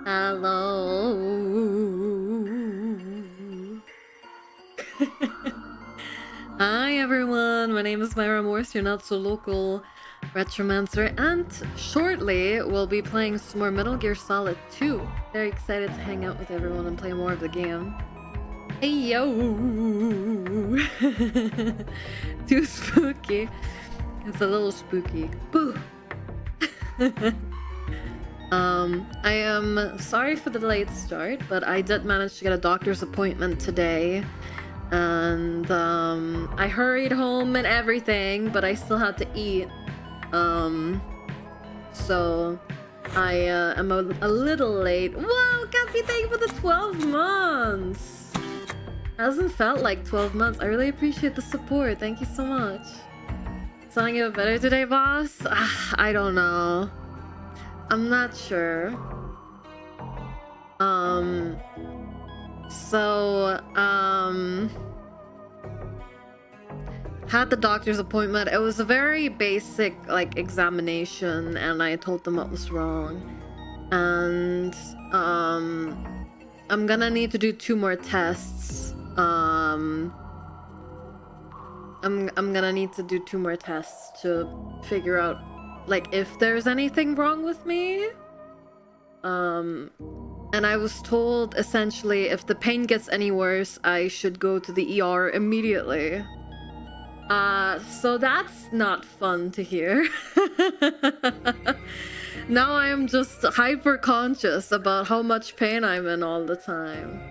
Hello. Hi everyone, my name is Myra Morse, your not so local Retromancer, and shortly we'll be playing some more Metal Gear Solid 2. Very excited to hang out with everyone and play more of the game. Hey yo! Too spooky. It's a little spooky. Boo! I am sorry for the late start, but I did manage to get a doctor's appointment today. And I hurried home and everything, but I still had to eat. So I am a little late. Whoa, Kathy, thank you for the 12 months. Hasn't felt like 12 months. I really appreciate the support. Thank you so much. Sounding a bit better today, boss? I don't know. I'm not sure. Had the doctor's appointment. It was a very basic, like, examination, and I told them what was wrong. And, I'm gonna need to do 2 more tests. I'm gonna need to do 2 more tests to figure out, like, if there's anything wrong with me. And I was told, essentially, if the pain gets any worse, I should go to the ER immediately. So that's not fun to hear. Now I am just hyper conscious about how much pain I'm in all the time.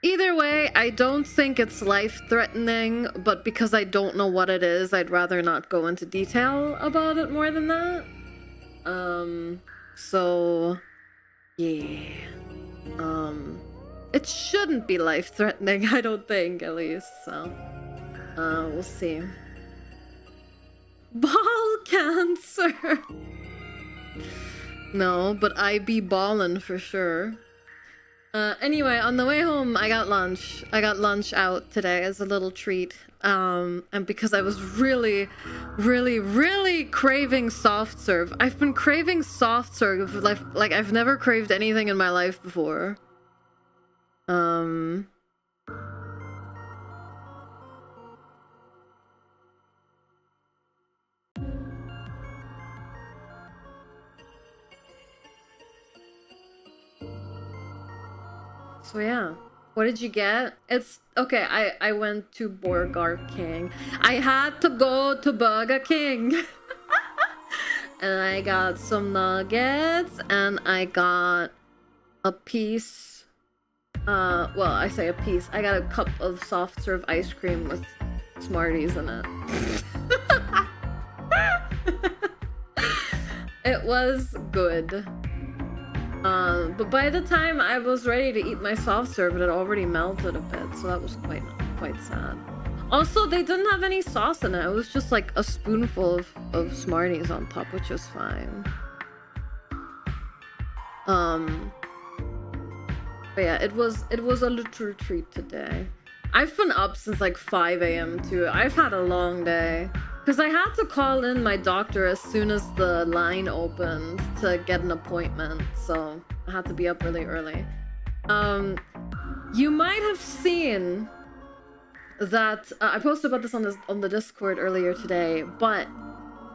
Either way, I don't think it's life-threatening, but because I don't know what it is, I'd rather not go into detail about it more than that. So yeah. It shouldn't be life-threatening, I don't think, at least, so we'll see. Ball cancer! No, but I be ballin' for sure. Anyway, on the way home, I got lunch. I got lunch out today as a little treat. And because I was really craving soft serve. I've been craving soft serve, like I've never craved anything in my life before. So yeah, what did you get? It's okay. I went to Burger King. I had to go to Burger King. And I got some nuggets, and I got a piece. Well, I say a piece. I got a cup of soft serve ice cream with Smarties in it. It was good. But by the time I was ready to eat my soft serve, it had already melted a bit, so that was quite sad. Also, they didn't have any sauce in it. It was just like a spoonful of Smarties on top, which was fine. But yeah, it was a little treat today. I've been up since like 5 a.m. too. I've had a long day. Because I had to call in my doctor as soon as the line opened to get an appointment, so I had to be up really early. You might have seen that I posted about this on the Discord earlier today, but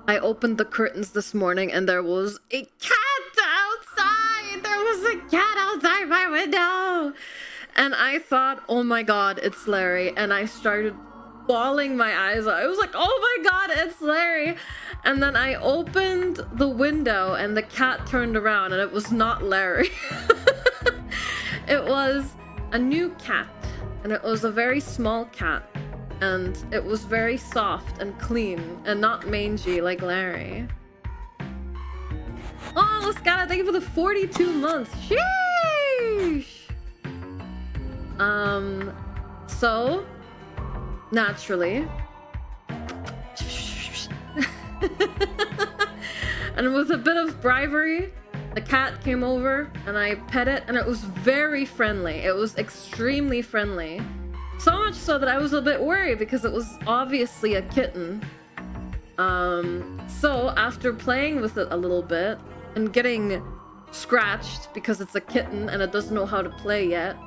I opened the curtains this morning and there was a cat outside! There was a cat outside my window! And I thought, oh my god, it's Larry, and I started bawling my eyes out. I was like, oh my god, it's Larry! And then I opened the window and the cat turned around and it was not Larry. It was a new cat, and it was a very small cat, and it was very soft and clean and not mangy like Larry. Oh, Lascata, thank you for the 42 months. Sheesh! So naturally, and with a bit of bribery, the cat came over and I pet it, and it was very friendly. It was extremely friendly. So much so that I was a bit worried because it was obviously a kitten. So after playing with it a little bit and getting scratched because it's a kitten and it doesn't know how to play yet,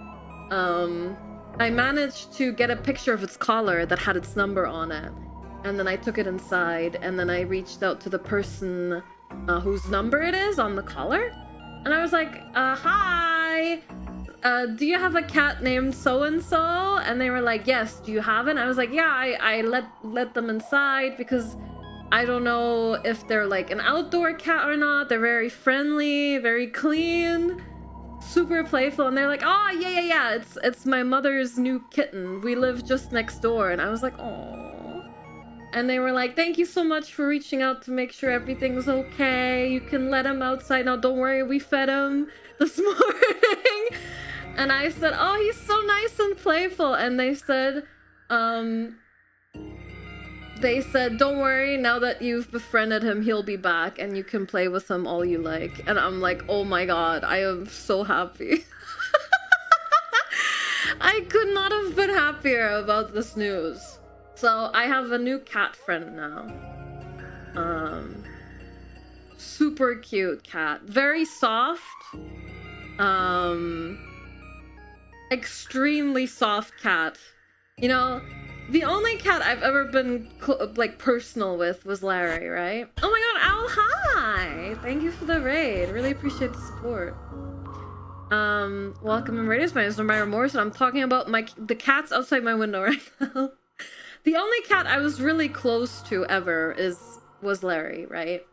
I managed to get a picture of its collar that had its number on it. And then I took it inside, and then I reached out to the person whose number it is on the collar. And I was like, hi, do you have a cat named so-and-so? And they were like, yes, do you have it? And I was like, yeah, I let them inside because I don't know if they're like an outdoor cat or not. They're very friendly, very clean, super playful. And they're like, oh, yeah, it's my mother's new kitten. We live just next door. And I was like, oh. And they were like, thank you so much for reaching out to make sure everything's okay. You can let him outside now. Don't worry, we fed him this morning. And I said, oh, he's so nice and playful. And they said, don't worry, now that you've befriended him, he'll be back and you can play with him all you like. And I'm like, oh my god, I am so happy. I could not have been happier about this news. So I have a new cat friend now. Super cute cat. Very soft. Extremely soft cat. You know, the only cat I've ever been like personal with was Larry, right? Oh my god, Owl, hi! Thank you for the raid. Really appreciate the support. Welcome in Raiders. My name is Myra Morris, and I'm talking about the cats outside my window right now. The only cat I was really close to ever was Larry, right?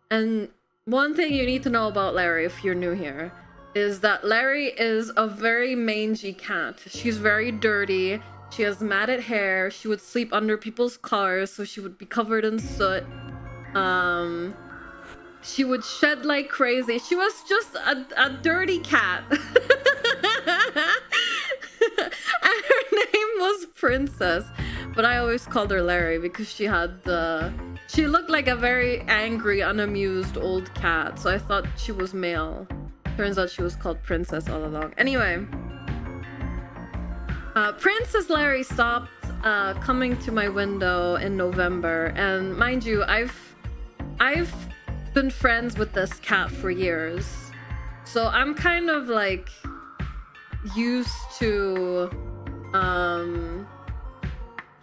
And one thing you need to know about Larry if you're new here is that Larry is a very mangy cat. She's very dirty. She has matted hair. She would sleep under people's cars, so she would be covered in soot. She would shed like crazy. She was just a dirty cat. And her name was Princess. But I always called her Larry because she looked like a very angry, unamused old cat. So I thought she was male. Turns out she was called Princess all along. Anyway. Princess Larry stopped coming to my window in November. And mind you, I've been friends with this cat for years. So I'm kind of like used to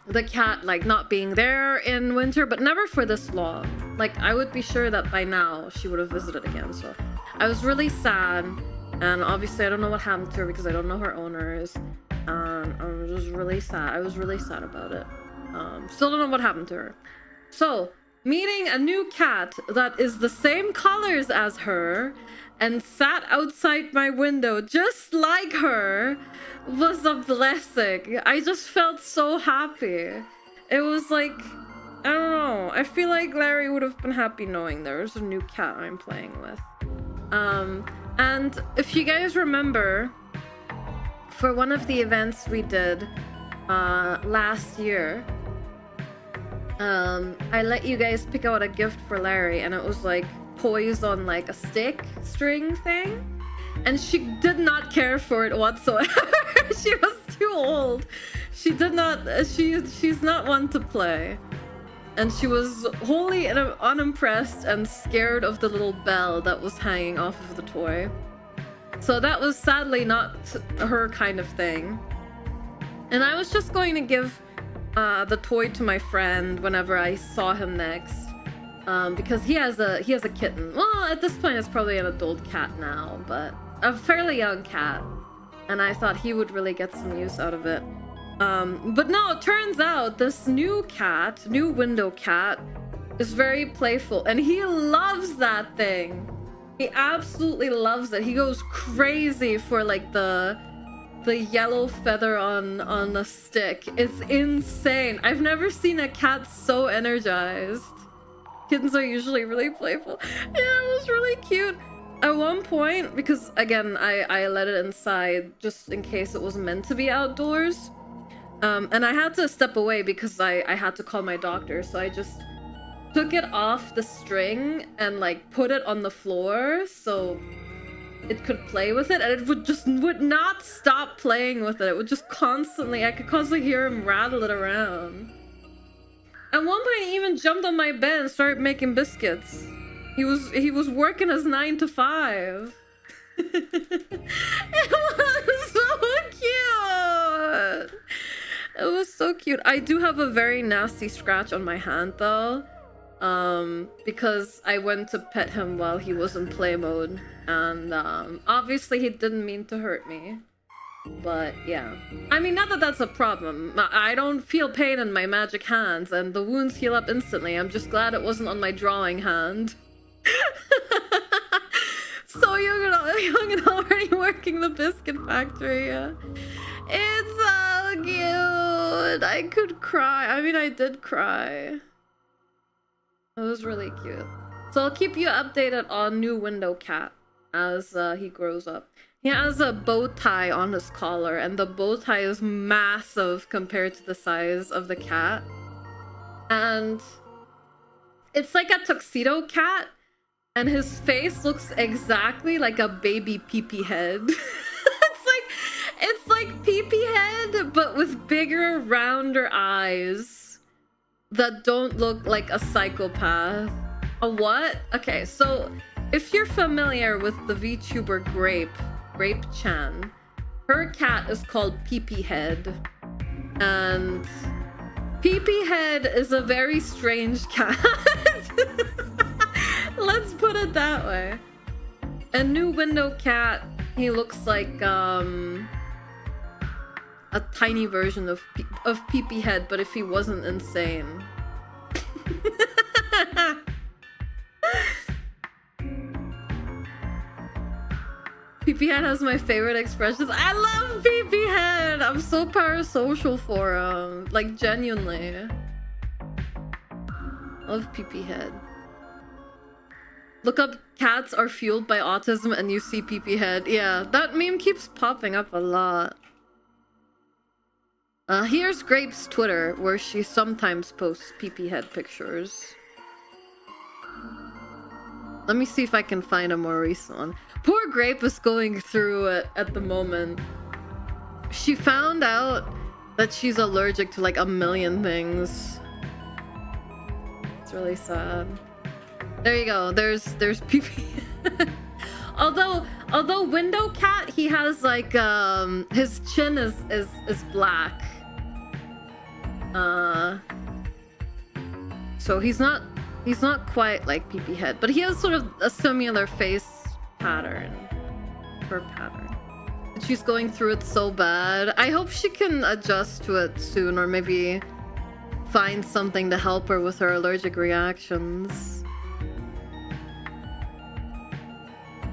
the cat like not being there in winter, but never for this long. Like I would be sure that by now she would have visited again. So I was really sad, and obviously I don't know what happened to her because I don't know her owners. I was just really sad. I was really sad about it. Still don't know what happened to her. So meeting a new cat that is the same colors as her and sat outside my window just like her was a blessing. I just felt so happy. It was like, I don't know. I feel like Larry would have been happy knowing there's a new cat I'm playing with. And if you guys remember, for one of the events we did last year, I let you guys pick out a gift for Larry, and it was like poised on like a stick string thing, and she did not care for it whatsoever. She was too old. She did not. She's not one to play, and she was wholly unimpressed and scared of the little bell that was hanging off of the toy. So that was sadly not her kind of thing. And I was just going to give the toy to my friend whenever I saw him next, because he has a kitten. Well, at this point it's probably an adult cat now, but a fairly young cat, and I thought he would really get some use out of it. But no, it turns out this new window cat, is very playful, and he loves that thing. He absolutely loves it. He goes crazy for like the yellow feather on a stick. It's insane. I've never seen a cat so energized. Kittens are usually really playful. Yeah, it was really cute. At one point, because again, I let it inside just in case it was meant to be outdoors. And I had to step away because I had to call my doctor, so I just took it off the string and like put it on the floor so it could play with it, and it would not stop playing with it. It would just constantly, I could constantly hear him rattle it around. At one point, he even jumped on my bed and started making biscuits. He was working his 9 to 5. It was so cute. It was so cute. I do have a very nasty scratch on my hand though, because I went to pet him while he was in play mode, and obviously he didn't mean to hurt me. But yeah, I mean, not that that's a problem. I don't feel pain in my magic hands, and the wounds heal up instantly. I'm just glad it wasn't on my drawing hand. So young and already working the biscuit factory. Yeah. It's so cute. I could cry. I mean, I did cry. It was really cute. So I'll keep you updated on new window cat as he grows up. He has a bow tie on his collar, and the bow tie is massive compared to the size of the cat. And it's like a tuxedo cat, and his face looks exactly like a baby pee-pee head. It's like pee-pee head, but with bigger, rounder eyes that don't look like a psychopath. A what? Okay, so if you're familiar with the VTuber Grape-chan, her cat is called Pee-Pee Head, and Pee-Pee Head is a very strange cat. Let's put it that way. A new window cat, he looks like a tiny version of Pee-Pee Head, but if he wasn't insane. Pee-Pee Head has my favorite expressions. I love Pee-Pee Head! I'm so parasocial for him. Like, genuinely. Love Pee-Pee Head. Look up cats are fueled by autism and you see Pee-Pee Head. Yeah, that meme keeps popping up a lot. Here's Grape's Twitter, where she sometimes posts Pee-Pee Head pictures. Let me see if I can find a more recent one. Poor Grape is going through it at the moment. She found out that she's allergic to like a million things. It's really sad. There you go. There's Pee-Pee. Although Window Cat, he has like his chin is black. So he's not quite like Pee-Pee Head, but he has sort of a similar face pattern. Her pattern. And she's going through it so bad. I hope she can adjust to it soon, or maybe find something to help her with her allergic reactions.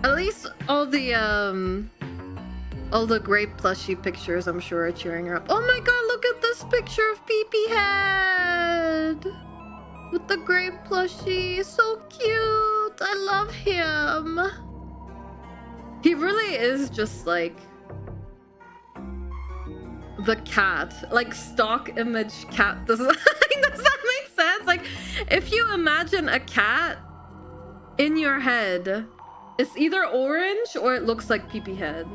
At least all the Grape plushie pictures, I'm sure, are cheering her up. Oh my god, look at this picture of Pee-Pee Head! With the Grape plushie, so cute! I love him! He really is just like the cat, like stock image cat design. Does that make sense? Like, if you imagine a cat in your head, it's either orange or it looks like Pee-Pee Head.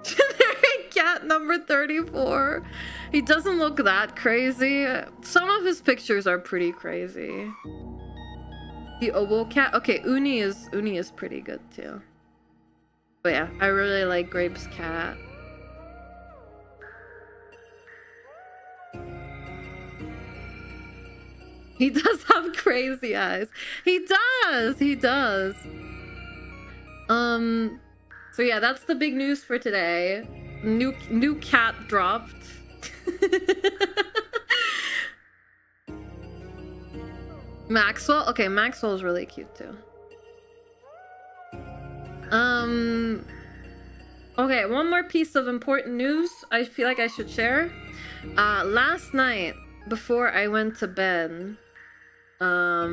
Generic cat number 34. He doesn't look that crazy. Some of his pictures are pretty crazy. The oboe cat. Okay, Uni is pretty good too. But yeah, I really like Grape's cat. He does have crazy eyes. He does. So yeah, that's the big news for today. New cat dropped. Maxwell? Okay, Maxwell's really cute too. Okay, one more piece of important news I feel like I should share. Last night, before I went to bed, I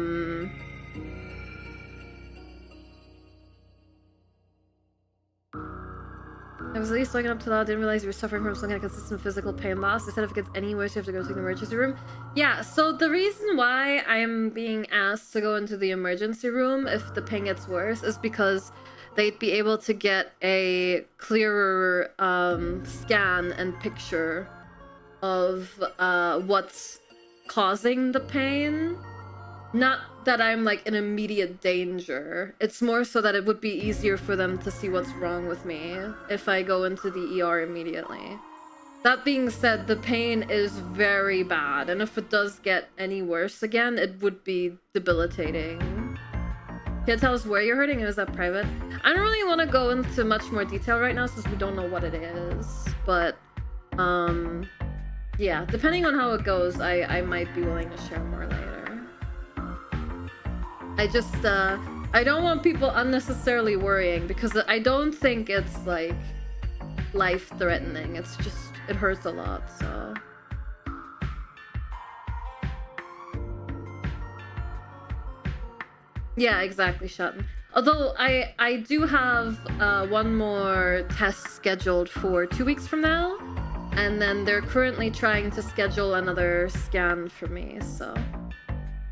was at least looking up to that. I didn't realize you were suffering from some kind of consistent physical pain loss. They said if it gets any worse, you have to go to the emergency room. Yeah, so the reason why I'm being asked to go into the emergency room if the pain gets worse is because they'd be able to get a clearer scan and picture of what's causing the pain. Not that I'm like in immediate danger. It's more so that it would be easier for them to see what's wrong with me if I go into the ER immediately. That being said, the pain is very bad, and if it does get any worse again, it would be debilitating. Can you tell us where you're hurting, or is that private? I don't really want to go into much more detail right now since we don't know what it is, but yeah, depending on how it goes, I might be willing to share more later. I just I don't want people unnecessarily worrying, because I don't think it's like life-threatening. It's just, it hurts a lot, so. Yeah, exactly, Shutton. Although I do have one more test scheduled for 2 weeks from now, and then they're currently trying to schedule another scan for me, so.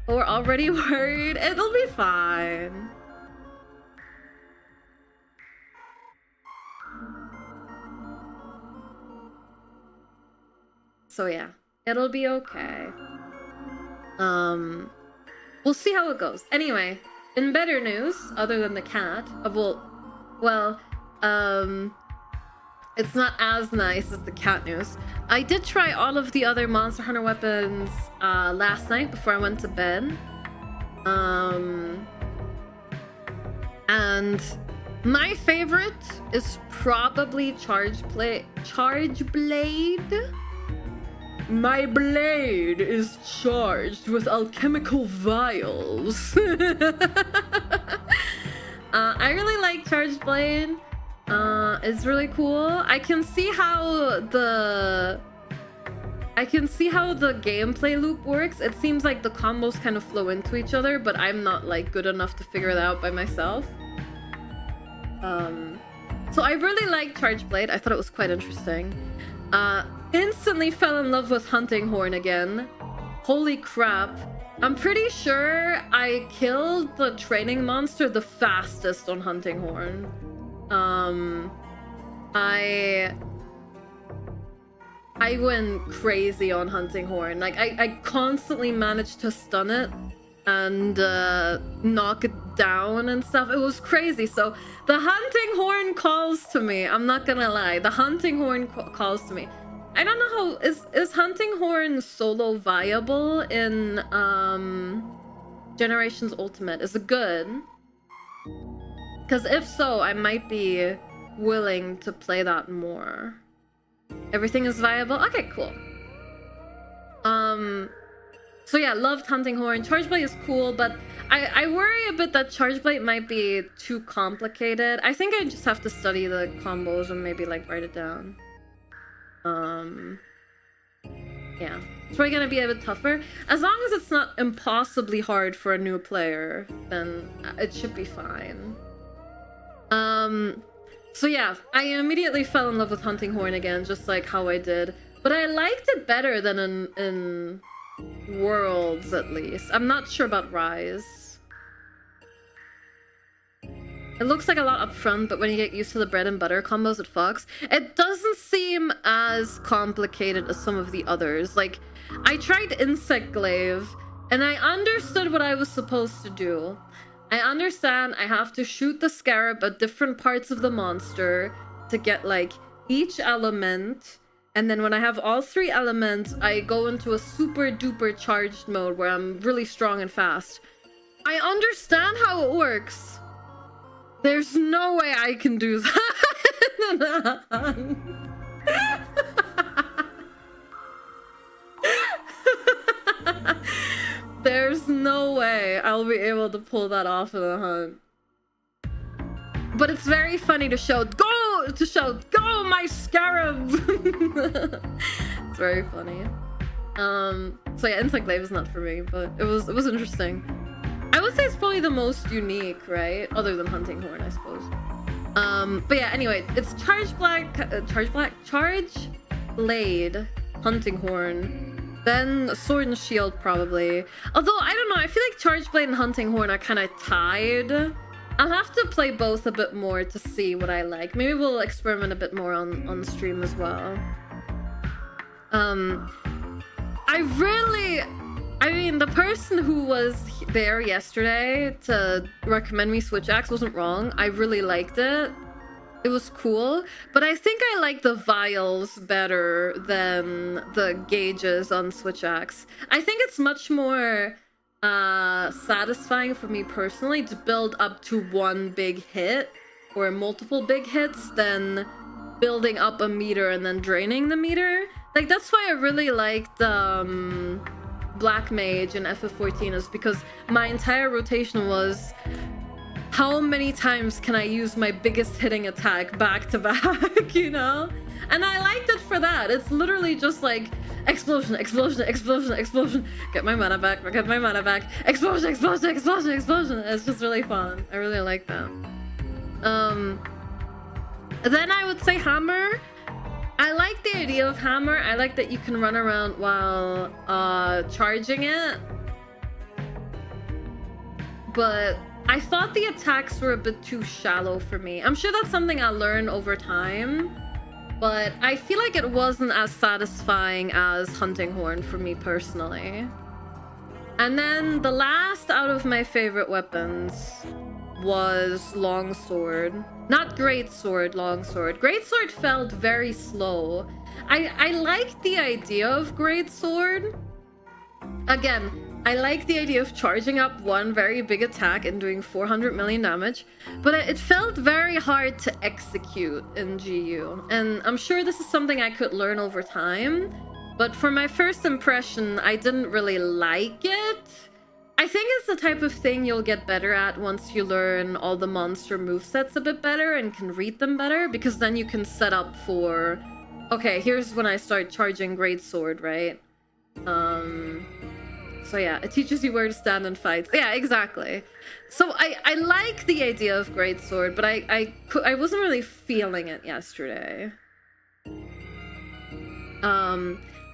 We're already worried. It'll be fine. So yeah, it'll be okay. We'll see how it goes. Anyway, in better news, other than the cat, it's not as nice as the cat news. I did try all of the other Monster Hunter weapons last night before I went to bed. And my favorite is probably Charge Blade. My blade is charged with alchemical vials. I really like Charged Blade. It's really cool. I can see how the gameplay loop works. It seems like the combos kind of flow into each other, but I'm not like good enough to figure it out by myself. So I really like Charged Blade. I thought it was quite interesting. Instantly fell in love with Hunting Horn again. Holy crap. I'm pretty sure I killed the training monster the fastest on Hunting Horn. I went crazy on Hunting Horn. Like, I constantly managed to stun it and knock it down and stuff. It was crazy. So the Hunting Horn calls to me. I'm not gonna lie. The Hunting Horn calls to me. I don't know how... Is Hunting Horn solo viable in Generations Ultimate? Is it good? Because if so, I might be willing to play that more. Everything is viable? Okay, cool. So yeah, loved Hunting Horn. Charge Blade is cool, but I worry a bit that Charge Blade might be too complicated. I think I just have to study the combos and maybe like write it down. Yeah, it's probably gonna be a bit tougher. As long as it's not impossibly hard for a new player, then it should be fine. So yeah, I immediately fell in love with Hunting Horn again, just like how I did. But I liked it better than in Worlds, at least. I'm not sure about Rise. It looks like a lot up front, but when you get used to the bread and butter combos, it fucks. It doesn't seem as complicated as some of the others. Like, I tried Insect Glaive, and I understood what I was supposed to do. I understand I have to shoot the scarab at different parts of the monster to get, like, each element. And then when I have all 3 elements, I go into a super duper charged mode where I'm really strong and fast. I understand how it works. There's no way I can do that. There's no way I'll be able to pull that off in a hunt. But it's very funny to shout, go my scarab! It's very funny. So yeah, Insect Glaive is not for me, but it was interesting. I would say it's probably the most unique, right? Other than Hunting Horn, I suppose. But yeah, anyway, it's Charge Blade, Hunting Horn, then Sword and Shield probably. Although, I don't know, I feel like Charge Blade and Hunting Horn are kind of tied. I'll have to play both a bit more to see what I like. Maybe we'll experiment a bit more on stream as well. I mean, the person who was there yesterday to recommend me Switch Axe wasn't wrong. I really liked it. It was cool, but I think I like the vials better than the gauges on Switch Axe. I think it's much more satisfying for me personally to build up to one big hit or multiple big hits than building up a meter and then draining the meter. Like, that's why I really liked Black Mage in FF14, is because my entire rotation was how many times can I use my biggest hitting attack back to back, you know? And I liked it for that. It's literally just like explosion, explosion, explosion, explosion, get my mana back, get my mana back, explosion, explosion, explosion, explosion. It's just really fun. I really like that. Then I would say hammer. I like the idea of hammer. I like that you can run around while charging it. But I thought the attacks were a bit too shallow for me. I'm sure that's something I'll learn over time, but I feel like it wasn't as satisfying as Hunting Horn for me personally. And then the last out of my favorite weapons was Longsword. Not Greatsword, Longsword. Greatsword felt very slow. I liked the idea of Greatsword. Again, I like the idea of charging up one very big attack and doing 400 million damage, but it felt very hard to execute in GU. And I'm sure this is something I could learn over time, but for my first impression, I didn't really like it. I think it's the type of thing you'll get better at once you learn all the monster movesets a bit better and can read them better, because then you can set up for, okay, here's when I start charging Greatsword, right? So yeah, it teaches you where to stand in fights. Yeah, exactly. So I like the idea of Greatsword, but I wasn't really feeling it yesterday.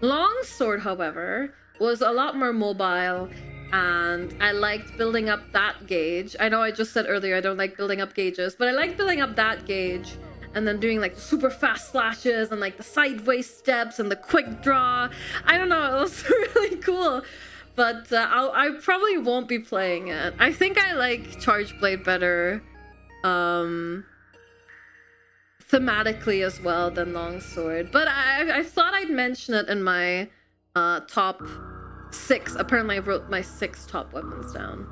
Longsword, however, was a lot more mobile, and I liked building up that gauge. I know I just said earlier I don't like building up gauges, but I like building up that gauge and then doing like super fast slashes and like the sideways steps and the quick draw. I don't know, it was really cool. But I probably won't be playing it. I think I like Charge Blade better thematically as well than Longsword. But I thought I'd mention it in my top 6. Apparently I wrote my 6 top weapons down.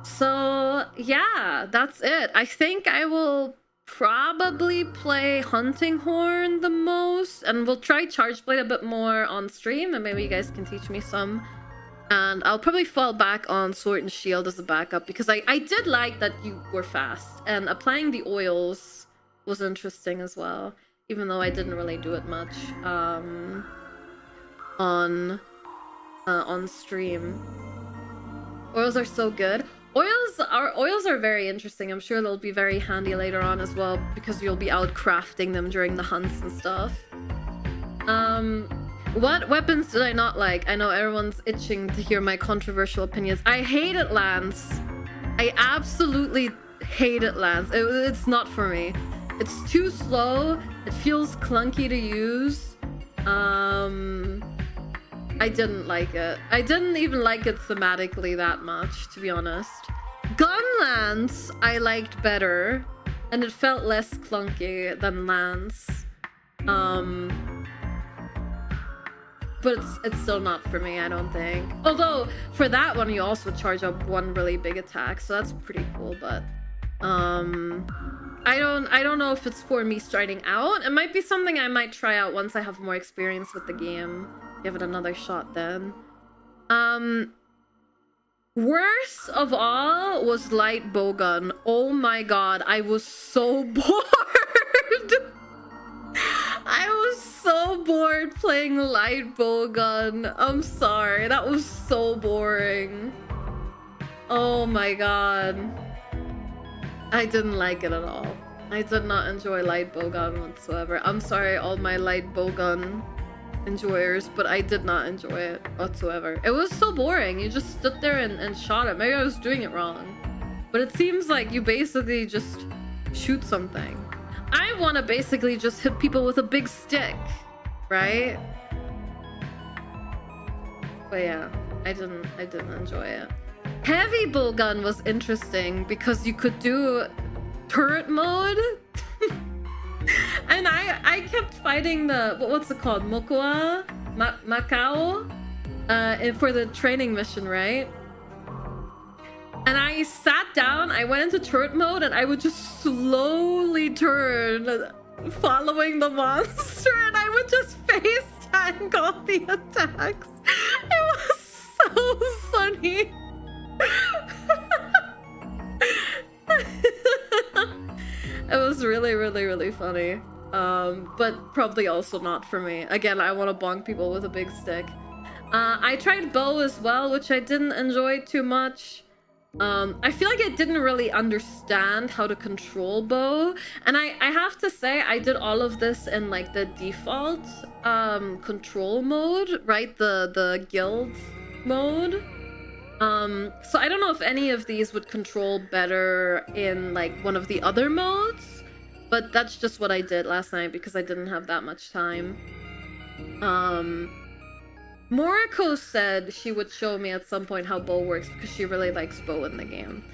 So yeah, that's it. I think I will probably play Hunting Horn the most, and we'll try Charge Blade a bit more on stream, and maybe you guys can teach me some. And I'll probably fall back on Sword and Shield as a backup, because I did like that you were fast, and applying the oils was interesting as well, even though I didn't really do it much on stream. Oils are so good. Oils are very interesting. I'm sure they'll be very handy later on as well, because you'll be out crafting them during the hunts and stuff. What weapons did I not like? I know everyone's itching to hear my controversial opinions. I hated Lance. I absolutely hated Lance. It's not for me. It's too slow. It feels clunky to use. I didn't like it. I didn't even like it thematically that much, to be honest. Gun Lance I liked better, and it felt less clunky than Lance. But it's still not for me, I don't think. Although for that one you also charge up one really big attack, so that's pretty cool. But I don't know if it's for me starting out. It might be something I might try out once I have more experience with the game. Give it another shot then. Worst of all was light bowgun. Oh my god, I was so bored. I was so bored playing light bowgun. I'm sorry, that was so boring. Oh my god. I didn't like it at all. I did not enjoy light bowgun whatsoever. I'm sorry, all my light bowgun enjoyers, but I did not enjoy it whatsoever. It was so boring. You just stood there and shot it. Maybe I was doing it wrong, but it seems like you basically just shoot something. I want to basically just hit people with a big stick, right? But yeah, I didn't enjoy it. Heavy bow gun was interesting because you could do turret mode. And I kept fighting the what's it called, Mokua Macao for the training mission, right? And I sat down, I went into turret mode, and I would just slowly turn, following the monster, and I would just face tank all the attacks. It was so funny. It was really, really, really funny. But probably also not for me. Again, I want to bonk people with a big stick. I tried bow as well, which I didn't enjoy too much. I feel like I didn't really understand how to control bow, and I have to say I did all of this in like the default control mode, right? The guild mode. So I don't know if any of these would control better in like one of the other modes, but that's just what I did last night because I didn't have that much time. Moriko said she would show me at some point how bow works because she really likes bow in the game.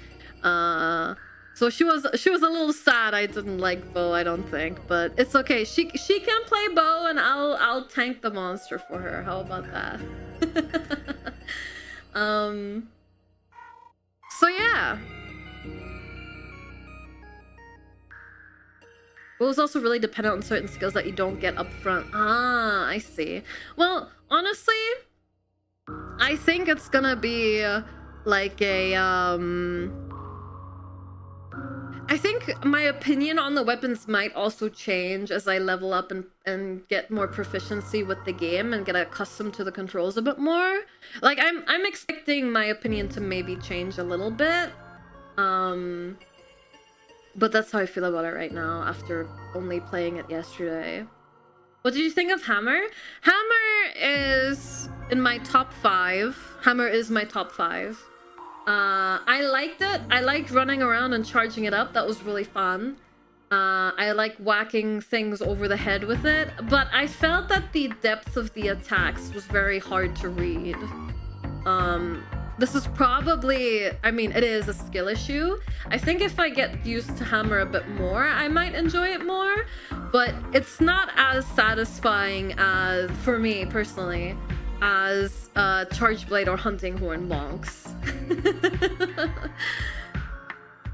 So she was a little sad I didn't like bow, I don't think, but it's okay. She can play bow and I'll tank the monster for her. How about that? So yeah. It was also really dependent on certain skills that you don't get up front. Ah, I see. Well, honestly, I think it's gonna be like a I think my opinion on the weapons might also change as I level up and get more proficiency with the game and get accustomed to the controls a bit more. Like I'm expecting my opinion to maybe change a little bit. But that's how I feel about it right now after only playing it yesterday. What did you think of Hammer? Hammer is in my top 5. Hammer is my top 5. I liked it. I liked running around and charging it up. That was really fun. I like whacking things over the head with it. But I felt that the depth of the attacks was very hard to read. This is probably, I mean, it is a skill issue. I think if I get used to Hammer a bit more, I might enjoy it more. But it's not as satisfying as, for me personally, as Charge Blade or Hunting Horn bonks.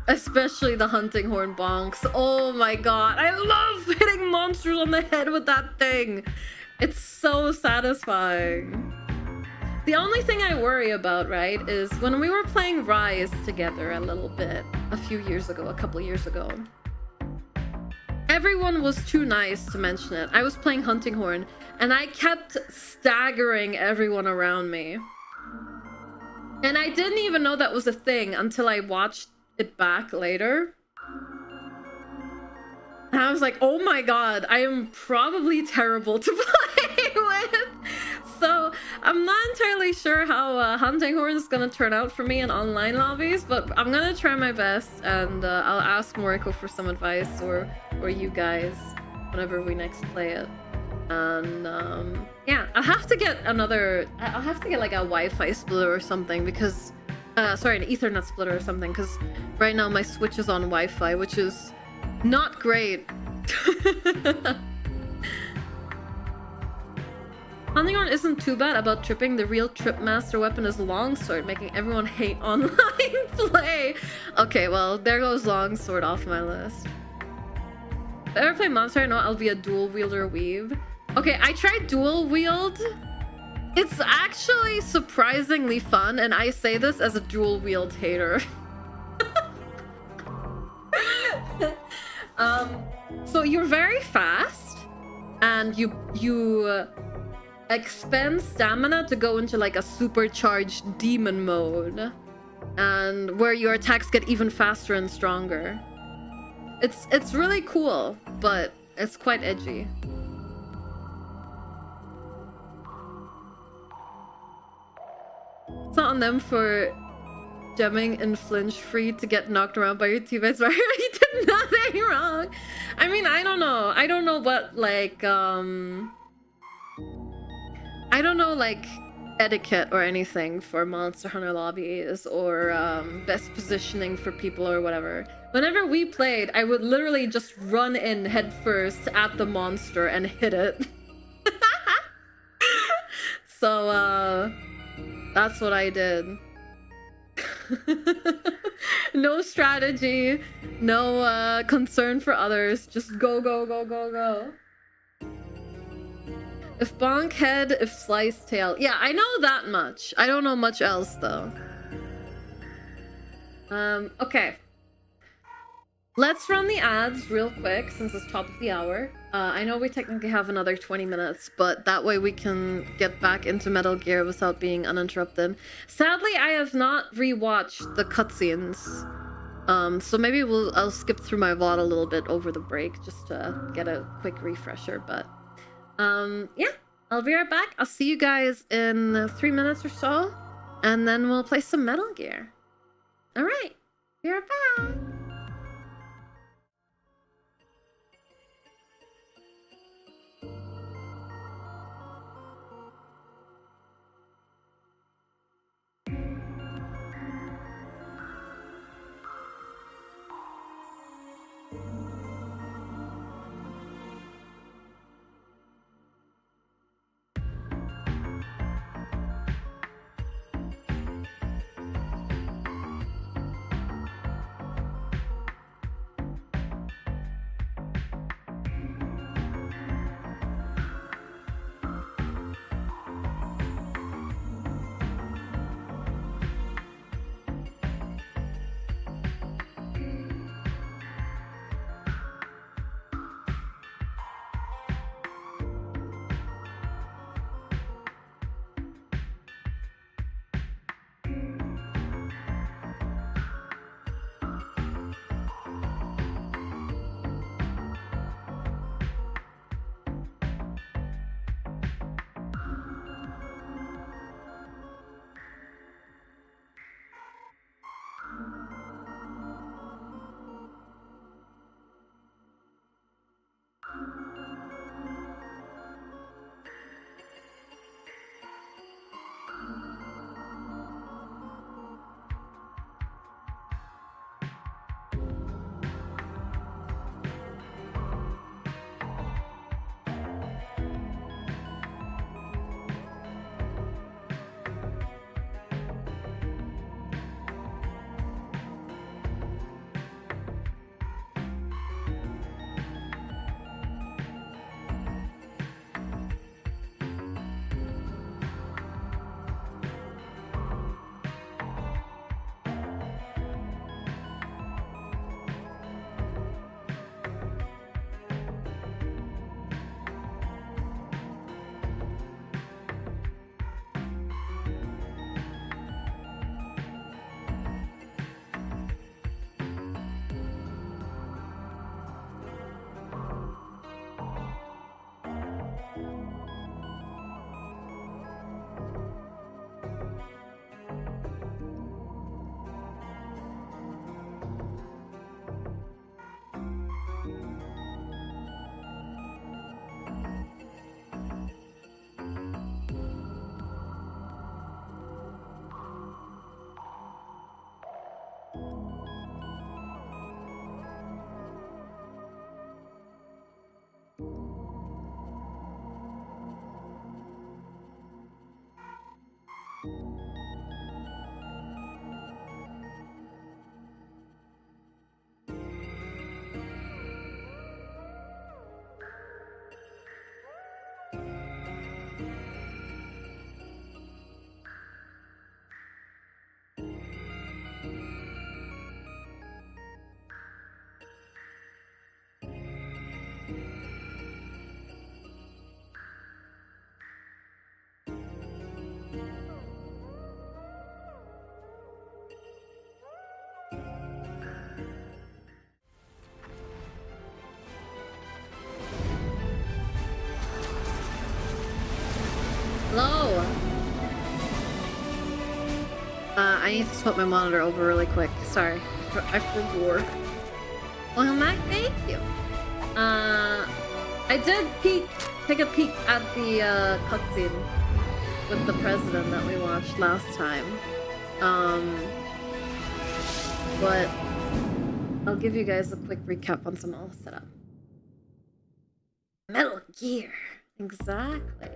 Especially the Hunting Horn bonks. Oh my god, I love hitting monsters on the head with that thing. It's so satisfying. The only thing I worry about, right, is when we were playing Rise together a little bit a couple years ago. Everyone was too nice to mention it. I was playing Hunting Horn and I kept staggering everyone around me. And I didn't even know that was a thing until I watched it back later. And I was like, oh my god, I am probably terrible to play with. So I'm not entirely sure how Hunting Horn is going to turn out for me in online lobbies, but I'm going to try my best, and I'll ask Moriko for some advice, or you guys, whenever we next play it. And yeah, I'll have to get like a Wi-Fi splitter or something, because sorry, an Ethernet splitter or something, because right now my Switch is on Wi-Fi, which is not great. Hunting Horn isn't too bad about tripping. The real trip master weapon is Longsword, making everyone hate online play. Okay, well, there goes Longsword off my list. If I ever play Monster, I know I'll be a dual wielder weave. Okay, I tried dual wield. It's actually surprisingly fun, and I say this as a dual wield hater. So you're very fast, and you expend stamina to go into like a supercharged demon mode, and where your attacks get even faster and stronger. It's really cool, but it's quite edgy. It's not on them for gemming and flinch free to get knocked around by your teammates. Right? You did nothing wrong. I mean, I don't know. I don't know what like I don't know like etiquette or anything for Monster Hunter lobbies or best positioning for people or whatever. Whenever we played, I would literally just run in headfirst at the monster and hit it. So that's what I did. No strategy, no concern for others, just go, go, go, go, go. If bonk head, if slice tail. Yeah, I know that much. I don't know much else though. Okay. Let's run the ads real quick since it's top of the hour. I know we technically have another 20 minutes, but that way we can get back into Metal Gear without being uninterrupted. Sadly, I have not rewatched the cutscenes. So maybe I'll skip through my VOD a little bit over the break just to get a quick refresher, but yeah, I'll be right back. I'll see you guys in 3 minutes or so, and then we'll play some Metal Gear. All right, be right back. I need to swap my monitor over really quick. Sorry. I forgot. Welcome back. Thank you. I did take a peek at the cutscene with the president that we watched last time. But I'll give you guys a quick recap once I'm all set up. Metal Gear. Exactly.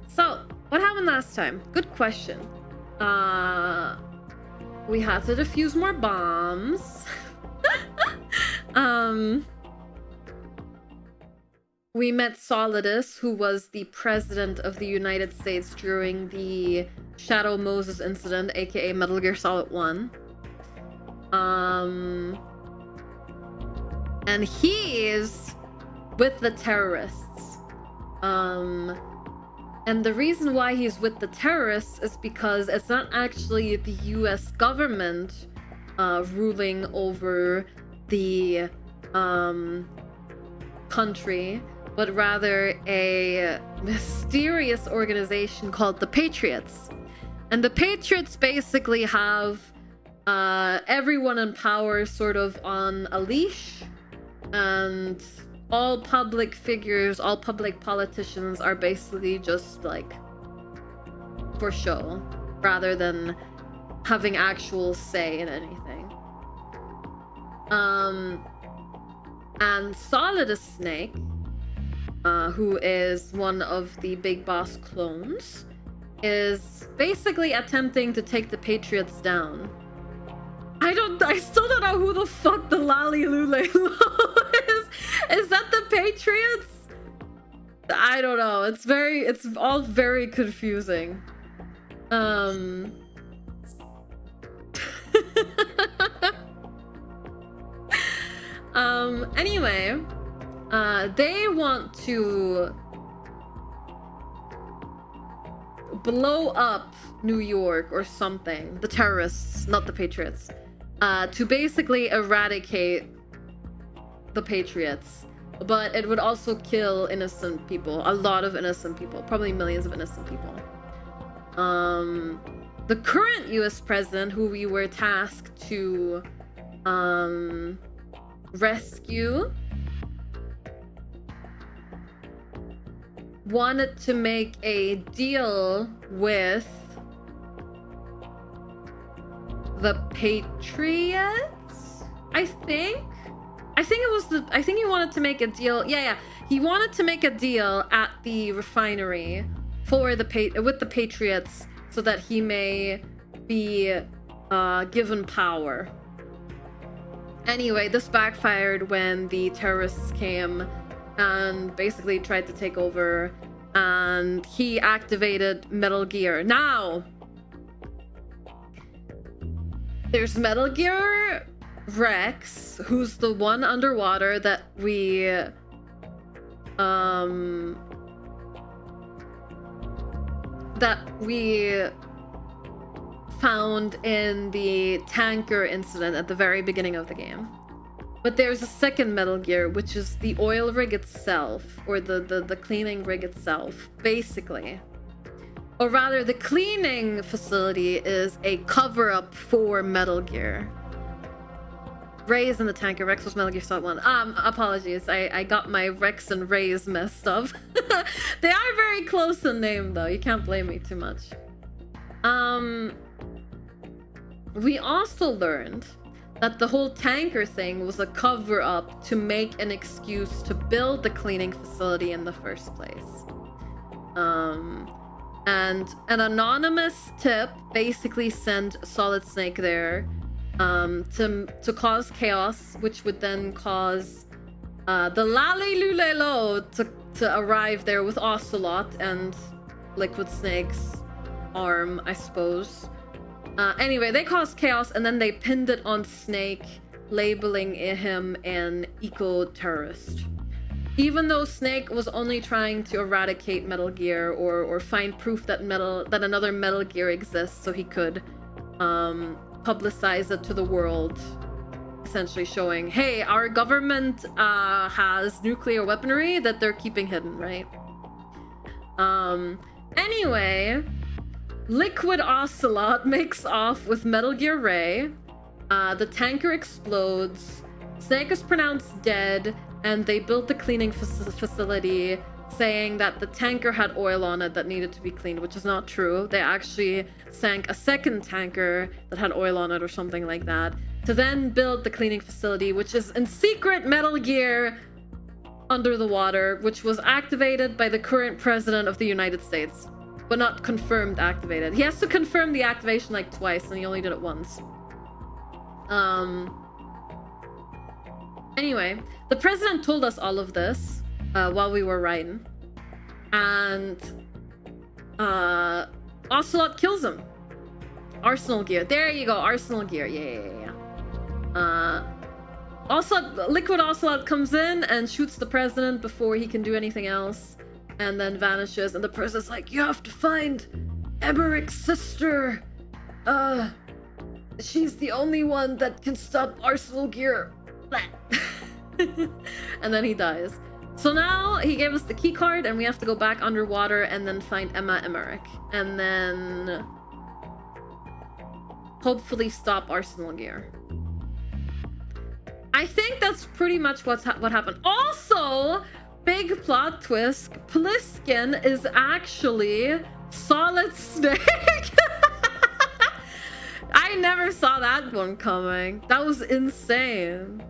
So, what happened last time? Good question. We had to defuse more bombs. We met Solidus, who was the president of the United States during the Shadow Moses incident, aka Metal Gear Solid 1. And he is with the terrorists. And the reason why he's with the terrorists is because it's not actually the US government ruling over the country, but rather a mysterious organization called the Patriots. And the Patriots basically have everyone in power sort of on a leash, and all public figures, all public politicians are basically just like for show rather than having actual say in anything. And Solidus Snake, who is one of the Big Boss clones, is basically attempting to take the Patriots down. I still don't know who the fuck the Lali Lule is. Is that the Patriots? I don't know. It's all very confusing. Anyway, they want to blow up New York or something. The terrorists, not the Patriots. To basically eradicate the Patriots. But it would also kill innocent people. A lot of innocent people. Probably millions of innocent people. The current US president, who we were tasked to rescue, wanted to make a deal with the Patriots, I think he wanted to make a deal. Yeah. He wanted to make a deal at the refinery for with the Patriots so that he may be given power. Anyway, this backfired when the terrorists came and basically tried to take over, and he activated Metal Gear. Now, there's Metal Gear Rex, who's the one underwater that we found in the tanker incident at the very beginning of the game. But there's a second Metal Gear, which is the oil rig itself, or the cleaning rig itself, basically. Or rather, the cleaning facility is a cover-up for Metal Gear. Ray's in the tanker. Rex was Metal Gear Solid 1. Apologies. I got my Rex and Ray's messed up. They are very close in name, though. You can't blame me too much. We also learned that the whole tanker thing was a cover-up to make an excuse to build the cleaning facility in the first place. And an anonymous tip basically sent Solid Snake there to cause chaos, which would then cause the Lali Lulelo to arrive there with Ocelot and Liquid Snake's arm, I suppose. Anyway, they caused chaos and then they pinned it on Snake, labeling him an eco-terrorist. even though Snake was only trying to eradicate Metal Gear or find proof that another Metal Gear exists so he could publicize it to the world, essentially showing, hey, our government has nuclear weaponry that they're keeping hidden, right? Anyway, Liquid Ocelot makes off with Metal Gear Ray. The tanker explodes. Snake is pronounced dead, and they built the cleaning facility, saying that the tanker had oil on it that needed to be cleaned, which is not true. They actually sank a second tanker that had oil on it or something like that, to then build the cleaning facility, which is in secret Metal Gear under the water, which was activated by the current president of the United States, but not confirmed activated. He has to confirm the activation like twice, and he only did it once. Anyway, the president told us all of this while we were riding, and Ocelot kills him. Arsenal gear. There you go, Arsenal gear. Yeah. Liquid Ocelot comes in and shoots the president before he can do anything else, and then vanishes, and the president's like, you have to find Emmerich's sister. She's the only one that can stop Arsenal gear. And then he dies. So now he gave us the key card, and we have to go back underwater and then find Emma Emmerich, and then hopefully stop Arsenal gear. I think that's pretty much what happened. Also, big plot twist, Pliskin is actually Solid Snake. I never saw that one coming. That was insane.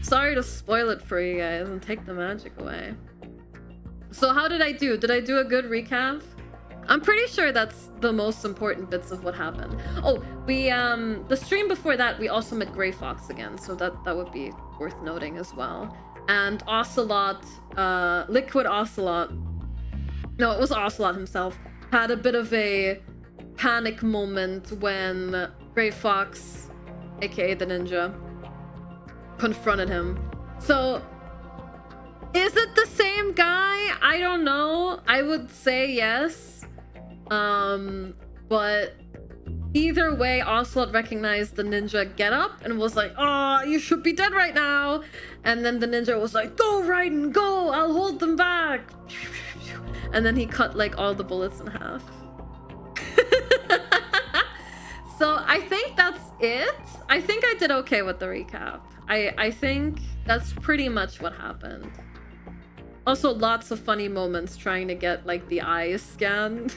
Sorry to spoil it for you guys and take the magic away. So how did I do? Did I do a good recap? I'm pretty sure that's the most important bits of what happened. Oh, we the stream before that we also met Grey Fox again, so that would be worth noting as well. And Ocelot, Liquid Ocelot, no, it was Ocelot himself, had a bit of a panic moment when Grey Fox, aka the ninja, confronted him. So is it the same guy? I don't know. I would say yes. But either way, Ocelot recognized the ninja getup and was like, oh, you should be dead right now. And then the ninja was like, go, Raiden, go, I'll hold them back. And then he cut like all the bullets in half. So I think that's it. I think I did okay with the recap. I think that's pretty much what happened. Also, lots of funny moments trying to get like the eyes scanned.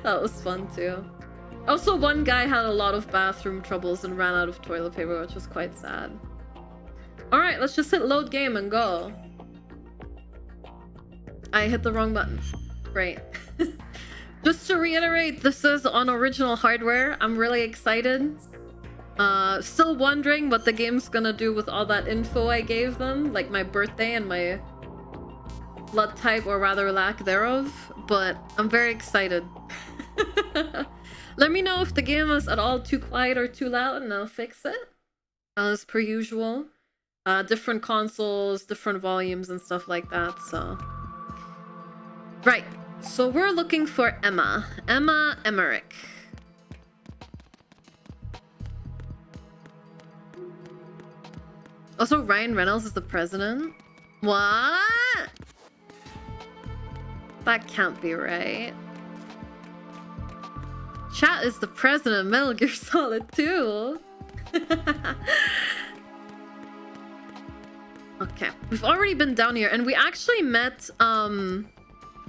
That was fun too. Also, one guy had a lot of bathroom troubles and ran out of toilet paper, which was quite sad. All right, let's just hit load game and go. I hit the wrong button. Great. Just to reiterate, this is on original hardware. I'm really excited. Still wondering what the game's gonna do with all that info I gave them, like my birthday and my blood type, or rather lack thereof, but I'm very excited. Let me know if the game is at all too quiet or too loud and I'll fix it. As per usual. Different consoles, different volumes and stuff like that, so... Right, so we're looking for Emma. Emma Emmerich. Also, Ryan Reynolds is the president? What? That can't be right. Chat is the president of Metal Gear Solid 2. Okay, we've already been down here, and we actually met, I'm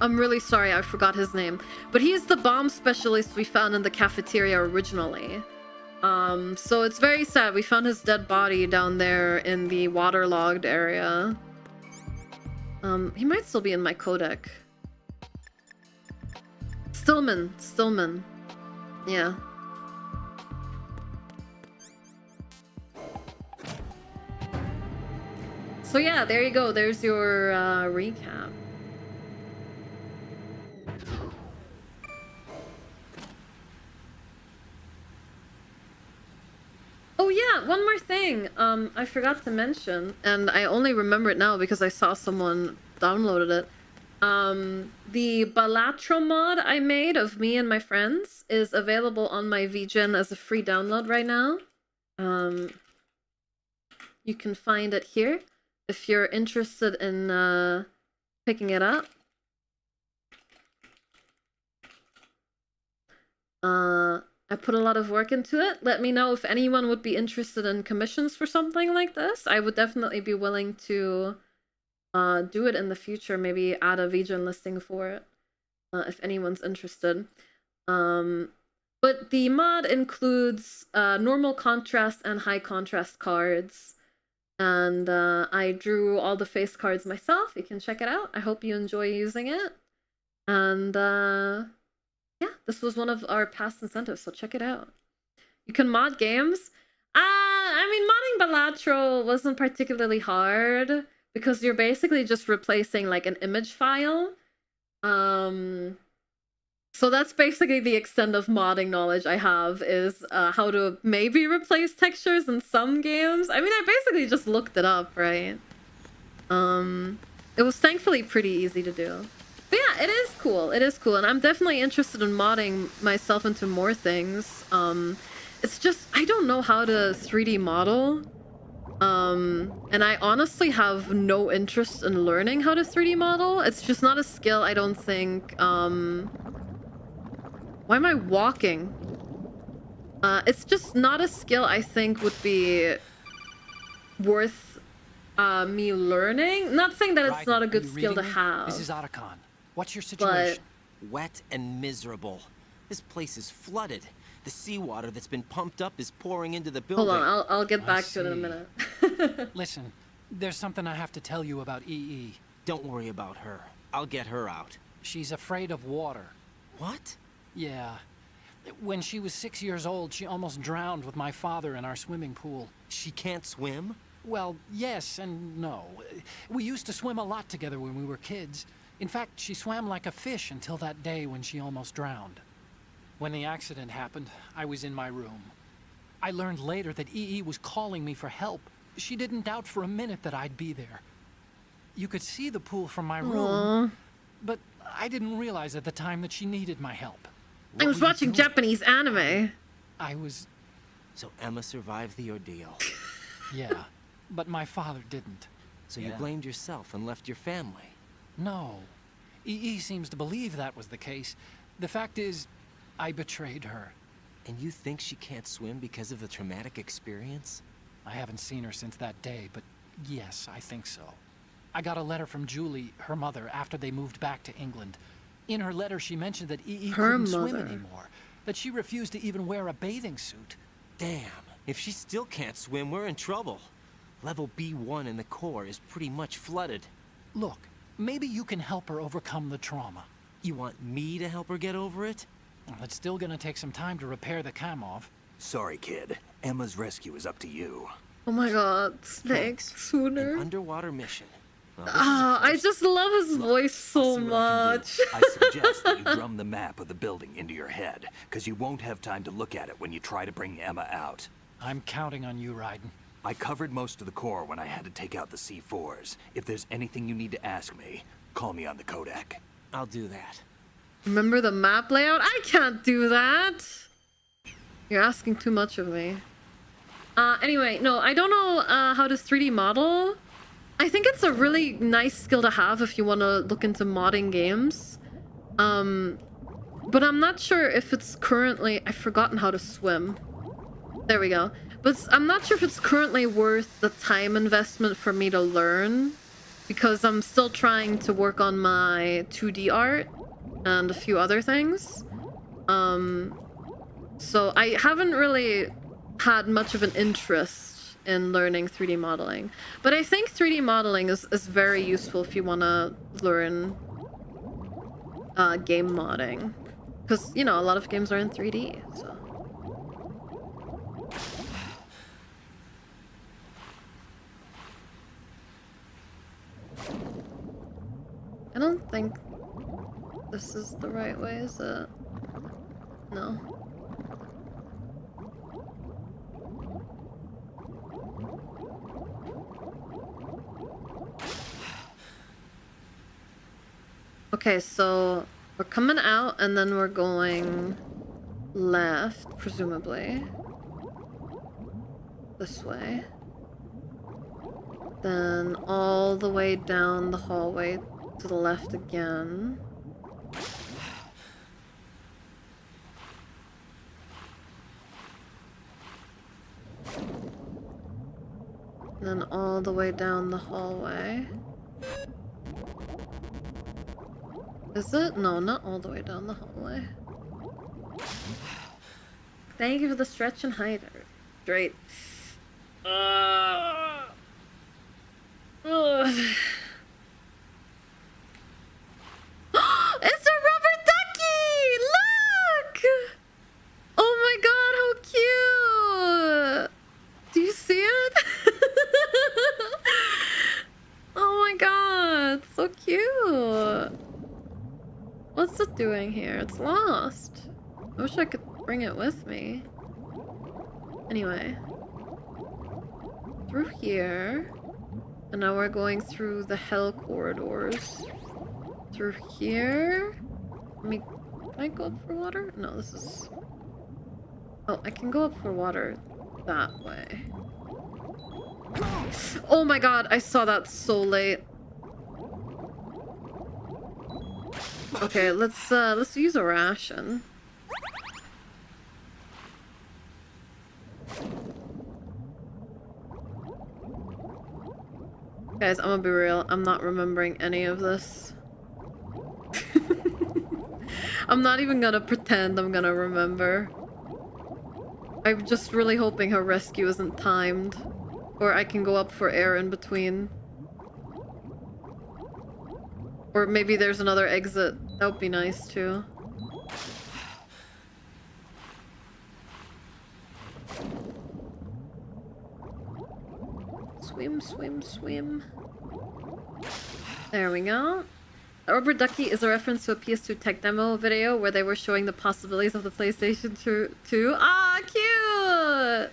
really sorry, I forgot his name. But he's the bomb specialist we found in the cafeteria originally. So it's very sad. We found his dead body down there in the waterlogged area. He might still be in my codec. Stillman. Yeah. So yeah, there you go. There's your recap. Oh yeah, yeah, one more thing. I forgot to mention, and I only remember it now because I saw someone downloaded it. The Balatro mod I made of me and my friends is available on my VGen as a free download right now. You can find it here if you're interested in picking it up. I put a lot of work into it. Let me know if anyone would be interested in commissions for something like this. I would definitely be willing to do it in the future. Maybe add a VGen listing for it if anyone's interested. But the mod includes normal contrast and high contrast cards. And I drew all the face cards myself. You can check it out. I hope you enjoy using it. And yeah, this was one of our past incentives, so check it out. You can mod games. I mean, modding Balatro wasn't particularly hard because you're basically just replacing like an image file. So that's basically the extent of modding knowledge I have, is how to maybe replace textures in some games. I mean, I basically just looked it up, right? It was thankfully pretty easy to do. But yeah, it is cool. It is cool, and I'm definitely interested in modding myself into more things. It's just, I don't know how to 3D model. And I honestly have no interest in learning how to 3D model. It's just not a skill I don't think, why am I walking? It's just not a skill I think would be worth me learning. Not saying that it's not a good skill to have. This is Otacon. What's your situation? Wet and miserable. This place is flooded. The seawater that's been pumped up is pouring into the building. Hold on, I'll get back to it in a minute. Listen, there's something I have to tell you about EE. Don't worry about her. I'll get her out. She's afraid of water. What? Yeah. When she was 6 years old, she almost drowned with my father in our swimming pool. She can't swim? Well, yes and no. We used to swim a lot together when we were kids. In fact, she swam like a fish until that day when she almost drowned. When the accident happened, I was in my room. I learned later that EE was calling me for help. She didn't doubt for a minute that I'd be there. You could see the pool from my room, but I didn't realize at the time that she needed my help. I was watching Japanese anime. I was... So Emma survived the ordeal. Yeah, but my father didn't. So you blamed yourself and left your family? No. EE seems to believe that was the case. The fact is, I betrayed her. And you think she can't swim because of the traumatic experience? I haven't seen her since that day, but yes, I think so. I got a letter from Julie, her mother, after they moved back to England. In her letter, she mentioned that EE couldn't swim anymore, that she refused to even wear a bathing suit. Damn, if she still can't swim, we're in trouble. Level B1 in the core is pretty much flooded. Look, maybe you can help her overcome the trauma. You want me to help her get over it? Well, it's still gonna take some time to repair the Kamov. Sorry, kid. Emma's rescue is up to you. Oh my god, thanks, Sooner. An underwater mission. Well, I just love his voice so much. I suggest that you drum the map of the building into your head, because you won't have time to look at it when you try to bring Emma out. I'm counting on you, Raiden. I covered most of the core when I had to take out the C4s. If there's anything you need to ask me, call me on the Kodak. I'll do that. Remember the map layout? I can't do that. You're asking too much of me. Anyway, no, I don't know how to 3D model. I think it's a really nice skill to have if you want to look into modding games. But I'm not sure if it's currently... I've forgotten how to swim. There we go. But I'm not sure if it's currently worth the time investment for me to learn, because I'm still trying to work on my 2D art and a few other things. So I haven't really had much of an interest in learning 3D modeling. But I think 3D modeling is very useful if you want to learn game modding. Because, you know, a lot of games are in 3D, so... I don't think this is the right way, is it? No. Okay, so we're coming out and then we're going left, presumably. This way. Then all the way down the hallway to the left again. Then all the way down the hallway. Is it? No, not all the way down the hallway. Thank you for the stretch and hydrate. Great. Ugh. It's a rubber ducky! Look! Oh my god, how cute! Do you see it? Oh my god, so cute. What's it doing here? It's lost. I wish I could bring it with me. Anyway. Through here. And now we're going through the hell corridors. Through here. Can I go up for water? No, this is... Oh, I can go up for water that way. Oh my god, I saw that so late. Okay, let's use a ration. Guys, I'm gonna be real. I'm not remembering any of this. I'm not even gonna pretend I'm gonna remember. I'm just really hoping her rescue isn't timed. Or I can go up for air in between. Or maybe there's another exit. That would be nice too. Swim, swim, swim. There we go. The Rubber Ducky is a reference to a PS2 tech demo video where they were showing the possibilities of the PlayStation 2. Ah, cute!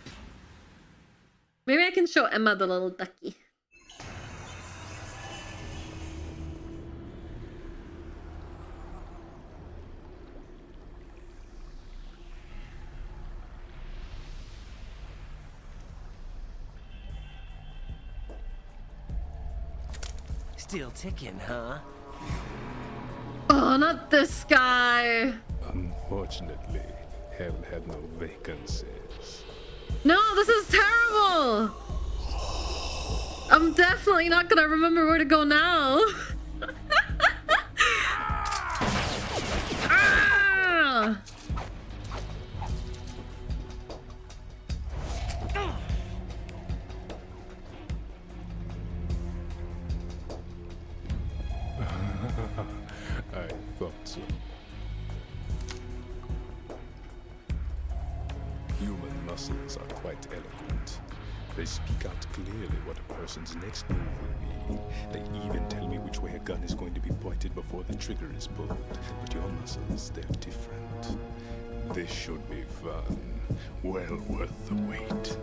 Maybe I can show Emma the little ducky. Still ticking, huh? Oh, not this guy. Unfortunately, hell had no vacancies. No, this is terrible. I'm definitely not gonna remember where to go now. Ah! I thought so. Human muscles are quite eloquent. They speak out clearly what a person's next move will be. They even tell me which way a gun is going to be pointed before the trigger is pulled. But your muscles, they're different. This should be fun. Well worth the wait.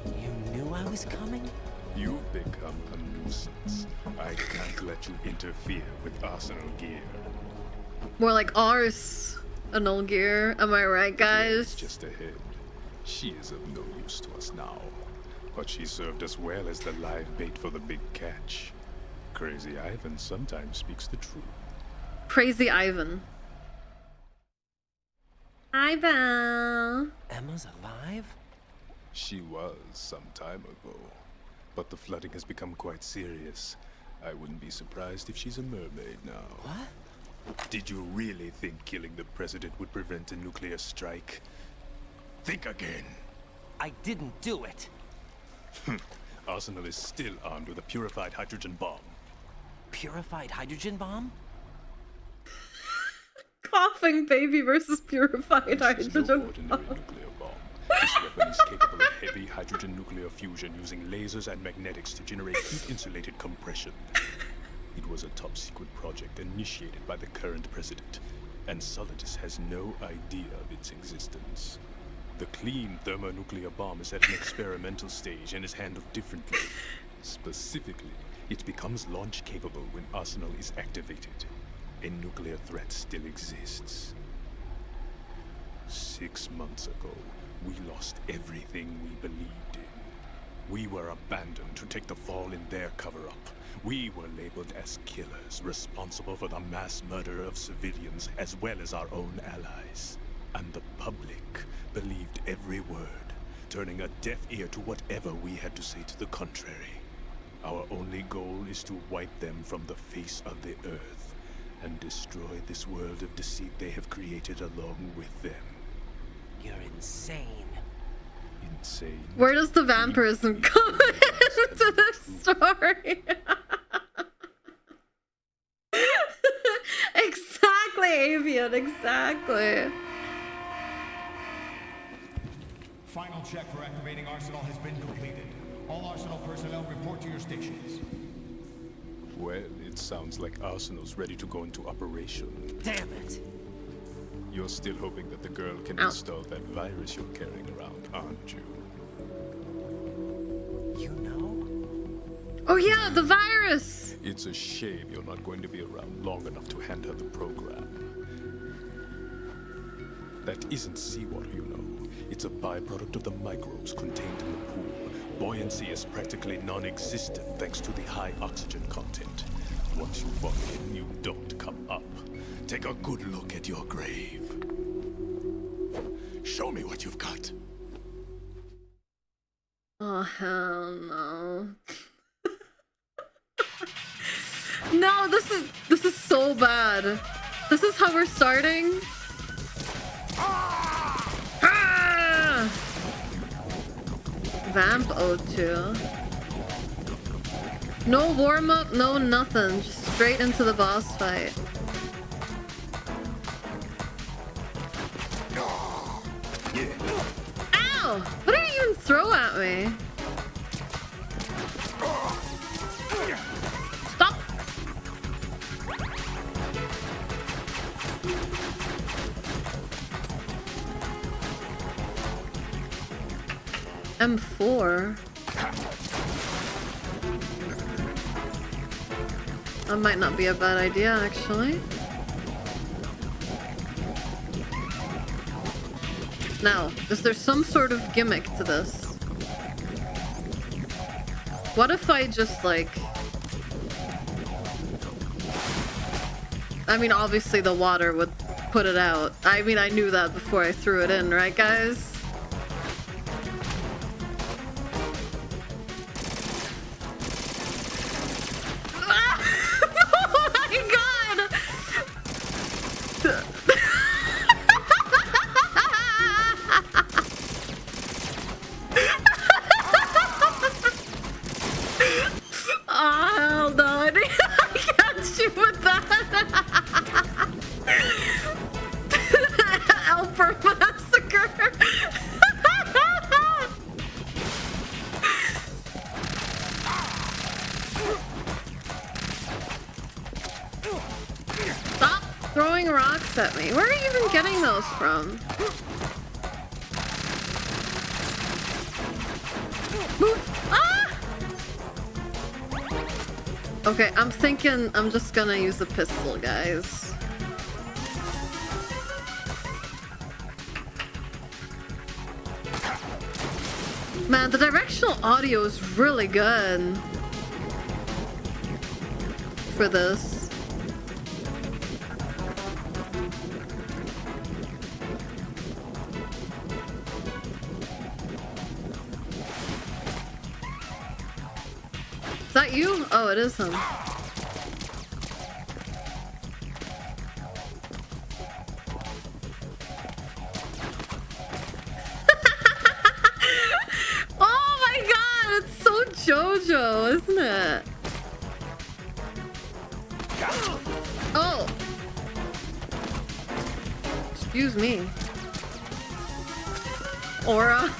You knew I was coming? You've become a nuisance. I can't let you interfere with arsenal gear. More like ours. An old gear. Am I right, It's guys? just ahead. She is of no use to us now. But she served us well as the live bait for the big catch. Crazy Ivan sometimes speaks the truth. Crazy Ivan. Ivan. Emma's alive? She was some time ago. But the flooding has become quite serious. I wouldn't be surprised if she's a mermaid now. What? Did you really think killing the president would prevent a nuclear strike? Think again. I didn't do it. Arsenal is still armed with a purified hydrogen bomb. Purified hydrogen bomb? Coughing baby versus purified This is no hydrogen. ordinary nuclear bomb. This weapon is capable of heavy hydrogen nuclear fusion using lasers and magnetics to generate heat-insulated compression. It was a top-secret project initiated by the current president, and Solidus has no idea of its existence. The clean thermonuclear bomb is at an experimental stage and is handled differently. Specifically, it becomes launch capable when Arsenal is activated. A nuclear threat still exists. 6 months ago, we lost everything we believed in. We were abandoned to take the fall in their cover-up. We were labeled as killers, responsible for the mass murder of civilians as well as our own allies. And the public believed every word, turning a deaf ear to whatever we had to say to the contrary. Our only goal is to wipe them from the face of the earth and destroy this world of deceit they have created along with them. You're insane. Insane. Where does the vampirism come into this story? Exactly, Avian, exactly. Final check for activating Arsenal has been completed. All Arsenal personnel report to your stations. Well, it sounds like Arsenal's ready to go into operation. Damn it! You're still hoping that the girl can Ow. install that virus you're carrying around, aren't you? You know? Oh yeah, the virus! It's a shame you're not going to be around long enough to hand her the program. That isn't seawater, you know. It's a byproduct of the microbes contained in the pool. Buoyancy is practically non-existent thanks to the high oxygen content. Once you fall in, you don't come up. Take a good look at your grave. Show me what you've got. Oh hell no. No, this is so bad. This is how we're starting. Ah! Vamp O2. No warm up, no nothing. Just straight into the boss fight. Ow! What did he even throw at me? Stop! M4. That might not be a bad idea, actually. Now, is there some sort of gimmick to this? What if I just, like... I mean, obviously the water would put it out. I mean, I knew that before I threw it in, right, guys? Oh my god! Oh hell no, I can't shoot with that. Alper Massacre. Stop throwing rocks at me. Where are you even getting those from? Move. Ah! Okay, I'm thinking I'm just gonna use a pistol, guys. Man, the directional audio is really good for this. Is that you? Oh, it is him. Oh my god, it's so JoJo, isn't it? Oh. Excuse me. Aura.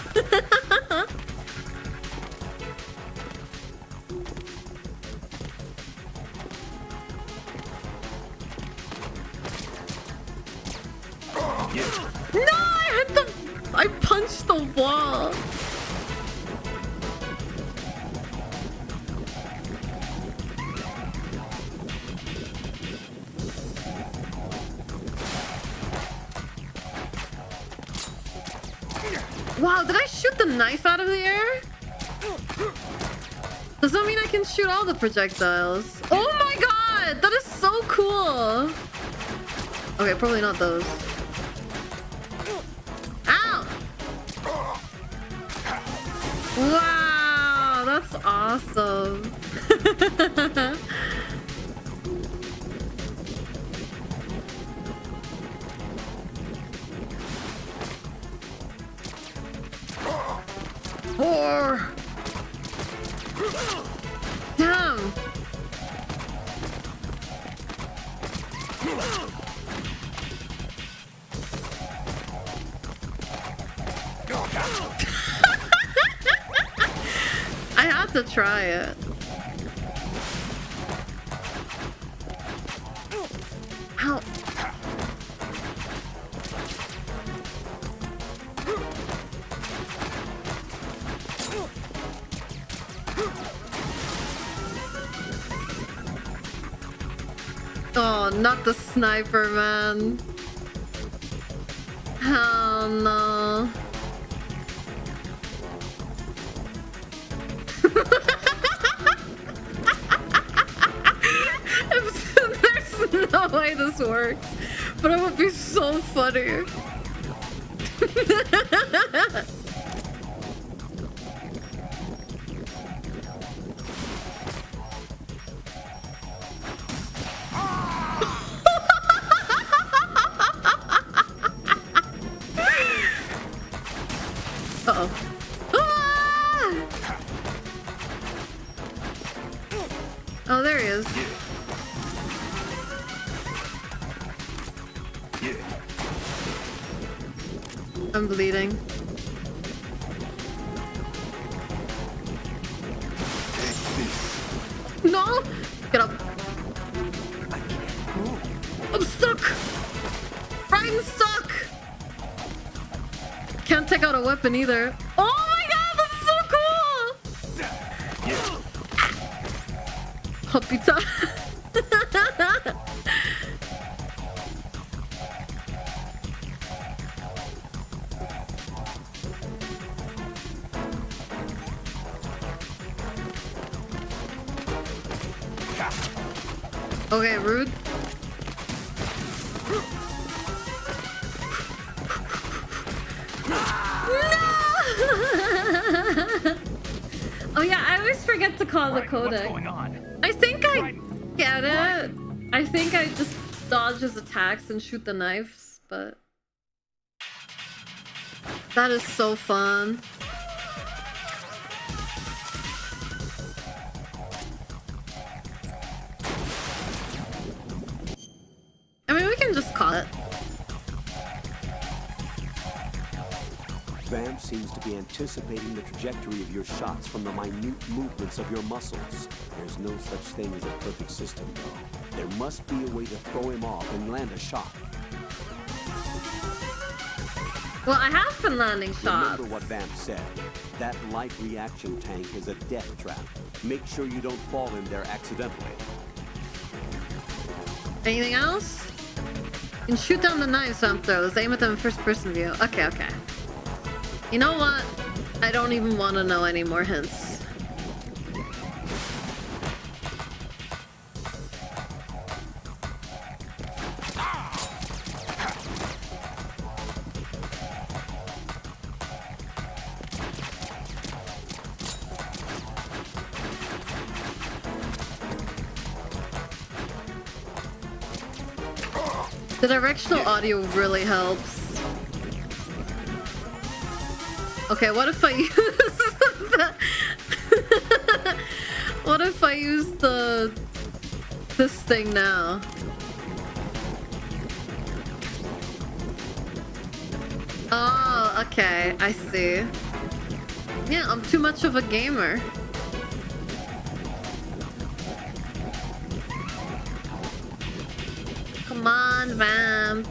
No, I punch the wall. Wow, did I shoot the knife out of the air? Does that mean I can shoot all the projectiles? Oh my god! That is so cool! Okay, probably not those. Ow! Wow, that's awesome. Four. Damn. I had to try it. Ow. Oh, not the sniper, man. Hell no. There's no way this works, but it would be so funny. Uh-oh. Ah! Oh, there he is. I'm bleeding. No! Get up. I'm stuck! Raiden's stuck! Can't take out a weapon either. Oh my god, this is so cool! Hoppita. Okay, rude. Oh yeah, I always forget to call the codec. What's going on? I think I get it. I think I just dodge his attacks and shoot the knives, but that is so fun. I mean, we can just call it. Vamp seems to be anticipating the trajectory of your shots from the minute movements of your muscles. There's no such thing as a perfect system, though. There must be a way to throw him off and land a shot. Well, I have been landing shots. Remember what Vamp said. That light reaction tank is a death trap. Make sure you don't fall in there accidentally. Anything else? You can shoot down the knives Vamp throws. Aim at them in first-person view. Okay, okay. You know what? I don't even want to know any more hints. The directional audio really helps. Okay, what if I use what if I use this thing now? Oh, okay, I see. Yeah, I'm too much of a gamer. Come on, Vamp.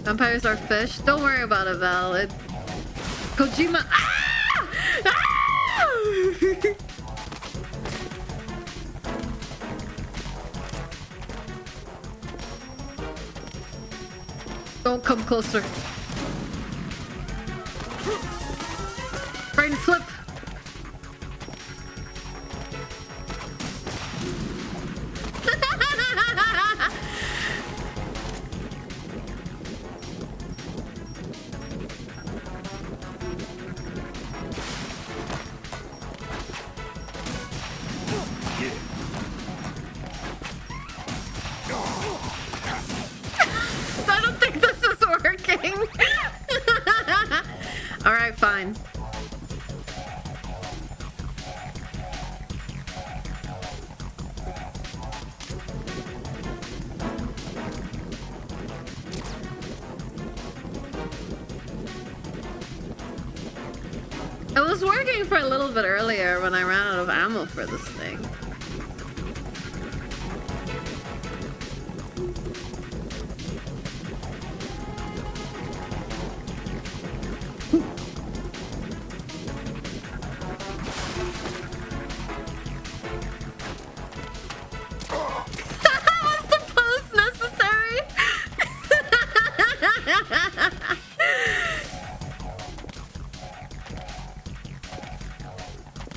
Vampires are fish. Don't worry about it, Val. Kojima. Ah! Ah! Don't come closer. Brain flip. I don't think this is working. All right, fine. It was working for a little bit earlier when I ran out of ammo for this thing. Was the pose necessary?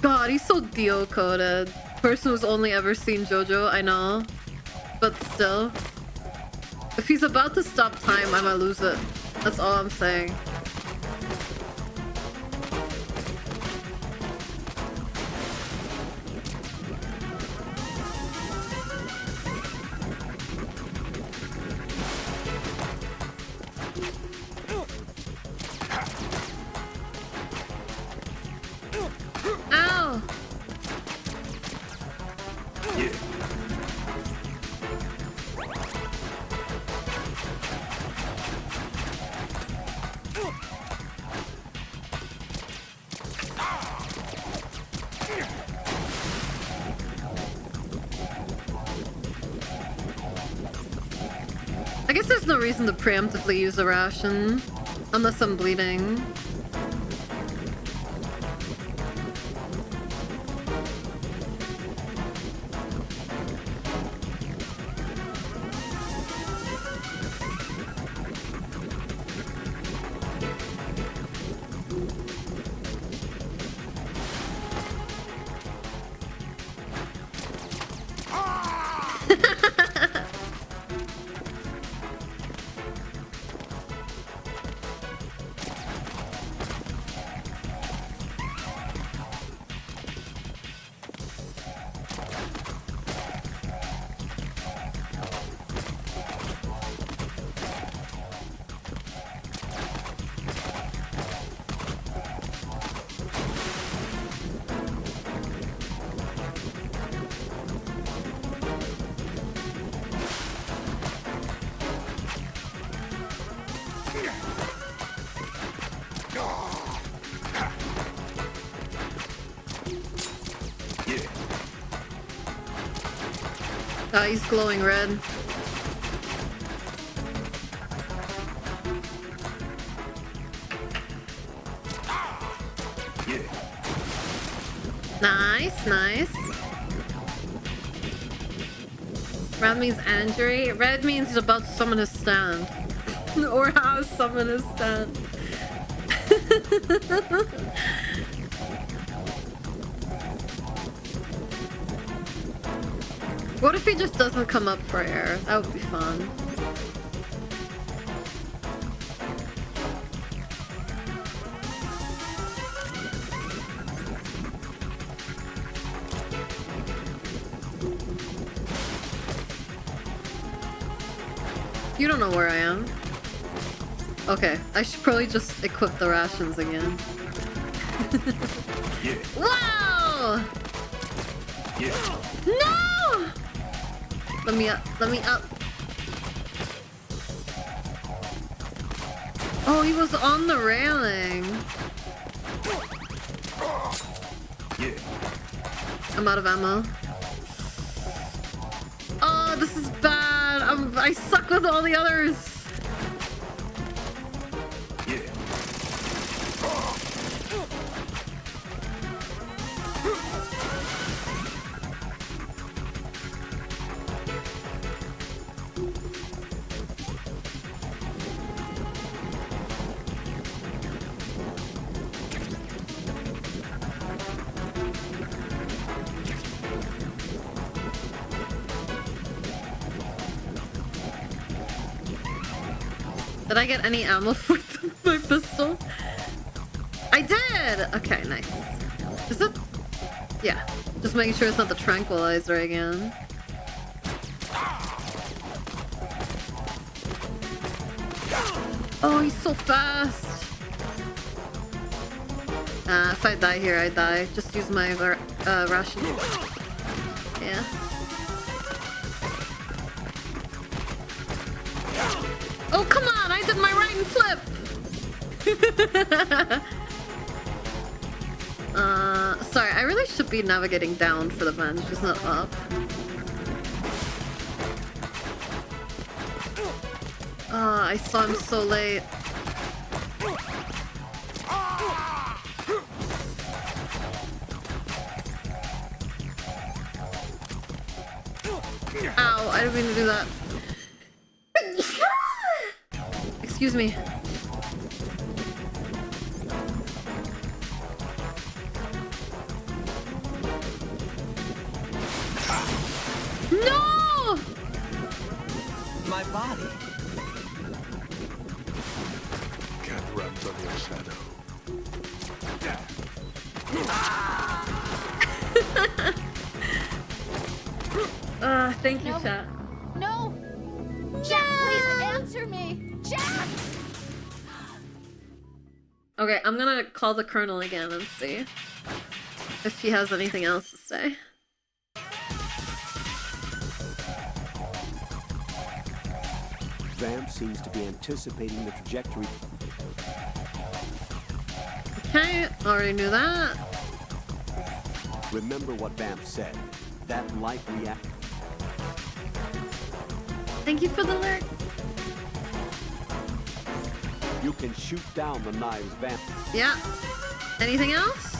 God, he's so Dio-coded. Person who's only ever seen JoJo, I know. But still. If he's about to stop time, I might lose it. That's all I'm saying. Ow! I guess there's no reason to preemptively use a ration. Unless I'm bleeding. He's glowing red. Nice, nice. Red means injury. Red means he's about to summon his stand. Or has summoned his stand. What if he just doesn't come up for air? That would be fun. You don't know where I am. Okay, I should probably just equip the rations again. Whoa! No! Let me up, let me up. Oh, he was on the railing. I'm out of ammo. Oh, this is bad. I suck with all the others. Did I get any ammo for my pistol? I did! Okay, nice. Is it? Yeah. Just making sure it's not the tranquilizer again. Oh, he's so fast! If I die here, I die. Just use my ration. Yeah. Oh, come on! I did my Raiden flip! Sorry, I really should be navigating down for the bandages, not up. I saw him so late. Ow, I didn't mean to do that. Excuse me. No! My body. Cat runs on your shadow. Thank you, chat. No! Jack, please answer me! Jack! Okay, I'm gonna call the colonel again and see if he has anything else to say. Vamp seems to be anticipating the trajectory. Okay, already knew that. Remember what Vamp said. That life react. Thank you for the alert. You can shoot down the knives, Vamp. Yeah. Anything else?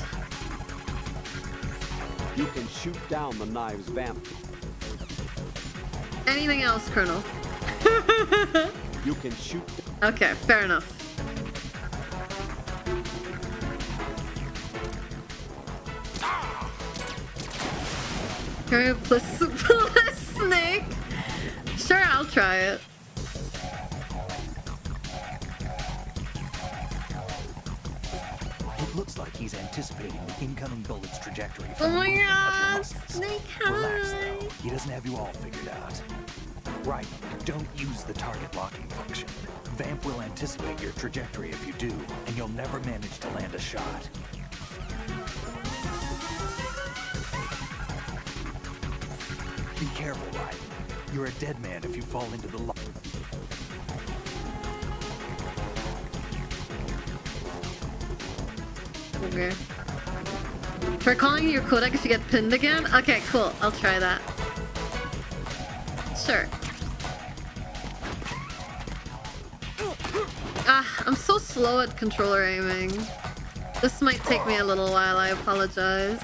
You can shoot down the knives, Vamp. Anything else, Colonel? You can shoot. Okay, fair enough. Can we pull a snake? Sure, I'll try it. It looks like he's anticipating the incoming bullet's trajectory. Oh from the my movement of your god, muscles. Snake Relax, High! though. He doesn't have you all figured out. Right, don't use the target locking function. Vamp will anticipate your trajectory if you do, and you'll never manage to land a shot. Be careful, Raiden. You're a dead man if you fall into the lock. Okay. Try calling your codec if you get pinned again? Okay, cool. I'll try that. Sure. I'm so slow at controller aiming. This might take me a little while, I apologize.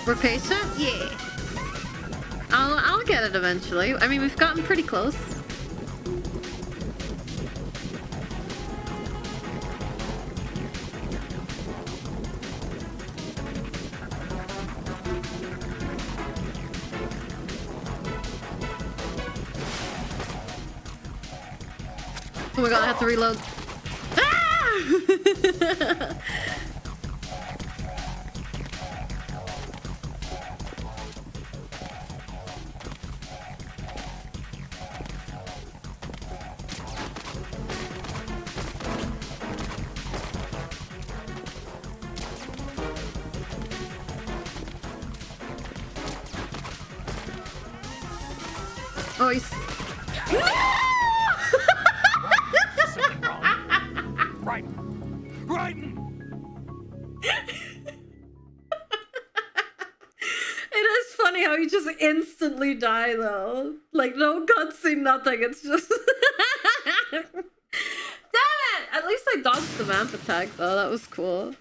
We're patient? Yeah. I'll get it eventually. I mean, we've gotten pretty close. Oh my god, I have to reload. Ah! Oh, he's... Something wrong. Raiden! Raiden! It is funny how you just instantly die, though. Like, no cutscene, nothing. It's just... Damn it! At least I dodged the vamp attack, though. That was cool.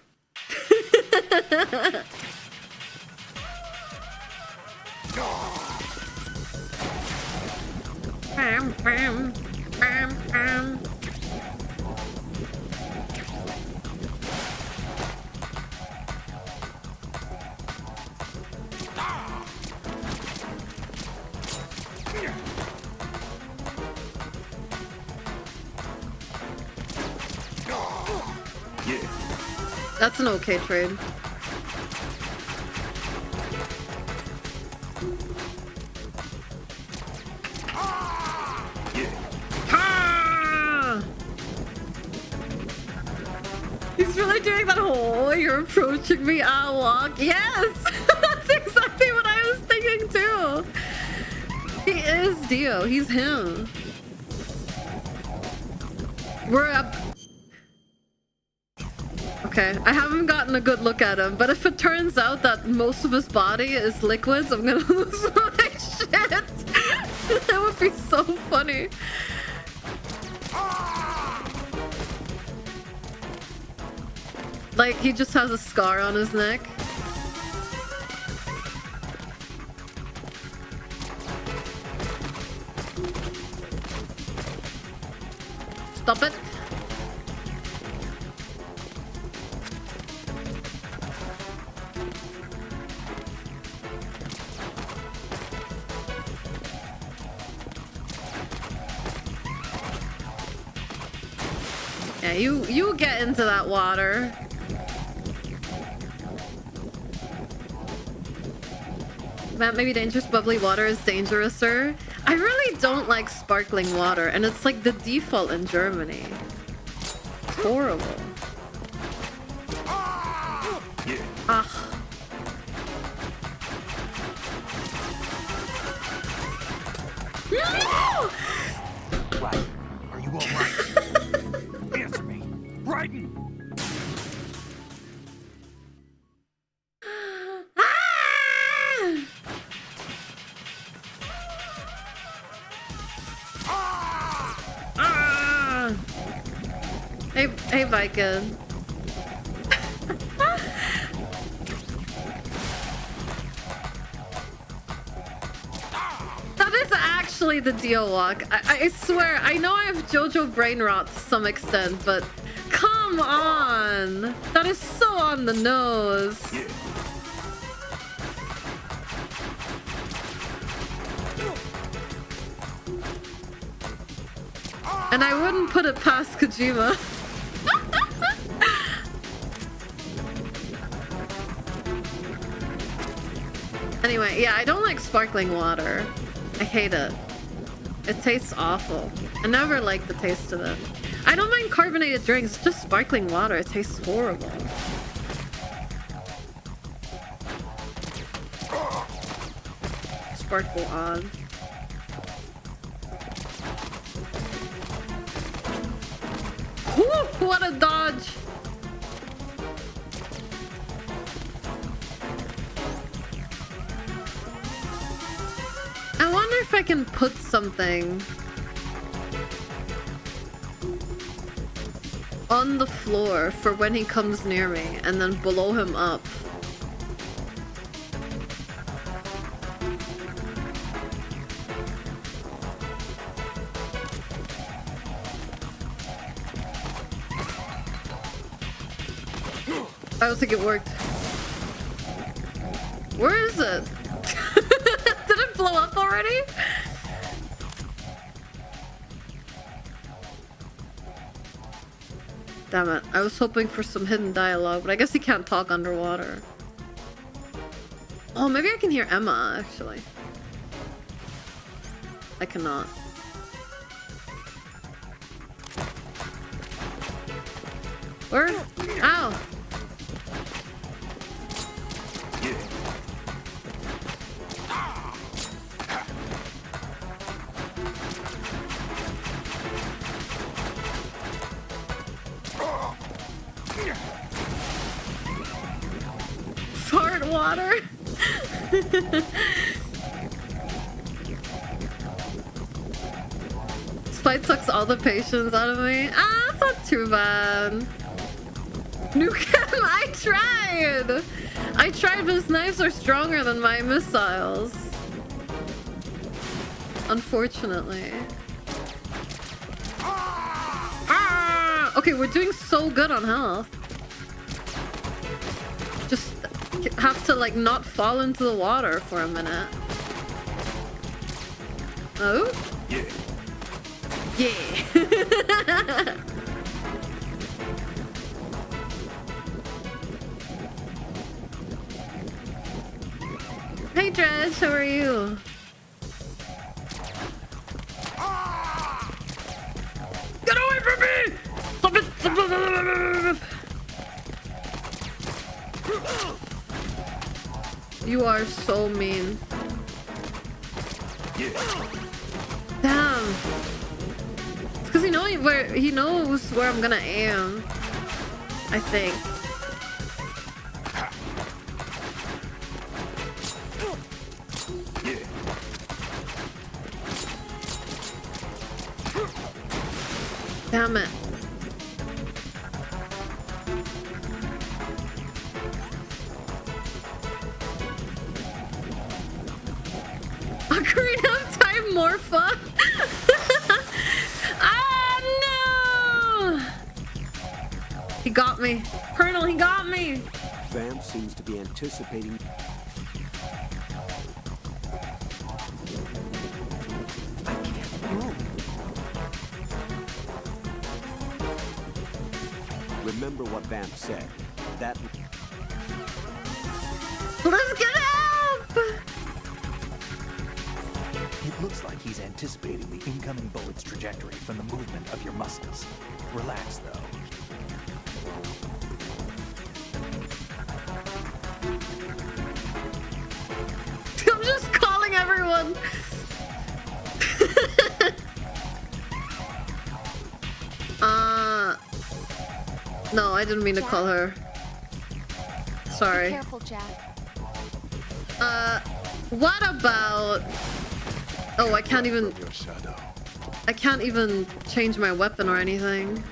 Bam, bam. That's an okay trade. He's really doing that whole "you're approaching me, I'll walk." Yes! That's exactly what I was thinking too. He is Dio. He's him. We're up. Okay, I haven't gotten a good look at him, but if it turns out that most of his body is liquids, I'm gonna lose my shit. That would be so funny. Like, he just has a scar on his neck. Stop it. Yeah, you get into that water. That maybe dangerous bubbly water is dangerous-er. I really don't like sparkling water, and it's like the default in Germany. It's horrible. Ugh. No! Right. Are you all right? Answer me. Raiden! Hey, Viking. That is actually the deal walk. I swear, I know I have JoJo brain rot to some extent, but come on! That is so on the nose. And I wouldn't put it past Kojima. Anyway, yeah, I don't like sparkling water. I hate it. It tastes awful. I never liked the taste of it. I don't mind carbonated drinks, it's just sparkling water. It tastes horrible. Sparkle on. Woo, what a dodge! I wonder if I can put something on the floor for when he comes near me and then blow him up. I don't think it worked. Where is it? Did it blow up already? Damn it. I was hoping for some hidden dialogue, but I guess he can't talk underwater. Oh, maybe I can hear Emma, actually. I cannot. Where? Ow! Fart water? This fight sucks all the patience out of me. Ah, it's not too bad. Nuke him! I tried! I tried, but his knives are stronger than my missiles. Unfortunately. Okay, we're doing so good on health. Just have to like not fall into the water for a minute. Oh? Yeah. Yeah. Hey Dredge, how are you? Get away from me! Stop it! Stop it! You are so mean. Damn. It's because he knows where I'm gonna aim. I think. Damn it. Ocarina of Time Morpha? Ah, no! He got me. Colonel, he got me! Vamp seems to be anticipating... Remember what Vamp said. That... Let's get help! It looks like he's anticipating the incoming bullet's trajectory from the movement of your muscles. Relax, though. I'm just calling everyone. No, I didn't mean to call her. Sorry. Be careful, Jack. What about... Oh, I can't even... I can't even change my weapon or anything.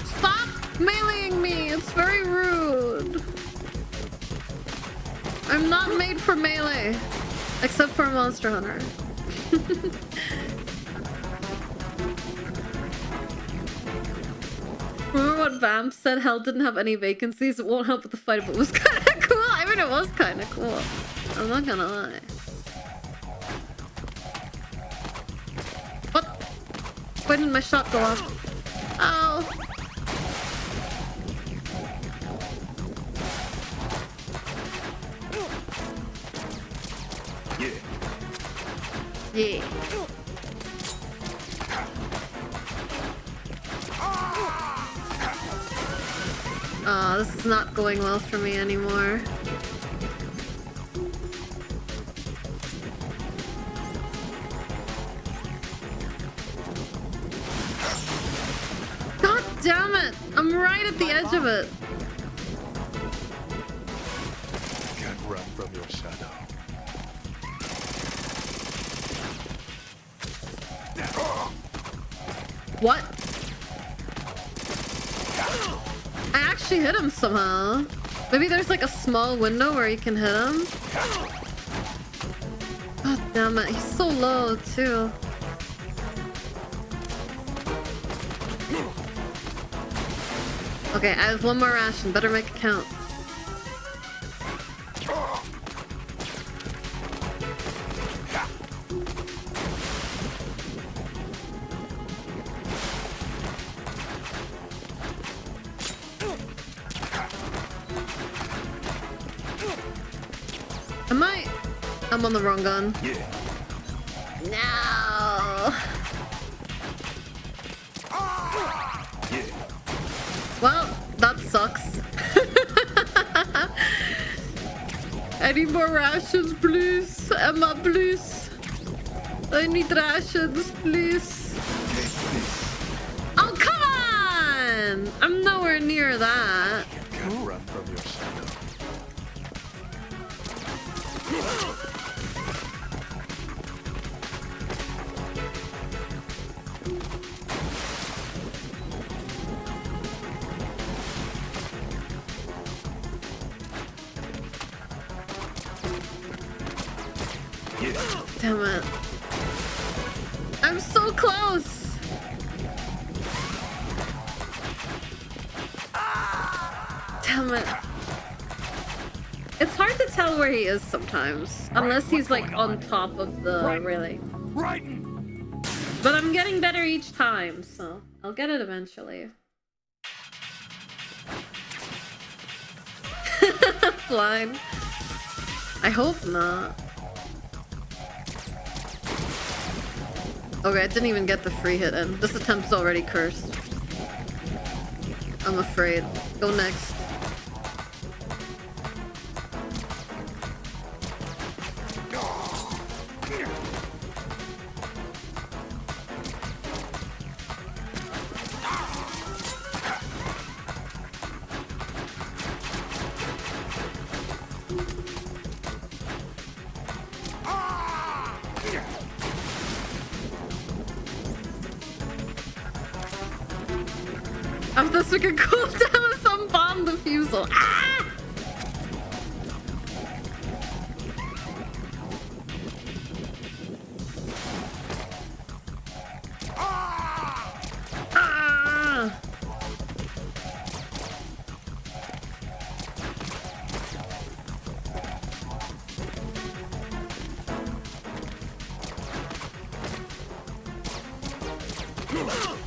Stop meleeing me! It's very rude. I'm not made for melee. Except for Monster Hunter. Remember what Vamp said? Hell didn't have any vacancies. It won't help with the fight, but it was kind of cool. I mean, it was kind of cool. I'm not gonna lie. What? Why didn't my shot go off? Oh. Yeah. Oh, this is not going well for me anymore. God damn it! I'm right at the edge of it. Can't run from your shadow. What? I actually hit him somehow. Maybe there's like a small window where you can hit him. God damn it, he's so low too. Okay, I have one more ration. Better make it count. I'm on the wrong gun. Yeah. No. Yeah. Well, that sucks. I need more rations, please. Emma, please. I need rations, please. Oh, come on! I'm nowhere near that. Can't run from your shadow. Damn it. I'm so close. Damn it. It's hard to tell where he is sometimes, unless he's like on top of the railing. Raiden! But I'm getting better each time, so I'll get it eventually. Blind. I hope not. Okay, I didn't even get the free hit in. This attempt's already cursed. I'm afraid. Go next. After this we can cool down with some bomb defusal. Ah! Ah!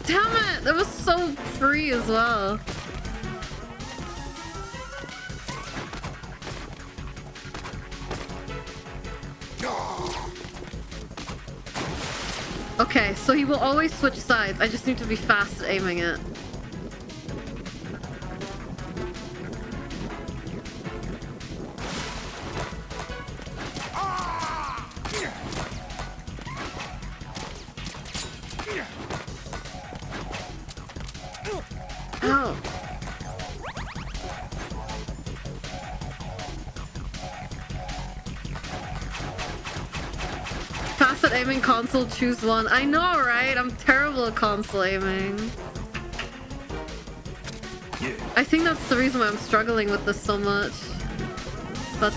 Damn it! That was so free as well. Okay, so he will always switch sides. I just need to be fast at aiming it. Ow. Fast at aiming console, choose one. I know, right? I'm terrible at console aiming. I think that's the reason why I'm struggling with this so much. But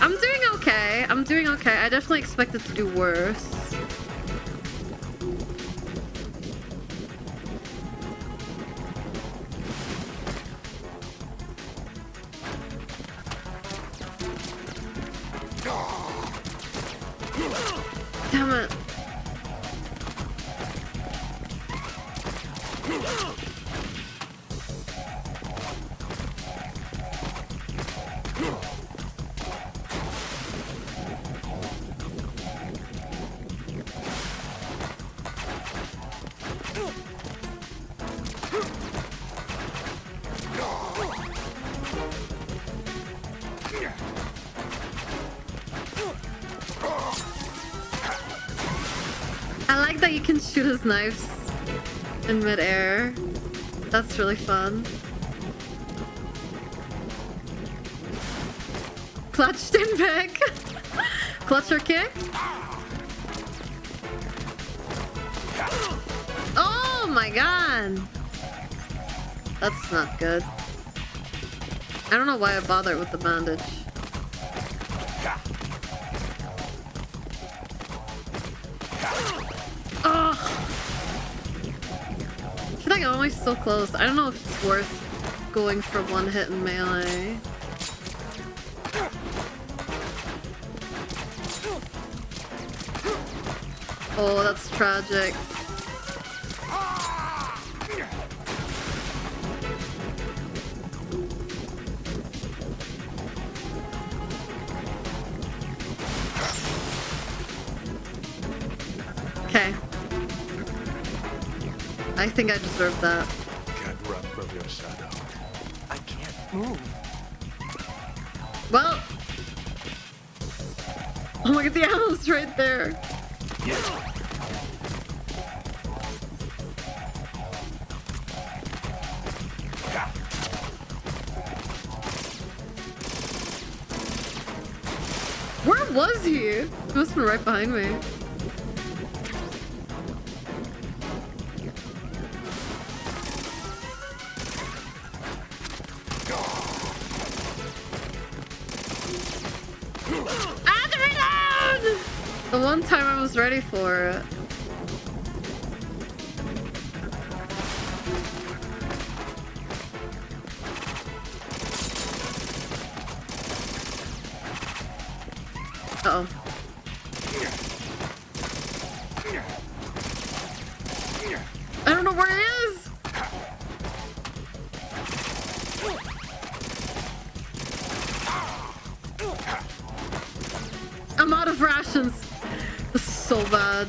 I'm doing okay. I'm doing okay. I definitely expected to do worse. Damn it. I like that you can shoot his knives in midair. That's really fun. Clutch didn't pick. Clutch or kick? Oh my god! That's not good. I don't know why I bothered with the bandage. Oh! I feel like I'm always so close. I don't know if it's worth going for one hit in melee. Oh, that's tragic. Okay. I think I deserve that. Can't run from your shadow. I can't move. Well. Oh my god, the ammo's right there. Where was he? He must have been right behind me. I have to reload! The one time I was ready for it. Uh-oh. I don't know where it is! I'm out of rations. This is so bad.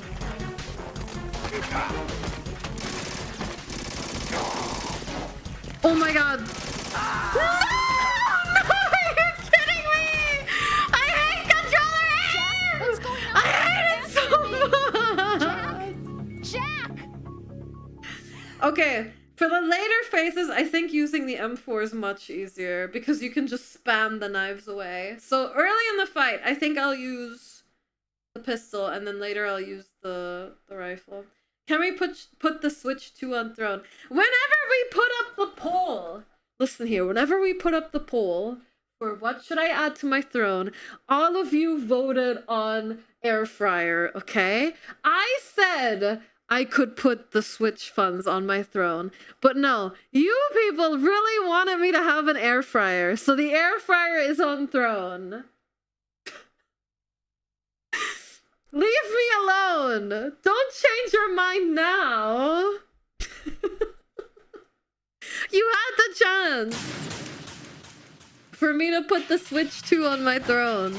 Oh my god. No! No! You're kidding me! I hate controller aim! What's going on? I hate it so much! Jack! Okay, for the later phases, I think using the M4 is much easier because you can just spam the knives away. So early in the fight, I think I'll use the pistol and then later I'll use the rifle. Can we put the Switch 2 on throne? Whenever we put up the poll, listen here, whenever we put up the poll for what should I add to my throne, all of you voted on air fryer, okay? I said I could put the Switch funds on my throne. But no, you people really wanted me to have an air fryer. So the air fryer is on throne. Leave me alone. Don't change your mind now. You had the chance for me to put the Switch 2 on my throne.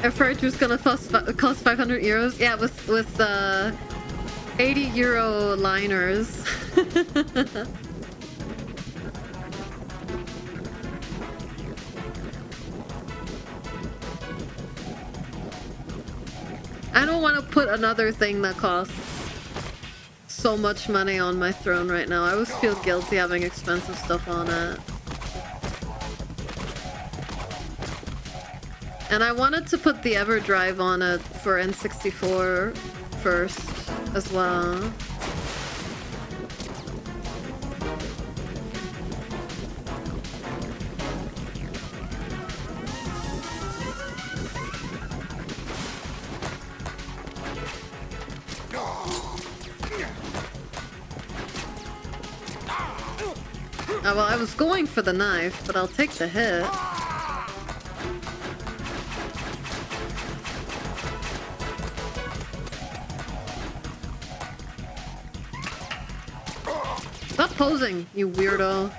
Air fryer is gonna cost 500 euros. Yeah, with 80 euro liners. I don't want to put another thing that costs so much money on my throne right now. I always feel guilty having expensive stuff on it. And I wanted to put the EverDrive on it for N64 first as well. Oh, well, I was going for the knife, but I'll take the hit. Stop posing, you weirdo.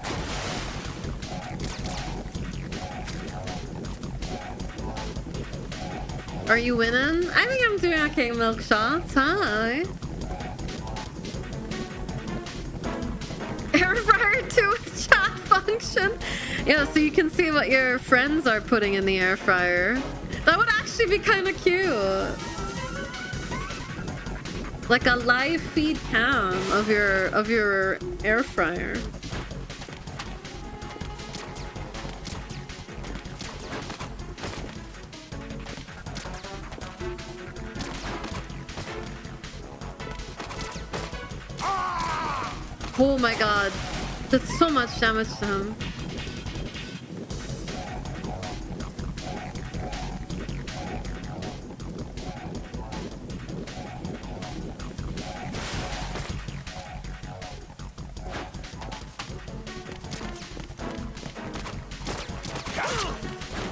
Are you winning? I think I'm doing okay, milk shots. Hi. Air fryer 2 with chat function. Yeah, so you can see what your friends are putting in the air fryer. That would actually be kind of cute. Like a live feed cam of your air fryer. Oh my god. That's so much damage to him.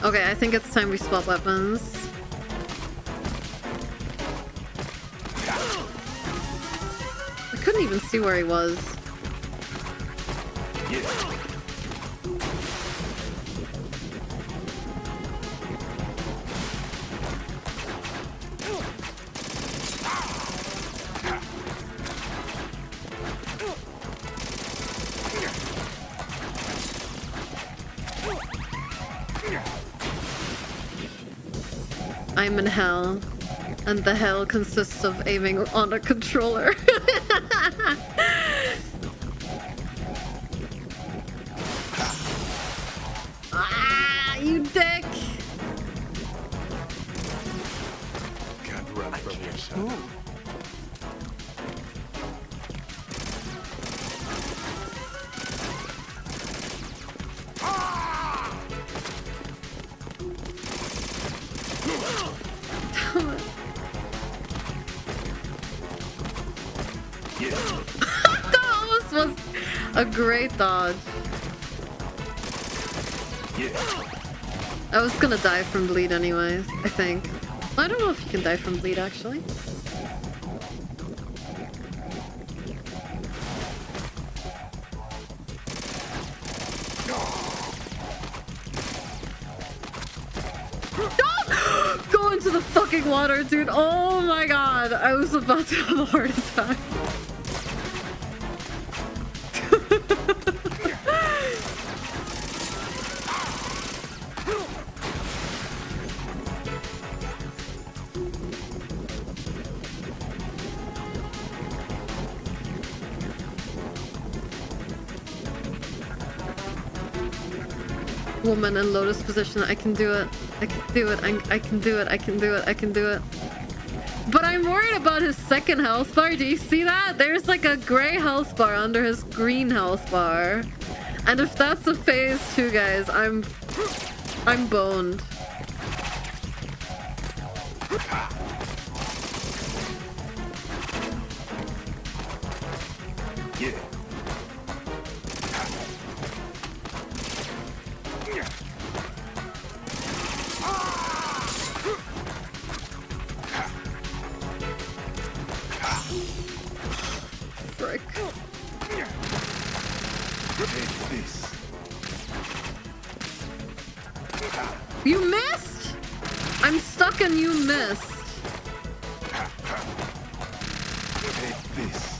Okay, I think it's time we swap weapons. I couldn't even see where he was. I'm in hell. And the hell consists of aiming on a controller. Ah, you dick! Can't run from your shadow. That almost was a great dodge. I was gonna die from bleed anyways, I think. I don't know if you can die from bleed actually. Go into the fucking water, dude. Oh my god. I was about to have a heart attack. Woman in lotus position. I can do it. I can do it. I can do it. I can do it. I can do it. But I'm worried about his second health bar. Do you see that? There's like a gray health bar under his green health bar. And if that's a phase 2, guys, I'm boned. Yeah. Frick. Take this. You missed? I'm stuck and you missed. Take this.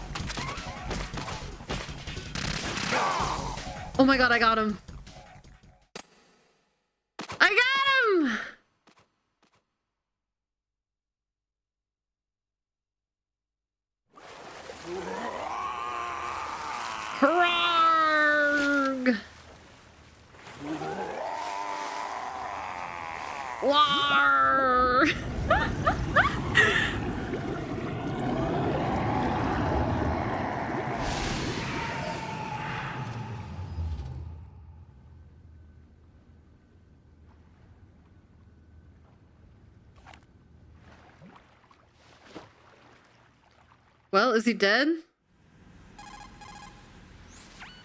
Oh my god, I got him. I got him! Hrarg! War! Well, is he dead?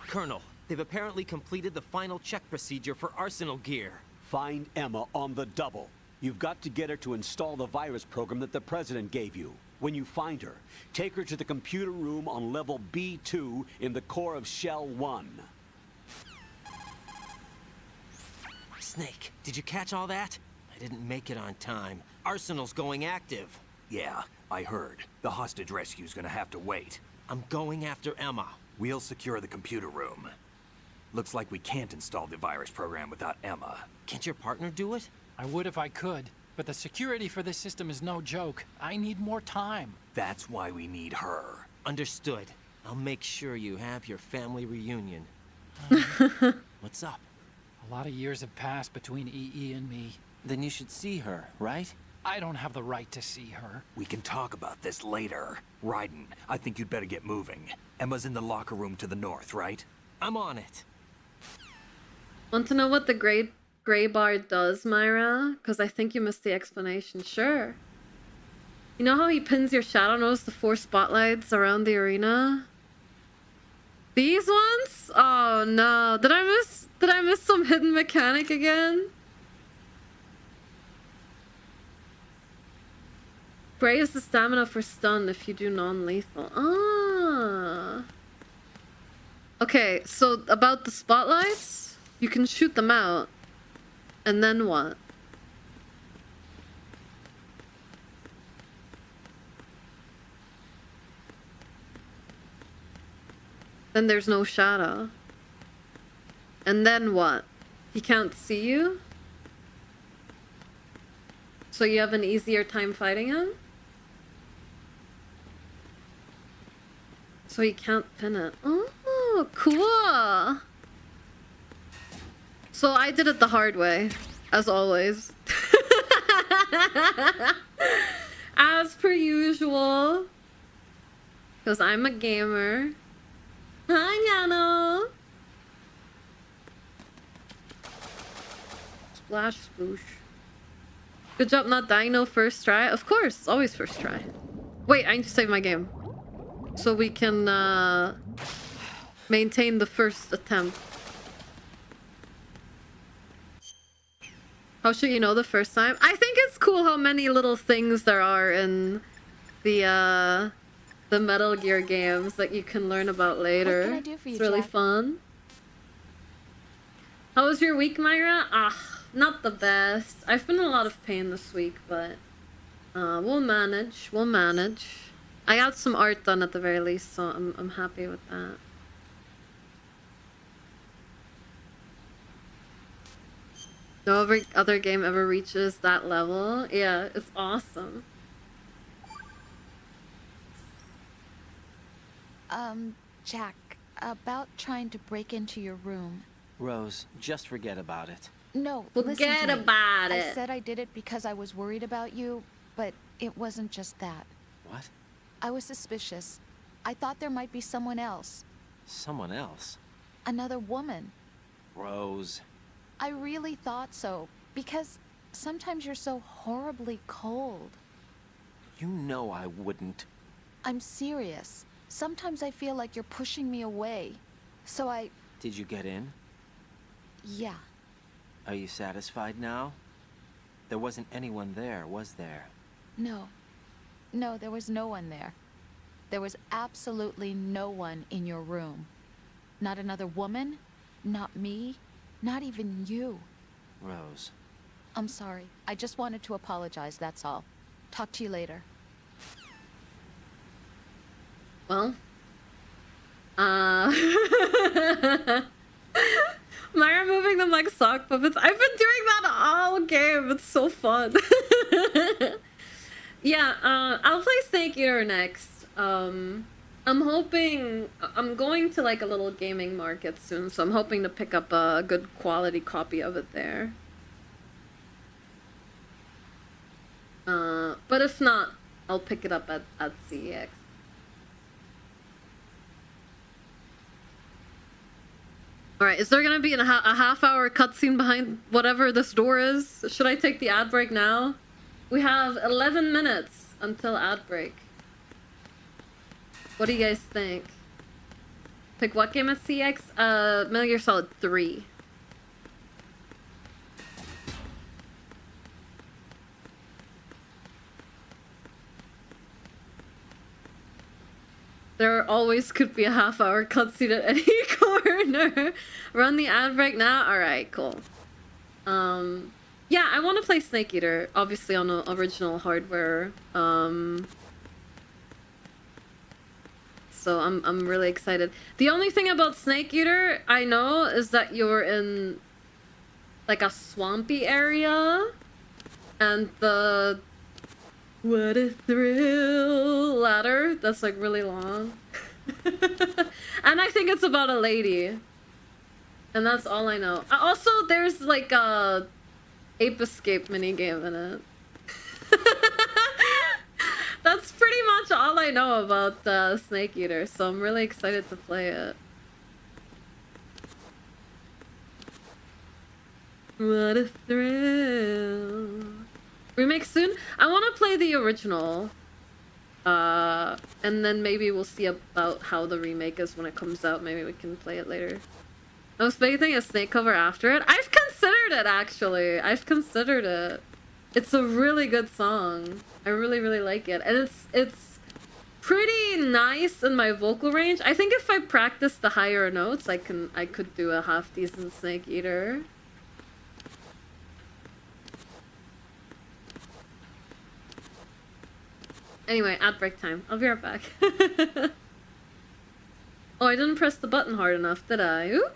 Colonel, they've apparently completed the final check procedure for arsenal gear. Find Emma on the double. You've got to get her to install the virus program that the President gave you. When you find her, take her to the computer room on level B2 in the core of Shell 1. Snake, did you catch all that? I didn't make it on time. Arsenal's going active. Yeah, I heard. The hostage rescue's gonna have to wait. I'm going after Emma. We'll secure the computer room. Looks like we can't install the virus program without Emma. Can't your partner do it? I would if I could, but the security for this system is no joke. I need more time. That's why we need her. Understood. I'll make sure you have your family reunion. What's up? A lot of years have passed between EE and me. Then you should see her, right? I don't have the right to see her. We can talk about this later. Raiden, I think you'd better get moving. Emma's in the locker room to the north, right? I'm on it. Want to know what the gray bar does, Myra? Because I think you missed the explanation. Sure. You know how he pins your shadow? Notice the 4 spotlights around the arena? These ones? Oh no. Did I miss some hidden mechanic again? Gray is the stamina for stun if you do non-lethal. Ah. Okay, so about the spotlights, you can shoot them out. And then what? Then there's no shadow. And then what? He can't see you? So you have an easier time fighting him? So he can't pin it. Oh, cool! So I did it the hard way, as always. As per usual. Because I'm a gamer. Hi, Yano! Splash, sploosh. Good job not dying no first try. Of course, it's always first try. Wait, I need to save my game. So we can maintain the first attempt. How should you know the first time? I think it's cool how many little things there are in the Metal Gear games that you can learn about later. What can I do for you, it's really Jack? fun. How was your week, Myra? Not the best. I've been in a lot of pain this week, but we'll manage. We'll manage. I got some art done at the very least, so I'm happy with that. No other game ever reaches that level. Yeah, it's awesome. Jack, about trying to break into your room. Rose, just forget about it. No, listen to Forget me. about I it. said I did it because I was worried about you, but it wasn't just that. What? I was suspicious. I thought there might be someone else. Someone else? Another woman. Rose. I really thought so, because sometimes you're so horribly cold. You know I wouldn't. I'm serious. Sometimes I feel like you're pushing me away. So Did you get in? yeah. Are you satisfied now? There wasn't anyone there, was there? No. No, there was no one there. There was absolutely no one in your room. Not another woman, not me, not even you. Rose. I'm sorry. I just wanted to apologize, that's all. Talk to you later. Well. Myra moving them like sock puppets. I've been doing that all game. It's so fun. Yeah, I'll play Snake Eater next. I'm hoping... I'm going to like a little gaming market soon, so I'm hoping to pick up a good quality copy of it there. But if not, I'll pick it up at CEX. Alright, is there gonna be a half-hour cutscene behind whatever this door is? Should I take the ad break now? We have 11 minutes until ad break. What do you guys think? Pick what game at CX? Metal Gear Solid 3. There always could be a half-hour cutscene at any corner. Run the ad break now? Alright, cool. Yeah, I want to play Snake Eater, obviously on the original hardware. So I'm really excited. The only thing about Snake Eater I know is that you're in like a swampy area, and the what a thrill ladder that's like really long. And I think it's about a lady. And that's all I know. Also, there's like a Ape Escape minigame in it. That's pretty much all I know about Snake Eater, so I'm really excited to play it. What a thrill. Remake soon? I want to play the original. And then maybe we'll see about how the remake is when it comes out. Maybe we can play it later. I was expecting a Snake cover after it. I've considered it, actually. I've considered it. It's a really good song. I really, really like it. And it's pretty nice in my vocal range. I think if I practice the higher notes, I could do a half-decent Snake Eater. Anyway, ad break time. I'll be right back. Oh, I didn't press the button hard enough, did I? Ooh.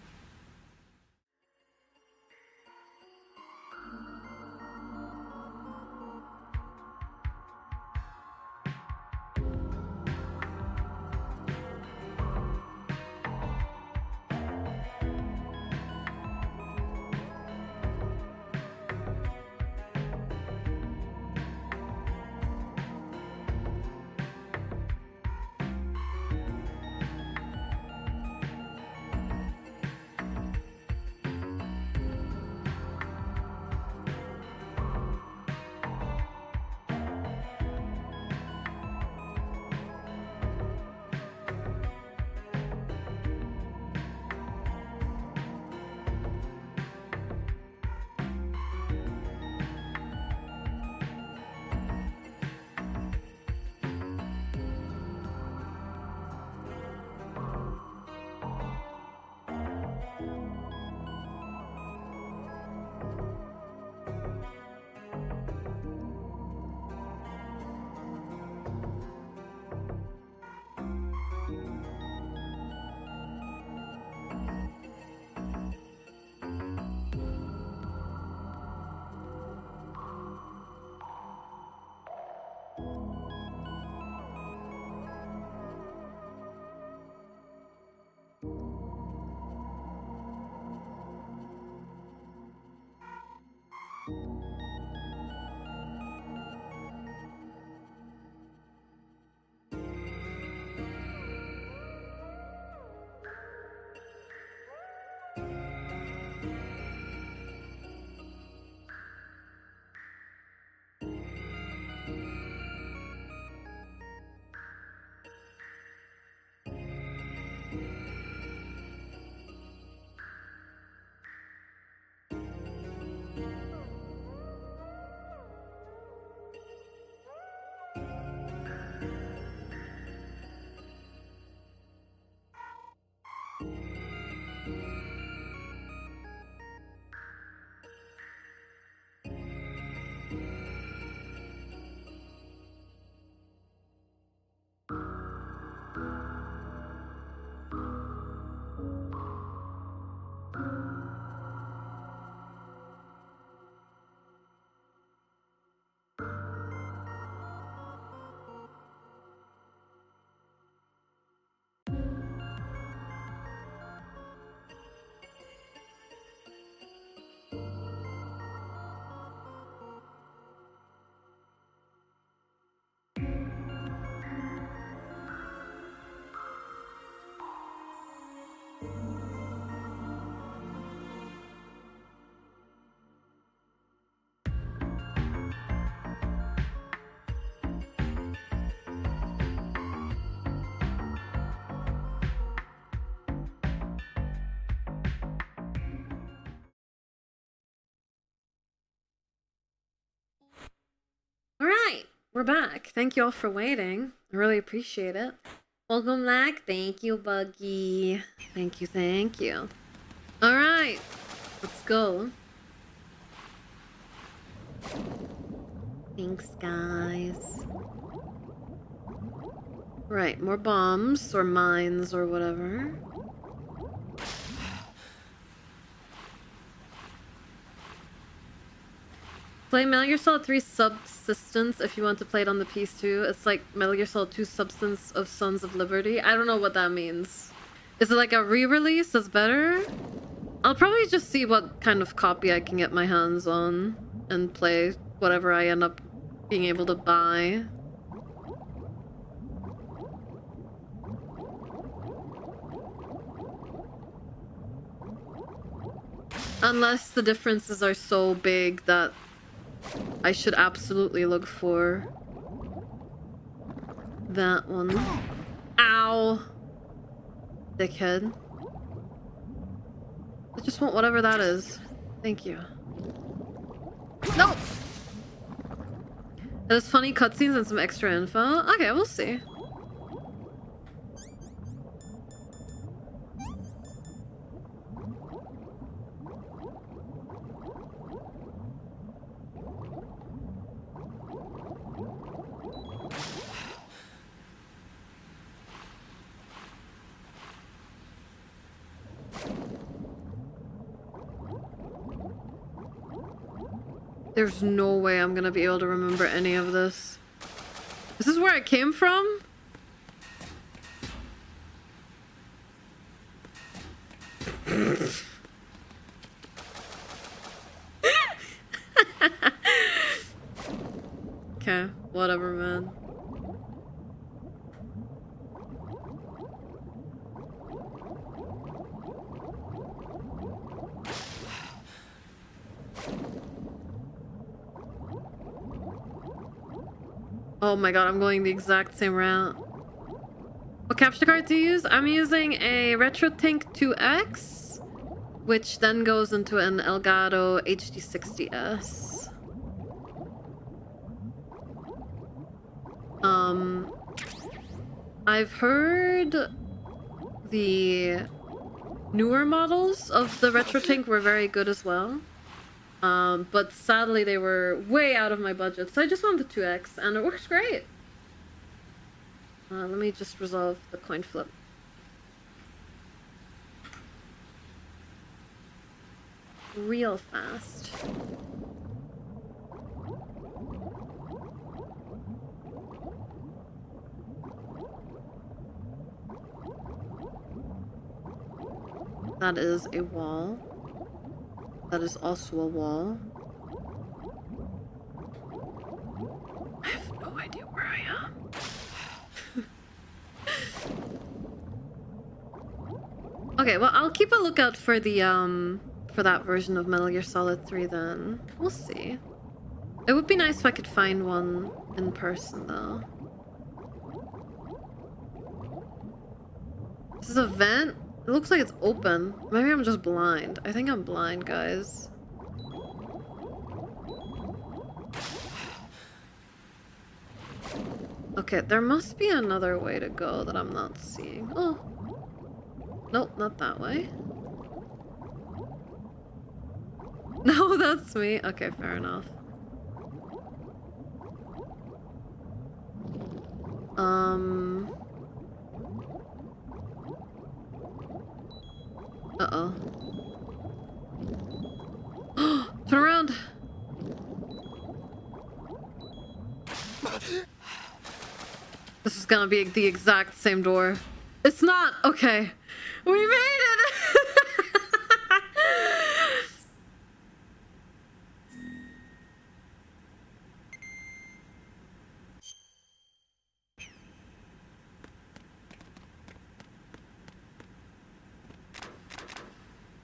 Alright, we're back. Thank you all for waiting. I really appreciate it. Welcome back. Thank you, Buggy. Thank you, thank you. Alright, let's go. Thanks, guys. Right, more bombs or mines or whatever. Play Metal Gear Solid 3 Subsistence if you want to play it on the PS2. It's like Metal Gear Solid 2 Substance of Sons of Liberty. I don't know what that means. Is it like a re-release that's better? I'll probably just see what kind of copy I can get my hands on and play whatever I end up being able to buy. Unless the differences are so big that I should absolutely look for that one. Ow! Dickhead. I just want whatever that is. Thank you. No! There's funny cutscenes and some extra info. Okay, we'll see. There's no way I'm gonna be able to remember any of this. This is where I came from? Okay, whatever, man. Oh my god, I'm going the exact same route. What capture card do you use? I'm using a RetroTink 2X, which then goes into an Elgato HD60S. I've heard the newer models of the RetroTink were very good as well. But sadly they were way out of my budget, so I just went the 2X, and it works great. Let me just resolve the coin flip. Real fast. That is a wall. That is also a wall. I have no idea where I am. Okay, well, I'll keep a lookout for the, for that version of Metal Gear Solid 3 then. We'll see. It would be nice if I could find one in person, though. This is a vent? It looks like it's open. Maybe I'm just blind. I think I'm blind, guys. Okay, there must be another way to go that I'm not seeing. Oh. Nope, not that way. No, that's me. Okay, fair enough. Uh-oh. Turn around! This is gonna be the exact same door. It's not! Okay. We made it!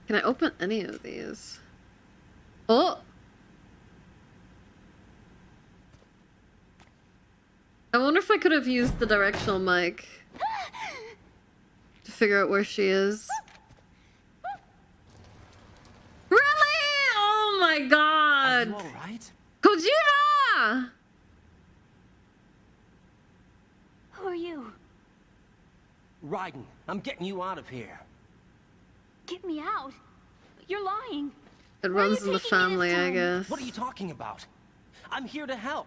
Can I open any of these? Oh! I wonder if I could have used the directional mic to figure out where she is. Really? Oh my god! Are you all right? Kojima! Who are you? Raiden, I'm getting you out of here. Get me out. You're lying. It Why are runs you in the taking me this family, I time? guess. What are you talking about? I'm here to help.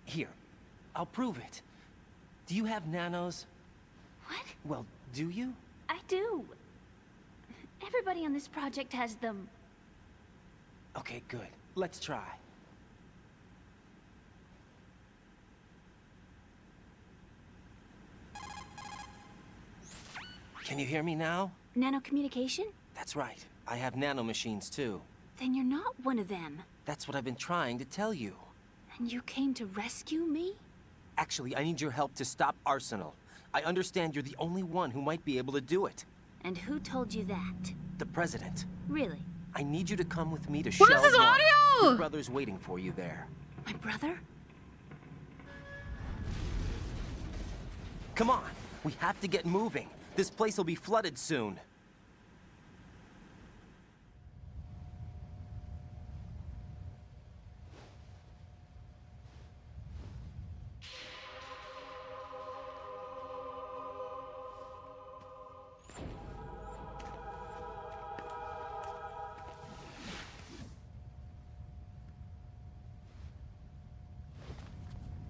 Here, I'll prove it. Do you have nanos? What? Well, do you? I do. Everybody on this project has them. Okay, good. Let's try. Can you hear me now? Nanocommunication? That's right. I have nanomachines too. Then you're not one of them. That's what I've been trying to tell you. And you came to rescue me? Actually, I need your help to stop Arsenal. I understand you're the only one who might be able to do it. And who told you that? The President. Really? I need you to come with me to What Shell is this 1. audio? Your brother's waiting for you there. My brother? Come on, we have to get moving. This place will be flooded soon.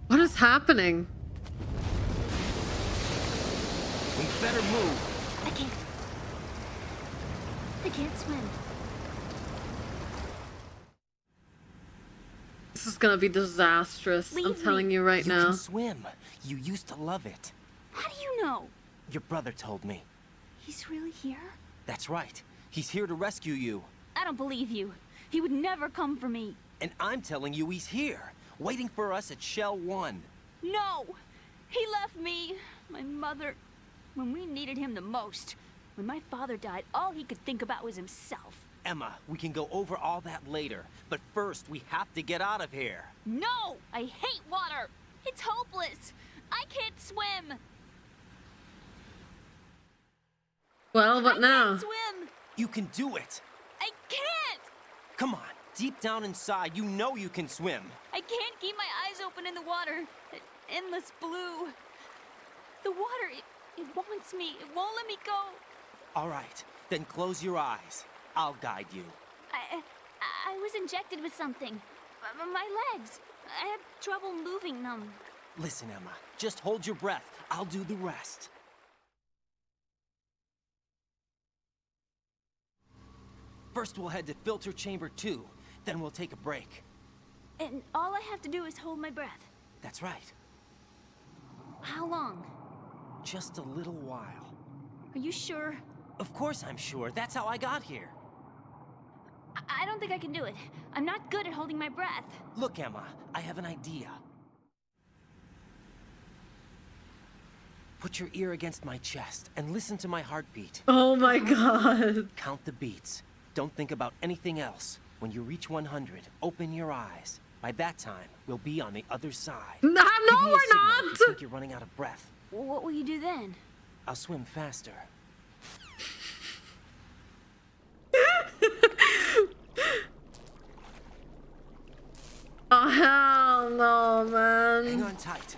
What is happening? We better move. I can't. I can't swim. This is gonna be disastrous. I'm Leave telling me. you right You now. can swim. You used to love it. How do you know? Your brother told me. He's really here? That's right. He's here to rescue you. I don't believe you. He would never come for me. And I'm telling you he's here, waiting for us at Shell 1. No! He left me, my mother, when we needed him the most. When my father died, all he could think about was himself. Emma, we can go over all that later, but first we have to get out of here. No! I hate water! It's hopeless! I can't swim! Well, what I now? can't swim! You can do it. I can't! Come on, deep down inside, you know you can swim. I can't keep my eyes open in the water. Endless blue. The water, it wants me. It won't let me go. All right, then close your eyes. I'll guide you. I was injected with something. My legs. I have trouble moving them. Listen, Emma, just hold your breath. I'll do the rest. First, we'll head to filter chamber 2. Then we'll take a break. And all I have to do is hold my breath. That's right. How long? Just a little while. Are you sure? Of course I'm sure. That's how I got here. I don't think I can do it. I'm not good at holding my breath. Look, Emma, I have an idea. Put your ear against my chest and listen to my heartbeat. Oh my god. Count the beats. Don't think about anything else. When you reach 100, open your eyes. By that time, we'll be on the other side. No, Give me a we're signal if not! you think you're running out of breath. What will you do then? I'll swim faster. Oh, hell no, man. Hang on tight.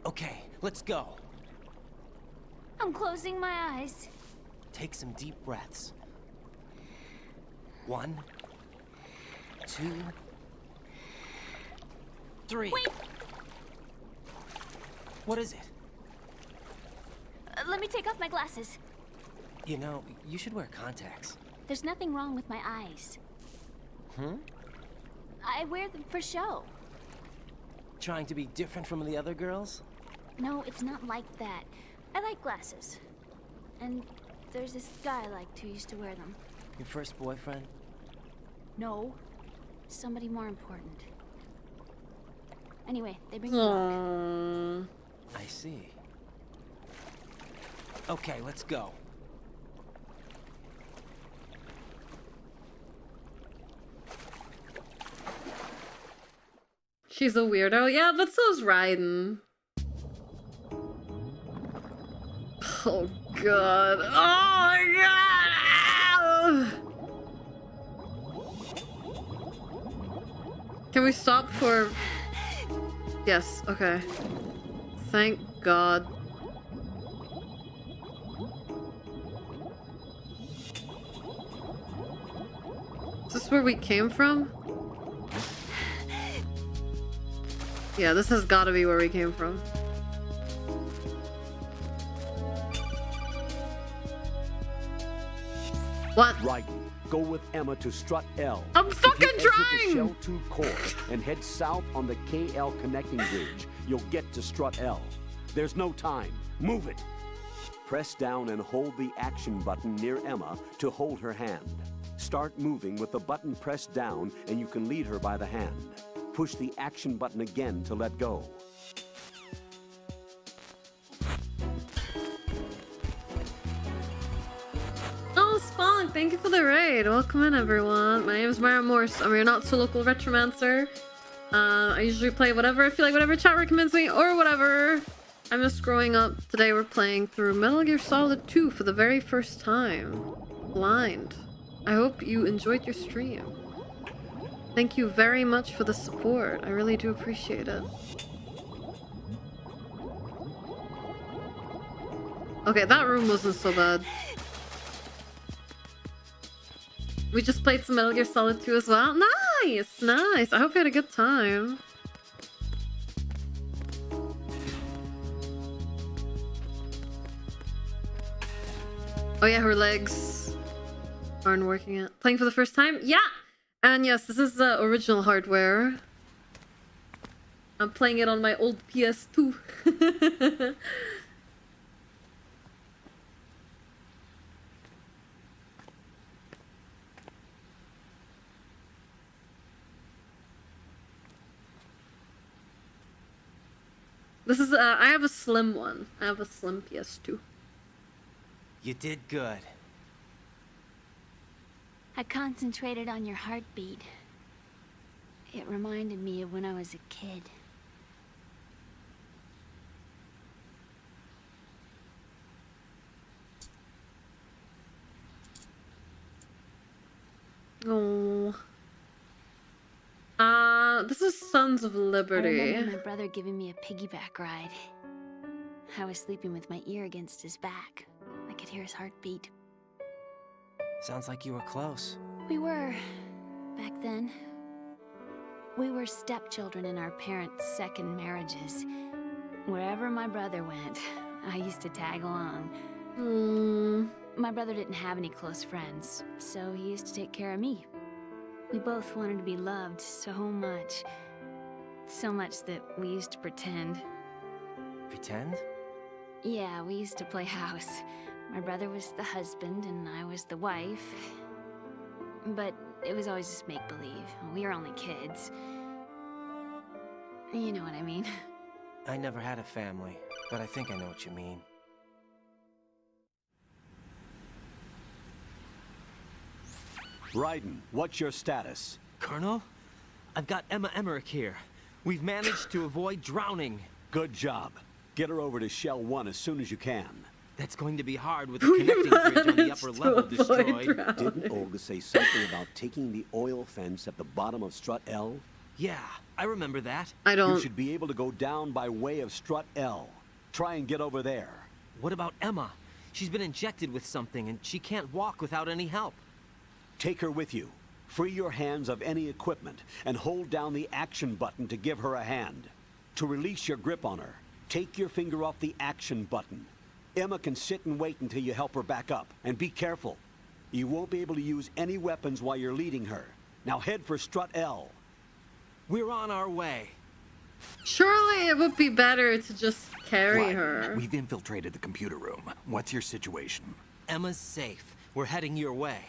Okay, let's go. I'm closing my eyes. Take some deep breaths. 1, 2, 3. Wait! What is it? Let me take off my glasses. You know, you should wear contacts. There's nothing wrong with my eyes. Hmm? I wear them for show. Trying to be different from the other girls? No, it's not like that. I like glasses. And there's this guy I liked who used to wear them. Your first boyfriend? No. Somebody more important. Anyway, they bring me luck. Aww. I see. Okay, let's go. She's a weirdo. Yeah, but so's Raiden. Oh god. Oh my god! Can we stop for... Yes, okay. Thank god. Is this where we came from? Yeah, this has gotta be where we came from. What? Raiden, go with Emma to strut L. I'm fucking If you exit trying! the Shell 2 core and head south on the KL connecting bridge, you'll get to strut L. There's no time. Move it. Press down and hold the action button near Emma to hold her hand. Start moving with the button pressed down and you can lead her by the hand. Push the action button again to let go. Oh, Spawn, thank you for the raid. Welcome in, everyone. My name is Myra Morse. I'm your not-so-local retromancer. I usually play whatever I feel like, whatever chat recommends me, or whatever. I'm just growing up. Today we're playing through Metal Gear Solid 2 for the very first time. Blind. I hope you enjoyed your stream. Thank you very much for the support. I really do appreciate it. Okay, that room wasn't so bad. We just played some Metal Gear Solid 2 as well. Nice! Nice! I hope you had a good time. Oh yeah, her legs aren't working yet. Playing for the first time? Yeah! And yes, this is the original hardware. I'm playing it on my old PS2. This is, I have a slim one. I have a slim PS2. You did good. I concentrated on your heartbeat. It reminded me of when I was a kid. Oh. This is Sons of I Liberty. remember my brother giving me a piggyback ride. I was sleeping with my ear against his back. I could hear his heartbeat. Sounds like you were close. We were, back then. We were stepchildren in our parents' second marriages. Wherever my brother went, I used to tag along. My brother didn't have any close friends, so he used to take care of me. We both wanted to be loved so much. So much that we used to pretend. Pretend? Yeah, we used to play house. My brother was the husband and I was the wife. But it was always just make-believe. We were only kids. You know what I mean. I never had a family, but I think I know what you mean. Raiden, what's your status? Colonel? I've got Emma Emmerich here. We've managed to avoid drowning. Good job. Get her over to Shell 1 as soon as you can. That's going to be hard with the connecting bridge on the upper level destroyed. Didn't Olga say something about taking the oil fence at the bottom of Strut L? Yeah, I remember that. I don't. You should be able to go down by way of Strut L. Try and get over there. What about Emma? She's been injected with something and she can't walk without any help. Take her with you. Free your hands of any equipment and hold down the action button to give her a hand. To release your grip on her, take your finger off the action button. Emma can sit and wait until you help her back up. And be careful. You won't be able to use any weapons while you're leading her. Now head for Strut L. We're on our way. Surely it would be better to just carry Right. her. We've infiltrated the computer room. What's your situation? Emma's safe. We're heading your way.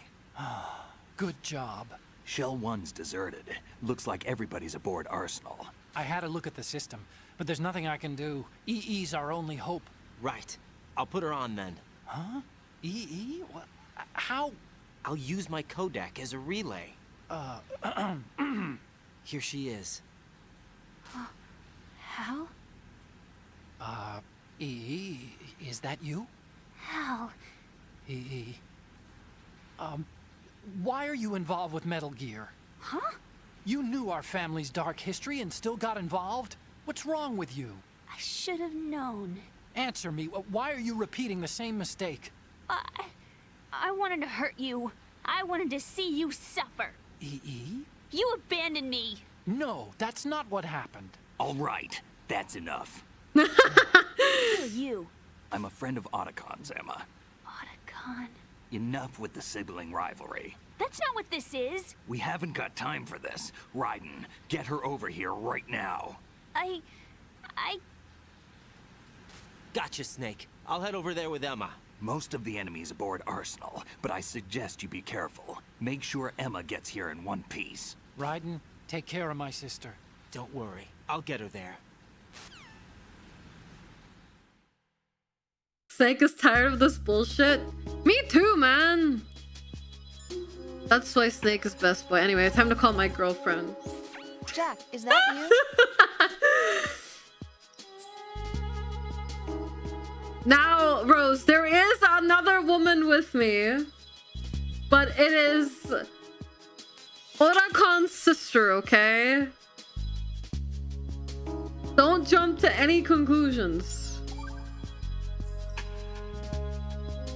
Good job. Shell 1's deserted. Looks like everybody's aboard Arsenal. I had a look at the system, but there's nothing I can do. EE's our only hope. Right. I'll put her on then. Huh? EE? What? How? I'll use my Kodak as a relay. Here she is. Hal? EE, is that you? Hal? EE. Why are you involved with Metal Gear? Huh? You knew our family's dark history and still got involved? What's wrong with you? I should have known. Answer me. Why are you repeating the same mistake? I wanted to hurt you. I wanted to see you suffer. EE? You abandoned me. No, that's not what happened. All right, that's enough. Who are you? I'm a friend of Otacon's, Emma. Otacon. Enough with the sibling rivalry. That's not what this is. We haven't got time for this. Raiden, get her over here right now. I... Gotcha, Snake. I'll head over there with Emma. Most of the enemy's aboard Arsenal, but I suggest you be careful. Make sure Emma gets here in one piece. Raiden, take care of my sister. Don't worry. I'll get her there. Snake is tired of this bullshit. Me too, man. That's why Snake is best boy. Anyway, time to call my girlfriend. Jack, is that you? Now, Rose, there is another woman with me, but it is Otacon's sister, okay? Don't jump to any conclusions.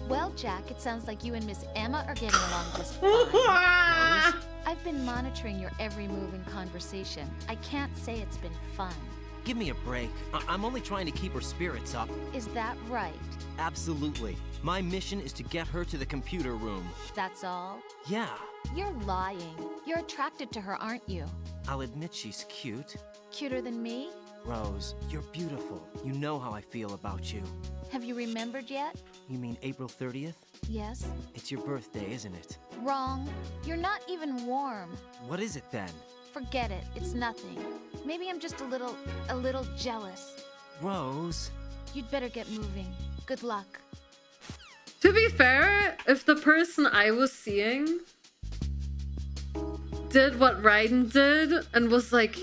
Well, Jack, it sounds like you and Miss Emma are getting along just fine. I've been monitoring your every move and conversation. I can't say it's been fun. Give me a break. I'm only trying to keep her spirits up. Is that right? Absolutely. My mission is to get her to the computer room. That's all? Yeah. You're lying. You're attracted to her, aren't you? I'll admit she's cute. Cuter than me? Rose, you're beautiful. You know how I feel about you. Have you remembered yet? You mean April 30th? Yes. It's your birthday, isn't it? Wrong. You're not even warm. What is it then? Forget it. It's nothing. Maybe I'm just a little jealous. Rose. You'd better get moving. Good luck. To be fair, if the person I was seeing did what Raiden did and was like,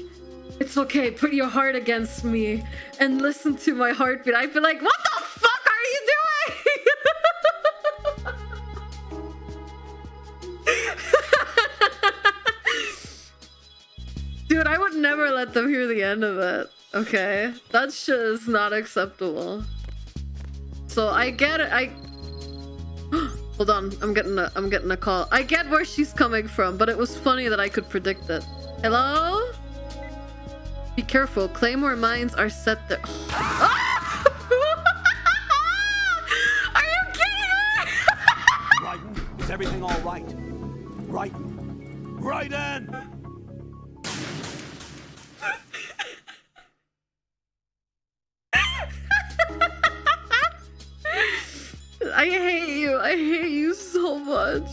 it's okay, put your heart against me and listen to my heartbeat, I'd be like, what the fuck are you doing? Dude, I would never let them hear the end of it. Okay? That shit is not acceptable. So I get it. Hold on, I'm getting a call. I get where she's coming from, but it was funny that I could predict it. Hello? Be careful, Claymore mines are set there. Are you kidding me? Raiden, is everything all right? Raiden, Raiden! I hate you. I hate you so much.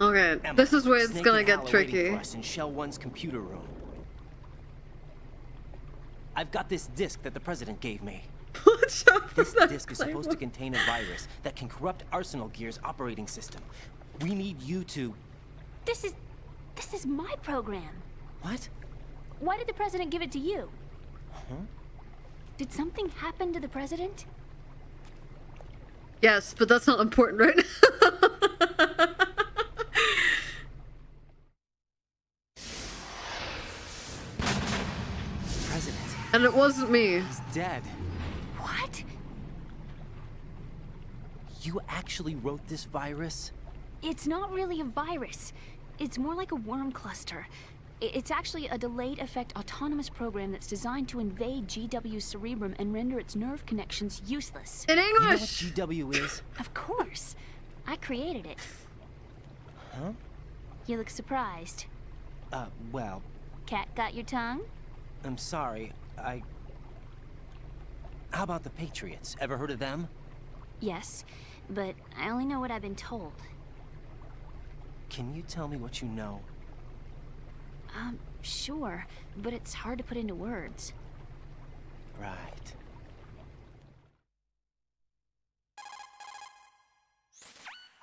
Okay, Emma, this is where it's Snake gonna and get Hal are waiting tricky. for us in Shell 1's computer room. I've got this disk that the president gave me. What's up This with that disk is supposed to contain a virus that can corrupt Arsenal Gear's operating system. We need you to... This is my program. What? Why did the president give it to you? Did something happen to the president? Yes, but that's not important right now. President. And it wasn't me. He's dead. What? You actually wrote this virus? It's not really a virus. It's more like a worm cluster. It's actually a delayed effect autonomous program that's designed to invade GW's cerebrum and render its nerve connections useless. In You know what English. GW is? Of course. I created it. Huh? You look surprised. Well, Cat got your tongue? I'm sorry. How about the Patriots? Ever heard of them? Yes, but I only know what I've been told. Can you tell me what you know? Sure, but it's hard to put into words. Right.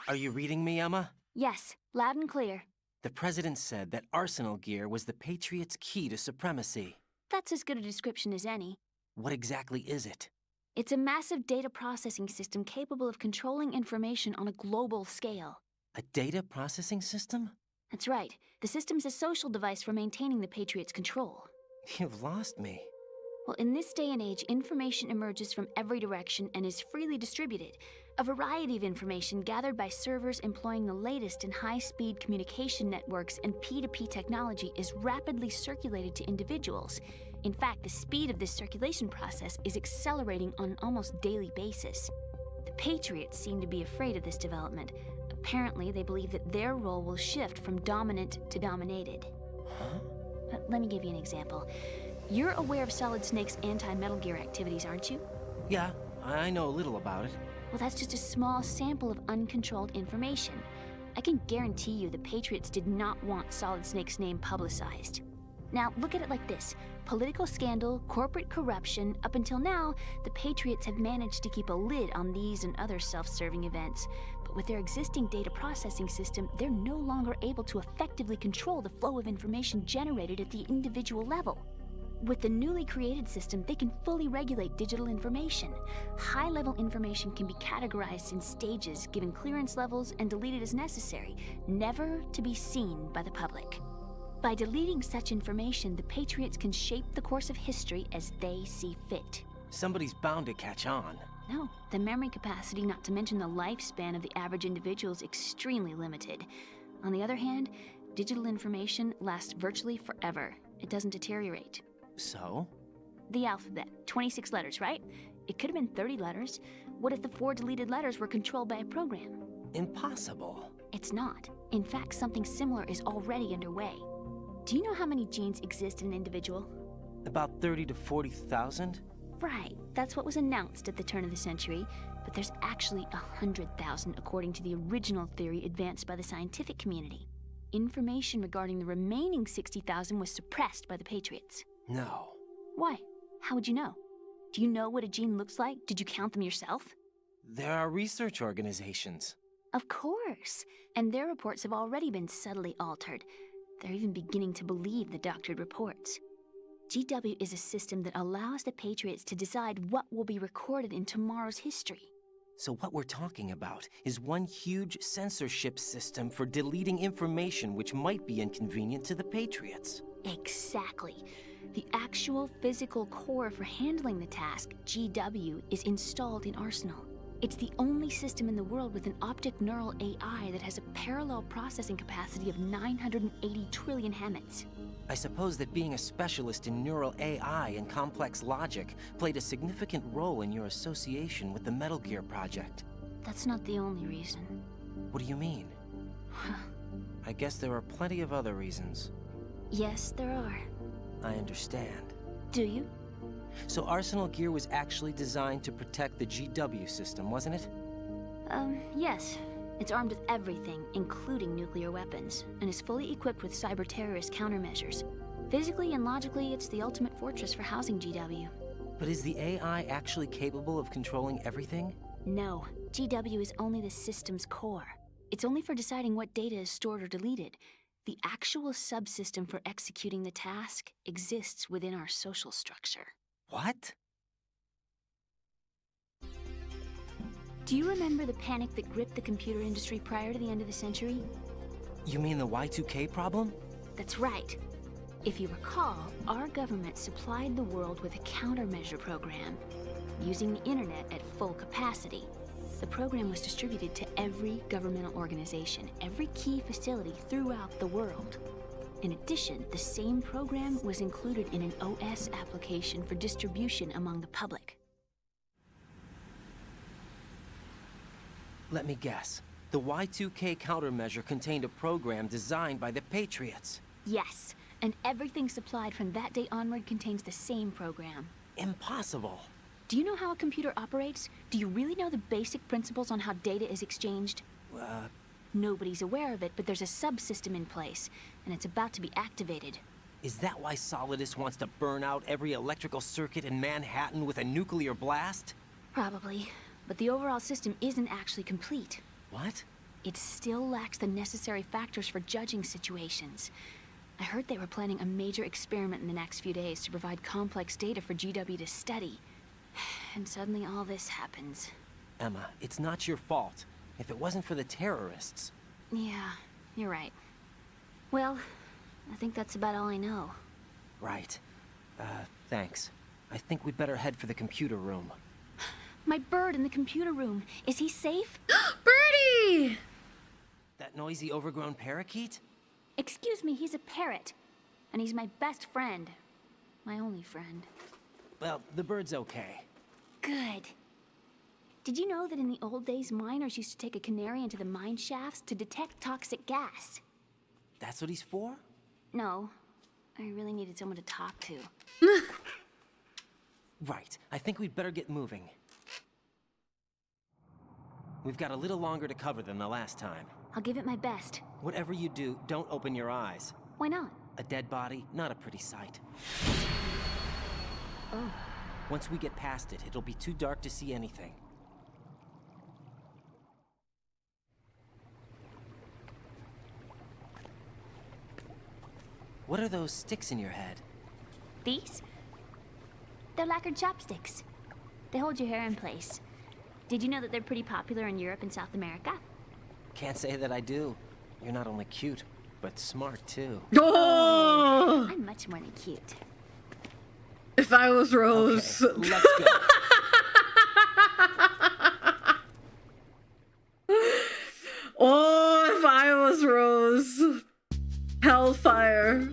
Are you reading me, Emma? Yes, loud and clear. The president said that Arsenal Gear was the Patriots' key to supremacy. That's as good a description as any. What exactly is it? It's a massive data processing system capable of controlling information on a global scale. A data processing system? That's right. The system's a social device for maintaining the Patriots' control. You've lost me. Well, in this day and age, information emerges from every direction and is freely distributed. A variety of information gathered by servers employing the latest in high-speed communication networks and P2P technology is rapidly circulated to individuals. In fact, the speed of this circulation process is accelerating on an almost daily basis. The Patriots seem to be afraid of this development. Apparently, they believe that their role will shift from dominant to dominated. Huh? Let me give you an example. You're aware of Solid Snake's anti-Metal Gear activities, aren't you? Yeah, I know a little about it. Well, that's just a small sample of uncontrolled information. I can guarantee you the Patriots did not want Solid Snake's name publicized. Now, look at it like this. Political scandal, corporate corruption, up until now, the Patriots have managed to keep a lid on these and other self-serving events. But with their existing data processing system, they're no longer able to effectively control the flow of information generated at the individual level. With the newly created system, they can fully regulate digital information. High-level information can be categorized in stages, given clearance levels, and deleted as necessary, never to be seen by the public. By deleting such information, the Patriots can shape the course of history as they see fit. Somebody's bound to catch on. No, the memory capacity, not to mention the lifespan of the average individual, is extremely limited. On the other hand, digital information lasts virtually forever. It doesn't deteriorate. So? The alphabet, 26 letters, right? It could have been 30 letters. What if the 4 deleted letters were controlled by a program? Impossible. It's not. In fact, something similar is already underway. Do you know how many genes exist in an individual? About 30 to 40,000? Right, that's what was announced at the turn of the century, but there's actually 100,000 according to the original theory advanced by the scientific community. Information regarding the remaining 60,000 was suppressed by the Patriots. No. Why? How would you know? Do you know what a gene looks like? Did you count them yourself? There are research organizations. Of course, and their reports have already been subtly altered. They're even beginning to believe the doctored reports. GW is a system that allows the Patriots to decide what will be recorded in tomorrow's history. So what we're talking about is one huge censorship system for deleting information which might be inconvenient to the Patriots. Exactly. The actual physical core for handling the task, GW, is installed in Arsenal. It's the only system in the world with an optic neural AI that has a parallel processing capacity of 980 trillion Hammets. I suppose that being a specialist in neural AI and complex logic played a significant role in your association with the Metal Gear project. That's not the only reason. What do you mean? I guess there are plenty of other reasons. Yes, there are. I understand. Do you? So Arsenal Gear was actually designed to protect the GW system, wasn't it? Yes. It's armed with everything, including nuclear weapons, and is fully equipped with cyber-terrorist countermeasures. Physically and logically, it's the ultimate fortress for housing GW. But is the AI actually capable of controlling everything? No. GW is only the system's core. It's only for deciding what data is stored or deleted. The actual subsystem for executing the task exists within our social structure. What? Do you remember the panic that gripped the computer industry prior to the end of the century? You mean the Y2K problem? That's right. If you recall, our government supplied the world with a countermeasure program, using the internet at full capacity. The program was distributed to every governmental organization, every key facility throughout the world. In addition, the same program was included in an OS application for distribution among the public. Let me guess. The Y2K countermeasure contained a program designed by the Patriots. Yes, and everything supplied from that day onward contains the same program. Impossible. Do you know how a computer operates? Do you really know the basic principles on how data is exchanged? Nobody's aware of it, but there's a subsystem in place, and it's about to be activated. Is that why Solidus wants to burn out every electrical circuit in Manhattan with a nuclear blast? Probably, but the overall system isn't actually complete. What? It still lacks the necessary factors for judging situations. I heard they were planning a major experiment in the next few days to provide complex data for GW to study. And suddenly all this happens. Emma, it's not your fault. If it wasn't for the terrorists... Yeah, you're right. Well, I think that's about all I know. Right. Thanks. I think we'd better head for the computer room. My bird in the computer room. Is he safe? Birdie! That noisy, overgrown parakeet? Excuse me, he's a parrot. And he's my best friend. My only friend. Well, the bird's okay. Good. Did you know that in the old days, miners used to take a canary into the mine shafts to detect toxic gas? That's what he's for? No. I really needed someone to talk to. Right. I think we'd better get moving. We've got a little longer to cover than the last time. I'll give it my best. Whatever you do, don't open your eyes. Why not? A dead body, not a pretty sight. Oh. Once we get past it, it'll be too dark to see anything. What are those sticks in your head? These? They're lacquered chopsticks. They hold your hair in place. Did you know that they're pretty popular in Europe and South America? Can't say that I do. You're not only cute, but smart too. Oh! I'm much more than cute. If I was Rose. Okay, let's go. Oh, if I was Rose. Hellfire.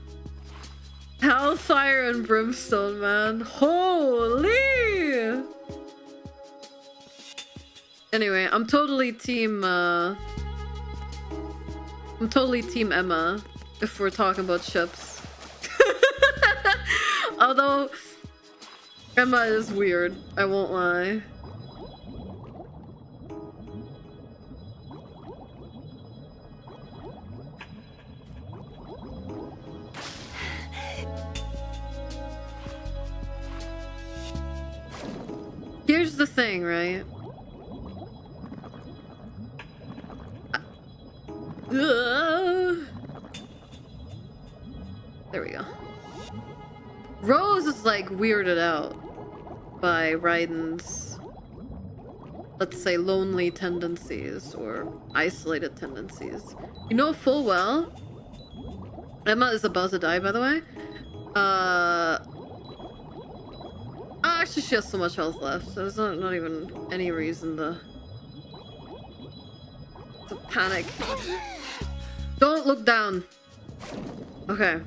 Hellfire and brimstone, man. Holy! Anyway, I'm totally team Emma, if we're talking about ships. Although Emma is weird, I won't lie. Here's the thing, right? There we go. Rose is like weirded out by Raiden's, let's say, lonely tendencies or isolated tendencies. You know full well Emma is about to die, by the way, Actually, she has so much health left, so there's not even any reason to panic. Don't look down. Okay.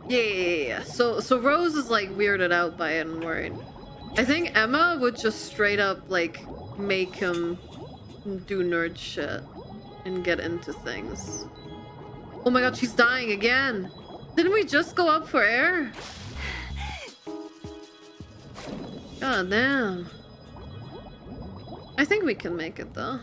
Yeah. So Rose is like weirded out by it and worried. I think Emma would just straight up like make him do nerd shit and get into things. Oh my god, she's dying again. Didn't we just go up for air? God damn. I think we can make it though.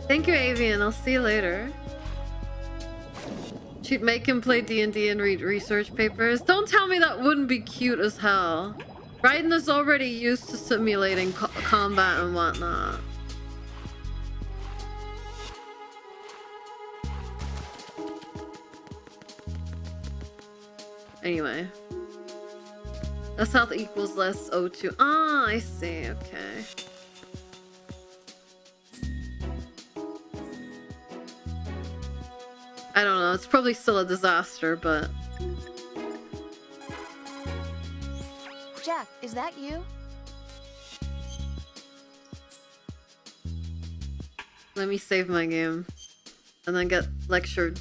Thank you, Avian. I'll see you later. She'd make him play D&D and read research papers. Don't tell me that wouldn't be cute as hell. Raiden is already used to simulating combat and whatnot. Anyway. Less health equals less O2. Ah, I see. Okay. I don't know. It's probably still a disaster, but... Jack, is that you? Let me save my game. And then get lectured.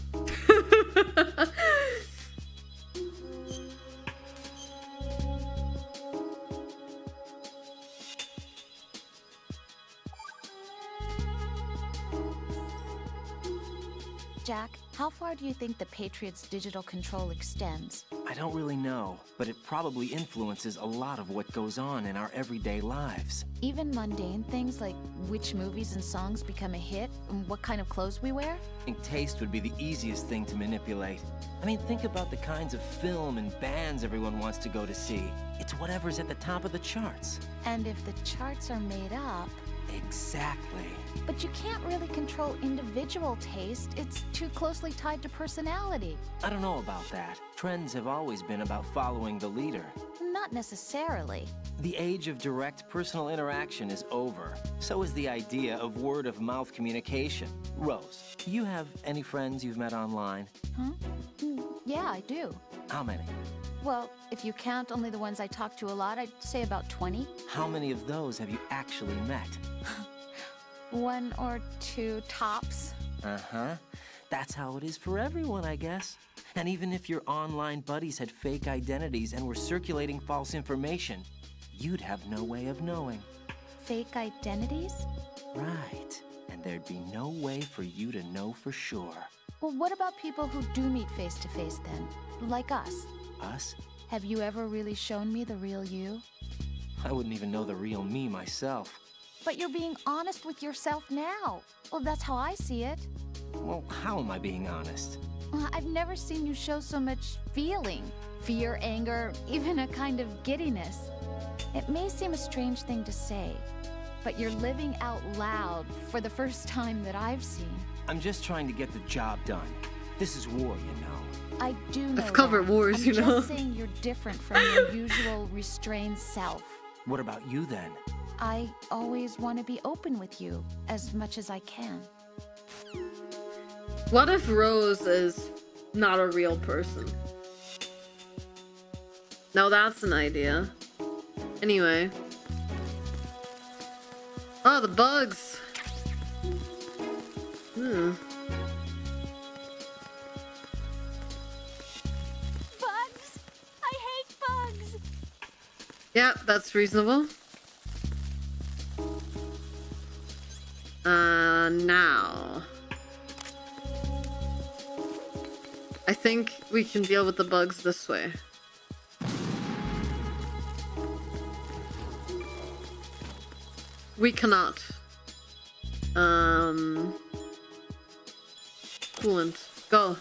Jack, how far do you think the Patriots' digital control extends? I don't really know, but it probably influences a lot of what goes on in our everyday lives. Even mundane things like which movies and songs become a hit and what kind of clothes we wear? I think taste would be the easiest thing to manipulate. I mean, think about the kinds of film and bands everyone wants to go to see. It's whatever's at the top of the charts. And if the charts are made up... Exactly. But you can't really control individual taste. It's too closely tied to personality. I don't know about that. Trends have always been about following the leader. Not necessarily. The age of direct personal interaction is over. So is the idea of word-of-mouth communication. Rose, do you have any friends you've met online? Huh? Yeah, I do. How many? Well, if you count only the ones I talk to a lot, I'd say about 20. How many of those have you actually met? 1 or 2 tops. Uh-huh. That's how it is for everyone, I guess. And even if your online buddies had fake identities and were circulating false information, you'd have no way of knowing. Fake identities? Right. And there'd be no way for you to know for sure. Well, what about people who do meet face-to-face then? Like us. Us? Have you ever really shown me the real you? I wouldn't even know the real me myself. But you're being honest with yourself now. Well, that's how I see it. Well, how am I being honest? I've never seen you show so much feeling. Fear, anger, even a kind of giddiness. It may seem a strange thing to say, but you're living out loud for the first time that I've seen. I'm just trying to get the job done. This is war, you know. I do know I've covered that. wars, you know. I'm just saying you're different from your usual restrained self. What about you then? I always want to be open with you as much as I can. What if Rose is not a real person? Now that's an idea. Anyway. Oh, the bugs. Bugs! I hate bugs! Yeah, that's reasonable. Now. I think we can deal with the bugs this way. We cannot. Coolant. Go.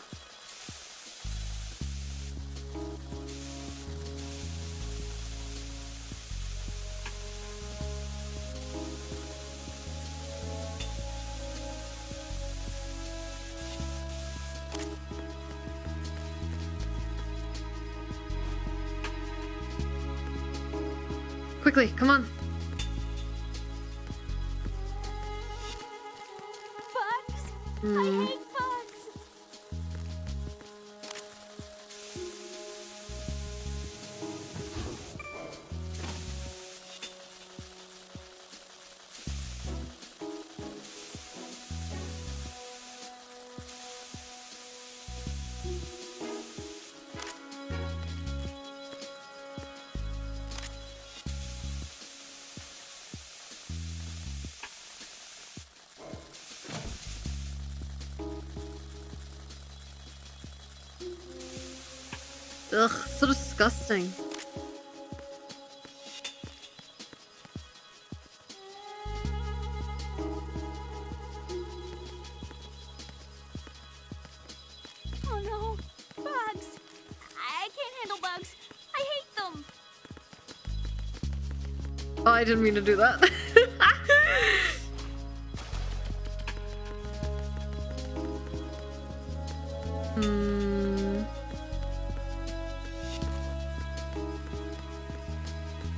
Quickly, come on. I hate bugs. Ugh, so disgusting. Oh no, bugs. I can't handle bugs. I hate them. Oh, I didn't mean to do that.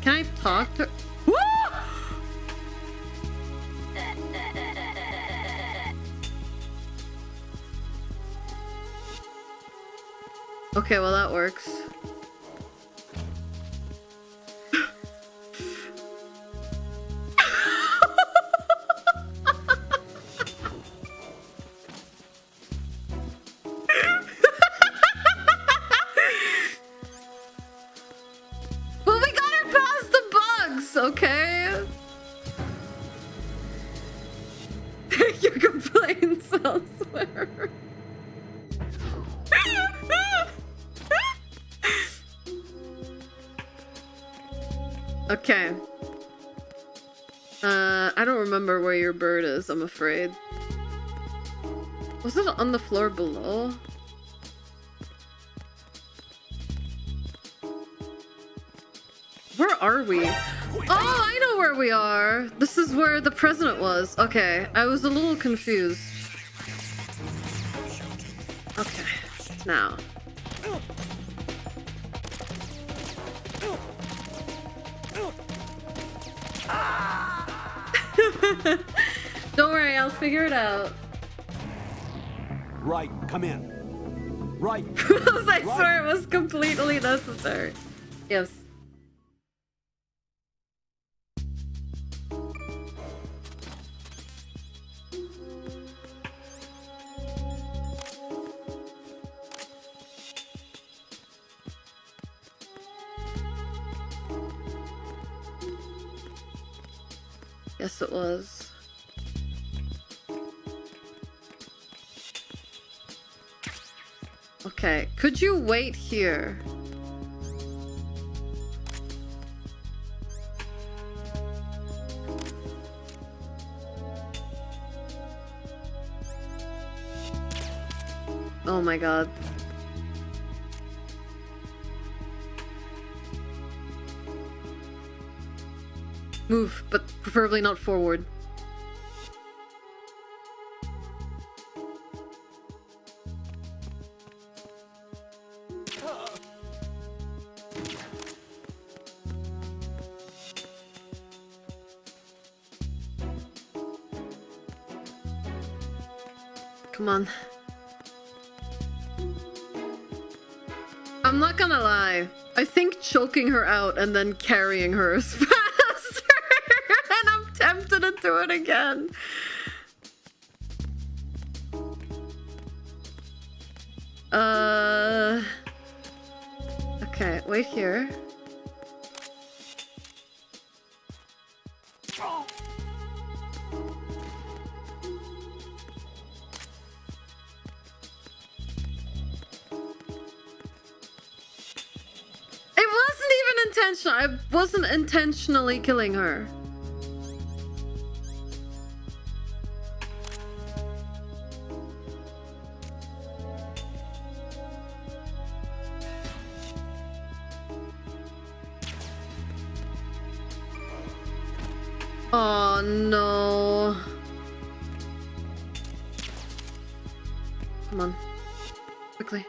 Can I talk to... Woo! Okay, well that works. Well, we got her past the bugs, okay? Take your complaints elsewhere. Okay. I don't remember where your bird is, I'm afraid. Was it on the floor below? Where are we? Oh, I know where we are. This is where the president was. Okay, I was a little confused. Okay, now. Don't worry, I'll figure it out. Right, come in. Right. I swear it was completely necessary. Yes. Yes, it was. Okay, could you wait here? Oh my god. Move, but preferably not forward. Come on. I'm not gonna lie. I think choking her out and then carrying her is faster. And I'm tempted to do it again. Okay, wait here. I wasn't intentionally killing her. Oh no. Come on. Quickly.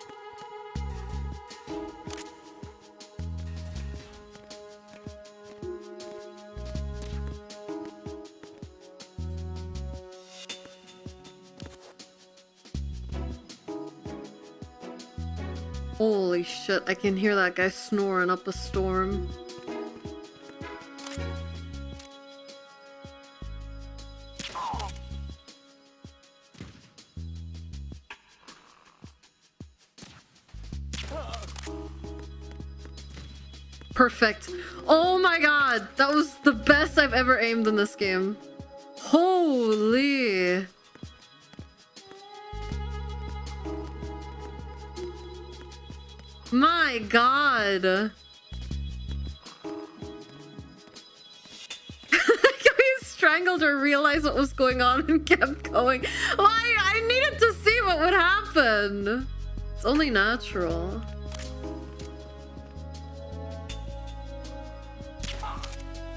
Holy shit, I can hear that guy snoring up a storm. Perfect. Oh my god, that was the best I've ever aimed in this game. Holy. My god. He strangled her, realized what was going on, and kept going. Why? I needed to see what would happen. It's only natural.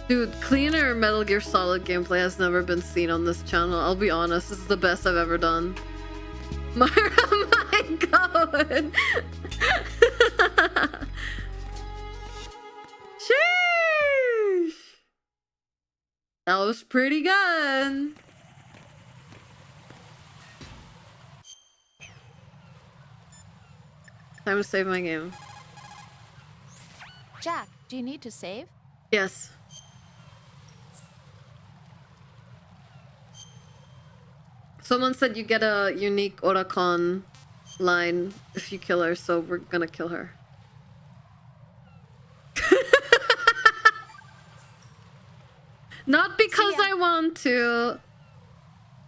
Dude, cleaner Metal Gear Solid gameplay has never been seen on this channel. I'll be honest, this is the best I've ever done. Myra, my god! Sheesh! That was pretty good. Time to save my game. Jack, do you need to save? Yes. Someone said you get a unique Oracon line if you kill her, so we're gonna kill her. Not because I want to.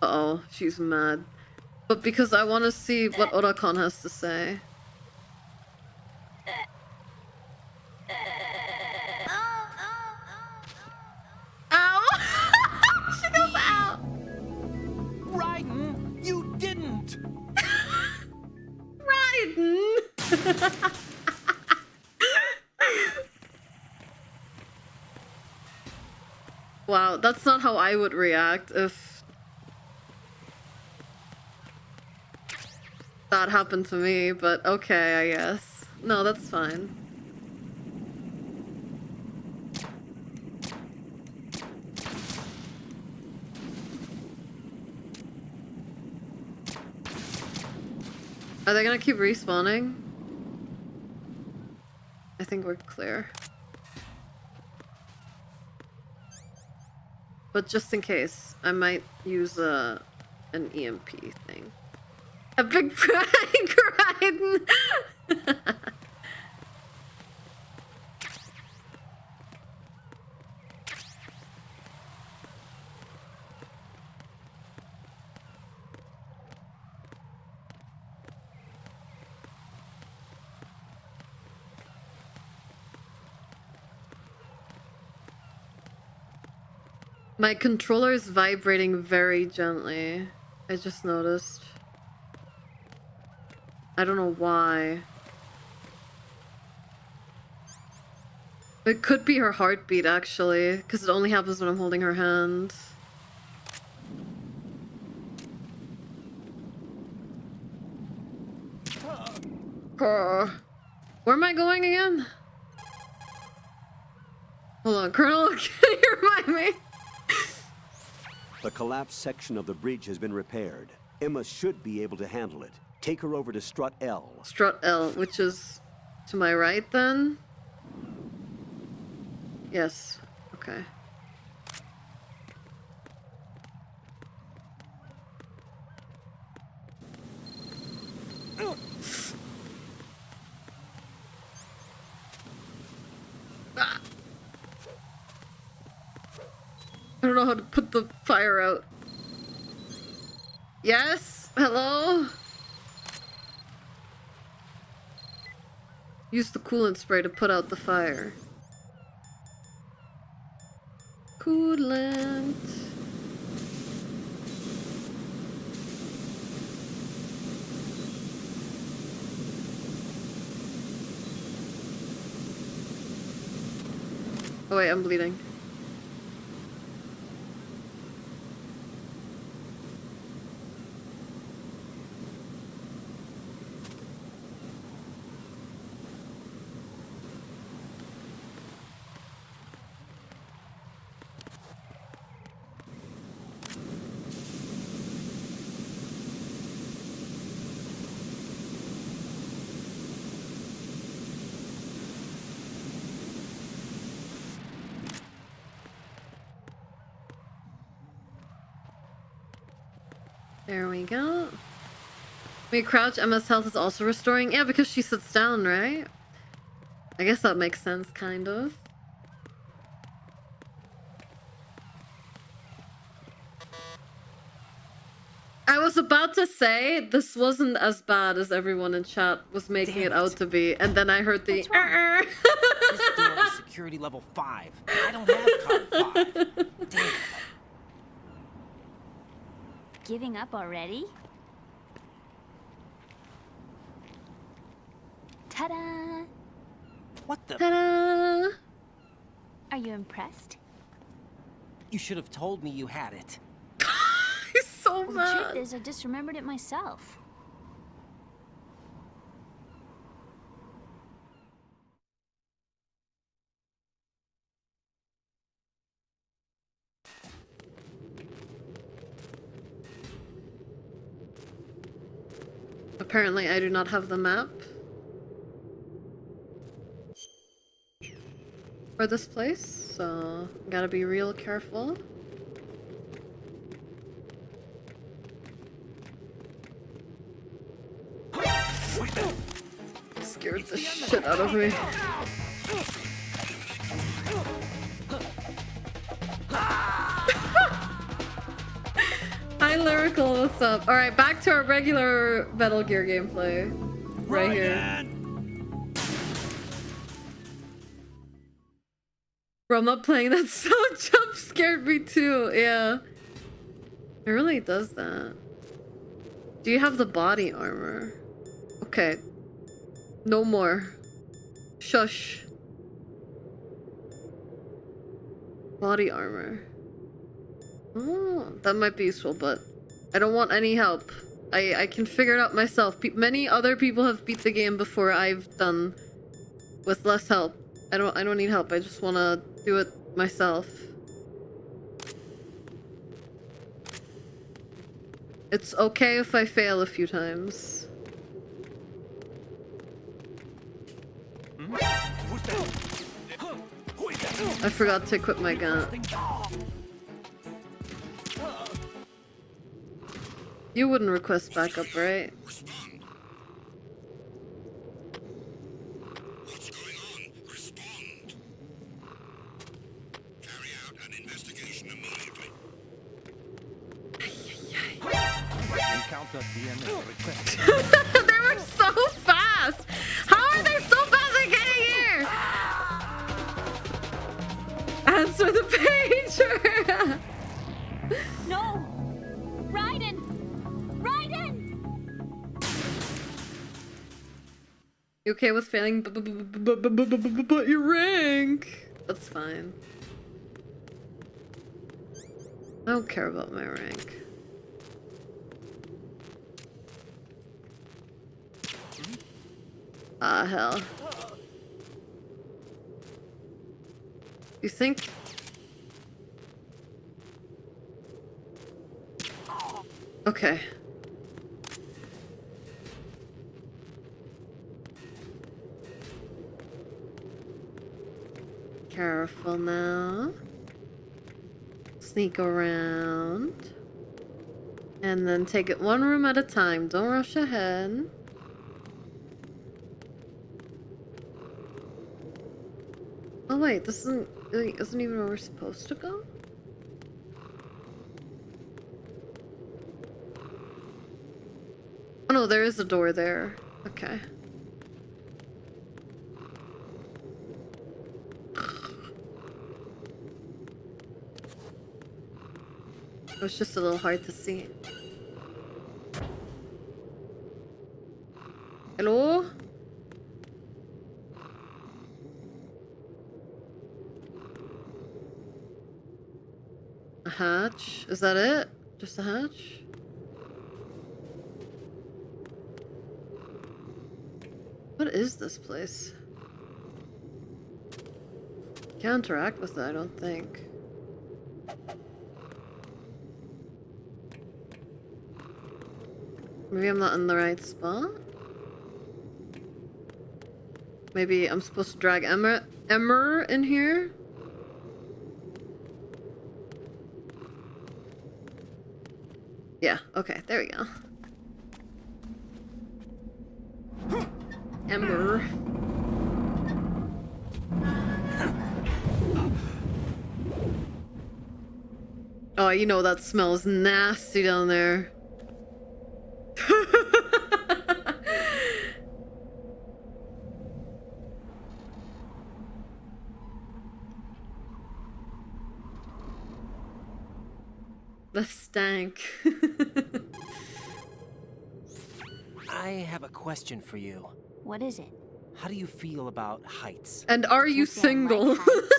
Uh-oh, she's mad. But because I want to see what Oracon has to say. Ow! She goes, ow! Raiden, you didn't! Raiden! Wow, that's not how I would react if that happened to me, but okay, I guess. No, that's fine. Are they gonna keep respawning? I think we're clear. But just in case, I might use an EMP thing. A big prank, Raiden! My controller is vibrating very gently. I just noticed. I don't know why. It could be her heartbeat, actually, because it only happens when I'm holding her hand. Where am I going again? Hold on, Colonel, can you remind me? The collapsed section of the bridge has been repaired. Emma should be able to handle it. Take her over to Strut L. Strut L, which is to my right then? Yes. Okay. Ah. I don't know how to put the fire out. Yes? Hello? Use the coolant spray to put out the fire. Coolant. Oh wait, I'm bleeding. There we go. When you crouch, Emma's health is also restoring. Yeah, because she sits down, right? I guess that makes sense, kind of. I was about to say this wasn't as bad as everyone in chat was making it out to be, and then I heard the This door is security level 5. I don't have card 5. Damn it. Giving up already? Ta-da! What the? Ta-da! Are you impressed? You should have told me you had it. He's so Well, the mad. truth is, I just remembered it myself. Apparently, I do not have the map for this place, so gotta be real careful. Scared the shit out of me. Hi, Lyrical, what's up? Alright, back to our regular Metal Gear gameplay. Right here. Bro, I'm not playing that sound jump scared me too, yeah. It really does that. Do you have the body armor? Okay. No more. Shush. Body armor. Oh, that might be useful, but I don't want any help. I can figure it out myself. Many other people have beat the game before I've done with less help. I don't need help. I just want to do it myself. It's okay if I fail a few times. I forgot to equip my gun. You wouldn't request backup, right? What's going on? Respond. Carry out an investigation immediately. Encounter DNA request. They were so fast! How are they so fast at getting here? Answer the pager! No! Raiden! Raiden! You okay with failing but your rank? That's fine. I don't care about my rank. Ah, hell. You think? Okay. Careful now. Sneak around. And then take it one room at a time. Don't rush ahead. Oh wait, this isn't even where we're supposed to go? Oh no, there is a door there. Okay. It was just a little hard to see. Hello? A hatch? Is that it? Just a hatch? What is this place? Can't interact with it, I don't think. Maybe I'm not in the right spot? Maybe I'm supposed to drag Emmer in here? Yeah, okay, there we go. Ember. Oh, you know that smells nasty down there. The stank. I have a question for you. What is it? How do you feel about heights? And are you Can't say I single? like heights.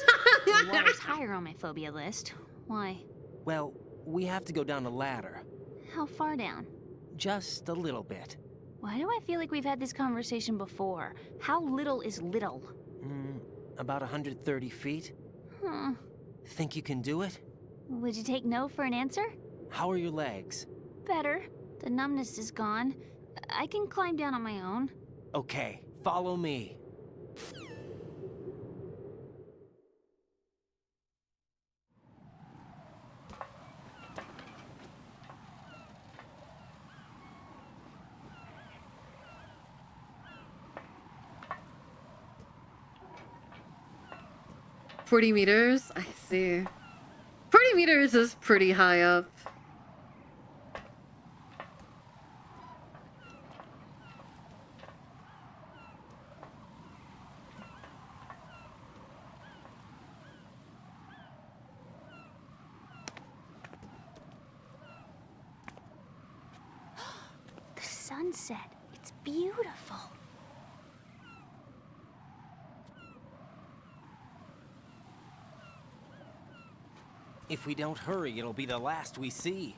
The water's higher on my phobia list. Why? Well, we have to go down a ladder. How far down? Just a little bit. Why do I feel like we've had this conversation before? How little is little? About 130 feet. Huh. Think you can do it? Would you take no for an answer? How are your legs? Better. The numbness is gone. I can climb down on my own. Okay, follow me. $40 meters? I see. 40 meters is pretty high up. The sunset. It's beautiful. If we don't hurry, it'll be the last we see.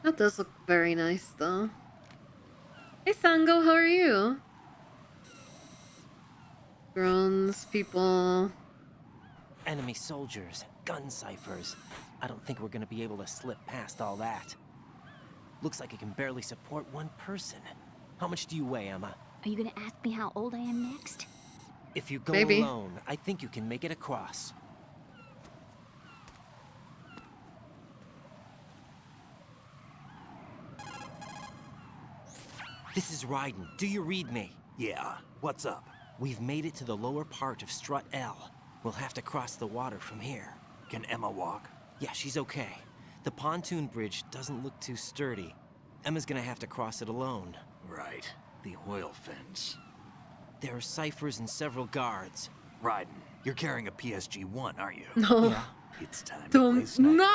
That does look very nice, though. Hey, Sango, how are you? Drones, people. Enemy soldiers, gun ciphers. I don't think we're gonna be able to slip past all that. Looks like it can barely support one person. How much do you weigh, Emma? Are you gonna ask me how old I am next? If you go Maybe. alone, I think you can make it across. This is Raiden. Do you read me? Yeah, what's up? We've made it to the lower part of Strut L. We'll have to cross the water from here. Can Emma walk? Yeah, she's okay. The pontoon bridge doesn't look too sturdy. Emma's gonna have to cross it alone. Right. The oil fence. There are ciphers and several guards. Raiden, you're carrying a PSG-1, aren't you? No. Yeah. It's time to play sniper.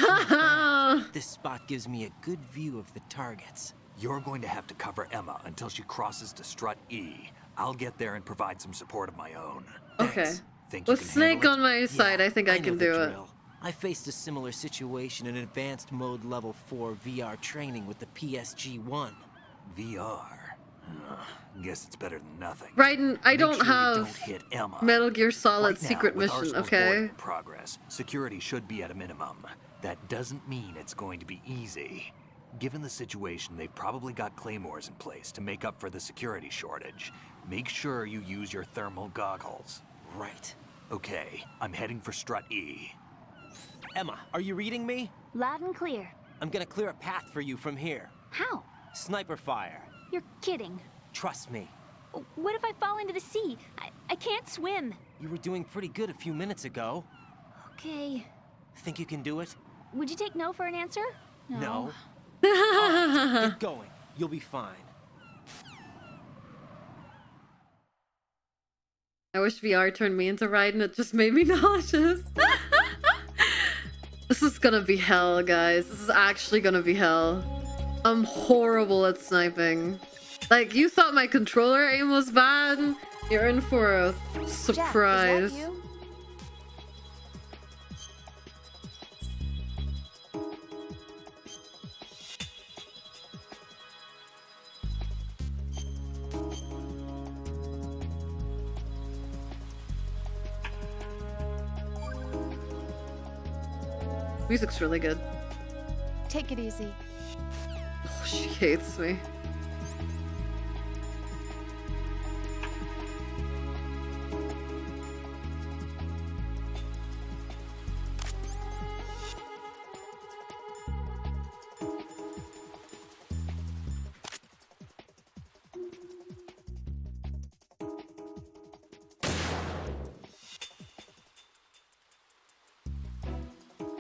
No! This spot gives me a good view of the targets. You're going to have to cover Emma until she crosses to Strut E. I'll get there and provide some support of my own. Okay. Think you With can Snake handle on it? my side, I think I know can the do it. drill. I faced a similar situation in advanced mode level 4 VR training with the PSG-1. VR. Guess it's better than nothing. Raiden, I Make don't sure you have don't hit Emma. Metal Gear Solid Right now, secret with mission, Arsenal's okay? board in progress, security should be at a minimum. That doesn't mean it's going to be easy. Given the situation, they've probably got claymores in place to make up for the security shortage. Make sure you use your thermal goggles. Right. Okay, I'm heading for Strut E. Emma, are you reading me? Loud and clear. I'm gonna clear a path for you from here. How? Sniper fire. You're kidding. Trust me. What if I fall into the sea? I can't swim. You were doing pretty good a few minutes ago. Okay. Think you can do it? Would you take no for an answer? No. All right, get going. You'll be fine. I wish VR turned me into Raiden. It just made me nauseous. This is gonna be hell, guys. This is actually gonna be hell. I'm horrible at sniping. Like, you thought my controller aim was bad? You're in for a surprise. Jack, is that you? Music's really good. Take it easy. Oh, she hates me.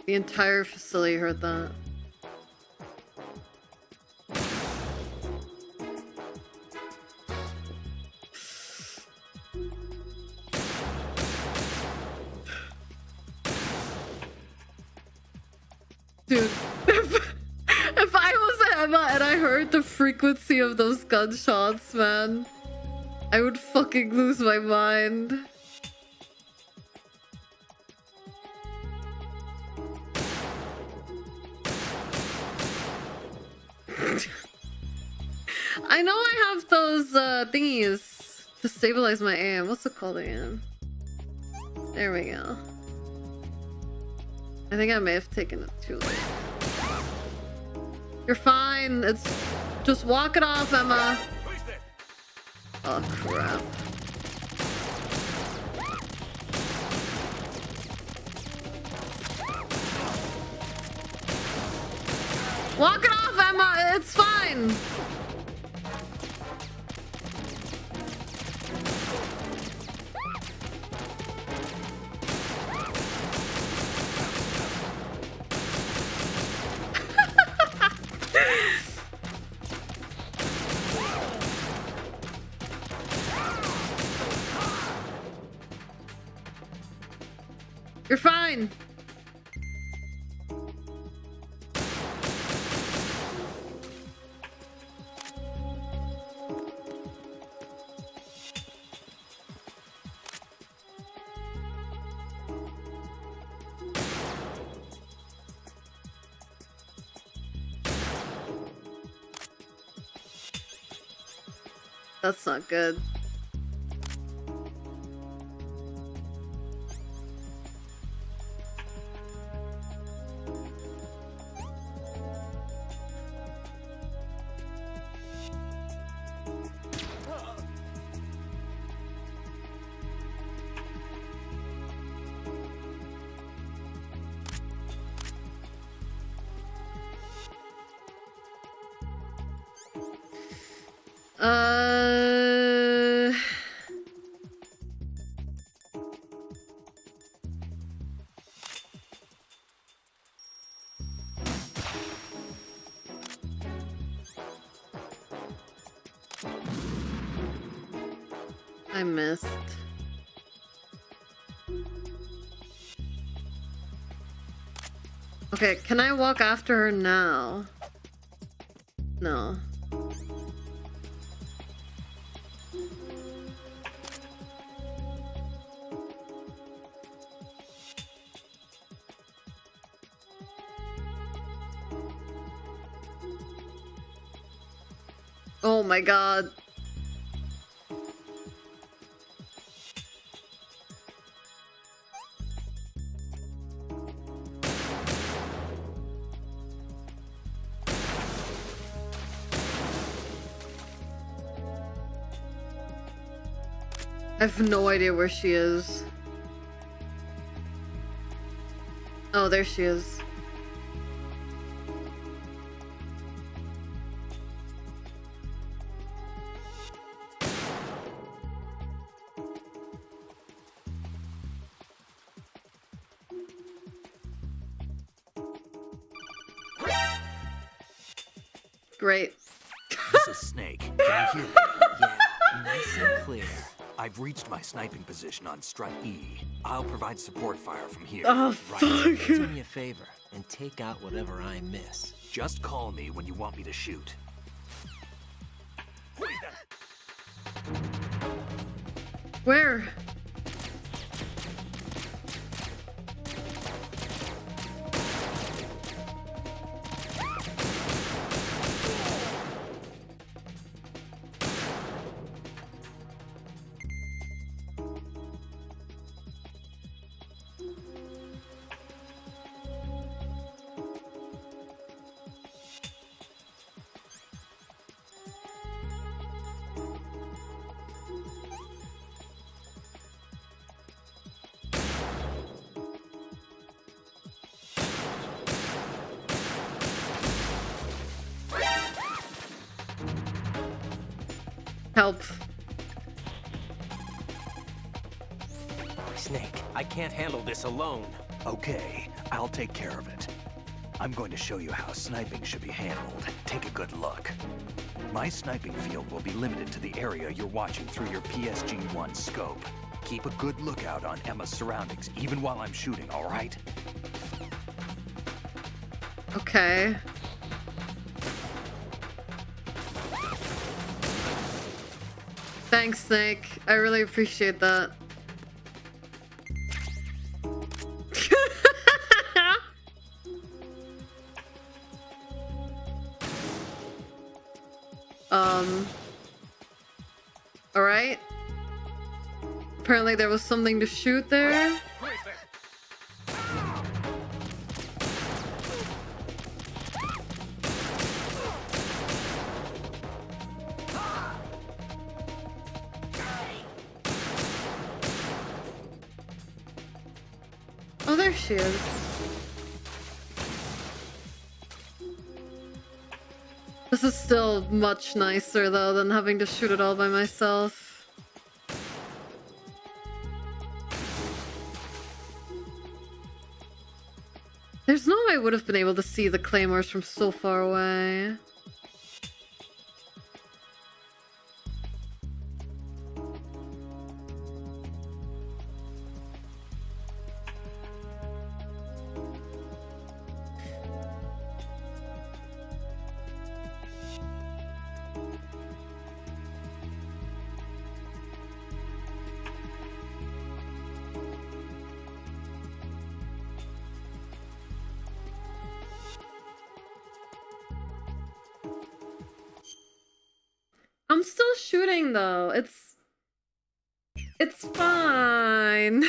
The entire facility heard that. Dude, if I was Emma and I heard the frequency of those gunshots, man, I would fucking lose my mind. I know I have those thingies to stabilize my aim. What's it called again? There we go. I think I may have taken it too late. You're fine. It's just walk it off, Emma. Oh crap. Walk it off, Emma. It's fine. You're fine. That's not good. I missed. Okay, can I walk after her now? No. Oh my god. I have no idea where she is. Oh, there she is. Great. This is Snake. Can you hear me? Yeah, nice and clear. I've reached my sniping position on strut E. I'll provide support fire from here. Oh, fuck. Do me a favor and take out whatever I miss. Just call me when you want me to shoot. Where? Help. Snake, I can't handle this alone. Okay, I'll take care of it. I'm going to show you how sniping should be handled. Take a good look. My sniping field will be limited to the area you're watching through your PSG-1 scope. Keep a good lookout on Emma's surroundings, even while I'm shooting, all right? Okay. Thanks, Snake. I really appreciate that. Alright. Apparently there was something to shoot there. Oh, there she is. This is still much nicer, though, than having to shoot it all by myself. There's no way I would have been able to see the claymores from so far away. I'm still shooting though. It's fine.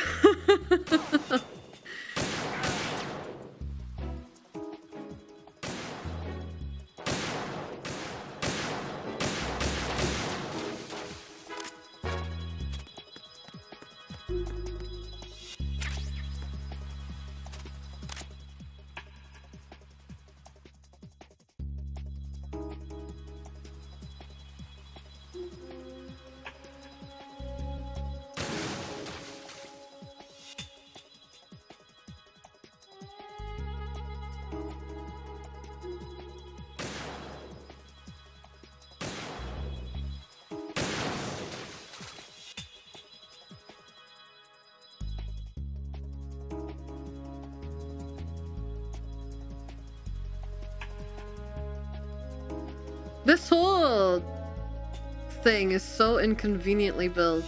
This whole thing is so inconveniently built.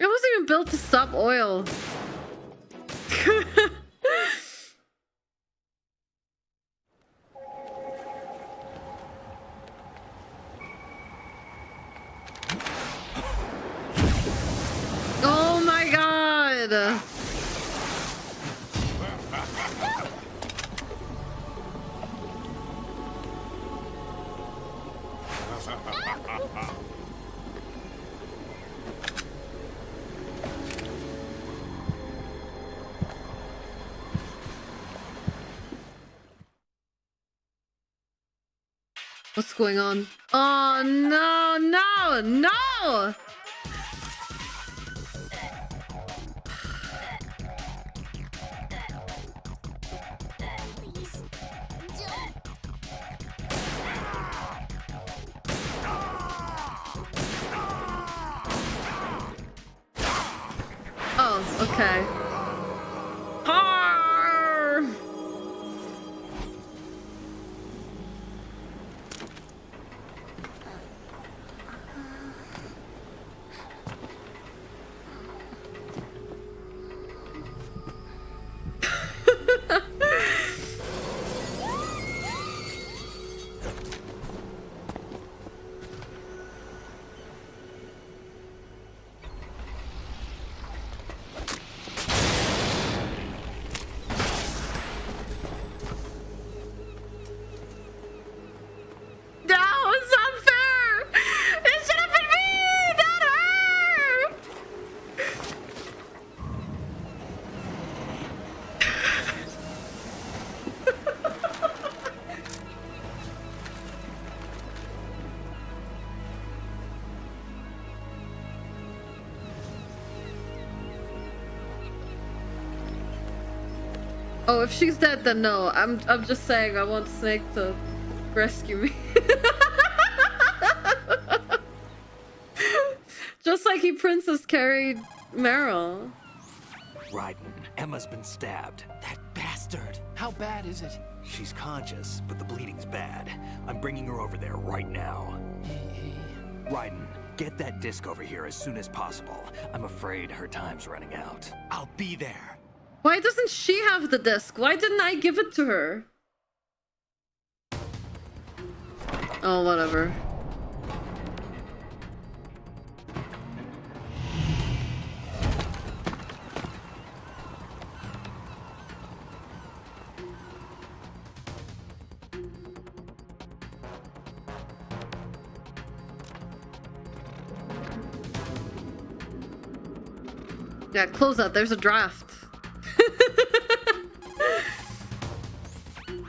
It wasn't even built to stop oil. Oh my god! What's going on? Oh no, no, no! Oh, okay. Oh, if she's dead, then no. I'm just saying I want Snake to rescue me. Just like he princess carried Meryl. Raiden, Emma's been stabbed. That bastard! How bad is it? She's conscious, but the bleeding's bad. I'm bringing her over there right now. Raiden, get that disc over here as soon as possible. I'm afraid her time's running out. I'll be there. Why doesn't she have the disc? Why didn't I give it to her? Oh, whatever. Yeah, close that. There's a draft.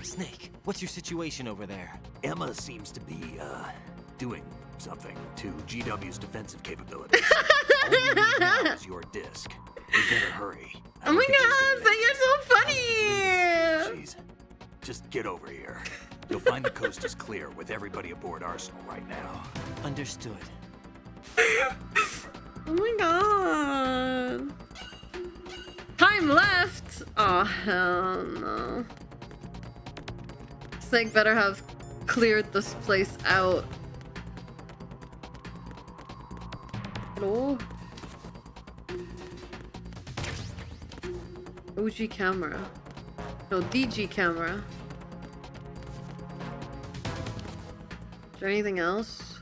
Snake, what's your situation over there? Emma seems to be, doing something to GW's defensive capabilities. All we need now is your disc. We better hurry. Oh my god, you're so funny! Jeez. Just get over here. You'll find the coast is clear with everybody aboard Arsenal right now. Understood. Oh my god. Time left! Oh, hell no. Snake better have cleared this place out. Hello? OG camera. No, DG camera. Is there anything else?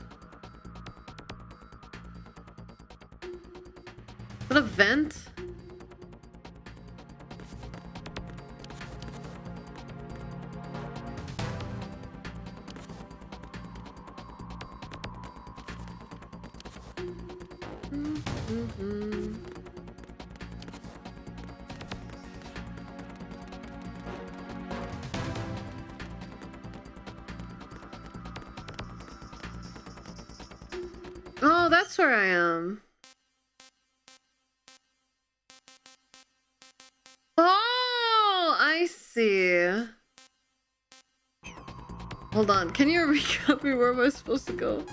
Is that a vent? Oh, that's where I am. Oh, I see. Hold on, can you recap me? Where am I supposed to go?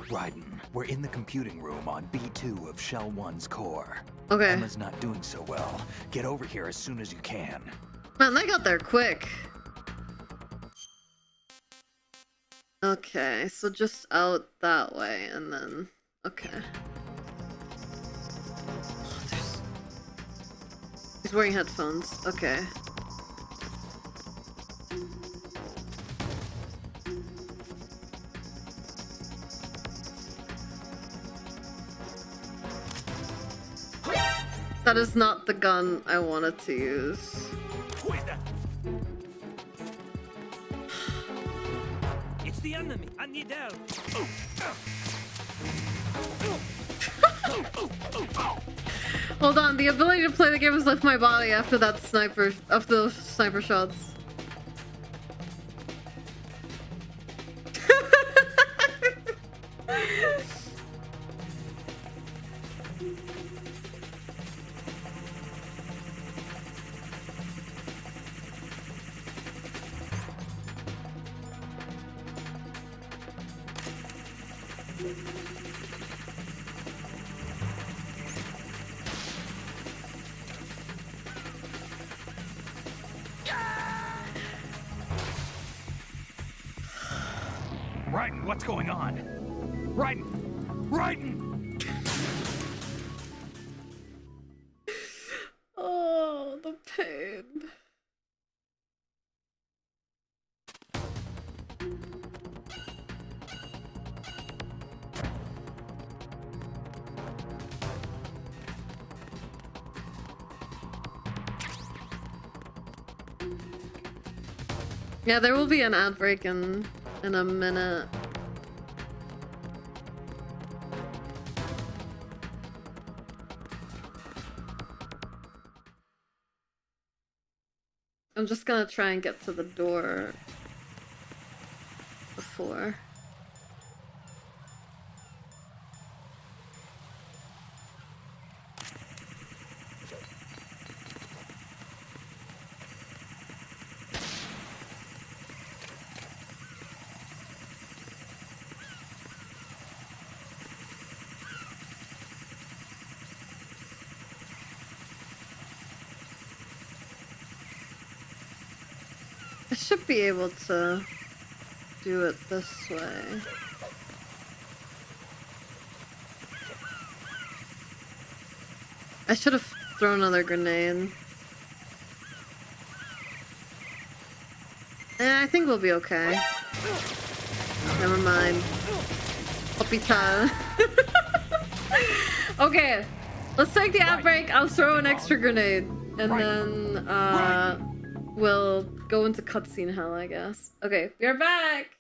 Raiden, we're in the computing room on B2 of Shell 1's core. Okay. Emma's not doing so well. Get over here as soon as you can. Man, they got there quick. Okay, so just out that way and then... Okay. Oh, he's wearing headphones. Okay. That is not the gun I wanted to use. It's the enemy. I need help. Hold on, the ability to play the game has left my body after that sniper, after those sniper shots. Raiden, what's going on? Raiden! Raiden! Oh, the pain. Yeah, there will be an ad break in a minute. I'm just gonna try and get to the door before. I should be able to do it this way. I should have thrown another grenade. I think we'll be okay. Never mind. Puppy time. Okay, let's take the ad break. I'll throw an extra grenade. And then, we'll go into cutscene hell, I guess. Okay, we're back!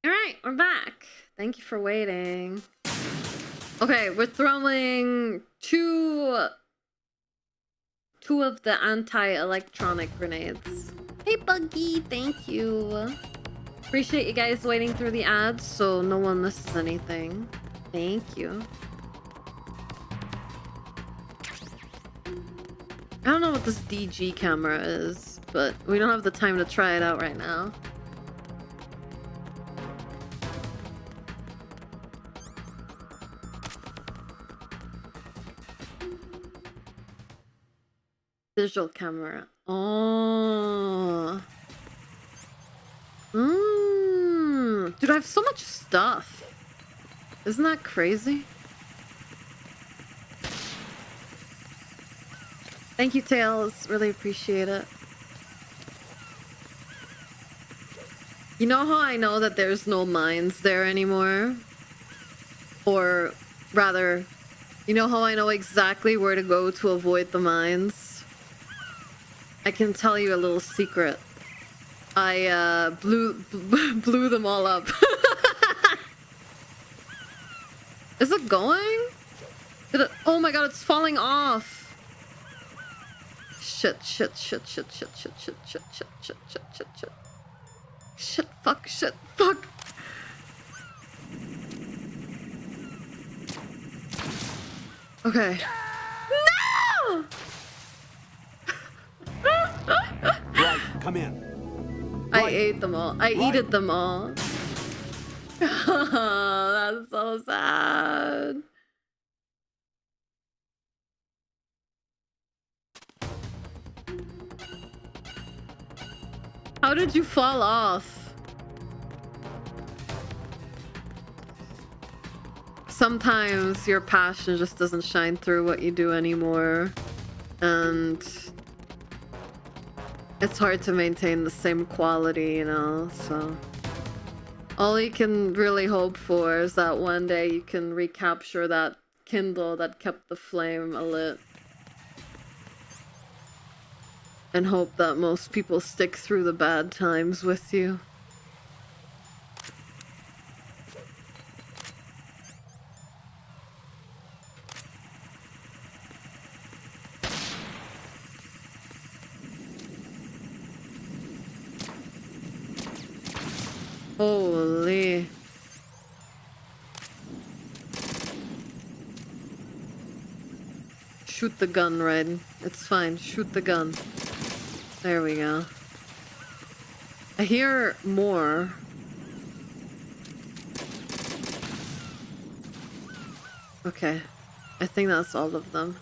Alright, we're back. Thank you for waiting. Okay, we're throwing two of the anti-electronic grenades. Hey Buggy, thank you. Appreciate you guys waiting through the ads so no one misses anything. Thank you. I don't know what this DG camera is, but we don't have the time to try it out right now. Digital camera. Oh. Dude, I have so much stuff. Isn't that crazy? Thank you, Tails. Really appreciate it. You know how I know that there's no mines there anymore? Or rather, you know how I know exactly where to go to avoid the mines? I can tell you a little secret. I blew them all up. Is it going? Did it? Oh my god, it's falling off. Shit. Shit, fuck. Okay. No! Right, come in. I ate them all. I eated them all. That's so sad. How did you fall off? Sometimes your passion just doesn't shine through what you do anymore, and it's hard to maintain the same quality, you know, so all you can really hope for is that one day you can recapture that Kindle that kept the flame alit. And hope that most people stick through the bad times with you. Holy. Shoot the gun, Raiden. It's fine. Shoot the gun. There we go. I hear more. Okay. I think that's all of them.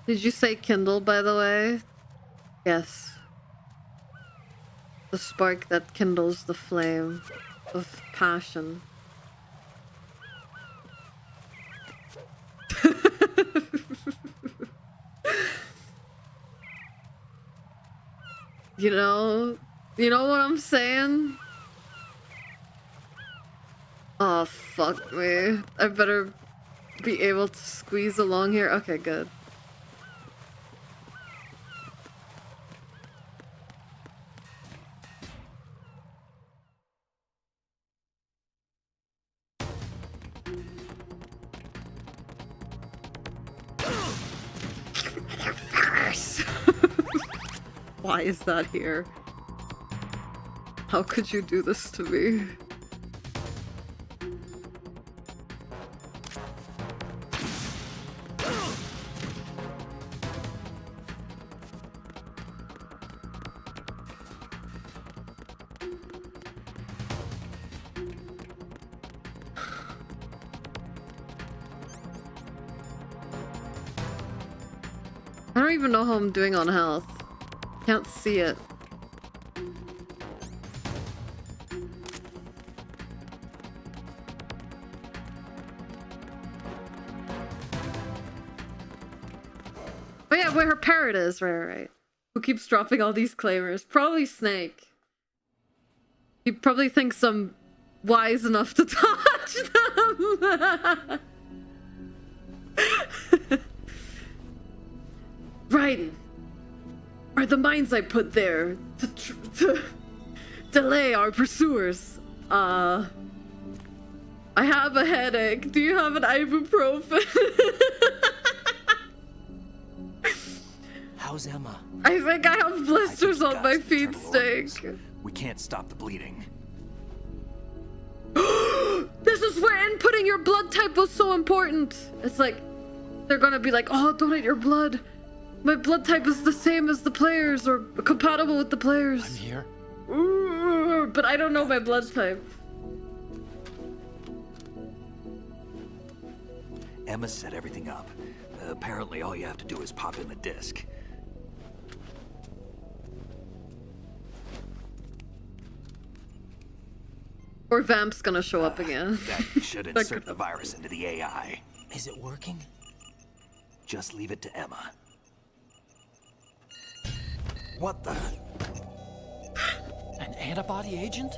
Did you say Kindle, by the way? Yes. The spark that kindles the flame of passion. You know what I'm saying? Oh, fuck me. I better be able to squeeze along here. Okay, good. Why is that here? How could you do this to me? I don't even know how I'm doing on health. Can't see it. Oh yeah, where her parrot is, right. Who keeps dropping all these claimers? Probably Snake. He probably thinks I'm wise enough to touch them. Raiden. Are the mines I put there to delay our pursuers? I have a headache. Do you have an ibuprofen? How's Emma? I think I have blisters on my feet, Snake. We can't stop the bleeding. This is where inputting your blood type was so important. It's like, they're gonna be like, oh, donate your blood. My blood type is the same as the players, or compatible with the players. I'm here. But I don't know my blood type. Emma set everything up. Apparently all you have to do is pop in the disc. Or Vamp's gonna show up again. That should insert the virus into the AI. Is it working? Just leave it to Emma. What the? An antibody agent?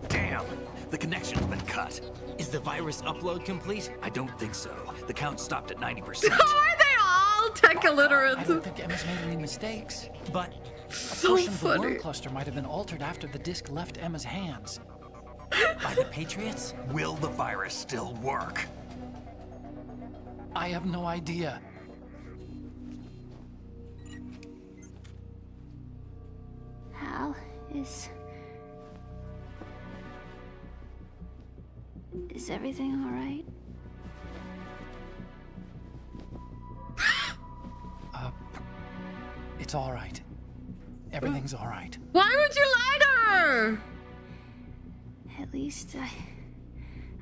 Damn! The connection's been cut. Is the virus upload complete? I don't think so. The count stopped at 90%. Are they all tech illiterate? I don't think Emma's made any mistakes. But So Portion of the funny. worm cluster might have been altered after the disk left Emma's hands. by the Patriots? Will the virus still work? I have no idea. Hal, is everything all right? It's all right. Everything's all right. Why would you lie to her? At least I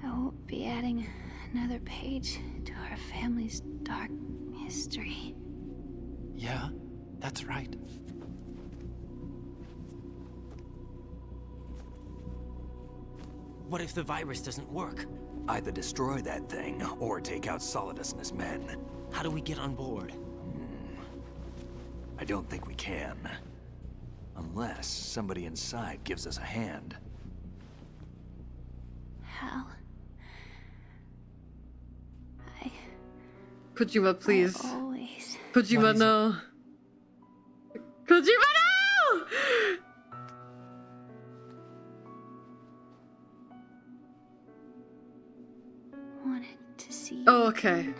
won't be adding another page to our family's dark history. Yeah, that's right. What if the virus doesn't work? Either destroy that thing, or take out Solidus and his men. How do we get on board? I don't think we can. Unless somebody inside gives us a hand. Hal, Kojima, please. I always Kojima, no. Kojima, no! wanted to see. Oh, okay.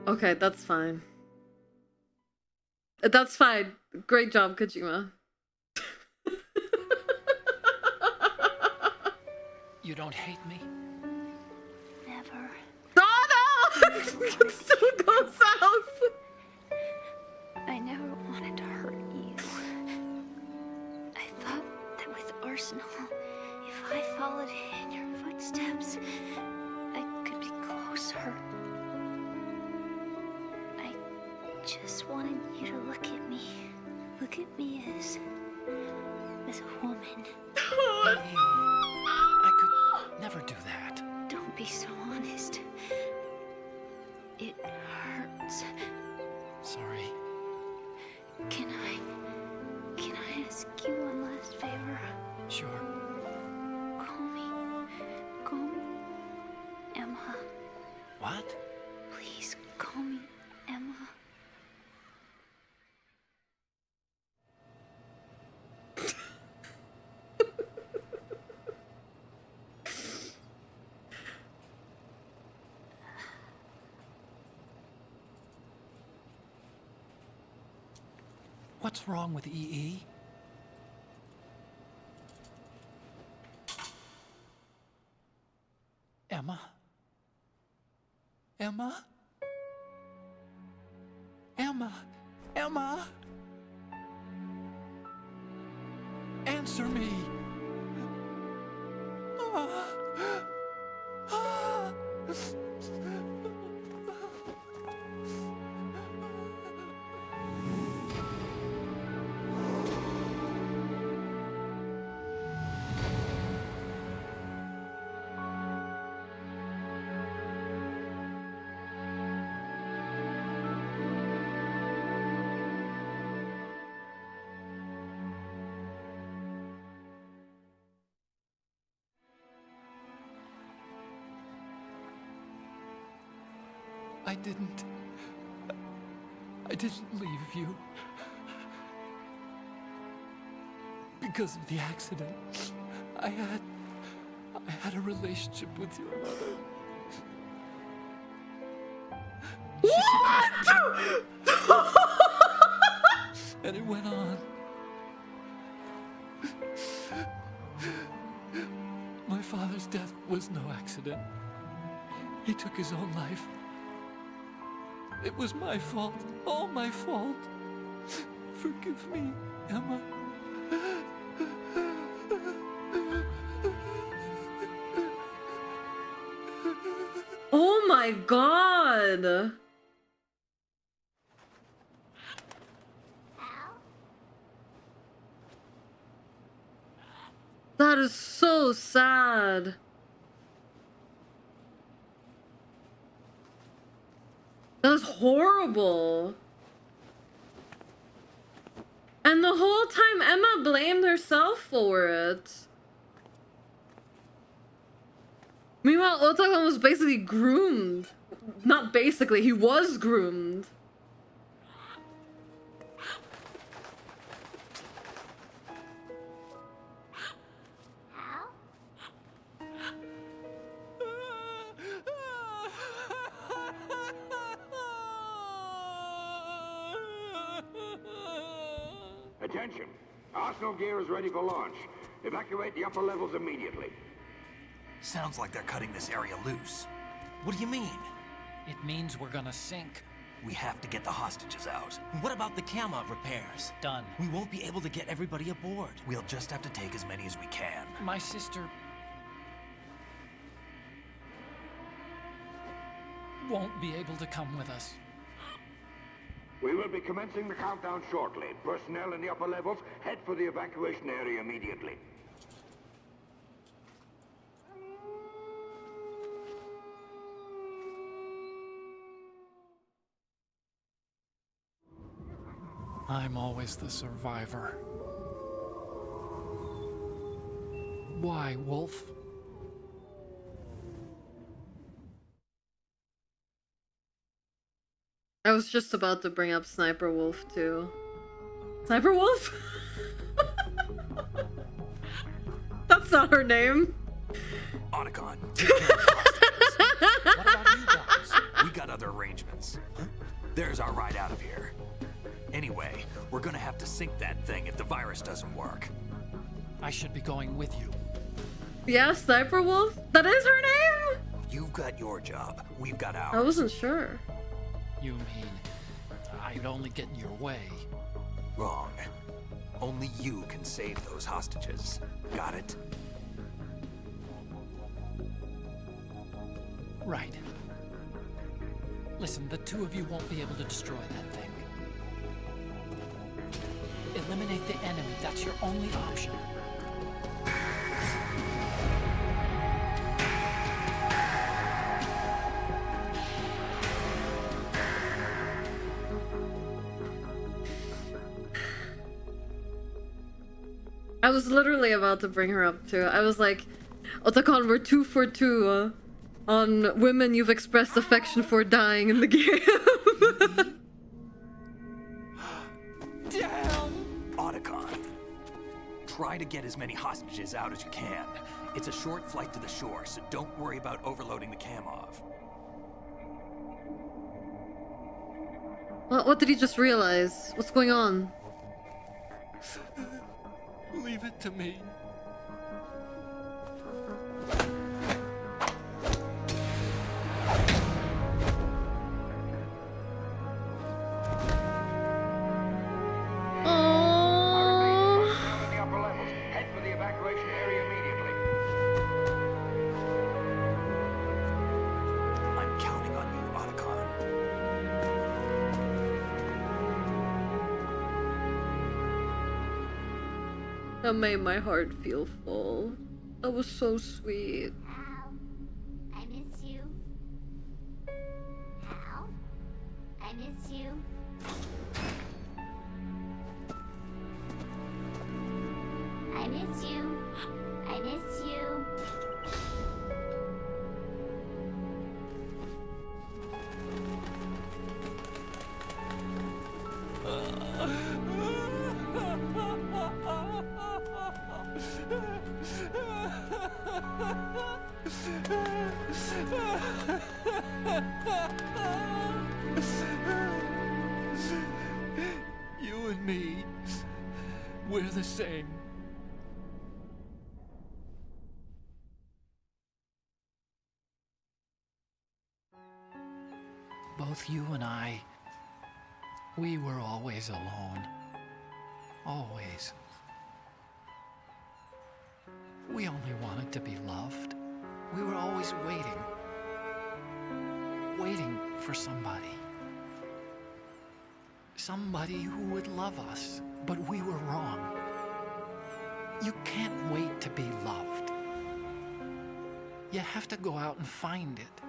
Okay, that's fine. That's fine. Great job, Kojima. You don't hate me? Never. Oh no! It still goes south! I never wanted to hurt you. I thought that with Arsenal, if I followed in your footsteps, I could be closer. I just wanted you to look at me. Look at me as a woman. I could never do that. Don't be so honest. It hurts. Sorry. Can I ask you one last favor? Sure. Call me Emma. What? Please call me Emma. What's wrong with EE? Emma? Emma? Emma? Emma? Answer me! Ah. Ah. I didn't leave you. Because of the accident, I had a relationship with your mother. What? And it went on. My father's death was no accident. He took his own life. It was my fault, all my fault. Forgive me, Emma. Oh my god! That is so sad. That is horrible. And the whole time Emma blamed herself for it. Meanwhile, Otacon was basically groomed. Not basically, he was groomed. Attention! Arsenal gear is ready for launch. Evacuate the upper levels immediately. Sounds like they're cutting this area loose. What do you mean? It means we're gonna sink. We have to get the hostages out. What about the camo repairs? Done. We won't be able to get everybody aboard. We'll just have to take as many as we can. My sister won't be able to come with us. We will be commencing the countdown shortly. Personnel in the upper levels, head for the evacuation area immediately. I'm always the survivor. Why, Wolf? I was just about to bring up Sniper Wolf too. Sniper Wolf? That's not her name. Otacon, take care of the hostages. What about you guys? We got other arrangements. There's our ride out of here. Anyway, we're gonna have to sink that thing if the virus doesn't work. I should be going with you. Yeah, Sniper Wolf? That is her name? You've got your job. We've got ours. I wasn't sure. You mean I'd only get in your way? Wrong. Only you can save those hostages. Got it? Right. Listen, the two of you won't be able to destroy that thing. Eliminate the enemy. That's your only option. I was literally about to bring her up too. I was like, Otacon, we're 2 for 2 on women you've expressed affection for dying in the game. Damn! Otacon, try to get as many hostages out as you can. It's a short flight to the shore, so don't worry about overloading the Kamov. What did he just realize? What's going on? Leave it to me. That made my heart feel full. That was so sweet. Al, I miss you. Al, I miss you. I miss you. I miss you. You and me, we're the same. Both you and I, we were always alone. Always. We only wanted to be loved. We were always waiting. Waiting for somebody. Somebody who would love us, but we were wrong. You can't wait to be loved. You have to go out and find it.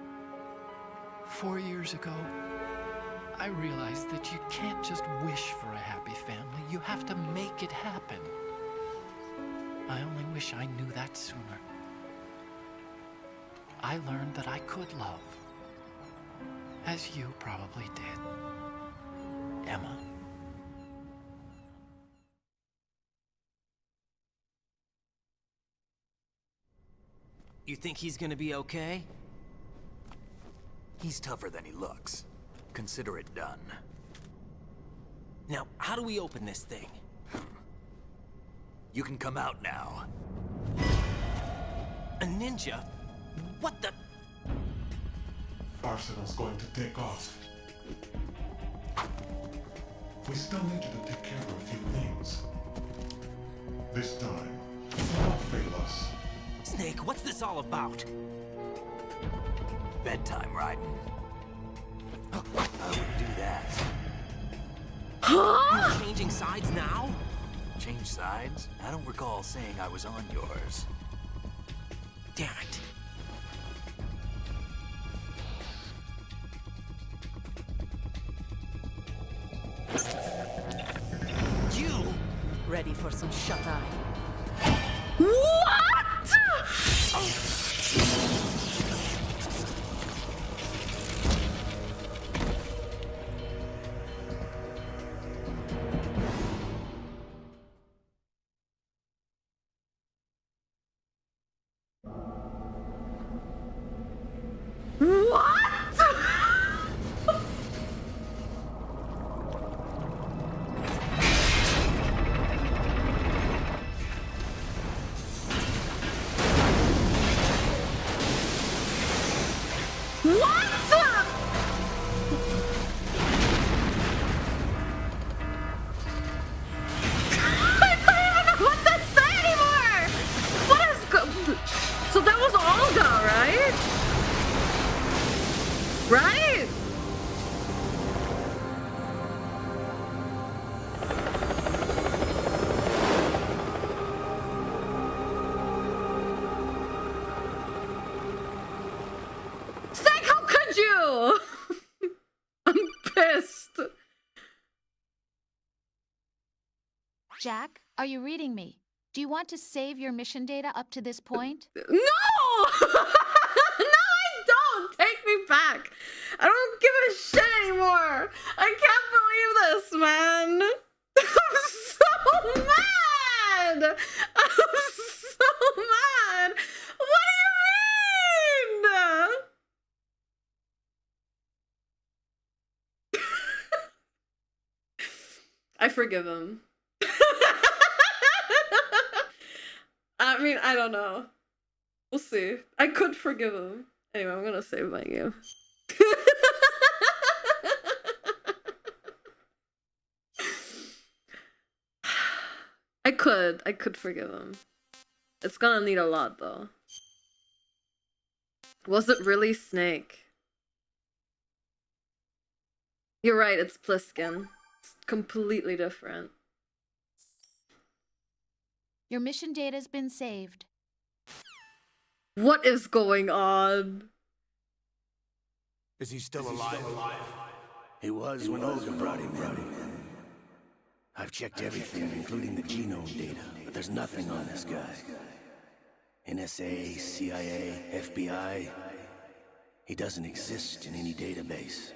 4 years ago, I realized that you can't just wish for a happy family. You have to make it happen. I only wish I knew that sooner. I learned that I could love. As you probably did, Emma. You think he's gonna be okay? He's tougher than he looks. Consider it done. Now, how do we open this thing? You can come out now. A ninja? What the? Arsenal's going to take off. We still need you to take care of a few things. This time, don't fail us. Snake, what's this all about? Bedtime, Raiden. I wouldn't do that. You're changing sides now? Change sides? I don't recall saying I was on yours. Damn it. You! Ready for some shut-eye? What? Right? Snake, how could you? I'm pissed. Jack, are you reading me? Do you want to save your mission data up to this point? No! No, I don't! Take me back! I don't give a shit anymore! I can't believe this, man! I'm so mad! I'm so mad! What do you mean? I forgive him. I mean, I don't know. We'll see. I could forgive him. Anyway, I'm gonna save my game. I could forgive him. It's gonna need a lot, though. Was it really Snake? You're right, it's Pliskin. It's completely different. Your mission data's been saved. What is going on? Is he still alive? He was when Olga brought him in. I've checked everything, including the genome data, but there's nothing on this guy. NSA, CIA, FBI. He doesn't exist in any database.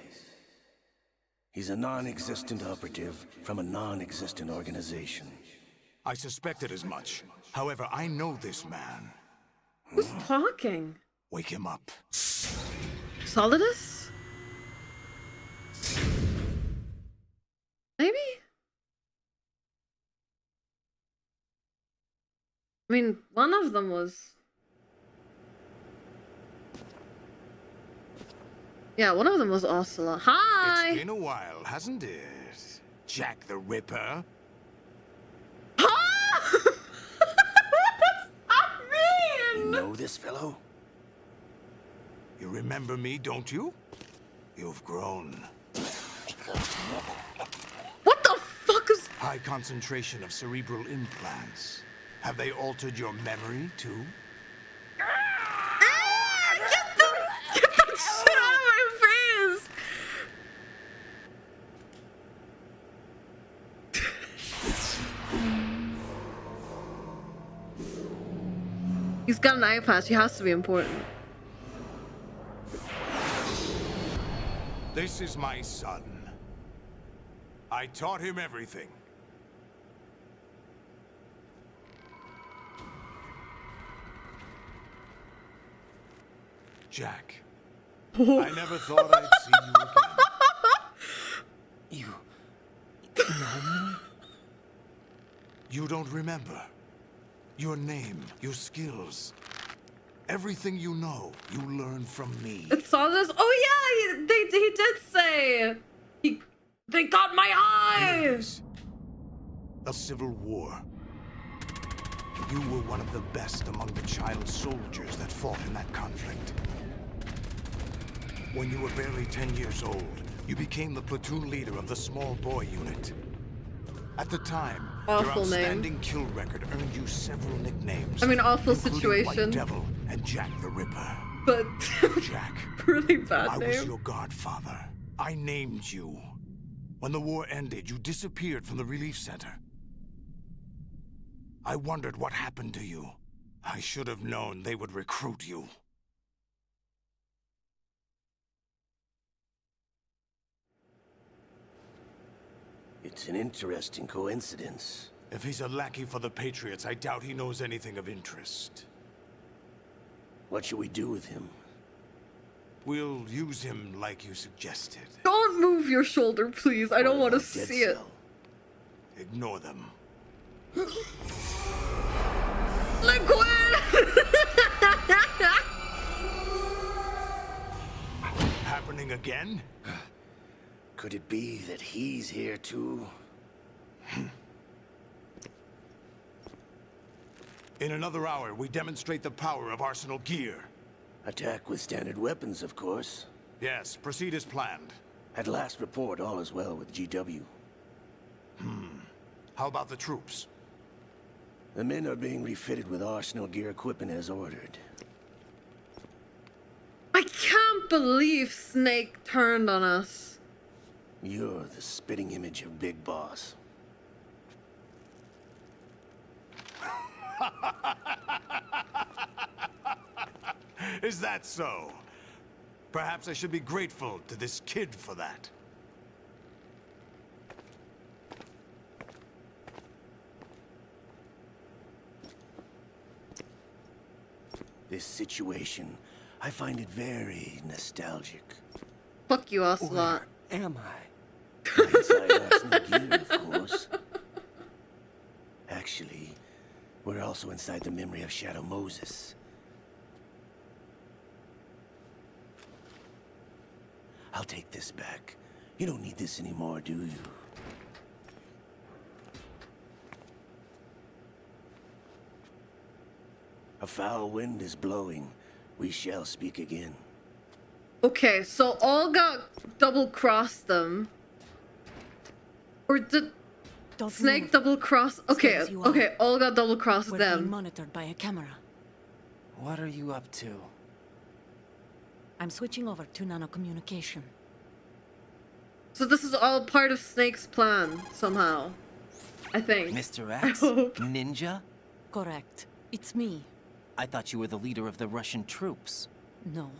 He's a non-existent operative from a non-existent organization. I suspected as much. However, I know this man. Who's talking? Wake him up. Solidus? Maybe? I mean, one of them was... Yeah, one of them was Ursula. Hi! It's been a while, hasn't it? Jack the Ripper? You know this fellow? You remember me, don't you? You've grown. What the fuck is... High concentration of cerebral implants. Have they altered your memory, too? Get that shit out of my face! got an eye patch. He has to be important. This is my son. I taught him everything. Jack, I never thought I'd see you again. You know me? You don't remember. Your name, your skills. Everything you know, you learn from me. It's all this. Oh yeah, he did say they got my eyes. A civil war. You were one of the best among the child soldiers that fought in that conflict. When you were barely 10 years old, you became the platoon leader of the small boy unit. At the time, Awful your name. outstanding kill record earned you several nicknames. I mean, awful including situation. White Devil and Jack the Ripper. But Jack, really bad I name. was your godfather. I named you. When the war ended, you disappeared from the relief center. I wondered what happened to you. I should have known they would recruit you. It's an interesting coincidence. If he's a lackey for the Patriots, I doubt he knows anything of interest. What should we do with him? We'll use him like you suggested. Don't move your shoulder, please. I don't want to see it. Ignore them. Liquid! Happening again? Could it be that he's here too? In another hour, we demonstrate the power of Arsenal gear. Attack with standard weapons, of course. Yes, proceed as planned. At last report, all is well with GW. How about the troops? The men are being refitted with Arsenal gear equipment as ordered. I can't believe Snake turned on us. You're the spitting image of Big Boss. Is that so? Perhaps I should be grateful to this kid for that. This situation, I find it very nostalgic. Fuck you, Ocelot. Where am I? Inside Arsenal gear, of course. Actually, we're also inside the memory of Shadow Moses. I'll take this back. You don't need this anymore, do you? A foul wind is blowing. We shall speak again. Okay, so Olga double-crossed them. Or did Snake double-cross? Okay, okay, Olga double-crossed We're being them. monitored by a camera. What are you up to? I'm switching over to nanocommunication. So this is all part of Snake's plan, somehow. I think. Mr. I X? hope. Ninja? Correct. It's me. I thought you were the leader of the Russian troops. No.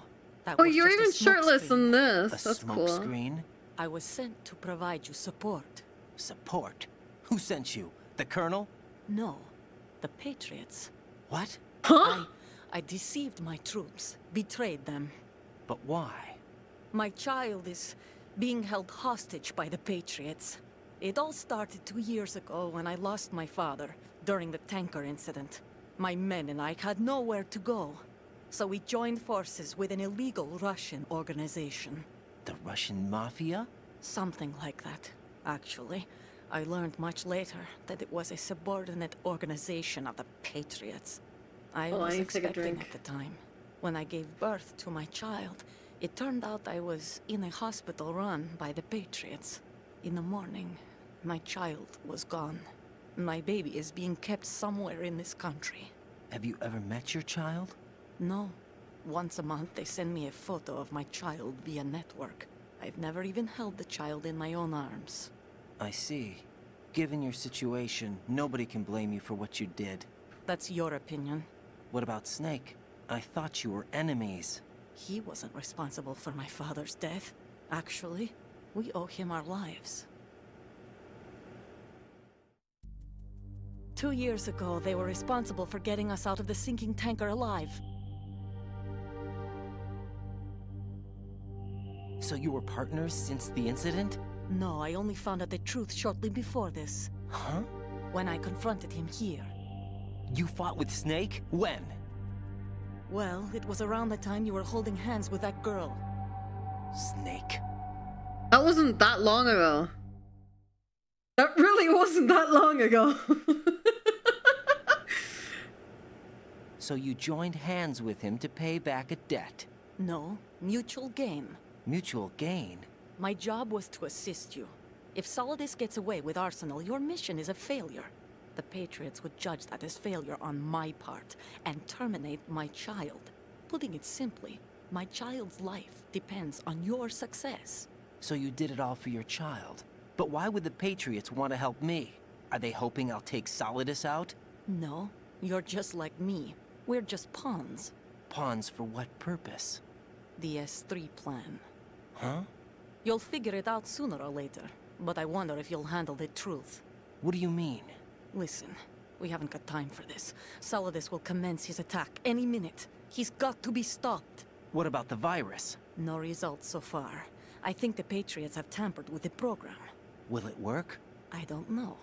That Oh, was you're just a even shirtless smokescreen. in this. A That's smoke cool. screen? I was sent to provide you support. Support? Who sent you? The Colonel? No. The Patriots. What? Huh? I deceived my troops, betrayed them. But why? My child is being held hostage by the Patriots. It all started 2 years ago when I lost my father during the tanker incident. My men and I had nowhere to go. So we joined forces with an illegal Russian organization. The Russian Mafia? Something like that, actually. I learned much later that it was a subordinate organization of the Patriots. I Oh, I was need to take a expecting drink. at the time. When I gave birth to my child, it turned out I was in a hospital run by the Patriots. In the morning, my child was gone. My baby is being kept somewhere in this country. Have you ever met your child? No. Once a month, they send me a photo of my child via network. I've never even held the child in my own arms. I see. Given your situation, nobody can blame you for what you did. That's your opinion. What about Snake? I thought you were enemies. He wasn't responsible for my father's death. Actually, we owe him our lives. 2 years ago, they were responsible for getting us out of the sinking tanker alive. So you were partners since the incident? No, I only found out the truth shortly before this. Huh? When I confronted him here. You fought with Snake? When? Well, it was around the time you were holding hands with that girl. Snake. That wasn't that long ago. That really wasn't that long ago. So you joined hands with him to pay back a debt? No, mutual gain. Mutual gain? My job was to assist you. If Solidus gets away with Arsenal, your mission is a failure. The Patriots would judge that as failure on my part and terminate my child. Putting it simply, my child's life depends on your success. So you did it all for your child. But why would the Patriots want to help me? Are they hoping I'll take Solidus out? No, you're just like me. We're just pawns. Pawns for what purpose? The S3 plan. Huh? You'll figure it out sooner or later, but I wonder if you'll handle the truth. What do you mean? Listen, we haven't got time for this. Solidus will commence his attack any minute. He's got to be stopped. What about the virus? No results so far. I think the Patriots have tampered with the program. Will it work? I don't know.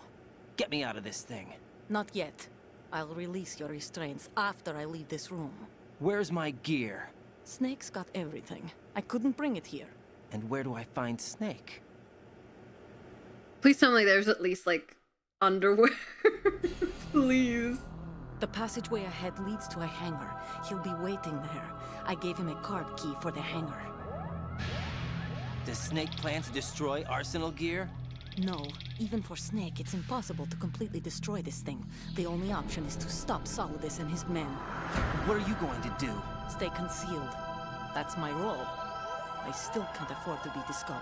Get me out of this thing. Not yet. I'll release your restraints after I leave this room. Where's my gear? Snake's got everything. I couldn't bring it here. And where do I find Snake? Please tell me there's at least, like, underwear. Please. The passageway ahead leads to a hangar. He'll be waiting there. I gave him a card key for the hangar. Does Snake plan to destroy Arsenal gear? No. Even for Snake, it's impossible to completely destroy this thing. The only option is to stop Solidus and his men. What are you going to do? Stay concealed. That's my role. I still can't afford to be discovered.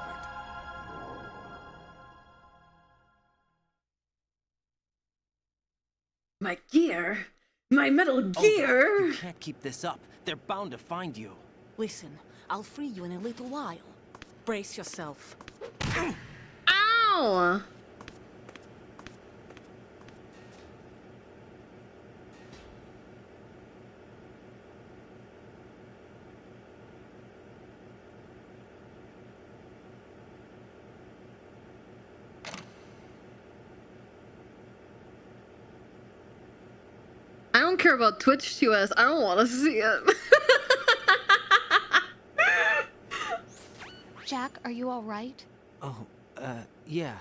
My gear? My metal gear? You can't keep this up. They're bound to find you. Listen, I'll free you in a little while. Brace yourself. Ow! I don't care about Twitch TOS. I don't want to see it. Jack, are you all right? Oh, yeah.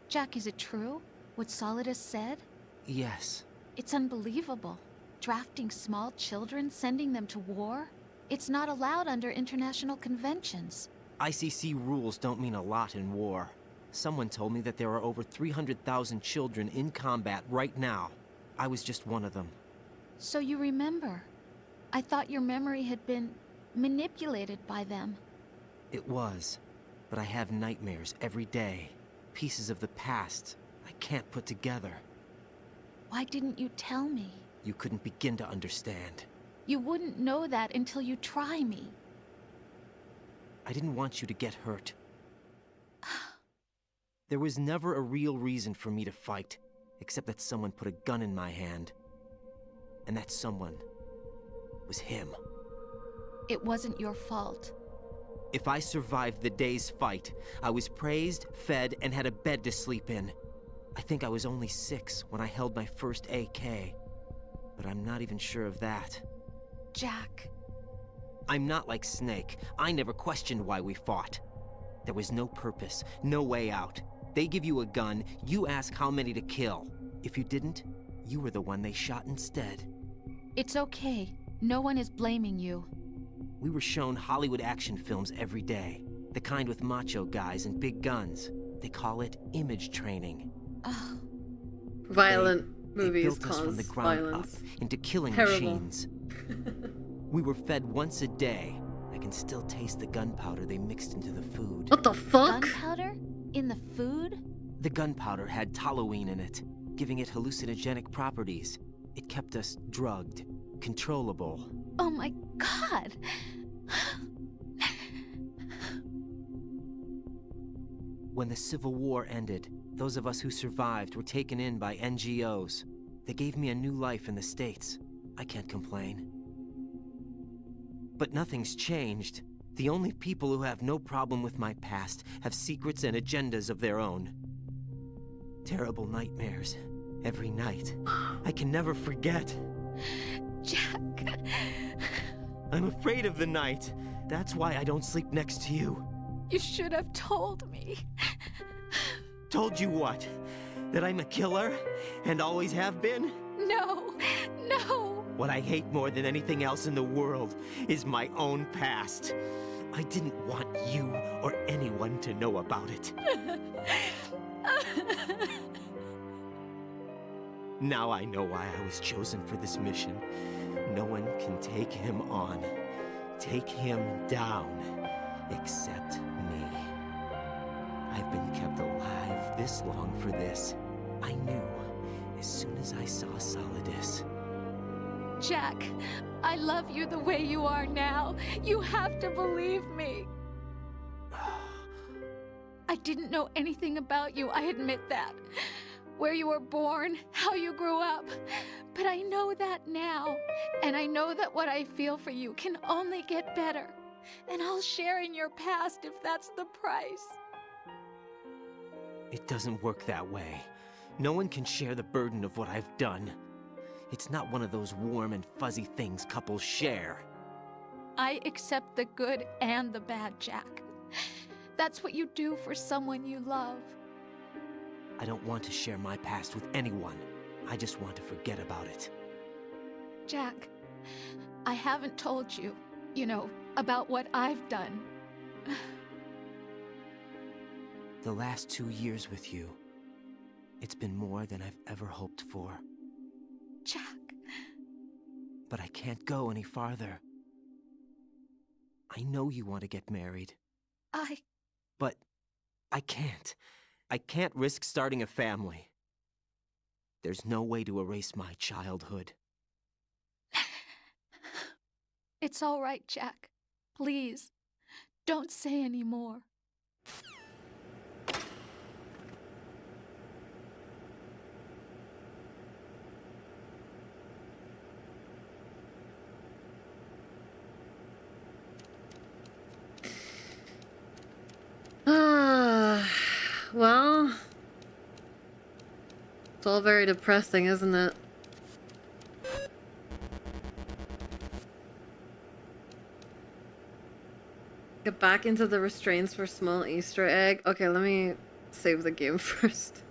Jack, is it true? What Solidus said? Yes. It's unbelievable. Drafting small children, sending them to war? It's not allowed under international conventions. ICC rules don't mean a lot in war. Someone told me that there are over 300,000 children in combat right now. I was just one of them. So you remember. I thought your memory had been manipulated by them. It was. But I have nightmares every day. Pieces of the past I can't put together. Why didn't you tell me? You couldn't begin to understand. You wouldn't know that until you try me. I didn't want you to get hurt. There was never a real reason for me to fight, except that someone put a gun in my hand. And that someone was him. It wasn't your fault. If I survived the day's fight, I was praised, fed, and had a bed to sleep in. I think I was only 6 when I held my first AK. But I'm not even sure of that. Jack. I'm not like Snake. I never questioned why we fought. There was no purpose, no way out. They give you a gun, you ask how many to kill. If you didn't, you were the one they shot instead. It's okay. No one is blaming you. We were shown Hollywood action films every day. The kind with macho guys and big guns. They call it image training. Violent movies they built us cause from the ground violence. up into killing Terrible. machines. We were fed once a day. I can still taste the gunpowder they mixed into the food. What the fuck? Gunpowder? In the food? The gunpowder had toluene in it, giving it hallucinogenic properties. It kept us drugged. controllable. Oh my God! When the Civil War ended, those of us who survived were taken in by NGOs. They gave me a new life in the States. I can't complain. But nothing's changed. The only people who have no problem with my past have secrets and agendas of their own. Terrible nightmares. Every night. I can never forget. Jack. I'm afraid of the night. That's why I don't sleep next to you. You should have told me. Told you what? That I'm a killer? And always have been? No, no. What I hate more than anything else in the world is my own past. I didn't want you or anyone to know about it. Now I know why I was chosen for this mission. No one can take him on, take him down, except me. I've been kept alive this long for this. I knew as soon as I saw Solidus. Jack, I love you the way you are now. You have to believe me. I didn't know anything about you, I admit that. Where you were born, how you grew up. But I know that now. And I know that what I feel for you can only get better. And I'll share in your past if that's the price. It doesn't work that way. No one can share the burden of what I've done. It's not one of those warm and fuzzy things couples share. I accept the good and the bad, Jack. That's what you do for someone you love. I don't want to share my past with anyone. I just want to forget about it. Jack, I haven't told you, about what I've done. The last 2 years with you, it's been more than I've ever hoped for. Jack. But I can't go any farther. I know you want to get married. But I can't. I can't risk starting a family. There's no way to erase my childhood. It's all right, Jack. Please, don't say any more. Well, it's all very depressing, isn't it? Get back into the restraints for small Easter egg. Okay, let me save the game first.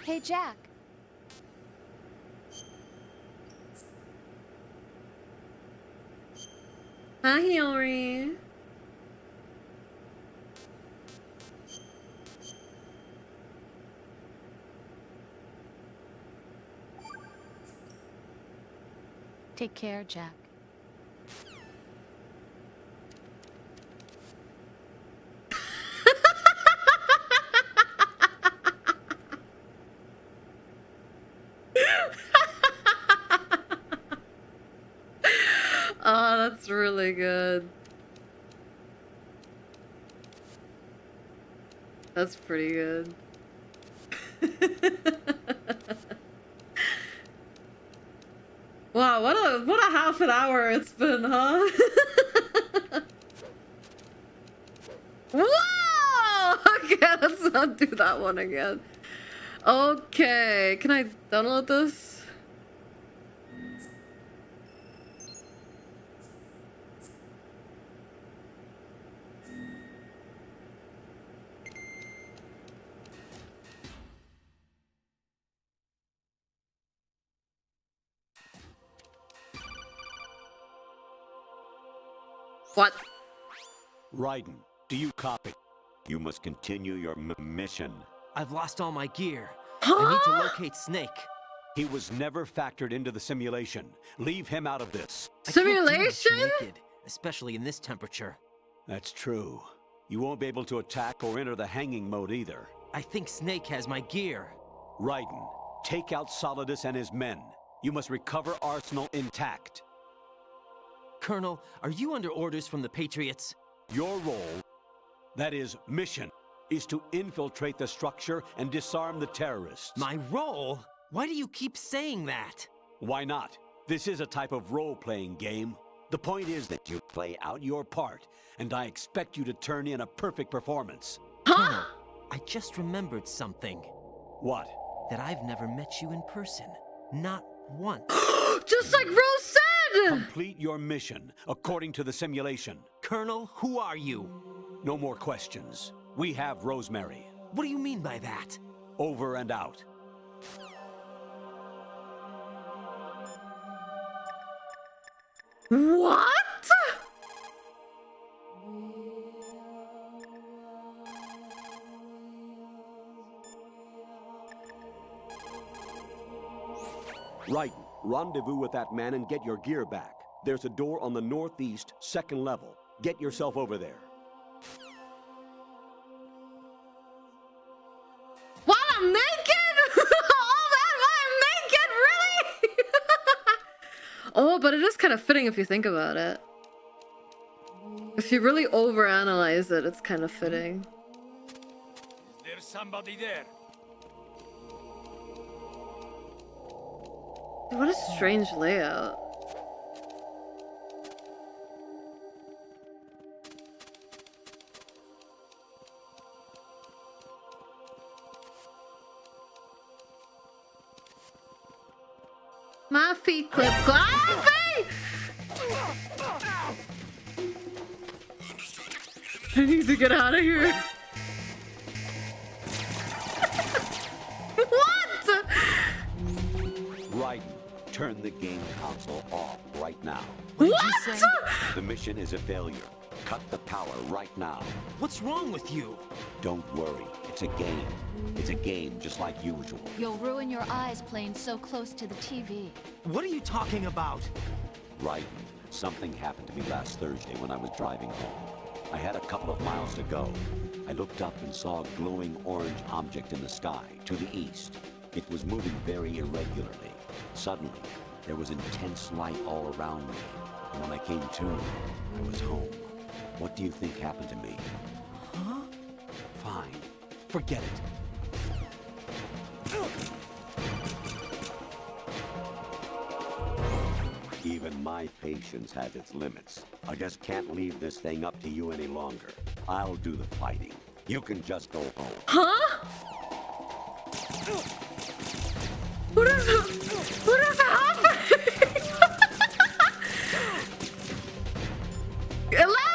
Hey, Jack. Hi, Hillary. Take care, Jack. Oh, that's really good. That's pretty good. Wow, what a half an hour it's been, huh? Whoa! Okay, let's not do that one again. Okay, can I download this? What? Raiden, do you copy? You must continue your mission. I've lost all my gear. Huh? I need to locate Snake. He was never factored into the simulation. Leave him out of this. Simulation? I can't do this naked, especially in this temperature. That's true. You won't be able to attack or enter the hanging mode either. I think Snake has my gear. Raiden, Take out Solidus and his men. You must recover Arsenal intact. Colonel, are you under orders from the Patriots? Your role, that is, mission, is to infiltrate the structure and disarm the terrorists. My role? Why do you keep saying that? Why not? This is a type of role-playing game. The point is that you play out your part, and I expect you to turn in a perfect performance. Huh? I just remembered something. What? That I've never met you in person. Not once. Just like Rose said! Complete your mission, according to the simulation. Colonel, who are you? No more questions. We have Rosemary. What do you mean by that? Over and out. What? Raiden, rendezvous with that man and get your gear back. There's a door on the northeast, second level. Get yourself over there. While I'm naked? All that while I'm naked? Really? Oh, but it is kind of fitting if you think about it. If you really overanalyze it, it's kind of fitting. Is there somebody there? What a strange layout. My feet clip clapping! I need to get out of here. What? Raiden, turn the game console off right now. What did you say? The mission is a failure. Cut the power right now. What's wrong with you? Don't worry. It's a game. It's a game just like usual. You'll ruin your eyes playing so close to the TV. What are you talking about? Raiden, something happened to me last Thursday when I was driving home. I had a couple of miles to go. I looked up and saw a glowing orange object in the sky to the east. It was moving very irregularly. Suddenly, there was intense light all around me. And when I came to, I was home. What do you think happened to me? Huh? Fine. Forget it. Even my patience has its limits. I just can't leave this thing up to you any longer. I'll do the fighting. You can just go home. Huh? What is happening? Elaborate!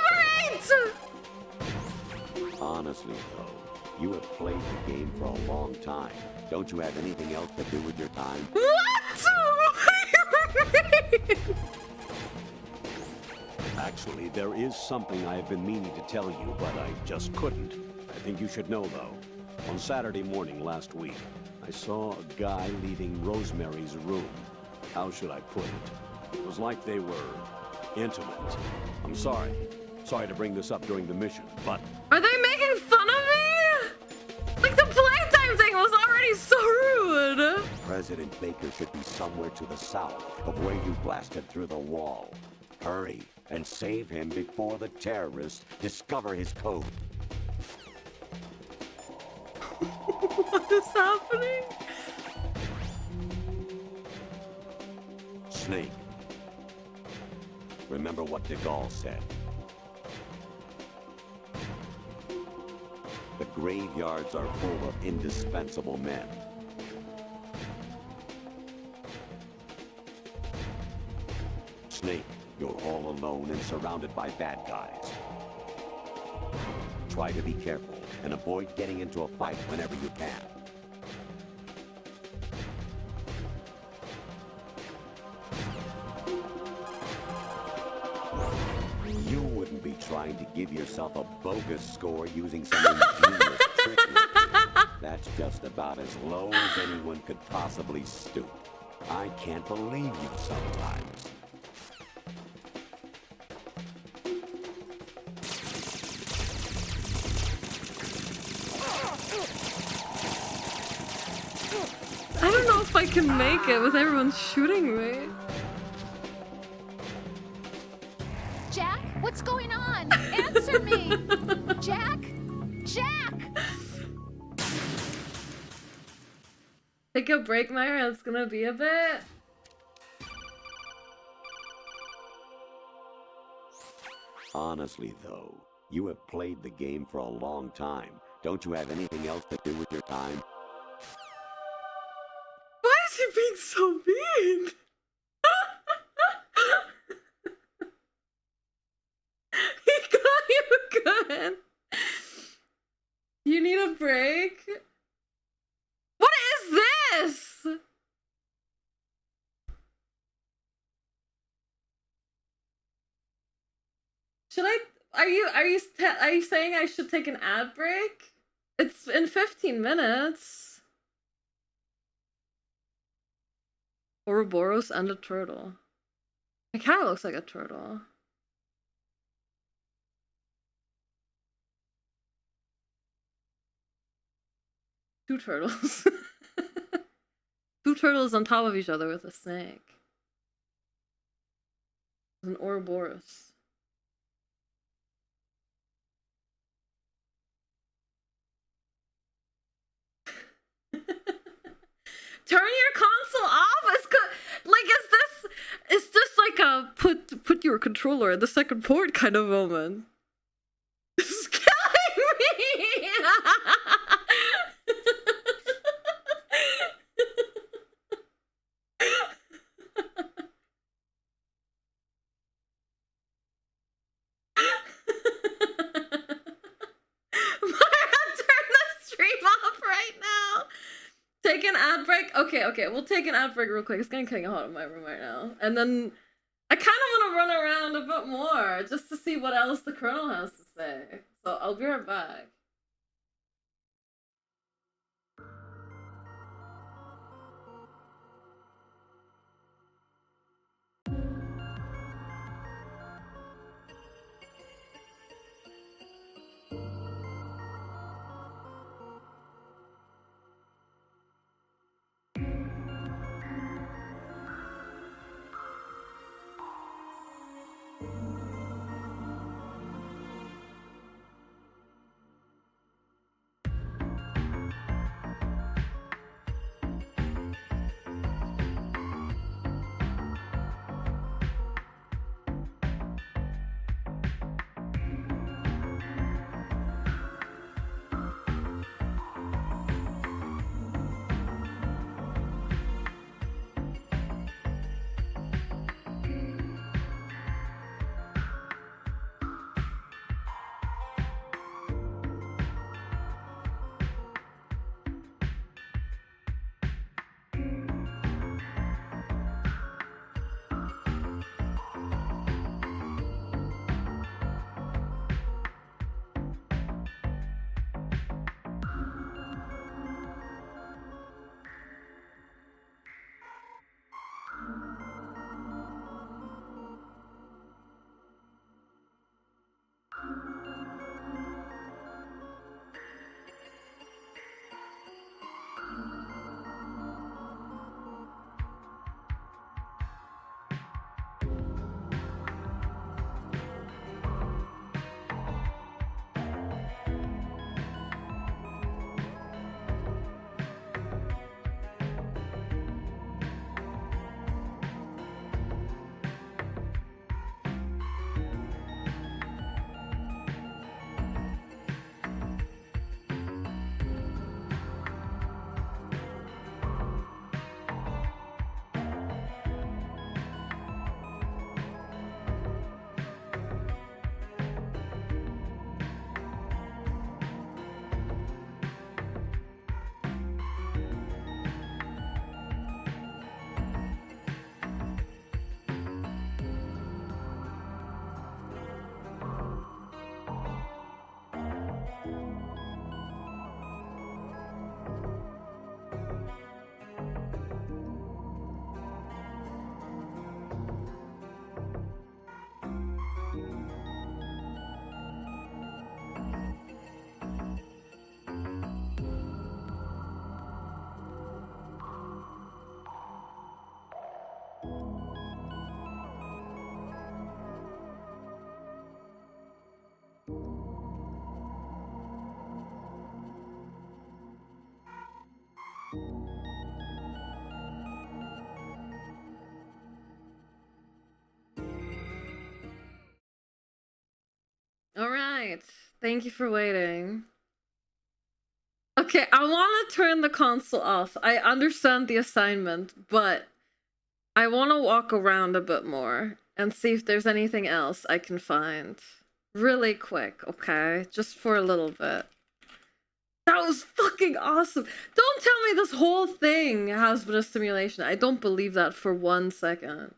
Honestly, though, you have played the game for a long time. Don't you have anything else to do with your time? What? Actually, there is something I have been meaning to tell you, but I just couldn't. I think you should know, though. On Saturday morning last week, I saw a guy leaving Rosemary's room. How should I put it? It was like they were intimate. I'm sorry. Sorry to bring this up during the mission, but... Are they making fun of me? Like, the playtime thing was already so rude. President Baker should be somewhere to the south of where you blasted through the wall. Hurry and save him before the terrorists discover his code. What is happening? Snake. Remember what de Gaulle said. The graveyards are full of indispensable men. Snake, you're all alone and surrounded by bad guys. Try to be careful and avoid getting into a fight whenever you can. You wouldn't be trying to give yourself a bogus score using some ingenious trickery. That's just about as low as anyone could possibly stoop. I can't believe you sometimes. I don't know if I can make it with everyone shooting me. Jack, what's going on? Answer me! Jack? Jack! Take a break, Myra. It's gonna be a bit. Honestly, though, you have played the game for a long time. Don't you have anything else to do with your time? Why is he being so mean? He got you good. You need a break? What is this? Should I? Are you saying I should take an ad break? It's in 15 minutes. Ouroboros and a turtle. It kind of looks like a turtle. Two turtles. Two turtles on top of each other with a snake. An Ouroboros. Turn your console off? Is this like a put your controller in the second port kind of moment? This is killing me! Turn the stream off right now. Take an ad break. Okay, we'll take an ad break real quick. It's getting kind of hot in my room right now, and then I kind of want to run around a bit more just to see what else the Colonel has to say. So I'll be right back. night. Thank you for waiting. Okay, I want to turn the console off. I understand the assignment, but I want to walk around a bit more and see if there's anything else I can find. Really quick, okay? Just for a little bit. That was fucking awesome. Don't tell me this whole thing has been a simulation. I don't believe that for 1 second.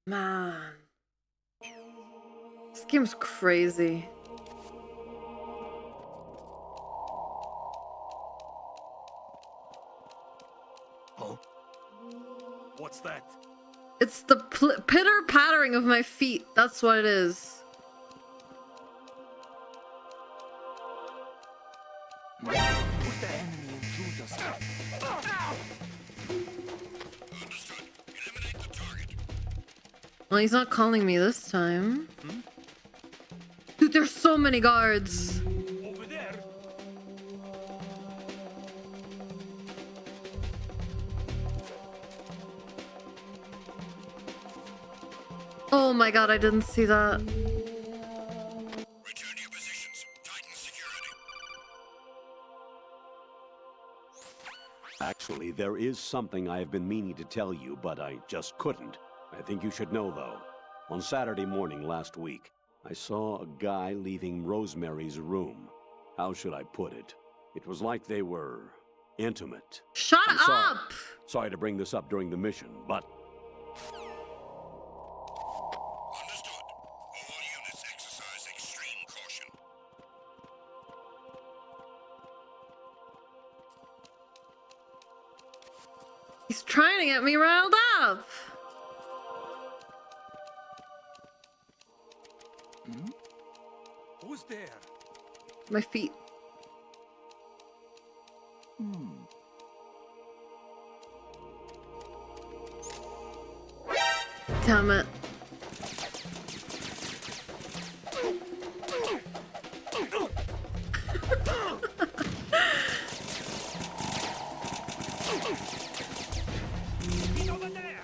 Man. This game's crazy. Huh? What's that? It's the pitter-pattering of my feet. That's what it is. Put the enemy intruders. Well, he's not calling me this time. Dude, there's so many guards. Over there. Oh my god, I didn't see that. Return to your positions. Tighten security. Actually, there is something I have been meaning to tell you, but I just couldn't. I think you should know, though. On Saturday morning last week, I saw a guy leaving Rosemary's room. How should I put it? It was like they were intimate. Shut I'm up! Sorry to bring this up during the mission, but Understood. All units exercise extreme caution. He's trying to get me riled up. Who's there? My feet. Damn it. He's over there.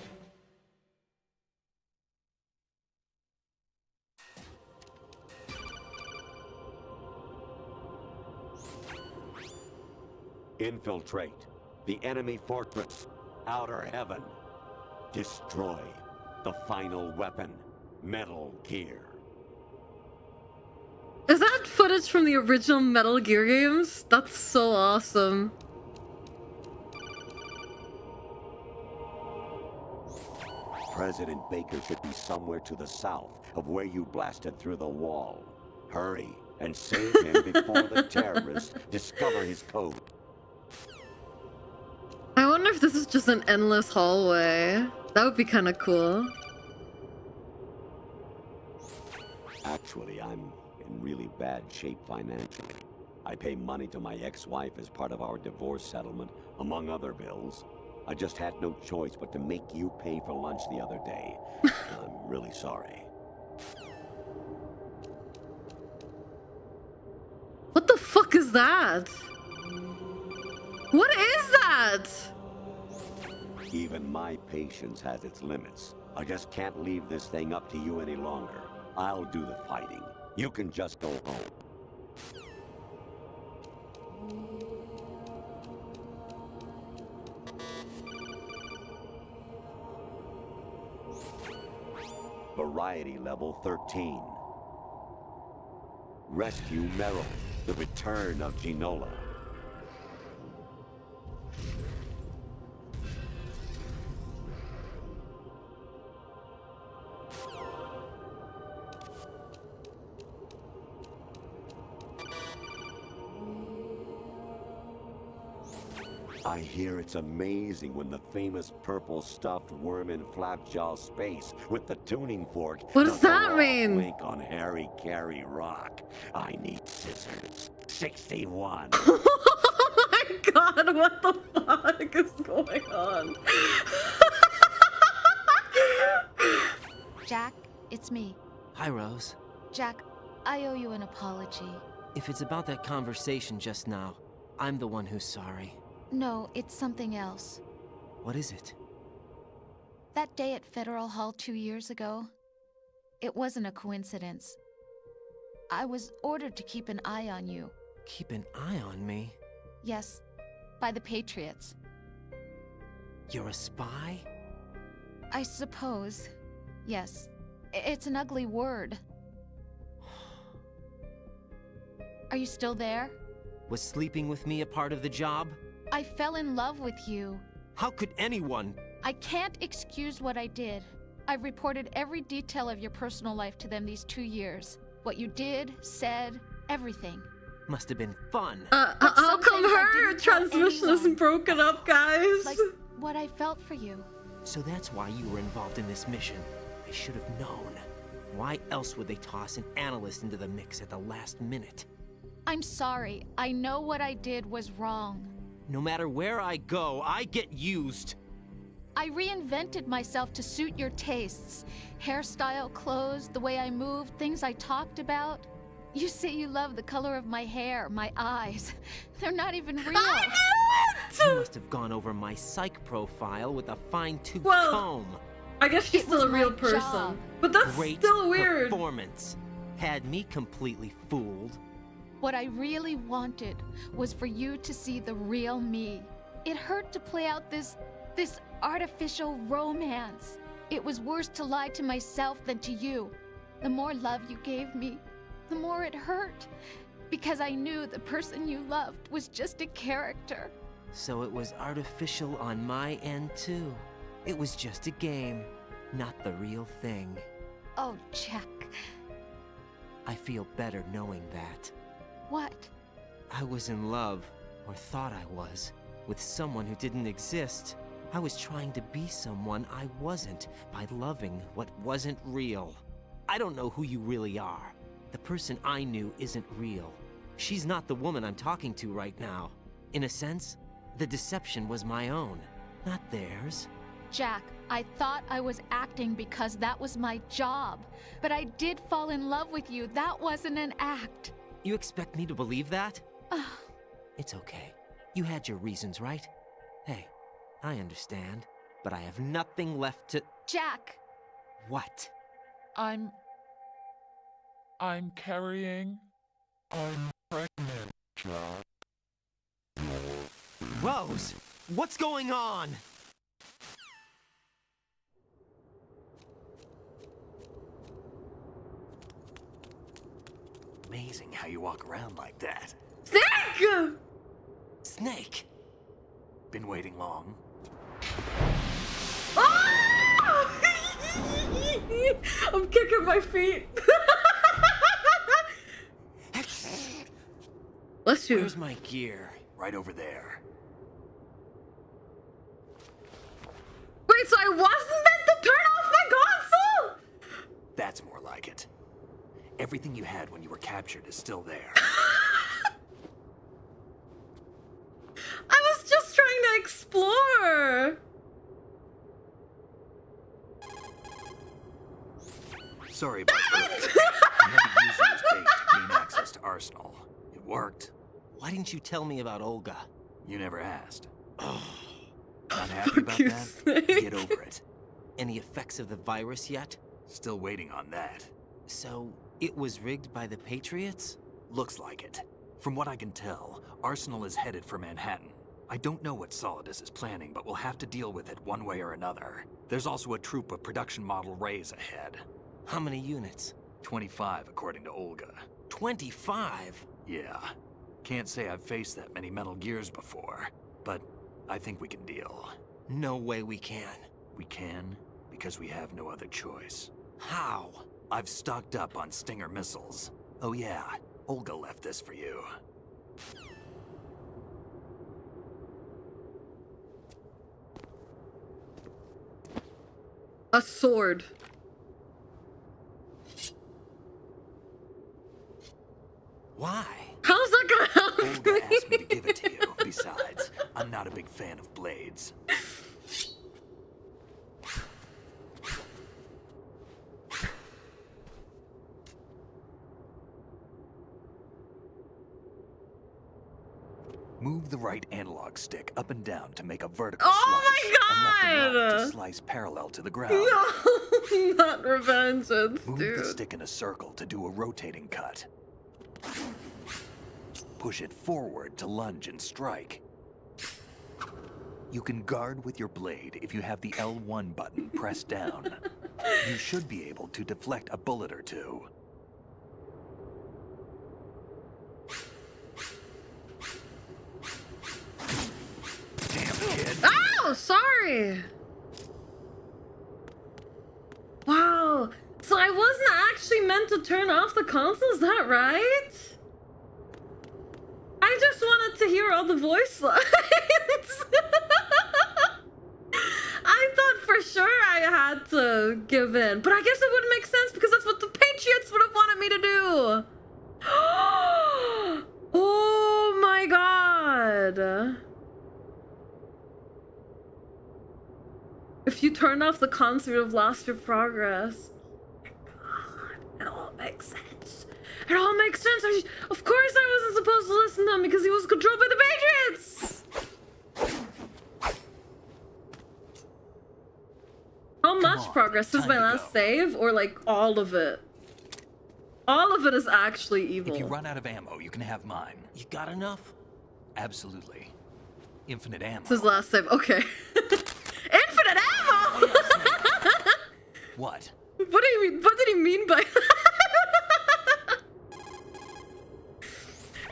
infiltrate the enemy fortress, Outer Heaven. Destroy the final weapon, Metal Gear. Is that footage from the original Metal Gear games? That's so awesome. President Baker should be somewhere to the south of where you blasted through the wall. Hurry and save him before the terrorists discover his code. I wonder if this is just an endless hallway. That would be kind of cool. Actually, I'm in really bad shape financially. I pay money to my ex-wife as part of our divorce settlement, among other bills. I just had no choice but to make you pay for lunch the other day. I'm really sorry. What the fuck is that? What is that? Even my patience has its limits. I just can't leave this thing up to you any longer. I'll do the fighting. You can just go home. Variety level 13. Rescue Meryl, the return of Ginola. I hear it's amazing when the famous purple stuffed worm in Flapjaw space with the tuning fork. What does that mean? Link on Harry Carey Rock. I need scissors. 61. Oh my god, what the fuck is going on? Jack, it's me. Hi, Rose. Jack, I owe you an apology. If it's about that conversation just now, I'm the one who's sorry. No, it's something else. What is it? That day at Federal Hall 2 years ago, It wasn't a coincidence. I was ordered to keep an eye on you. Keep an eye on me? Yes, by the Patriots. You're a spy? I suppose. Yes. It's an ugly word. Are you still there? Was sleeping with me a part of the job? I fell in love with you. How could anyone? I can't excuse what I did. I've reported every detail of your personal life to them these 2 years. What you did, said, everything. Must have been fun. How come her transmission isn't broken up, guys? Like what I felt for you. So that's why you were involved in this mission. I should have known. Why else would they toss an analyst into the mix at the last minute? I'm sorry. I know what I did was wrong. No matter where I go, I get used. I reinvented myself to suit your tastes. Hairstyle, clothes, the way I moved, things I talked about. You say you love the color of my hair, my eyes. They're not even real. I knew You it! must have gone over my psych profile with a fine-tooth Well, comb. I guess she's still a real my person. job. But that's Great still weird. performance. Had me completely fooled. What I really wanted was for you to see the real me. It hurt to play out this artificial romance. It was worse to lie to myself than to you. The more love you gave me, the more it hurt. Because I knew the person you loved was just a character. So it was artificial on my end too. It was just a game, not the real thing. Oh, Jack. I feel better knowing that. What? I was in love, or thought I was, with someone who didn't exist. I was trying to be someone I wasn't by loving what wasn't real. I don't know who you really are. The person I knew isn't real. She's not the woman I'm talking to right now. In a sense, the deception was my own, not theirs. Jack, I thought I was acting because that was my job. But I did fall in love with you. That wasn't an act. You expect me to believe that? It's okay. You had your reasons, right? Hey, I understand, but I have nothing left to... Jack! What? I'm carrying... I'm pregnant, Jack. Rose! What's going on? Amazing how you walk around like that. Snake! Snake! Been waiting long? Oh! I'm kicking my feet. Bless you. Where's my gear? Right over there. Wait, so I wasn't meant to turn off my console? That's more like it. Everything you had when you were captured is still there. I was just trying to explore. Sorry about that. I had to use it as bait to gain access to Arsenal. It worked. Why didn't you tell me about Olga? You never asked. Oh, Not happy about that? Snake. Get over it. any effects of the virus yet? Still waiting on that. So, it was rigged by the Patriots? Looks like it. From what I can tell, Arsenal is headed for Manhattan. I don't know what Solidus is planning, but we'll have to deal with it one way or another. There's also a troop of production model Rays ahead. How many units? 25, according to Olga. 25? Yeah. Can't say I've faced that many Metal Gears before, but I think we can deal. No way we can. We can, because we have no other choice. How? I've stocked up on Stinger missiles. Oh yeah, Olga left this for you. A sword. Why? How's that gonna help Olga me? asked me to give it to you. Besides, I'm not a big fan of blades. Move the right analog stick up and down to make a vertical Oh slice. my And let the right God! to slice parallel to the ground. No, not want revengeance, Move the dude. stick in a circle to do a rotating cut. Push it forward to lunge and strike. You can guard with your blade if you have the L1 button pressed down. You should be able to deflect a bullet or two. Damn, kid. Oh, sorry. Wow. So I wasn't actually meant to turn off the console, is that right? I just wanted to hear all the voice lines. I thought for sure I had to give in, but I guess it wouldn't make sense because that's what the Patriots would have wanted me to do. Oh my god. If you turned off the console, you would have lost your progress. Oh my god, it all makes sense. It all makes sense. Of course I wasn't supposed to listen to him because he was controlled by the Patriots. How much progress since my last save, or like all of it? All of it is actually evil. If you run out of ammo, you can have mine. You got enough? Absolutely. Infinite ammo. It's his last save. Okay. Infinite ammo! What? What do you mean? What did he mean by that?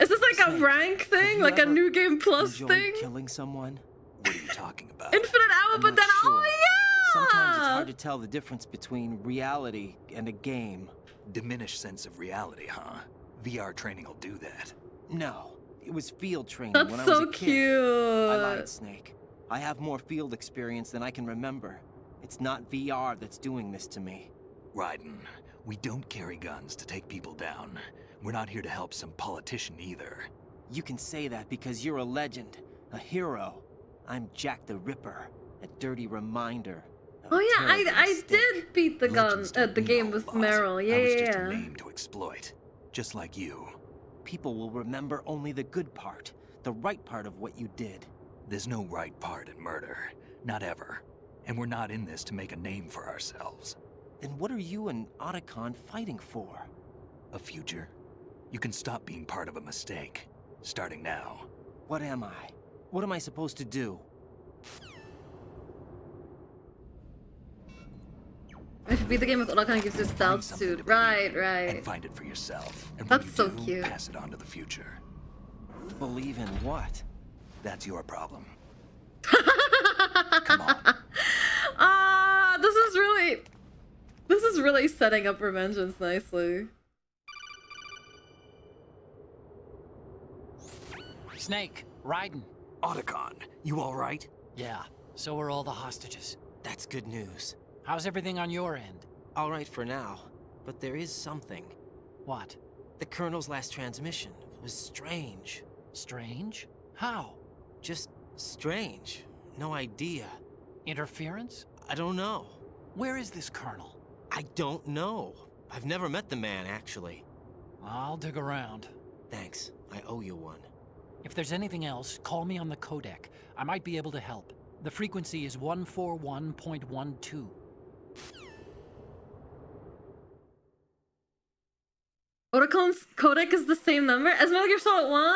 Is this like a rank thing? Like a new game plus thing? Killing someone? What are you talking about? Infinite ammo, but then oh yeah! Sometimes it's hard to tell the difference between reality and a game. Diminished sense of reality, huh? VR training will do that. No, it was field training That's when I was so a kid. cute. I lied, Snake. I have more field experience than I can remember. It's not VR that's doing this to me. Raiden, we don't carry guns to take people down. We're not here to help some politician either. You can say that because you're a legend, a hero. I'm Jack the Ripper, a dirty reminder. Oh yeah, I did beat the the game with Meryl. Yeah, I was yeah, just a yeah. name to exploit, just like you. People will remember only the good part, the right part of what you did. There's no right part in murder, not ever. And we're not in this to make a name for ourselves. Then what are you and Otacon fighting for? A future? You can stop being part of a mistake, starting now. What am I? What am I supposed to do? I should beat the game with Otacon gives you a stealth suit. Right, right. And find it for yourself. And That's when you so do, cute. pass it on to the future. Believe in what? That's your problem. This is really setting up revengeance nicely. Snake, Raiden. Otacon, you all right? Yeah, so are all the hostages. That's good news. How's everything on your end? All right for now, but there is something. What? The Colonel's last transmission was strange. Strange? How? Just strange. No idea. Interference? I don't know. Where is this Colonel? I don't know. I've never met the man, actually. I'll dig around. Thanks. I owe you one. If there's anything else, call me on the codec. I might be able to help. The frequency is 141.12. Otacon's codec is the same number as Metal Gear Solid 1?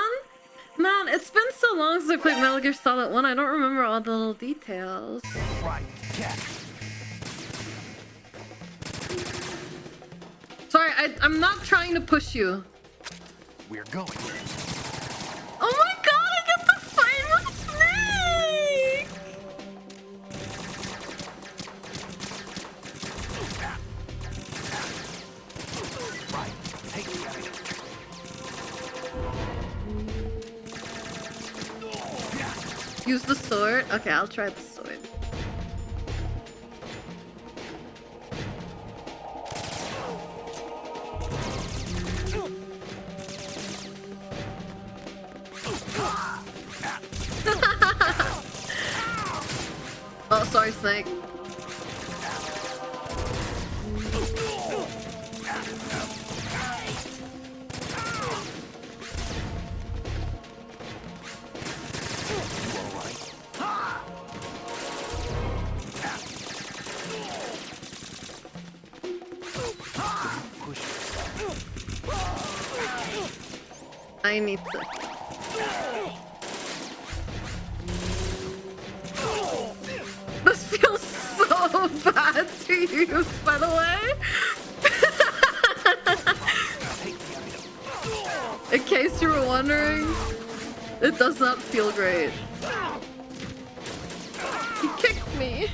Man, it's been so long since I played Metal Gear Solid 1, I don't remember all the little details. Right, cat. Sorry, I'm not trying to push you. We're going. Oh my god, I get to fight with Snake! Right, take the enemy. Use the sword? Okay, I'll try the sword. Oh, sorry, Snake. I need to... This feels so bad to use, by the way. In case you were wondering, it does not feel great. He kicked me.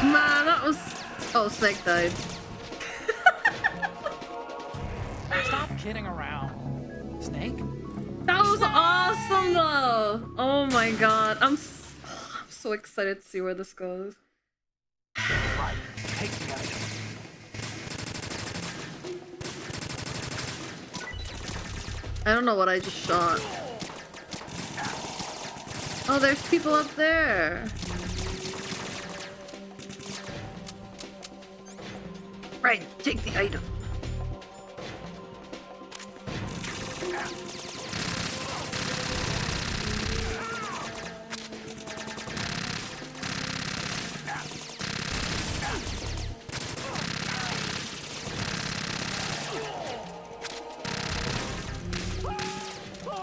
Man, that was... Oh, Snake died. Stop kidding around. Snake? That was awesome, though. Oh my god, I'm so excited to see where this goes. Right, take the item. I don't know what I just shot. Oh, there's people up there. Right, take the item.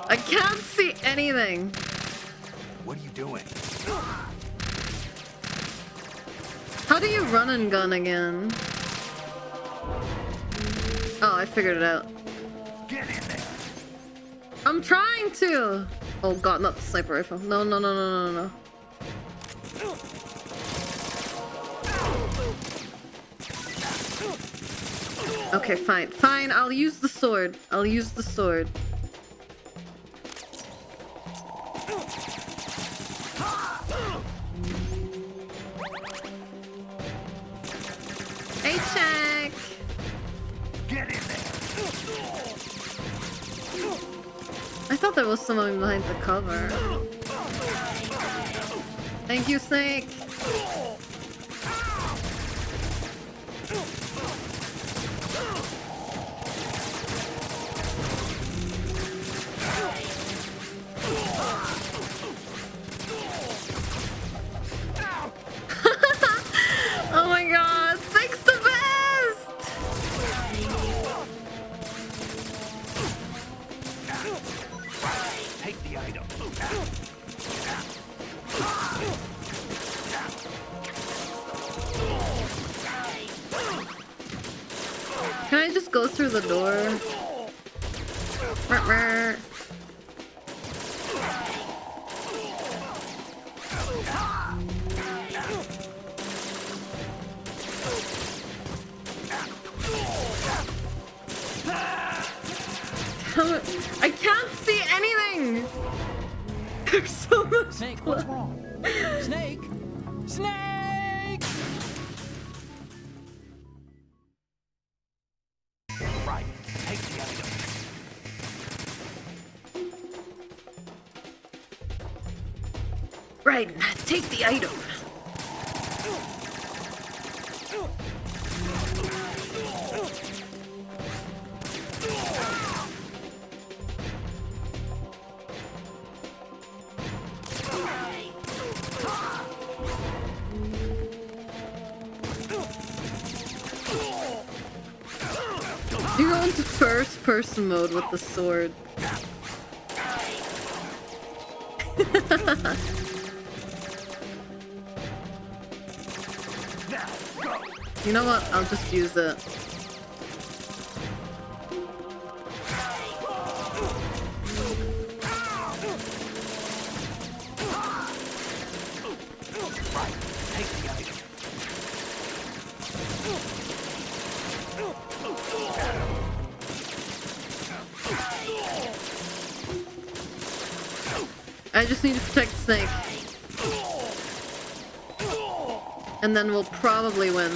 I can't see anything. What are you doing? How do you run and gun again? Oh, I figured it out. Get in there. I'm trying to. Oh god, not the sniper rifle. No, no, no, no, no, no. Okay, fine. Fine, I'll use the sword. I'll use the sword. Hey, check! Get in there. I thought there was someone behind the cover. Thank you, Snake! Oh my god, Snake's the best! Take the item. Can I just go through the door? I can't see anything! There's so much Snake, what's wrong? Snake? Snake! Right, take the item. Raiden, take the item. You go into first person mode with the sword. You know what? I'll just use it. Right, take the item. I just need to protect Snake. And then we'll probably win.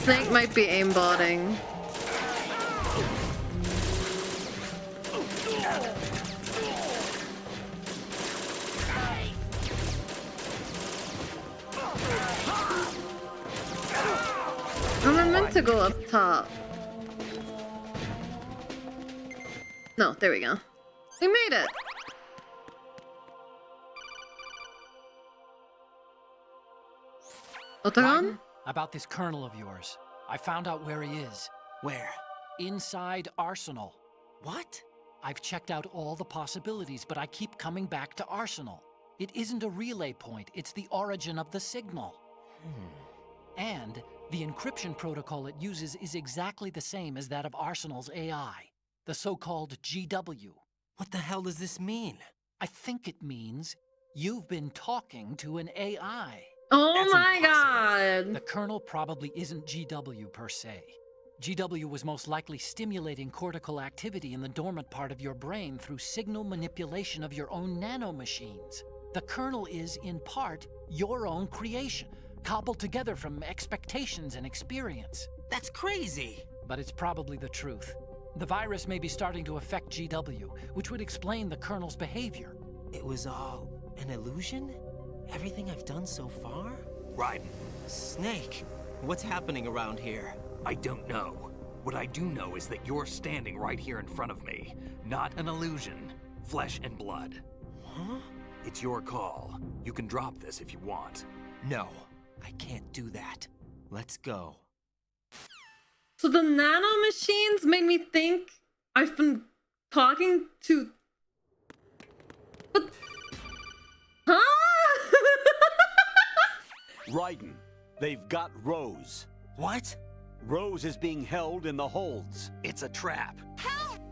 Snake might be aimbotting. I'm meant to go up top. No, there we go. We made it! Otagon? Raiden, about this colonel of yours. I found out where he is. Where? Inside Arsenal. What? I've checked out all the possibilities, but I keep coming back to Arsenal. It isn't a relay point, it's the origin of the signal. And the encryption protocol it uses is exactly the same as that of Arsenal's AI, the so-called GW. What the hell does this mean? I think it means you've been talking to an AI. Oh That's my impossible. god! The kernel probably isn't GW per se. GW was most likely stimulating cortical activity in the dormant part of your brain through signal manipulation of your own nanomachines. The kernel is, in part, your own creation, cobbled together from expectations and experience. That's crazy! But it's probably the truth. The virus may be starting to affect GW, which would explain the kernel's behavior. It was all an illusion? Everything I've done so far? Raiden, Snake, what's happening around here? I don't know. What I do know is that you're standing right here in front of me. Not an illusion. Flesh and blood. Huh? It's your call. You can drop this if you want. No, I can't do that. Let's go. So the nanomachines made me think I've been talking to... But... Huh? Raiden, they've got Rose. What? Rose is being held in the holds. It's a trap.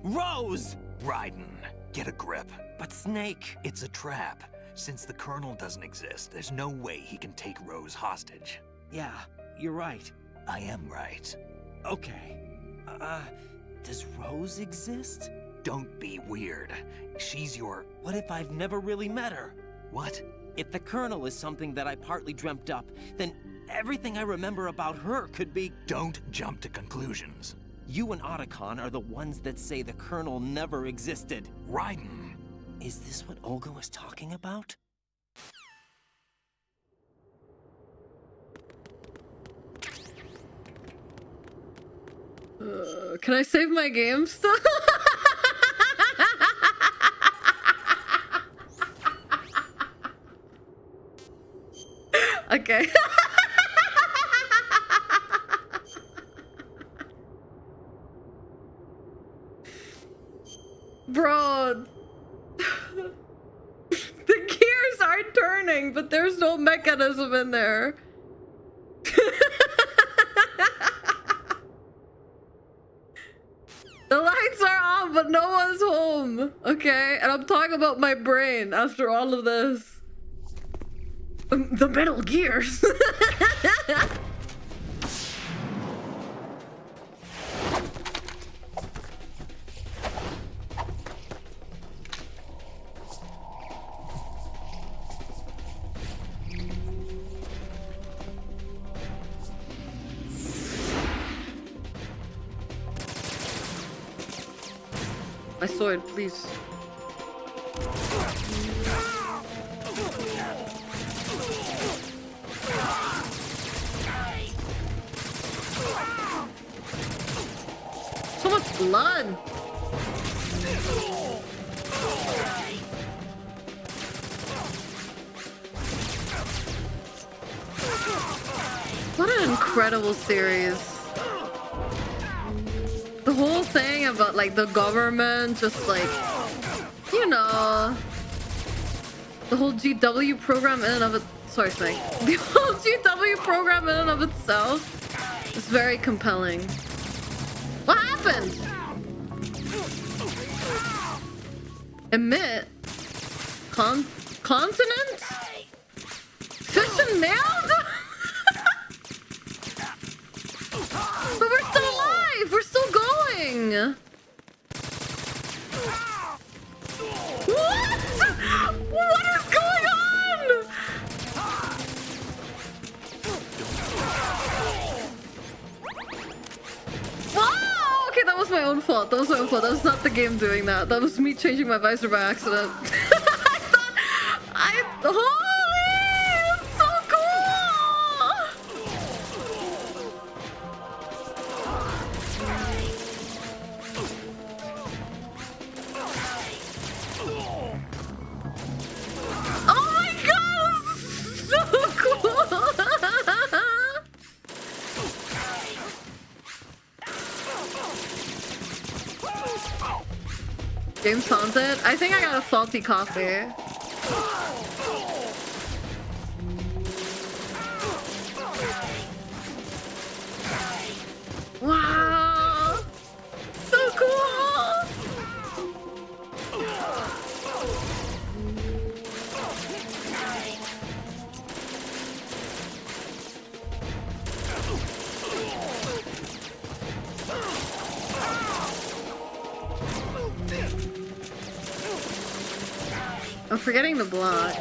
Rose! Raiden, get a grip. But Snake... It's a trap. Since the Colonel doesn't exist, there's no way he can take Rose hostage. Yeah, you're right. I am right. Okay. Does Rose exist? Don't be weird. She's your... What if I've never really met her? What? If the Colonel is something that I partly dreamt up, then everything I remember about her could be... Don't jump to conclusions. You and Otacon are the ones that say the Colonel never existed. Raiden! Is this what Olga was talking about? Can I save my game still? Okay. Bro. The gears are turning, but there's no mechanism in there. The lights are on, but no one's home. Okay? And I'm talking about my brain after all of this. The Metal Gears. My sword, please. So much blood. What an incredible series. The whole thing about like the government just like, you know, the whole GW program in and of it, sorry Snake, the whole GW program in and of itself is very compelling. What happened? Emit? Continent? Fish and nailed? But we're still alive! We're still going! What? What is going on? was my own fault. That was my own fault. That was not the game doing that. That was me changing my visor by accident. Holy! It's so cool! Oh my god! This is so cool! James haunted? I think I got a faulty coffee. Wow! So cool! I'm forgetting the block.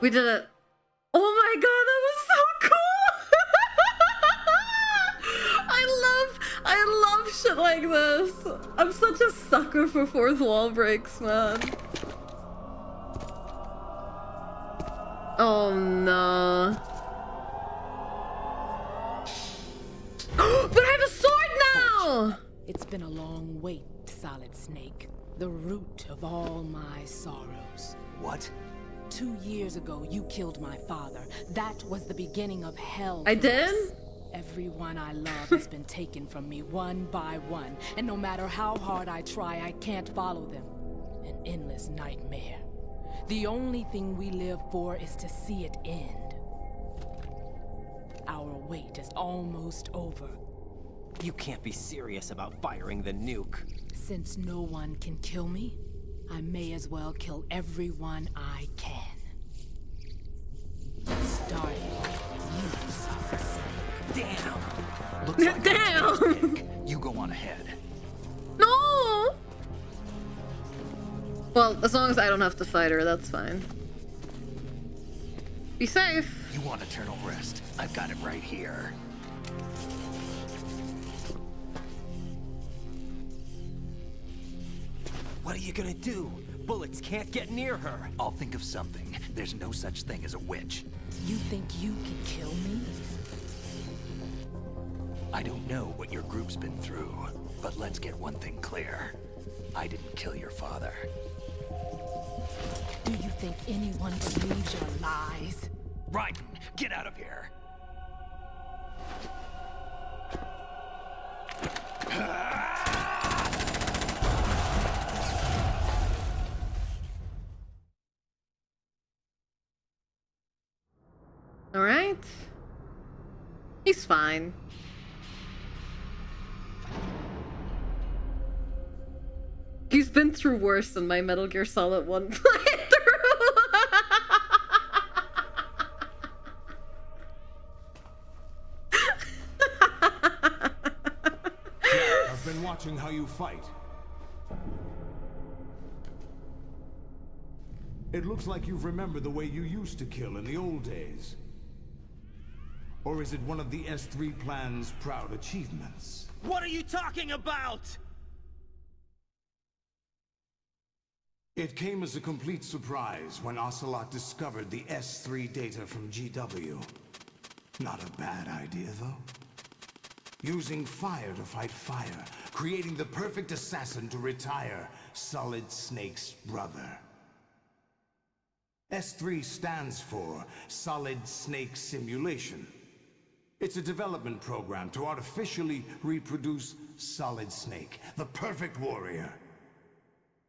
We did it. Oh my god, that was so cool! I love shit like this. I'm such a sucker for fourth wall breaks, man. Oh no. But I have a sword now! It's been a long wait, Solid Snake. The root of all my sorrows. What? 2 years ago, you killed my father. That was the beginning of hell. I for did? us. Everyone I love has been taken from me one by one. And no matter how hard I try, I can't follow them. An endless nightmare. The only thing we live for is to see it end. Our wait is almost over. You can't be serious about firing the nuke. Since no one can kill me, I may as well kill everyone I can. Starting with you, Solid Snake. Damn! Looks like Damn! you go on ahead. No! Well, as long as I don't have to fight her, that's fine. Be safe. You want eternal rest? I've got it right here. What are you gonna do? Bullets can't get near her. I'll think of something. There's no such thing as a witch. You think you can kill me? I don't know what your group's been through, but let's get one thing clear. I didn't kill your father. Do you think anyone believes your lies? Raiden, get out of here! All right. He's fine. He's been through worse than my Metal Gear Solid 1 playthrough. I've been watching how you fight. It looks like you've remembered the way you used to kill in the old days. Or is it one of the S3 plan's proud achievements? What are you talking about? It came as a complete surprise when Ocelot discovered the S3 data from GW. Not a bad idea, though. Using fire to fight fire, creating the perfect assassin to retire Solid Snake's brother. S3 stands for Solid Snake Simulation. It's a development program to artificially reproduce Solid Snake, the perfect warrior.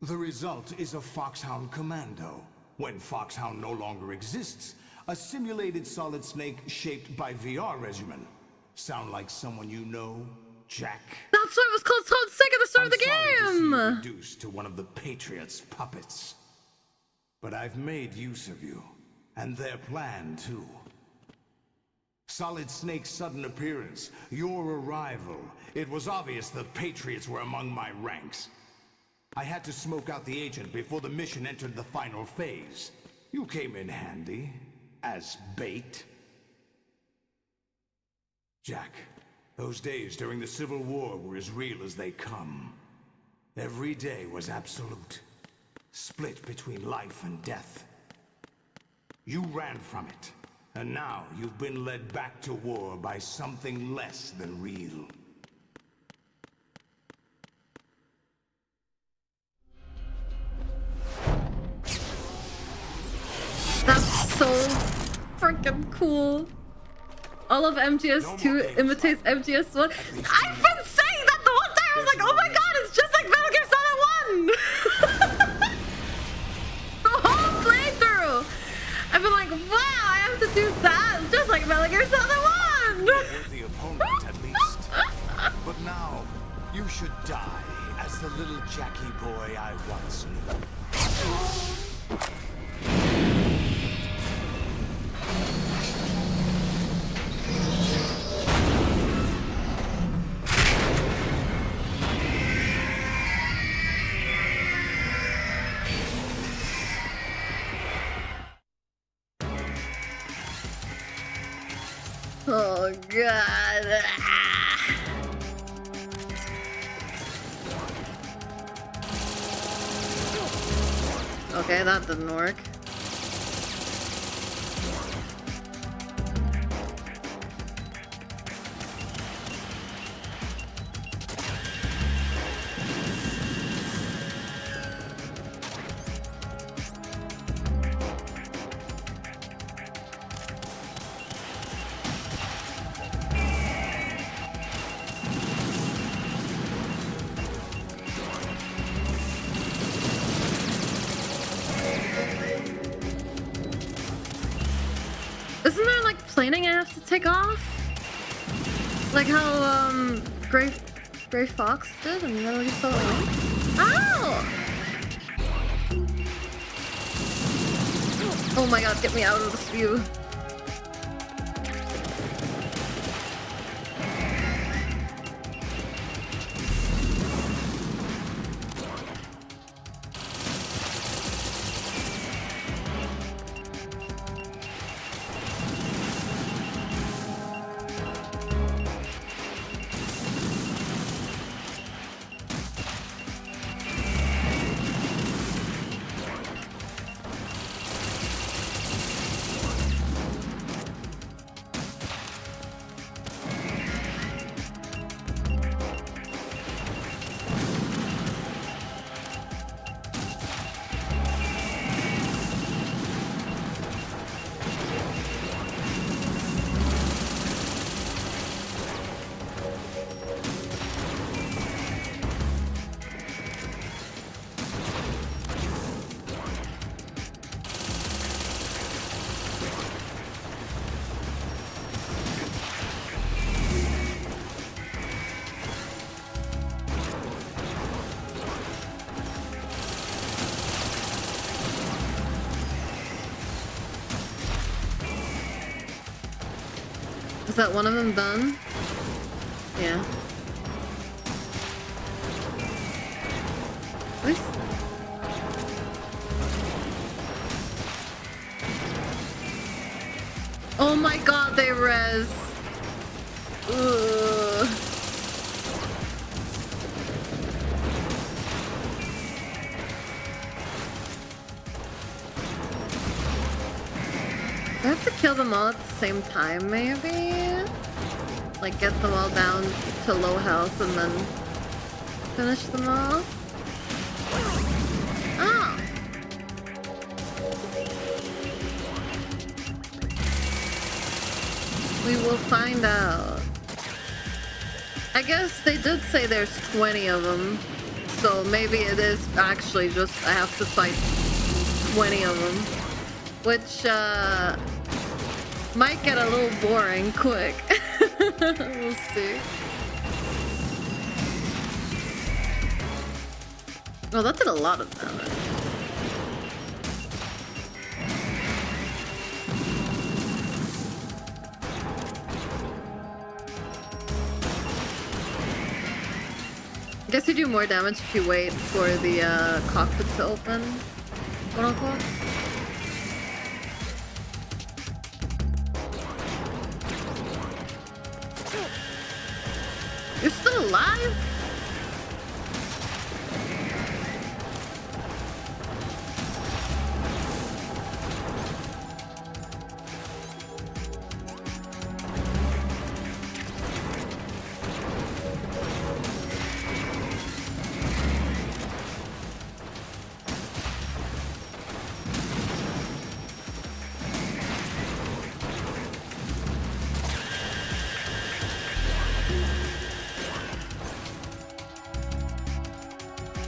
The result is a Foxhound Commando. When Foxhound no longer exists, a simulated Solid Snake shaped by VR regimen. Sound like someone you know, Jack? That's why it was called Solid Snake at the start of the game! I'm sorry to see you reduced to one of the Patriots' puppets. But I've made use of you, and their plan too. Solid Snake's sudden appearance, your arrival. It was obvious the Patriots were among my ranks. I had to smoke out the agent before the mission entered the final phase. You came in handy, as bait. Jack, those days during the Civil War were as real as they come. Every day was absolute, split between life and death. You ran from it, and now you've been led back to war by something less than real. That's so freaking cool. All of MGS2 imitates MGS1. I've been saying that the whole time. I was like, oh my god, it's just like Metal Gear Solid 1. The whole playthrough. I've been like, wow, I have to do that just like Metal Gear Solid 1. Worthy opponent, at least. But now, you should die as the little Jackie boy I once knew. Oh god. Okay, that didn't work. Isn't there like planing I have to take off? Like how Gray Fox did in Metal Gear Solid 1? Ow! Oh my god, get me out of this view. Is that one of them done? Yeah. Nice. Oh my god, they res. Ugh. I have to kill them all at the same time, maybe? Like, get them all down to low health and then finish them all? Oh! We will find out. I guess they did say there's 20 of them, so maybe it is actually just I have to fight 20 of them. Which, might get a little boring quick. We'll see. Oh, that did a lot of damage. I guess you do more damage if you wait for the cockpit to open, quote unquote. You're still alive?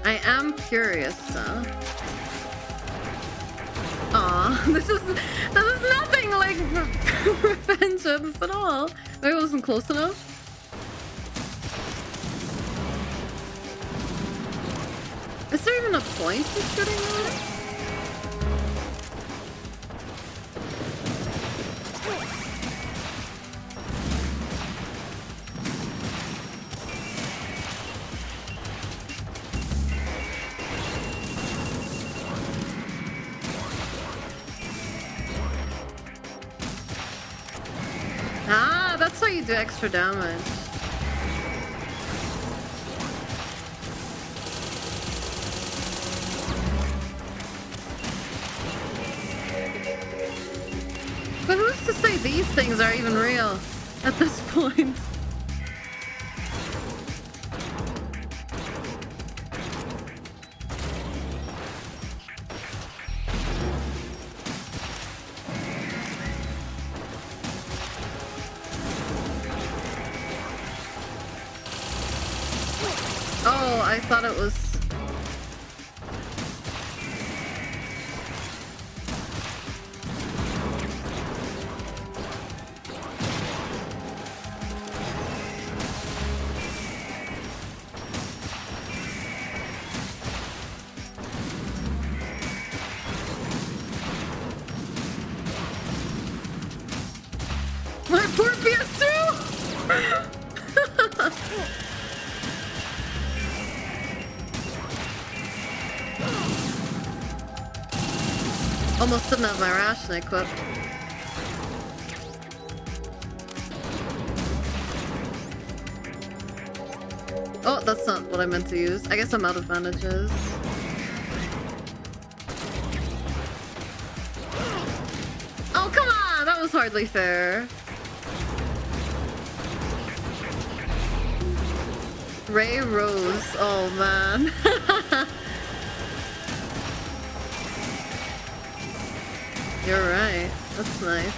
I am curious though. Aw, this is nothing like Revengeance at all. Maybe I wasn't close enough. Is there even a point to shooting that? Ah, that's why you do extra damage. But who's to say these things are even real at this point? Oh, I thought it was... My poor PS2! Almost didn't have my ration equipped. Oh, that's not what I meant to use. I guess I'm out of bandages. Oh, come on! That was hardly fair. Ray Rose. Oh, man. You're right. That's nice.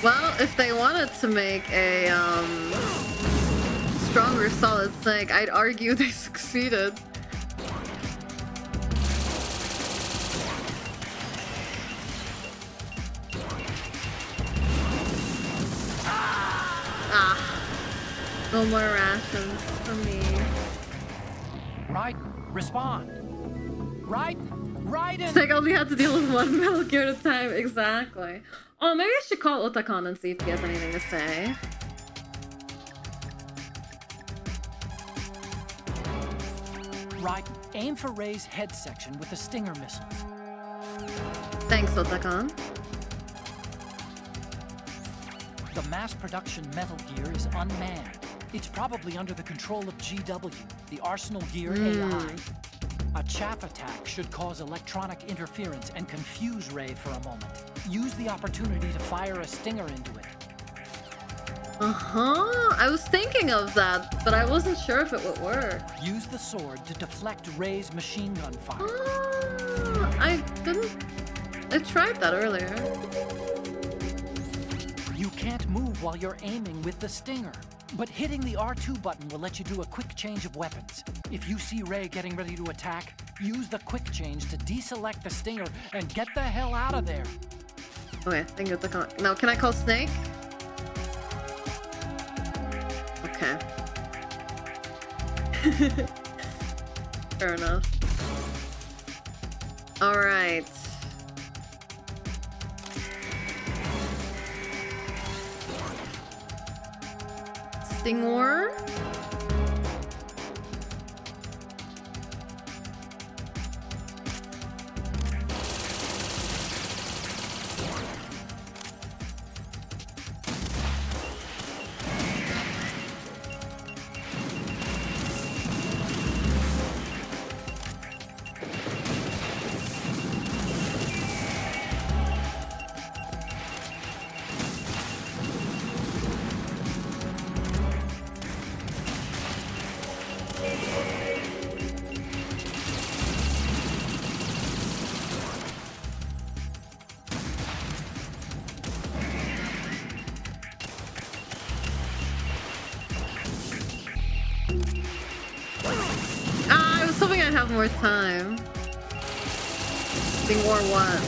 Well, if they wanted to make a stronger Solid Snake, I'd argue they succeeded. No more rations for me. Raiden, respond. Raiden! It's like all we had to deal with one Metal Gear at a time. Exactly. Oh, maybe I should call Otakon and see if he has anything to say. Raiden, aim for Ray's head section with the Stinger missiles. Thanks, Otakon. The mass production Metal Gear is unmanned. It's probably under the control of GW, the Arsenal Gear AI. A chaff attack should cause electronic interference and confuse Ray for a moment. Use the opportunity to fire a stinger into it. Uh-huh. I was thinking of that, but I wasn't sure if it would work. Use the sword to deflect Ray's machine gun fire. I tried that earlier. You can't move while you're aiming with the stinger. But hitting the R2 button will let you do a quick change of weapons. If you see Ray getting ready to attack, use the quick change to deselect the stinger and get the hell out of there. Okay, thank you. Now, can I call Snake? Okay. Fair enough. Alright. Stinger. I'd have more time. Sting or what?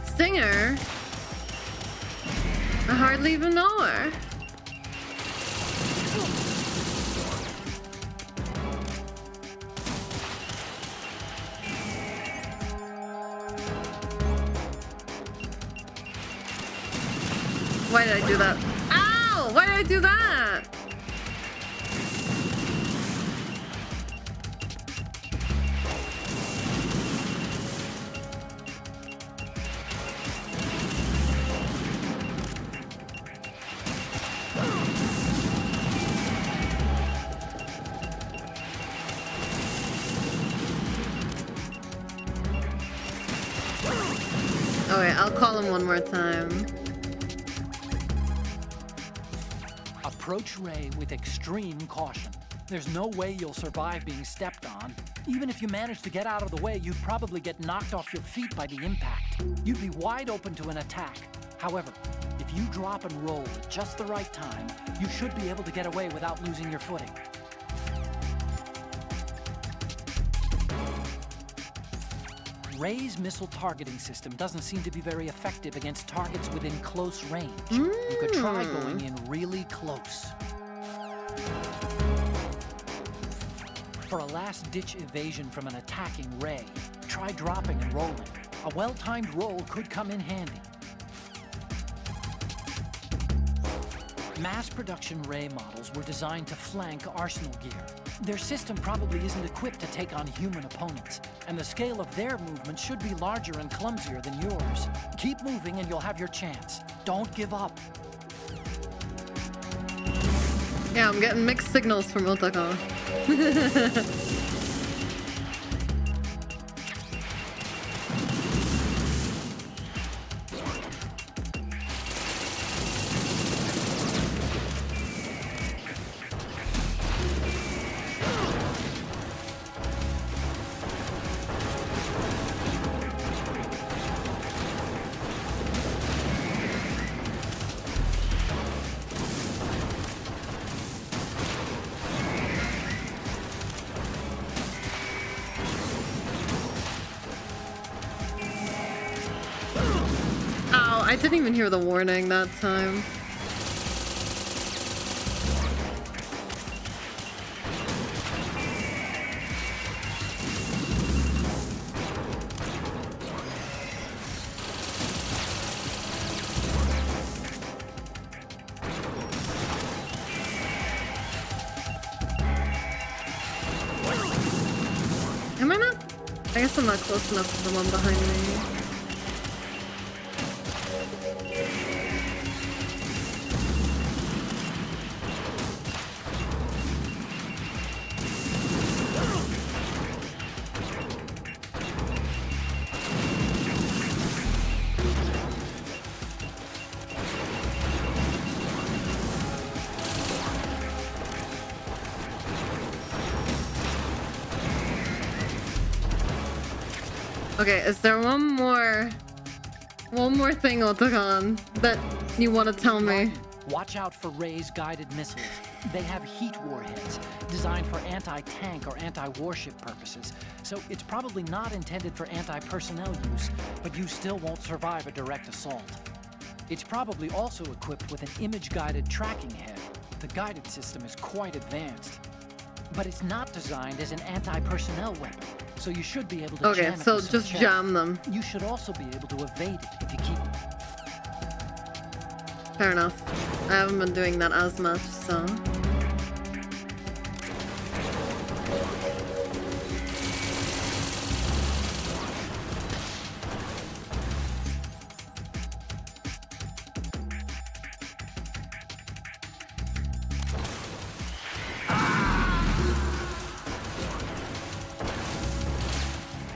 Stinger? I hardly even know her. Why did I do that? Ow! Why did I do that? Okay, I'll call him one more time. Approach Ray with extreme caution. There's no way you'll survive being stepped on. Even if you manage to get out of the way, you'd probably get knocked off your feet by the impact. You'd be wide open to an attack. However, if you drop and roll at just the right time, you should be able to get away without losing your footing. Ray's missile targeting system doesn't seem to be very effective against targets within close range. You could try going in really close. For a last-ditch evasion from an attacking Ray, try dropping and rolling. A well-timed roll could come in handy. Mass production Ray models were designed to flank arsenal gear. Their system probably isn't equipped to take on human opponents, and the scale of their movement should be larger and clumsier than yours. Keep moving and you'll have your chance. Don't give up. Yeah, I'm getting mixed signals from Otaka. I didn't even hear the warning that time. Am I not? I guess I'm not close enough to the one behind me. Okay, is there one more thing, Otakan, that you want to tell me? Watch out for Ray's guided missiles. They have heat warheads, designed for anti-tank or anti-warship purposes, so it's probably not intended for anti-personnel use, but you still won't survive a direct assault. It's probably also equipped with an image-guided tracking head. The guided system is quite advanced, but it's not designed as an anti-personnel weapon. So you should be able to jam it so with some just check. jam them. You should also be able to evade it if you keep... Fair enough. I haven't been doing that as much, so...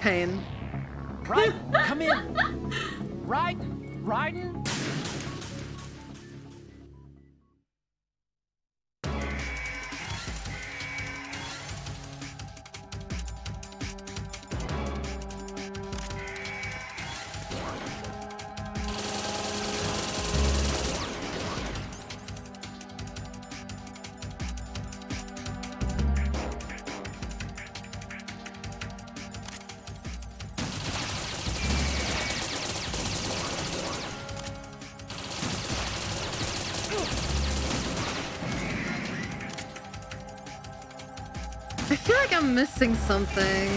Pain. Raiden, come in! Raiden! I feel like I'm missing something.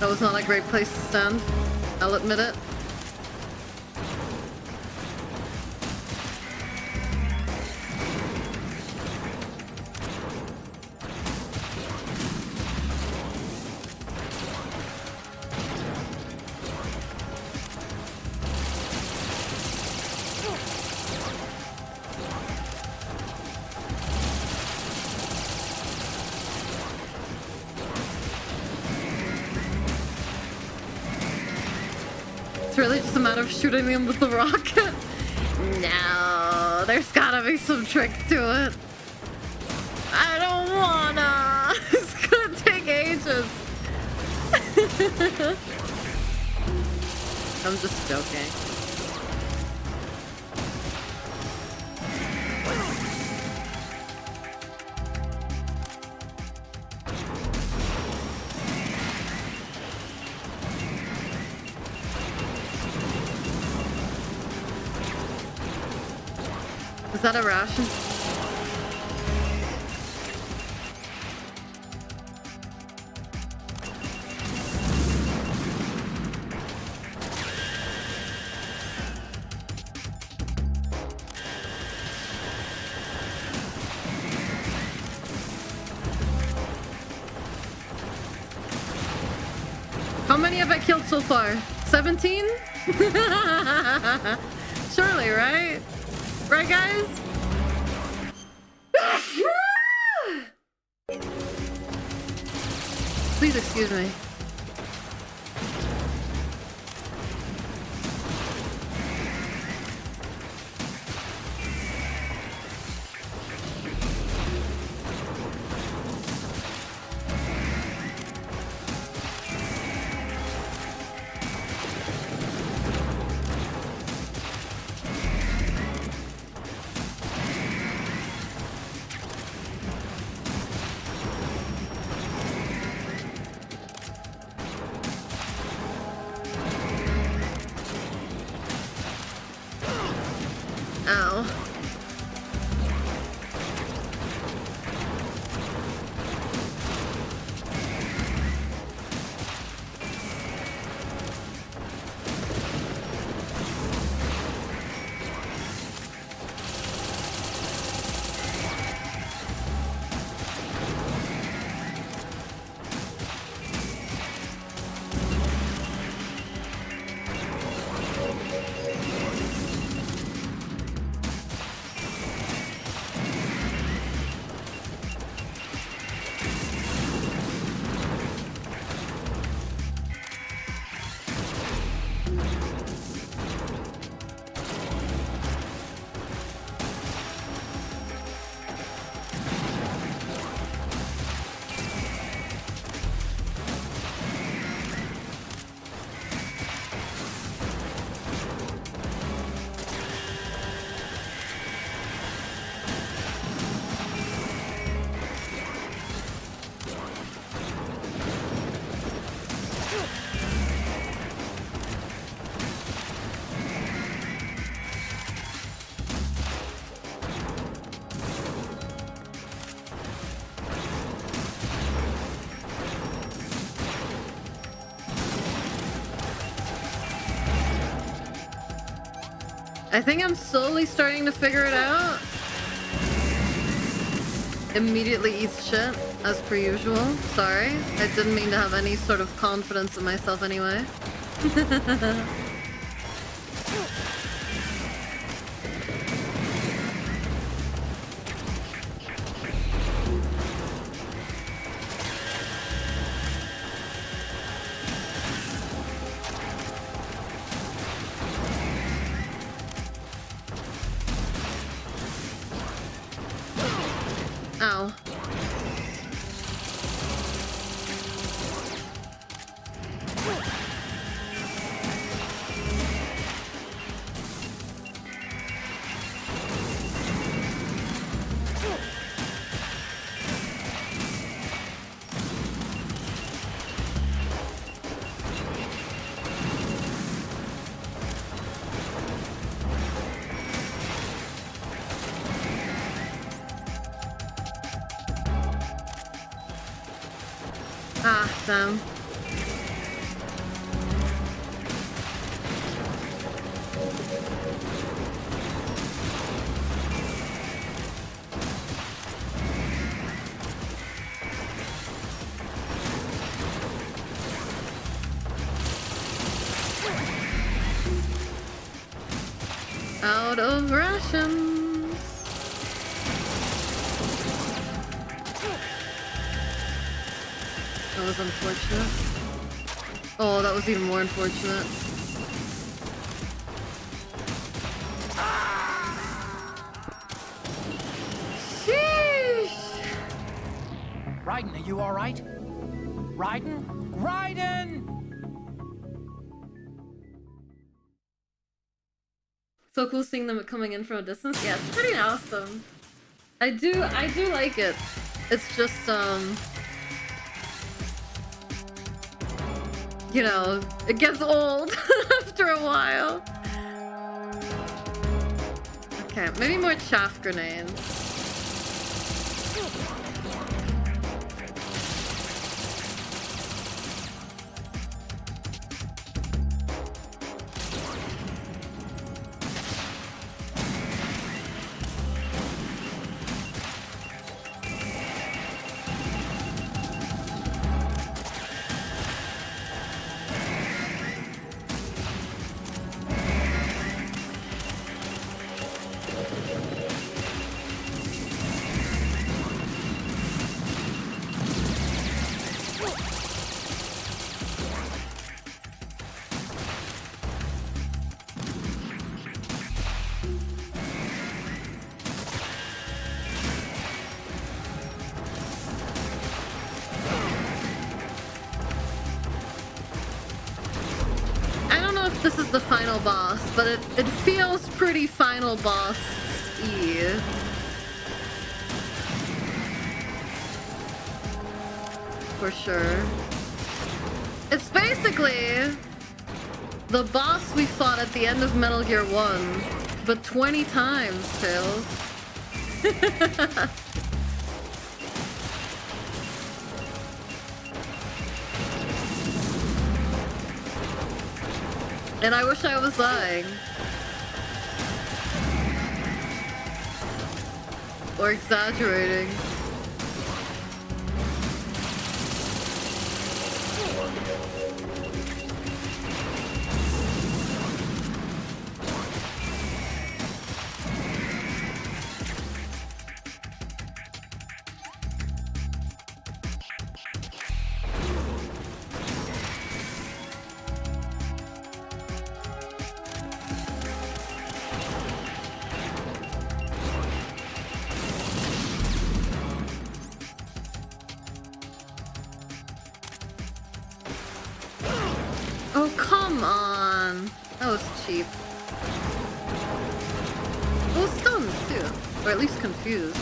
That was not a great place to stand. I'll admit it. It's really just a matter of shooting them with the rocket. No, there's gotta be some trick to it. I don't wanna. It's gonna take ages. I'm just joking. Is that a ration? How many have I killed so far? 17? Surely, right? Right, guys? Please excuse me. Ow. I think I'm slowly starting to figure it out. Immediately eats shit, as per usual. Sorry. I didn't mean to have any sort of confidence in myself anyway. Ah, damn. Out of rations. That was unfortunate. Oh, that was even more unfortunate. Sheesh! Raiden, are you alright? Raiden? Raiden! So cool seeing them coming in from a distance. Yeah, it's pretty awesome. I do like it. It's just you know, it gets old after a while. Okay, maybe more chaff grenades. This is the final boss, but it feels pretty final boss-y. For sure. It's basically the boss we fought at the end of Metal Gear 1, but 20 times, Tails. And I wish I was lying. Or exaggerating. Oh, come on. That was cheap. I was stunned, too. Or at least confused.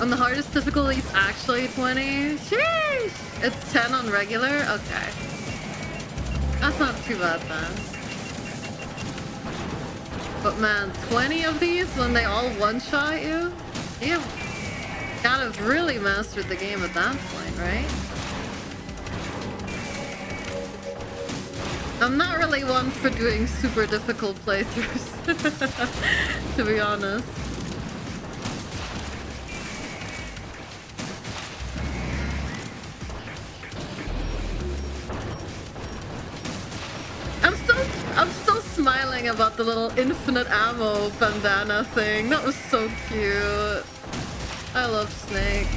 On the hardest difficulty, it's actually 20. Sheesh! It's 10 on regular? Okay. That's not too bad, then. But man, 20 of these when they all one-shot you? You gotta have really mastered the game at that point, right? I'm not really one for doing super difficult playthroughs, to be honest. I'm so smiling about the little infinite ammo bandana thing. That was so cute. I love Snake.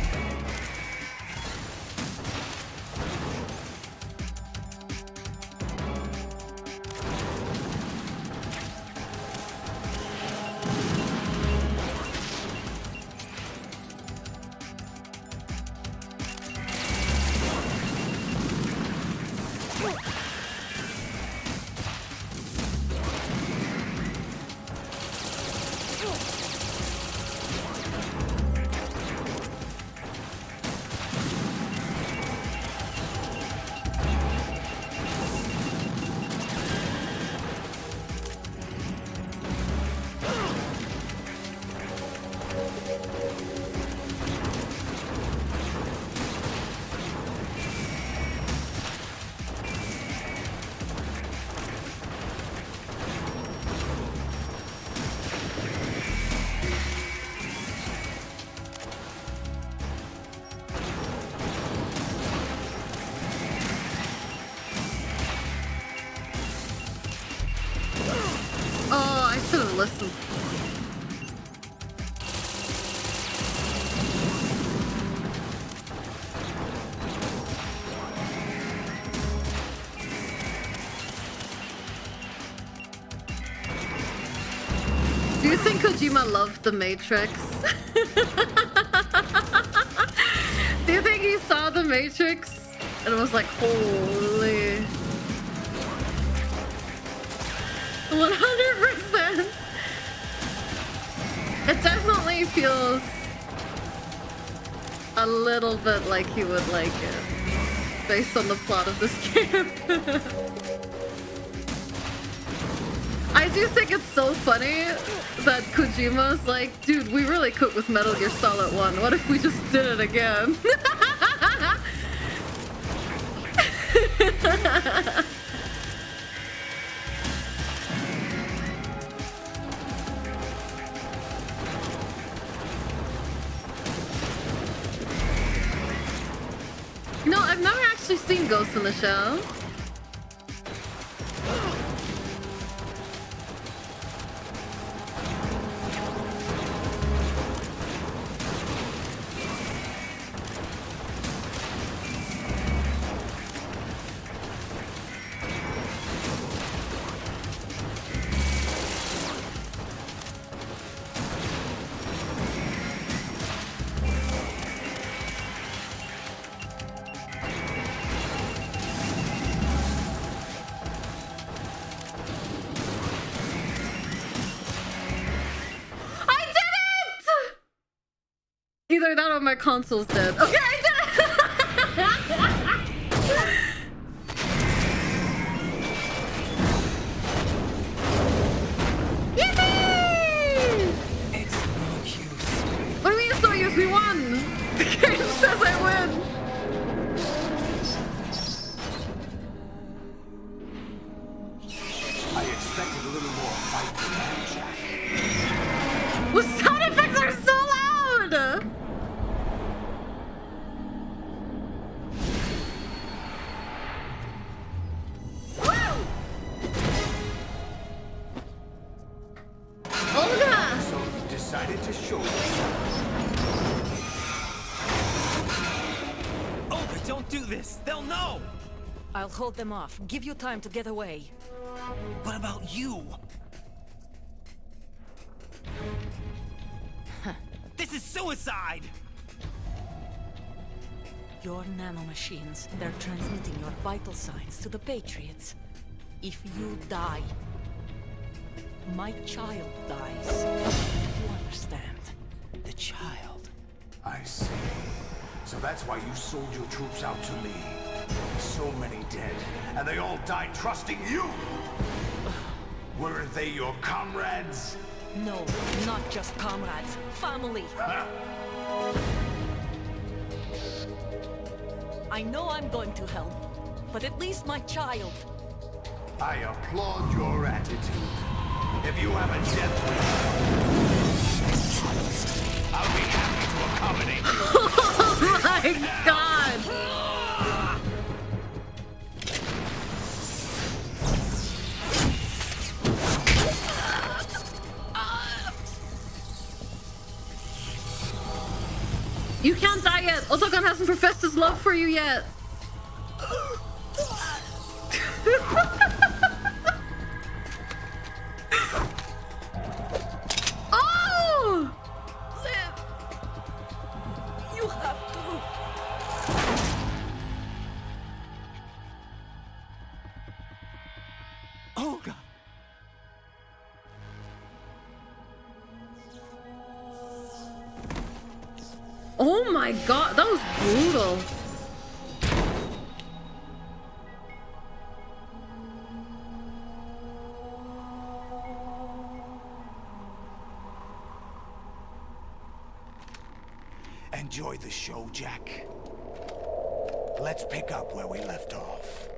Kojima loved The Matrix? Do you think he saw The Matrix and was like, holy... 100%! It definitely feels a little bit like he would like it, based on the plot of this game. I do think it's so funny that Kojima's like, dude, we really could with Metal Gear Solid 1. What if we just did it again? No, I've never actually seen Ghost in the Shell. Either that or my console's dead. Okay, I did it! Yippee! It's no use. What do you mean it's no use? We won! The game says I win! I expected a little more fight than that, Jack. The sound effects are so loud! Olga! So you decided to show Olga, don't do this. They'll know. I'll hold them off. Give you time to get away. What about you? This is suicide! Your nanomachines, they're transmitting your vital signs to the Patriots. If you die, my child dies. You understand? The child. I see. So that's why you sold your troops out to me. So many dead, and they all died trusting you! Weren't they your comrades? No, not just comrades. Family. I know I'm going to hell, but at least my child. I applaud your attitude. If you have a death wish, I'll be happy to accommodate you. Oh my god! You can't die yet! Otokan hasn't professed his love for you yet! Oh! Live! You have to. Olga! Oh my god, that was brutal. Enjoy the show, Jack. Let's pick up where we left off.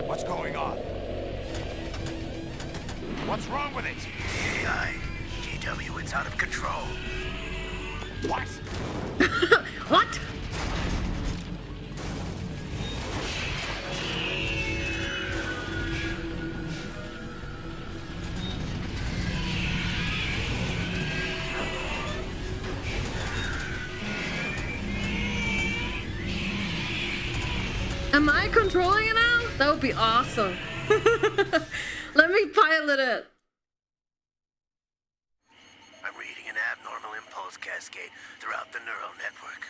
What's going on? What's wrong with it? AI, GW, it's out of control. What? What? Am I controlling it now? That would be awesome. Let me pilot it. I'm reading an abnormal impulse cascade throughout the neural network.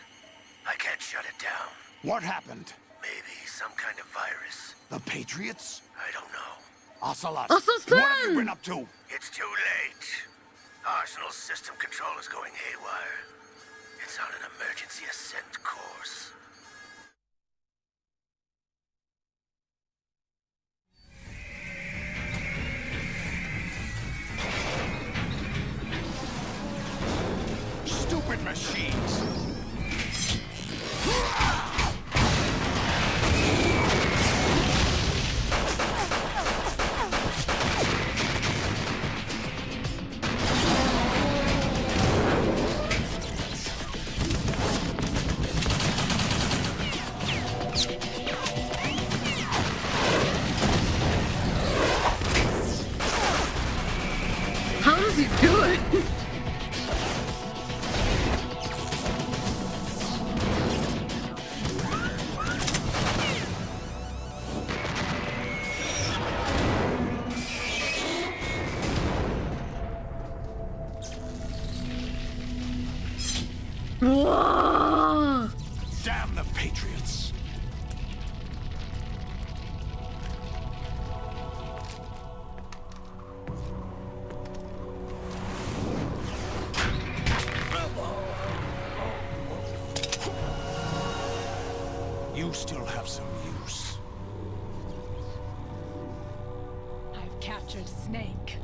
I can't shut it down. What happened? Maybe some kind of virus. The Patriots? I don't know. Ocelot, Ocelot's what have you plan! been up to? It's too late. Arsenal's system control is going haywire. It's on an emergency ascent course. Stupid machines! How does he do it? Whoa! Damn the Patriots! You still have some use. I've captured Snake.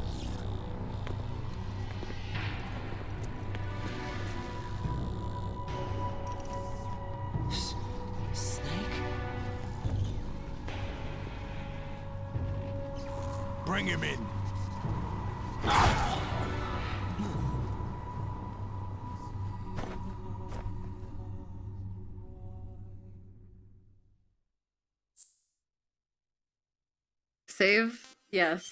Snake? Bring him in. Save? Yes.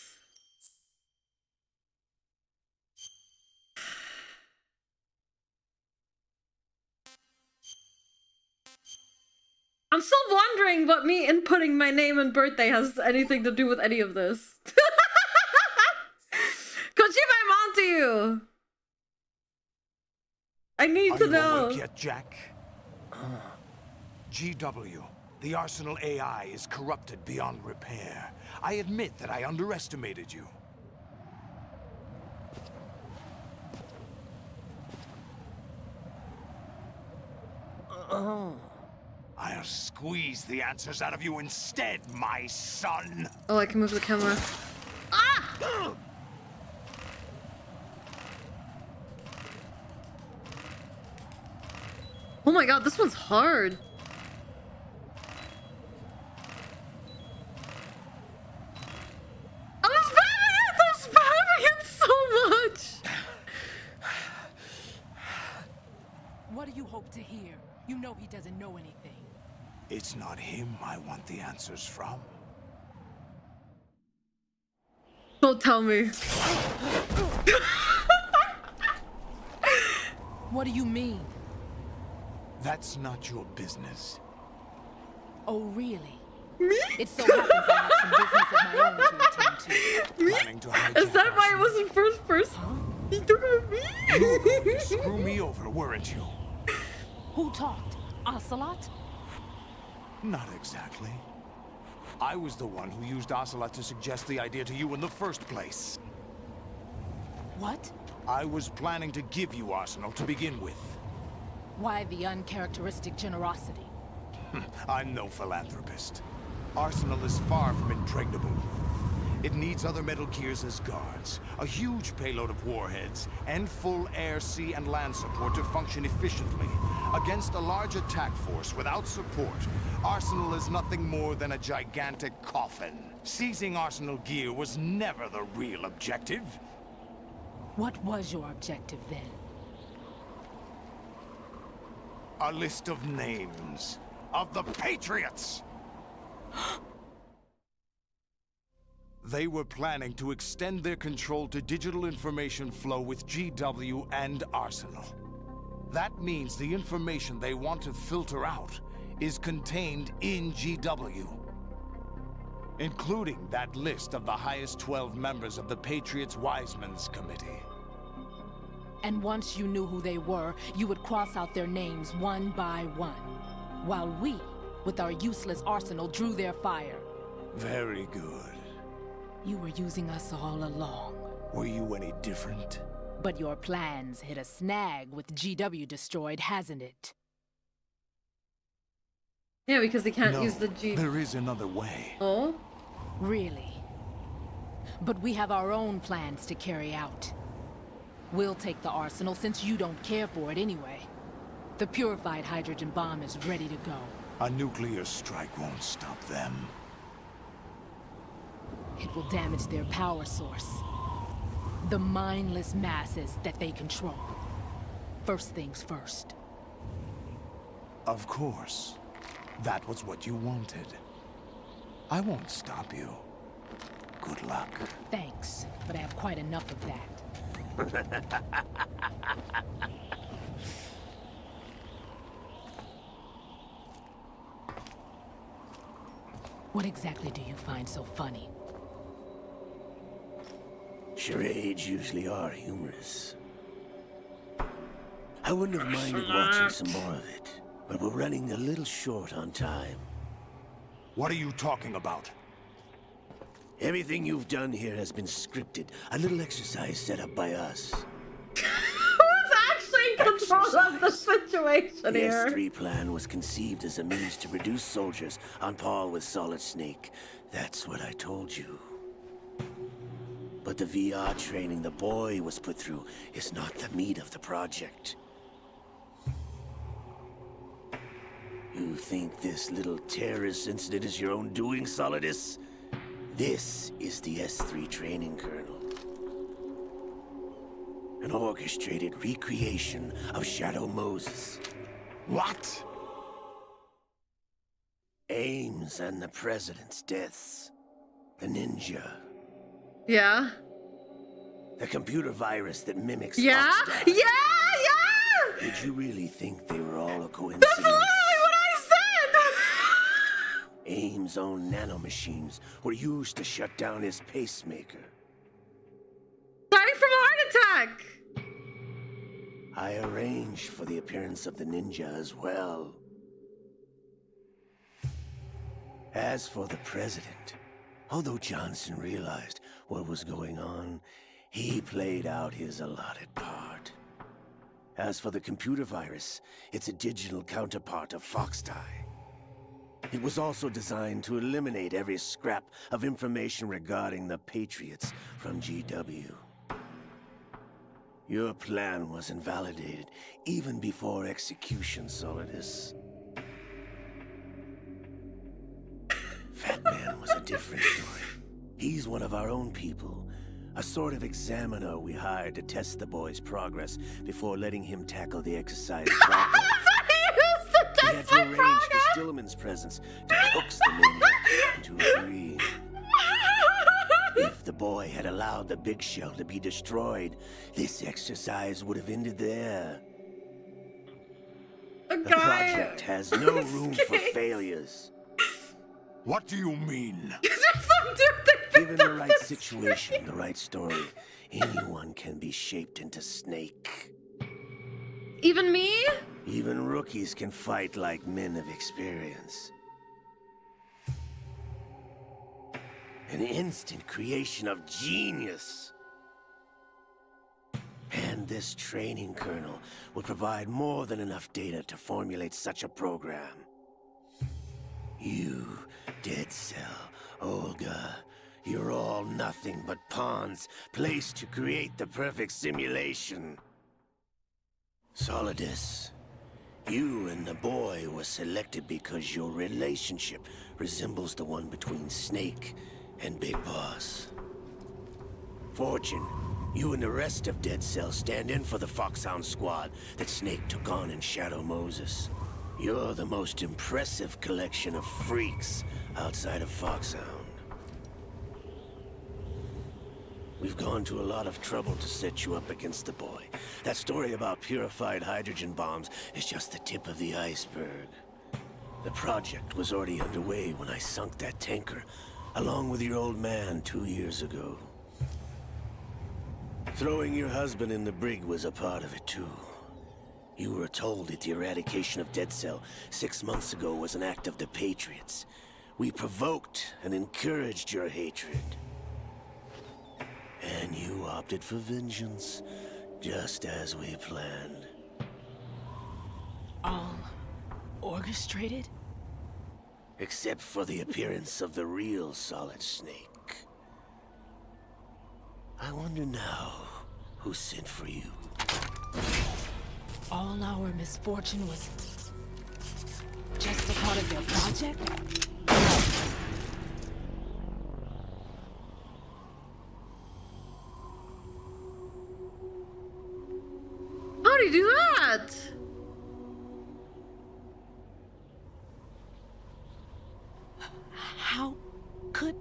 I'm still wondering what me inputting my name and birthday has anything to do with any of this. Kojima, I'm on to you. I need to know. Awake yet, Jack? GW, the Arsenal AI is corrupted beyond repair. I admit that I underestimated you. I'll squeeze the answers out of you instead, my son. Oh, I can move the camera. Ah! Oh my god, this one's hard. I'm spamming it so much. What do you hope to hear? You know he doesn't know anything. It's not him I want the answers from. Don't tell me. What do you mean? That's not your business. Oh, really? Me? It so happens I have some business of my own to attend to. Me? Planning to hijack Is that why it Arsenal? was in first person? You took it with me? You were going to screw me over, weren't you? Who talked? Ocelot? Not exactly. I was the one who used Ocelot to suggest the idea to you in the first place. What? I was planning to give you Arsenal to begin with. Why the uncharacteristic generosity? I'm no philanthropist. Arsenal is far from impregnable. It needs other Metal Gears as guards, a huge payload of warheads, and full air, sea, and land support to function efficiently. Against a large attack force without support, Arsenal is nothing more than a gigantic coffin. Seizing Arsenal gear was never the real objective. What was your objective then? A list of names of the Patriots! They were planning to extend their control to digital information flow with GW and Arsenal. That means the information they want to filter out is contained in GW, including that list of the highest 12 members of the Patriots Wiseman's Committee. And once you knew who they were, you would cross out their names one by one, while we, with our useless arsenal, drew their fire. Very good. You were using us all along. Were you any different? But your plans hit a snag with GW destroyed, hasn't it? Yeah, because he can't No, use the G. there is another way. Oh? Really? But we have our own plans to carry out. We'll take the arsenal since you don't care for it anyway. The purified hydrogen bomb is ready to go. A nuclear strike won't stop them. It will damage their power source. The mindless masses that they control. First things first. Of course. That was what you wanted. I won't stop you. Good luck. Thanks, but I have quite enough of that. What exactly do you find so funny? Charades usually are humorous. I wouldn't have minded watching some more of it, but we're running a little short on time. What are you talking about? Everything you've done here has been scripted. A little exercise set up by us. Who's actually in control of the situation The here? S3 plan was conceived as a means to reduce soldiers on par with Solid Snake. That's what I told you. But the VR training the boy was put through is not the meat of the project. You think this little terrorist incident is your own doing, Solidus? This is the S3 training kernel. An orchestrated recreation of Shadow Moses. What? Ames and the President's deaths. The ninja. Yeah? The computer virus that mimics Yeah? Foxdie. Yeah! Yeah! Did you really think they were all a coincidence? That's literally what I said! Ames' own nanomachines were used to shut down his pacemaker. Dying from a heart attack! I arranged for the appearance of the ninja as well. As for the President, although Johnson realized what was going on, he played out his allotted part. As for the computer virus, it's a digital counterpart of Foxdie. It was also designed to eliminate every scrap of information regarding the Patriots from GW. Your plan was invalidated even before execution, Solidus. Fat Man was a different story. He's one of our own people. A sort of examiner we hired to test the boy's progress before letting him tackle the exercise proper. We had to arrange for Stillman's presence to coax the maniac into agree. If the boy had allowed the big shell to be destroyed, this exercise would have ended there. The project has no room for failures. What do you mean? Given the right situation, the right story, anyone can be shaped into Snake. Even me? Even rookies can fight like men of experience. An instant creation of genius. And this training kernel would provide more than enough data to formulate such a program. You, Dead Cell, Olga, you're all nothing but pawns placed to create the perfect simulation. Solidus, you and the boy were selected because your relationship resembles the one between Snake and Big Boss. Fortune, you and the rest of Dead Cell stand in for the Foxhound squad that Snake took on in Shadow Moses. You're the most impressive collection of freaks outside of Foxhound. We've gone to a lot of trouble to set you up against the boy. That story about purified hydrogen bombs is just the tip of the iceberg. The project was already underway when I sunk that tanker, along with your old man 2 years ago. Throwing your husband in the brig was a part of it, too. You were told that the eradication of Dead Cell 6 months ago was an act of the Patriots. We provoked and encouraged your hatred. And you opted for vengeance, just as we planned. All orchestrated? Except for the appearance of the real Solid Snake. I wonder now who sent for you. All our misfortune was just a part of their project? How do you do that? How could...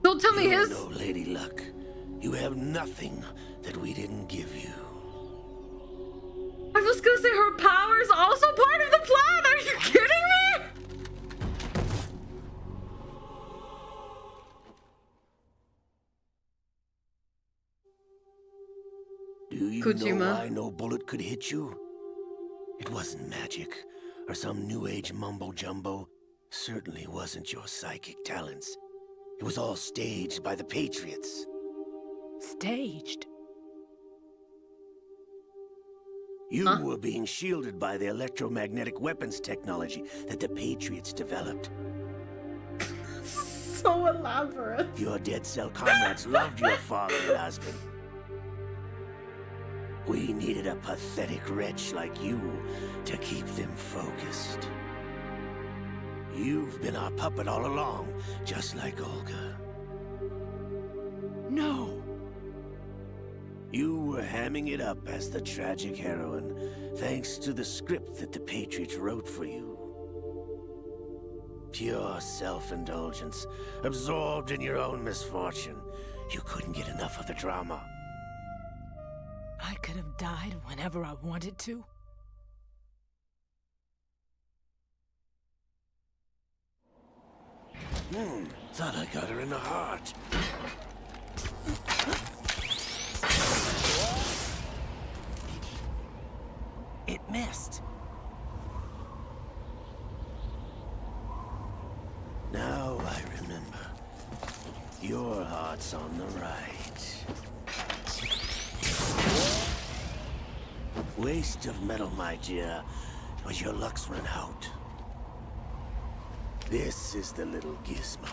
Don't tell me his... No, Lady Luck. You have nothing that we didn't give you. I was gonna say her power is also part of the plan. Are you kidding me? Do you Kojima. know why no bullet could hit you? It wasn't magic or some new age mumbo jumbo. Certainly wasn't your psychic talents. It was all staged by the Patriots. Staged? You were being shielded by the electromagnetic weapons technology that the Patriots developed. So elaborate. Your Dead Cell comrades loved your father and husband. We needed a pathetic wretch like you to keep them focused. You've been our puppet all along, just like Olga. No. You were hamming it up as the tragic heroine, thanks to the script that the Patriots wrote for you. Pure self-indulgence, absorbed in your own misfortune. You couldn't get enough of the drama. I could have died whenever I wanted to. Thought I got her in the heart. It missed. Now I remember. Your heart's on the right. Waste of metal, my dear, but your luck's run out. This is the little gizmo.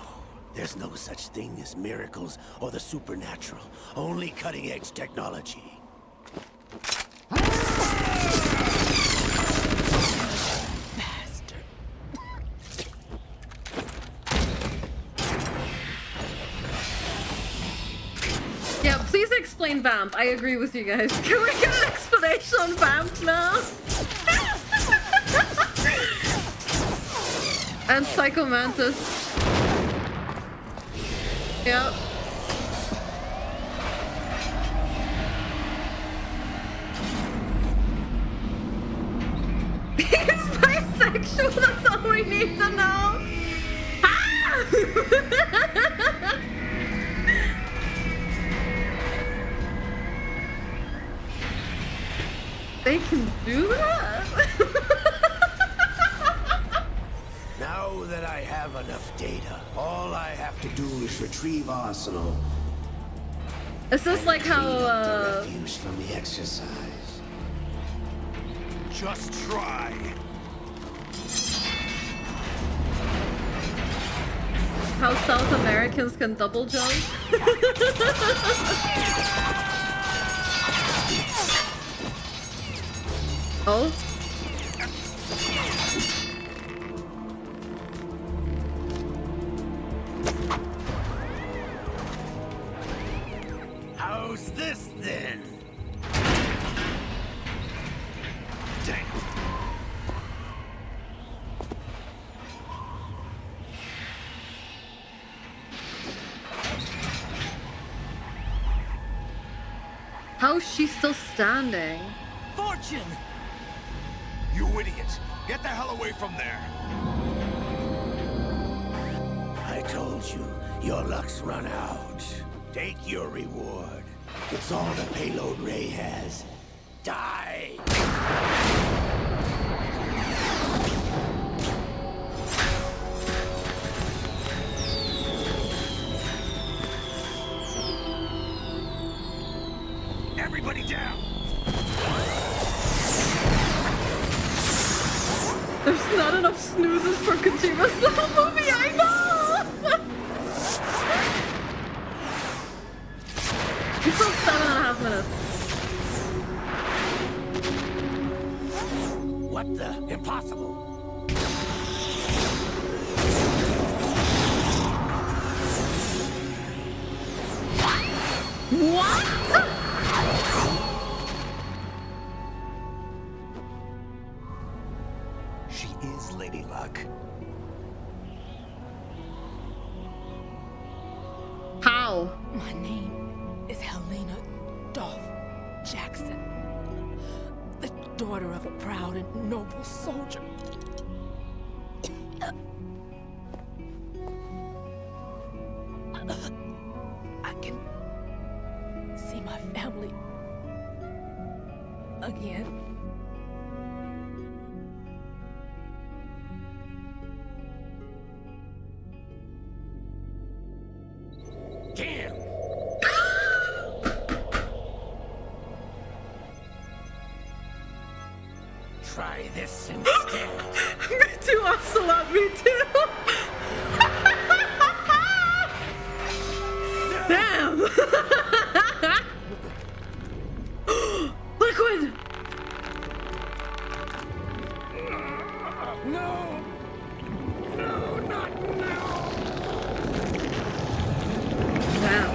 There's no such thing as miracles or the supernatural. Only cutting-edge technology. Bastard. Yeah, please explain Vamp. I agree with you guys. Can we get an explanation on Vamp now? And Psycho Mantis. Yep. He's bisexual, that's all we need to know. Ah! They can do that? Now that I have enough data, all I have to do is retrieve Arsenal. Is this like how, the refuse from the exercise. Just try. how South Americans can double jump? Oh? How's this then? Damn. How's she still standing? Fortune! You idiot! Get the hell away from there! told you, your luck's run out. Take your reward. It's all the payload Ray has. Die! Everybody down! There's not enough snoozes for Kojima's little movie, I know! We still have 7.5 minutes. What the? Impossible! What? She is Lady Luck. How? My name is Helena Dolph Jackson, the daughter of a proud and noble soldier. I can see my family again. Damn! Try this instead. Me too, Ocelot, me too! Damn! Liquid! No! No, not now! Wow.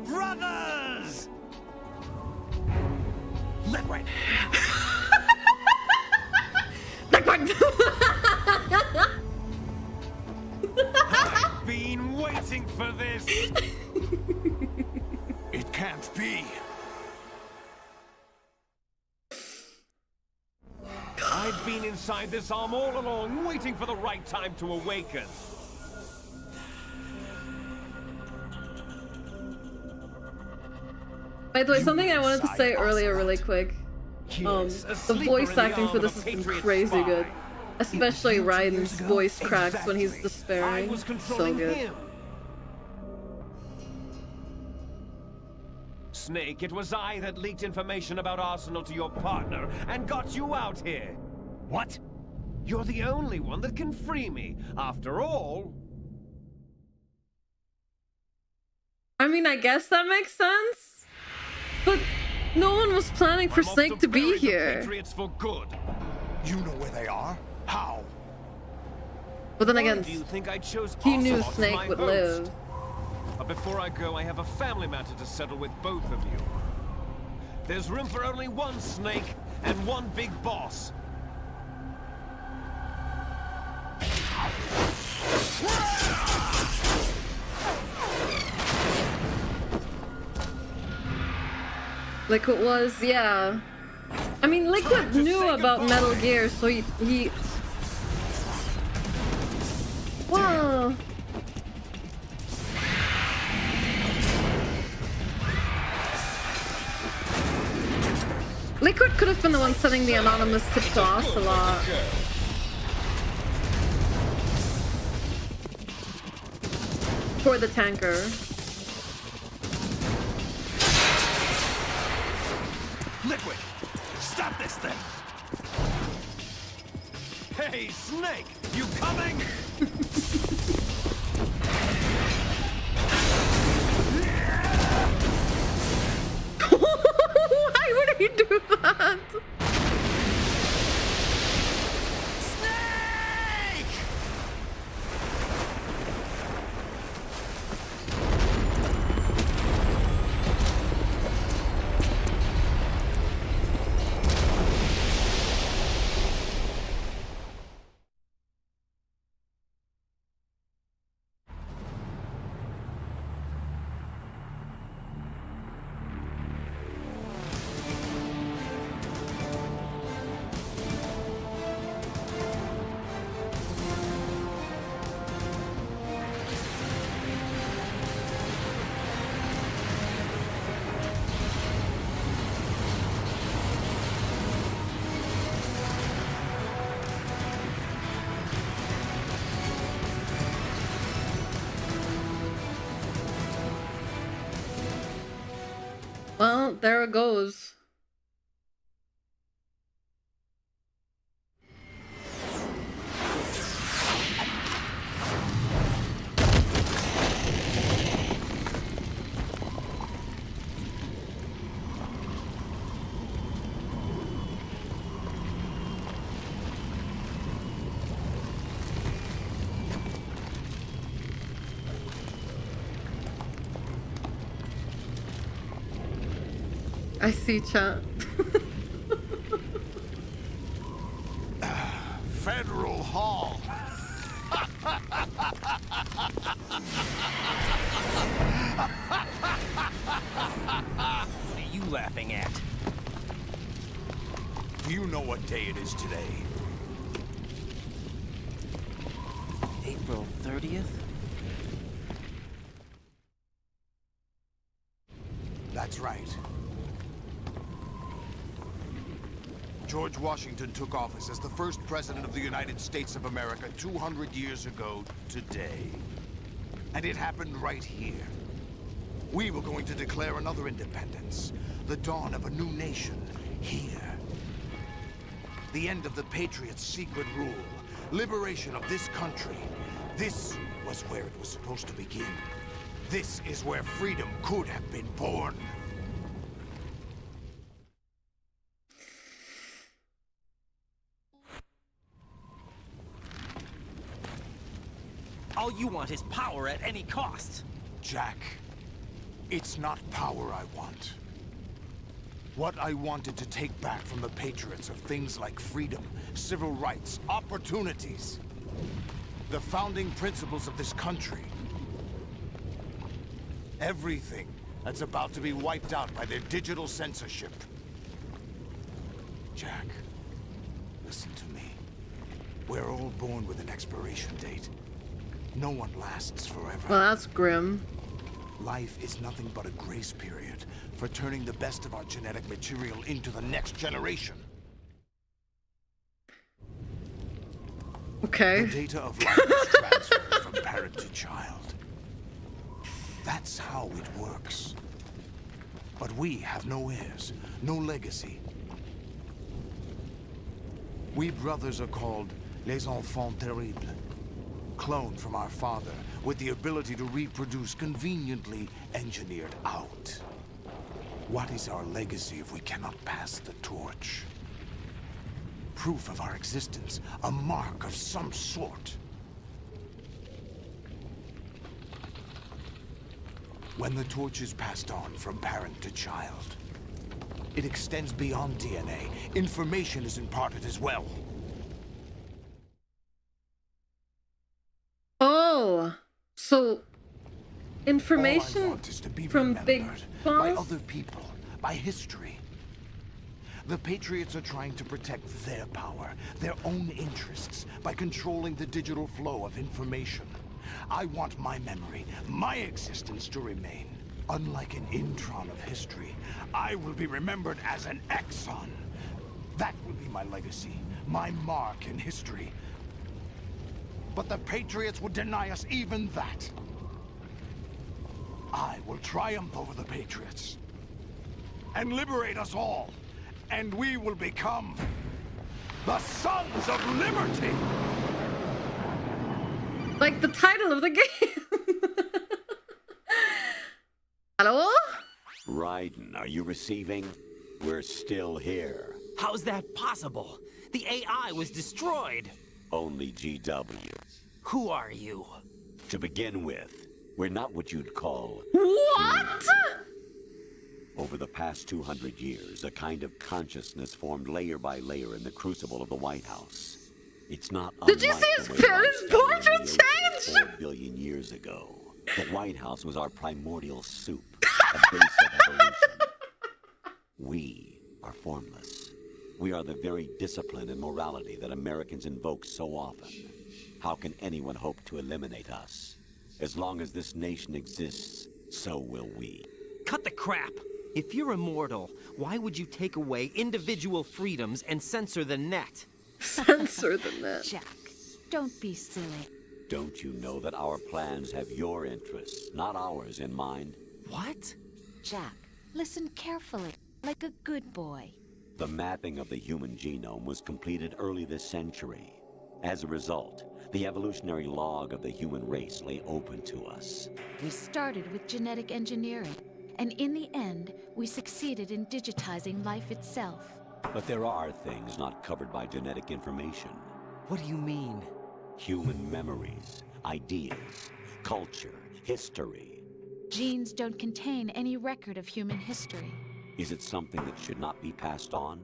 Brothers! Liquid! Liquid! I've been waiting for this! It can't be! I've been inside this arm all along, waiting for the right time to awaken. By the way, something I wanted to say earlier really quick. The voice acting for this has been crazy good. Especially Raiden's voice cracks when he's despairing. So good. Snake, it was I that leaked information about Arsenal to your partner and got you out here. What? You're the only one that can free me. After all... I mean, I guess that makes sense. But no one was planning for Snake to be here. Patriots for good. You know where they are? How? But then Why again, do you think I chose he knew Ocelot as Snake my would host? live. But before I go, I have a family matter to settle with both of you. There's room for only one Snake and one big boss. Liquid was, yeah. I mean, Liquid knew about Metal Gear, so he... Whoa! Liquid could have been the one sending the anonymous tip to Ocelot. For the tanker. Liquid! Stop this thing! Hey, Snake! You coming? Why would he do that? Snake! there it goes. I see, chat. Federal Hall. What are you laughing at? Do you know what day it is today? April 30th? That's right. George Washington took office as the first president of the United States of America 200 years ago today. And it happened right here. We were going to declare another independence, the dawn of a new nation, here. The end of the Patriots' secret rule, liberation of this country. This was where it was supposed to begin. This is where freedom could have been born. All you want is power at any cost. Jack, it's not power I want. What I wanted to take back from the Patriots are things like freedom, civil rights, opportunities. The founding principles of this country. Everything that's about to be wiped out by their digital censorship. Jack, listen to me. We're all born with an expiration date. No one lasts forever. Well, that's grim. Life is nothing but a grace period for turning the best of our genetic material into the next generation. Okay. The data of life is transferred from parent to child. That's how it works. But we have no heirs, no legacy. We brothers are called les enfants terribles. Cloned from our father, with the ability to reproduce conveniently engineered out. What is our legacy if we cannot pass the torch? Proof of our existence, a mark of some sort. When the torch is passed on from parent to child, it extends beyond DNA. Information is imparted as well. Oh, so information All I want is to be from Big remembered Boss? by other people, by history. The Patriots are trying to protect their power, their own interests, by controlling the digital flow of information. I want my memory, my existence to remain. Unlike an intron of history, I will be remembered as an exon. That will be my legacy, my mark in history. But the Patriots would deny us even that. I will triumph over the Patriots and liberate us all, and we will become the Sons of Liberty! Like the title of the game. Hello? Raiden, are you receiving? We're still here. How's that possible? The AI was destroyed. Only GW. Who are you? To begin with, we're not what you'd call... What? Over the past 200 years, a kind of consciousness formed layer by layer in the crucible of the White House. It's not Did you see his portrait change? 4 billion years ago. The White House was our primordial soup, a base of evolution. We are formless. We are the very discipline and morality that Americans invoke so often. How can anyone hope to eliminate us? As long as this nation exists, so will we. Cut the crap! If you're immortal, why would you take away individual freedoms and censor the net? Censor the net. Jack, don't be silly. Don't you know that our plans have your interests, not ours, in mind? What? Jack, Listen carefully, like a good boy. The mapping of the human genome was completed early this century. As a result, the evolutionary log of the human race lay open to us. We started with genetic engineering, and in the end, we succeeded in digitizing life itself. But there are things not covered by genetic information. What do you mean? Human memories, ideas, culture, history. Genes don't contain any record of human history. Is it something that should not be passed on?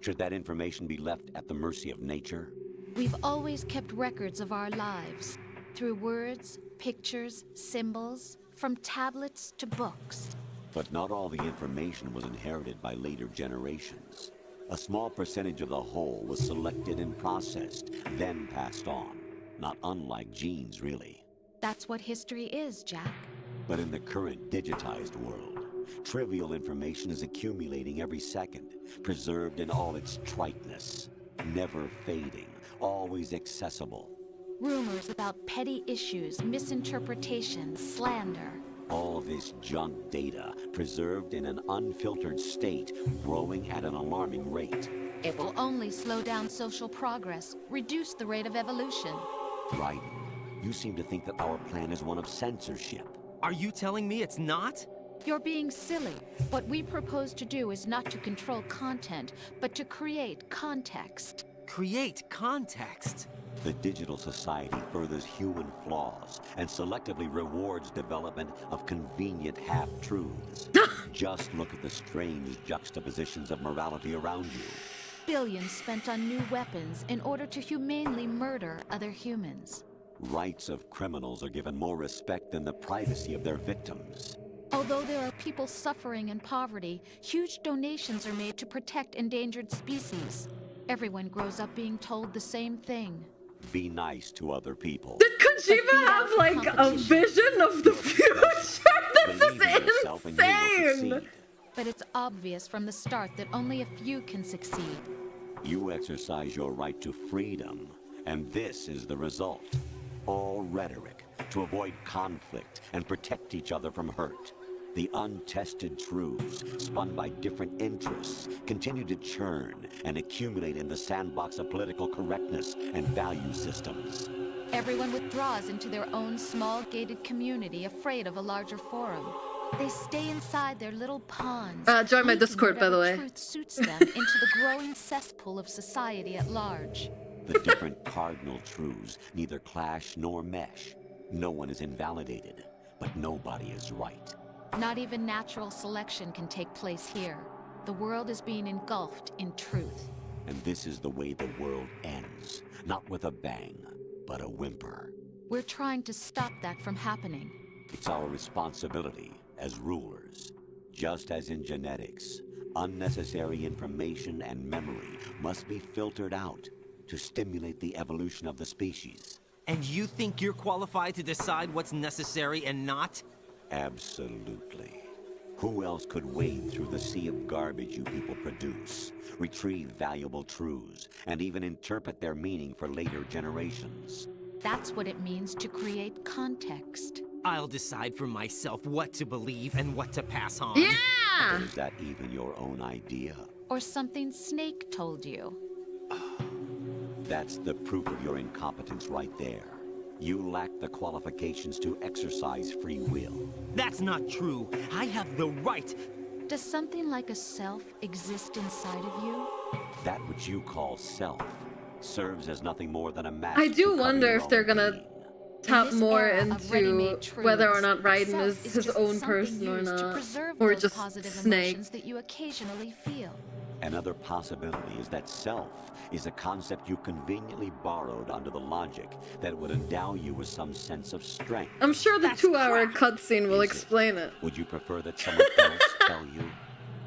Should that information be left at the mercy of nature? We've always kept records of our lives, through words, pictures, symbols, from tablets to books. But not all the information was inherited by later generations. A small percentage of the whole was selected and processed, then passed on. Not unlike genes, really. That's what history is, Jack. But in the current digitized world, trivial information is accumulating every second, preserved in all its triteness, never fading, always accessible. Rumors about petty issues, misinterpretations, slander. All this junk data, preserved in an unfiltered state, growing at an alarming rate. It will only slow down social progress, reduce the rate of evolution. Raiden, you seem to think that our plan is one of censorship. Are you telling me it's not? You're being silly. What we propose to do is not to control content, but to create context. Create context? The digital society furthers human flaws and selectively rewards development of convenient half-truths. Just look at the strange juxtapositions of morality around you. Billions spent on new weapons in order to humanely murder other humans. Rights of criminals are given more respect than the privacy of their victims. Although there are people suffering in poverty, huge donations are made to protect endangered species. Everyone grows up being told the same thing. Be nice to other people. Did Kojima have like a vision of the future? This is insane! But it's obvious from the start that only a few can succeed. You exercise your right to freedom, and this is the result. All rhetoric to avoid conflict and protect each other from hurt. The untested truths, spun by different interests, continue to churn and accumulate in the sandbox of political correctness and value systems. Everyone withdraws into their own small gated community, afraid of a larger forum. They stay inside their little ponds. Join my Discord, by the way. Truth suits them into the growing cesspool of society at large. The different cardinal truths neither clash nor mesh. No one is invalidated, but nobody is right. Not even natural selection can take place here. The world is being engulfed in truth. And this is the way the world ends. Not with a bang, but a whimper. We're trying to stop that from happening. It's our responsibility as rulers. Just as in genetics, unnecessary information and memory must be filtered out to stimulate the evolution of the species. And you think you're qualified to decide what's necessary and not? Absolutely. Who else could wade through the sea of garbage you people produce, retrieve valuable truths, and even interpret their meaning for later generations? That's what it means to create context. I'll decide for myself what to believe and what to pass on. Yeah! Is that even your own idea? Or something Snake told you? That's the proof of your incompetence right there. You lack the qualifications to exercise free will. That's not true. I have the right. Does something like a self exist inside of you? That which you call self serves as nothing more than a mask. I do to wonder cover if your they're own gonna being. tap more era of ready-made into truths, whether or not Raiden self is his just own something person or used to not. preserve Or those just positive Snake. emotions that you occasionally feel. Another possibility is that self is a concept you conveniently borrowed under the logic that it would endow you with some sense of strength. I'm sure the 2-hour cutscene will explain it. Would you prefer that someone else tell you?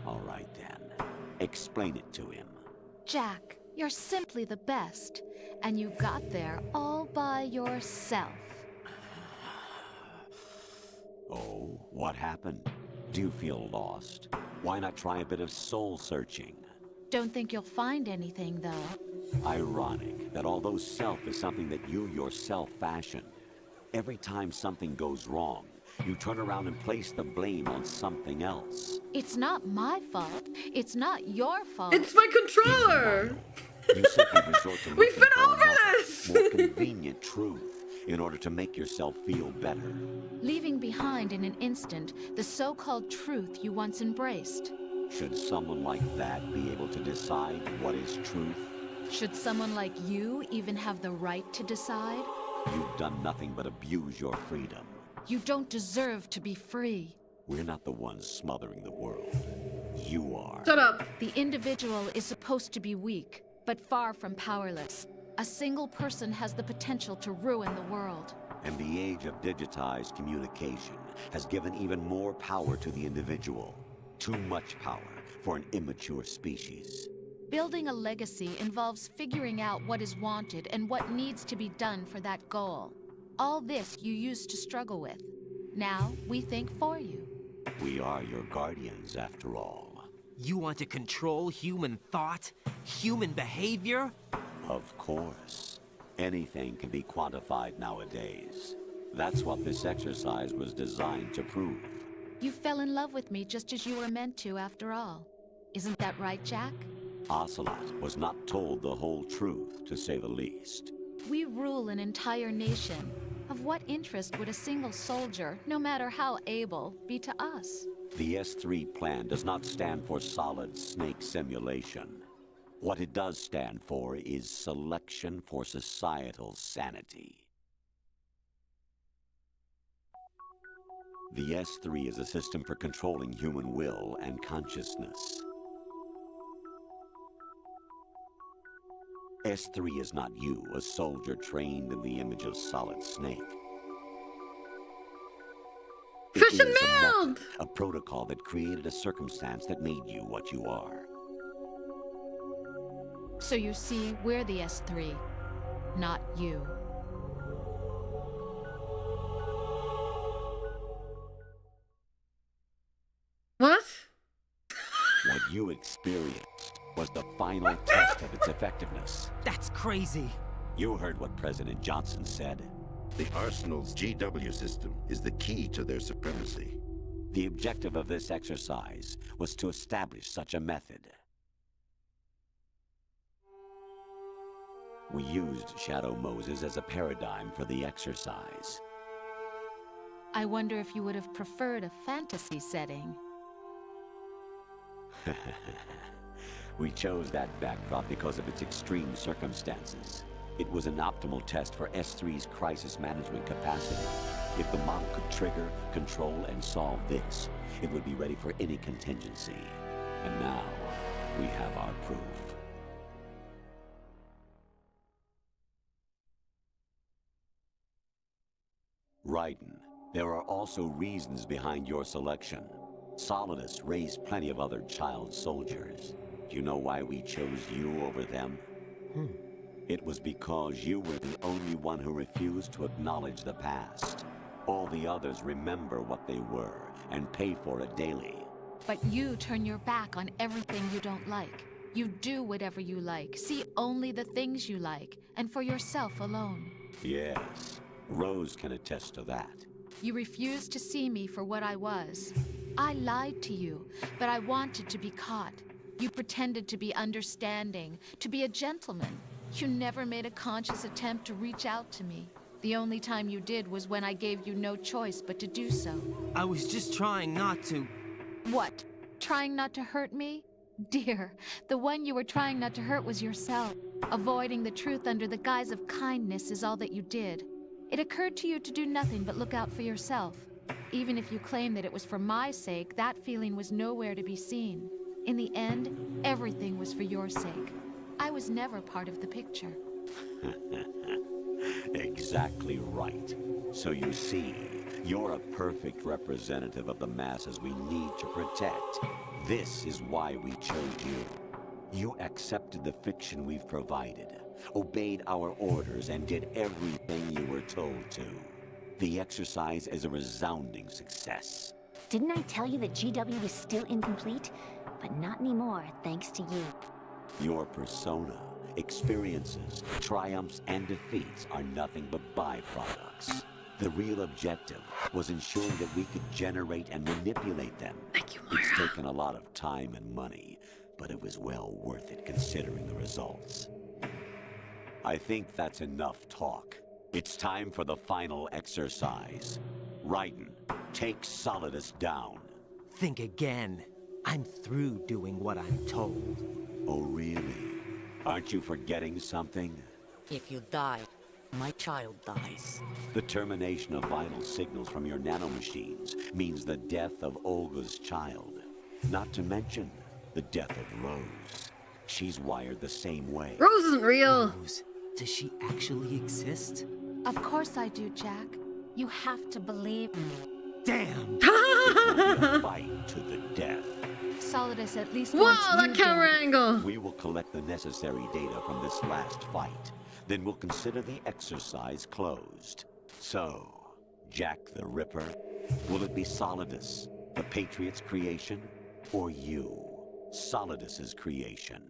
All right then. Explain it to him. Jack, you're simply the best. And you got there all by yourself. Oh, what happened? Do you feel lost? Why not try a bit of soul searching? Don't think you'll find anything, though. Ironic that although self is something that you yourself fashioned, every time something goes wrong, you turn around and place the blame on something else. It's not my fault. It's not your fault. It's my controller! You simply resort to We've looking been for over another, this! more convenient truth in order to make yourself feel better. Leaving behind in an instant the so-called truth you once embraced. Should someone like that be able to decide what is truth? Should someone like you even have the right to decide? You've done nothing but abuse your freedom. You don't deserve to be free. We're not the ones smothering the world. You are. Shut up. The individual is supposed to be weak, but far from powerless. A single person has the potential to ruin the world. And the age of digitized communication has given even more power to the individual. Too much power for an immature species. Building a legacy involves figuring out what is wanted and what needs to be done for that goal. All this you used to struggle with. Now, we think for you. We are your guardians, after all. You want to control human thought? Human behavior? Of course. Anything can be quantified nowadays. That's what this exercise was designed to prove. You fell in love with me just as you were meant to, after all. Isn't that right, Jack? Ocelot was not told the whole truth, to say the least. We rule an entire nation. Of what interest would a single soldier, no matter how able, be to us? The S3 plan does not stand for solid snake simulation. What it does stand for is selection for societal sanity. The S3 is a system for controlling human will and consciousness. S3 is not you, a soldier trained in the image of Solid Snake. Fish It and is a meld! method, a protocol that created a circumstance that made you what you are. So you see, we're the S3, not you. What? What you experienced was the final test of its effectiveness. That's crazy. You heard what President Johnson said. The Arsenal's GW system is the key to their supremacy. The objective of this exercise was to establish such a method. We used Shadow Moses as a paradigm for the exercise. I wonder if you would have preferred a fantasy setting. We chose that backdrop because of its extreme circumstances. It was an optimal test for S3's crisis management capacity. If the model could trigger, control, and solve this, it would be ready for any contingency. And now, we have our proof. Raiden, there are also reasons behind your selection. Solidus raised plenty of other child soldiers. Do you know why we chose you over them? It was because you were the only one who refused to acknowledge the past. All the others remember what they were and pay for it daily. But you turn your back on everything you don't like. You do whatever you like, see only the things you like, and for yourself alone. Yes, Rose can attest to that. You refused to see me for what I was. I lied to you, but I wanted to be caught. You pretended to be understanding, to be a gentleman. You never made a conscious attempt to reach out to me. The only time you did was when I gave you no choice but to do so. I was just trying not to... What? Trying not to hurt me? Dear, the one you were trying not to hurt was yourself. Avoiding the truth under the guise of kindness is all that you did. It occurred to you to do nothing but look out for yourself. Even if you claim that it was for my sake, that feeling was nowhere to be seen. In the end, everything was for your sake. I was never part of the picture. Exactly right. So you see, you're a perfect representative of the masses we need to protect. This is why we chose you. You accepted the fiction we've provided, obeyed our orders, and did everything you were told to. The exercise is a resounding success. Didn't I tell you that GW was still incomplete? But not anymore, thanks to you. Your persona, experiences, triumphs, and defeats are nothing but byproducts. The real objective was ensuring that we could generate and manipulate them. Thank you, Myra. It's taken a lot of time and money, but it was well worth it considering the results. I think that's enough talk. It's time for the final exercise. Raiden, take Solidus down. Think again. I'm through doing what I'm told. Oh, really? Aren't you forgetting something? If you die, my child dies. The termination of vital signals from your nanomachines means the death of Olga's child. Not to mention the death of Rose. She's wired the same way. Rose isn't real. Rose, does she actually exist? Of course I do, Jack. You have to believe me. Damn! A fight to the death. Solidus at least Wow, wants that you camera dead. angle! We will collect the necessary data from this last fight. Then we'll consider the exercise closed. So, Jack the Ripper, will it be Solidus, the Patriot's creation, or you, Solidus's creation?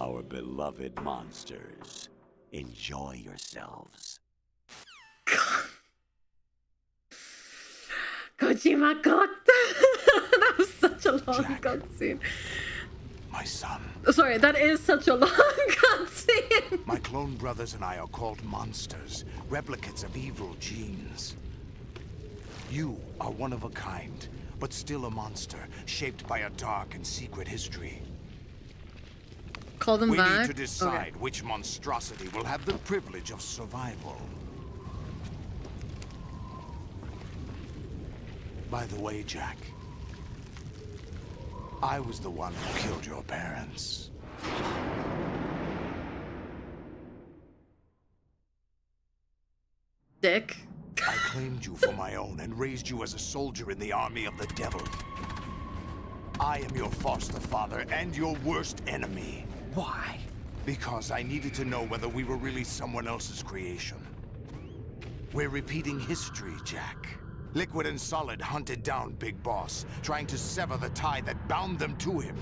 Our beloved monsters, enjoy yourselves. Kojima got that was such a long cutscene. My son. Sorry, that is such a long cutscene. My clone brothers and I are called monsters, replicates of evil genes. You are one of a kind, but still a monster, shaped by a dark and secret history. Call them we back? need to decide which monstrosity will have the privilege of survival. By the way, Jack, I was the one who killed your parents. Dick. I claimed you for my own and raised you as a soldier in the army of the devil. I am your foster father and your worst enemy. Why? Because I needed to know whether we were really someone else's creation. We're repeating history, Jack. Liquid and Solid hunted down Big Boss, trying to sever the tie that bound them to him.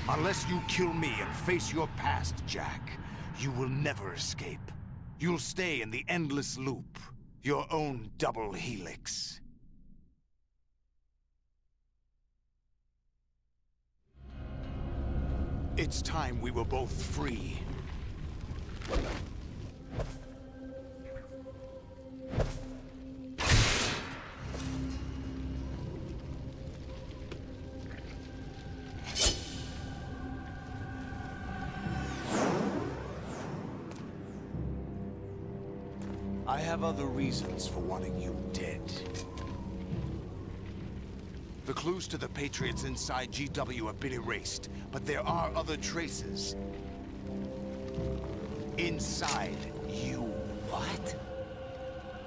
Unless you kill me and face your past, Jack, you will never escape. You'll stay in the endless loop, your own double helix. It's time we were both free. I have other reasons for wanting you dead. The clues to the Patriots inside GW have been erased, but there are other traces. Inside you. What?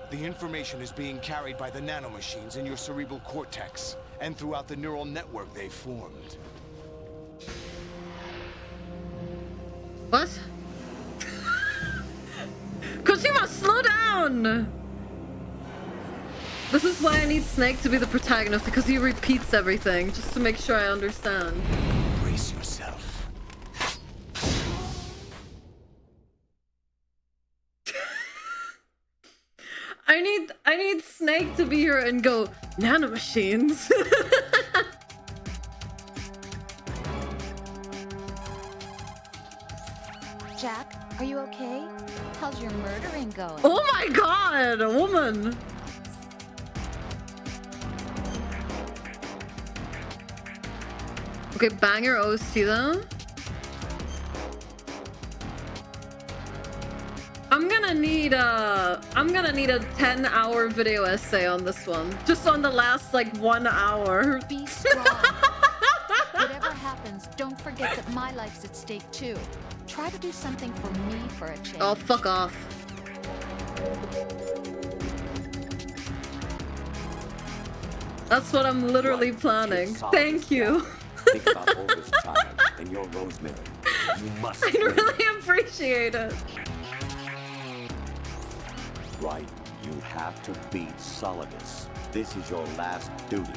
The information is being carried by the nanomachines in your cerebral cortex, and throughout the neural network they formed. What? Kojima, slow down! This is why I need Snake to be the protagonist, because he repeats everything, just to make sure I understand. Brace yourself. I need Snake to be here and go, nanomachines. Jack, are you okay? How's your murdering going? Oh my god, a woman! Okay, bang your OC though. I'm gonna need a 10-hour video essay on this one. Just on the last like 1 hour. Be strong. Whatever happens, don't forget that my life's at stake too. Try to do something for me for a change. Oh, fuck off. That's what I'm literally planning. Thank you. Think about Olga's child and your Rosemary. You must. I really appreciate it. Right, you have to beat Solidus. This is your last duty.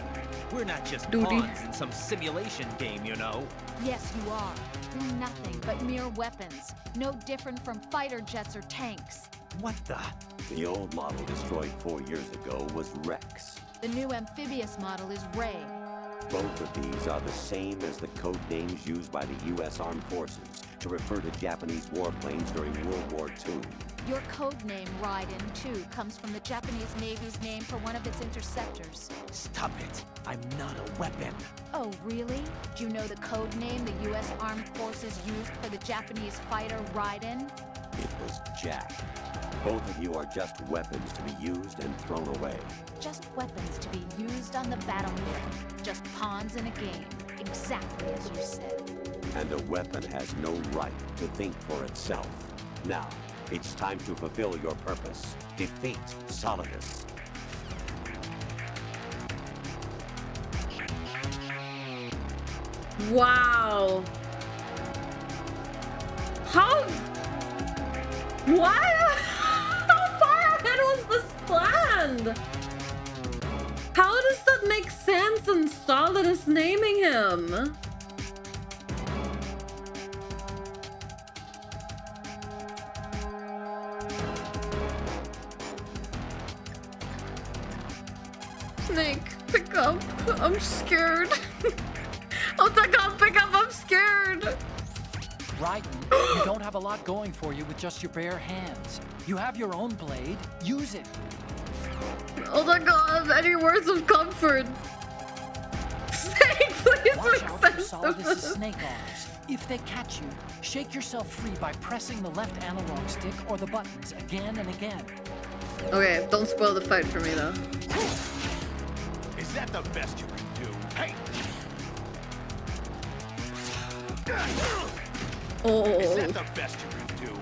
We're not just Duty. pawns in some simulation game, you know. Yes, you are. You're nothing but mere weapons. No different from fighter jets or tanks. What the? The old model destroyed 4 years ago was Rex. The new amphibious model is Ray. Both of these are the same as the code names used by the U.S. Armed Forces to refer to Japanese warplanes during World War II. Your code name, Raiden, too, comes from the Japanese Navy's name for one of its interceptors. Stop it. I'm not a weapon. Oh, really? Do you know the code name the U.S. Armed Forces used for the Japanese fighter Raiden? It was Jack. Both of you are just weapons to be used and thrown away. Just weapons to be used on the battlefield. Just pawns in a game. Exactly as you said. And a weapon has no right to think for itself. Now, it's time to fulfill your purpose. Defeat Solidus. Wow. How? Why? How far ahead was this planned? How does that make sense and Solidus naming him? Snake, pick up. I'm scared. Oh my god, pick up, I'm scared. Raiden, you don't have a lot going for you with just your bare hands. You have your own blade. Use it. Oh my god, any words of comfort? Snake, please Watch make out sense for of Solidus' this. snake arms. If they catch you, shake yourself free by pressing the left analog stick or the buttons again and again. Okay, don't spoil the fight for me though. Is that the best you can do? Hey! Oh. Is that the best you can do?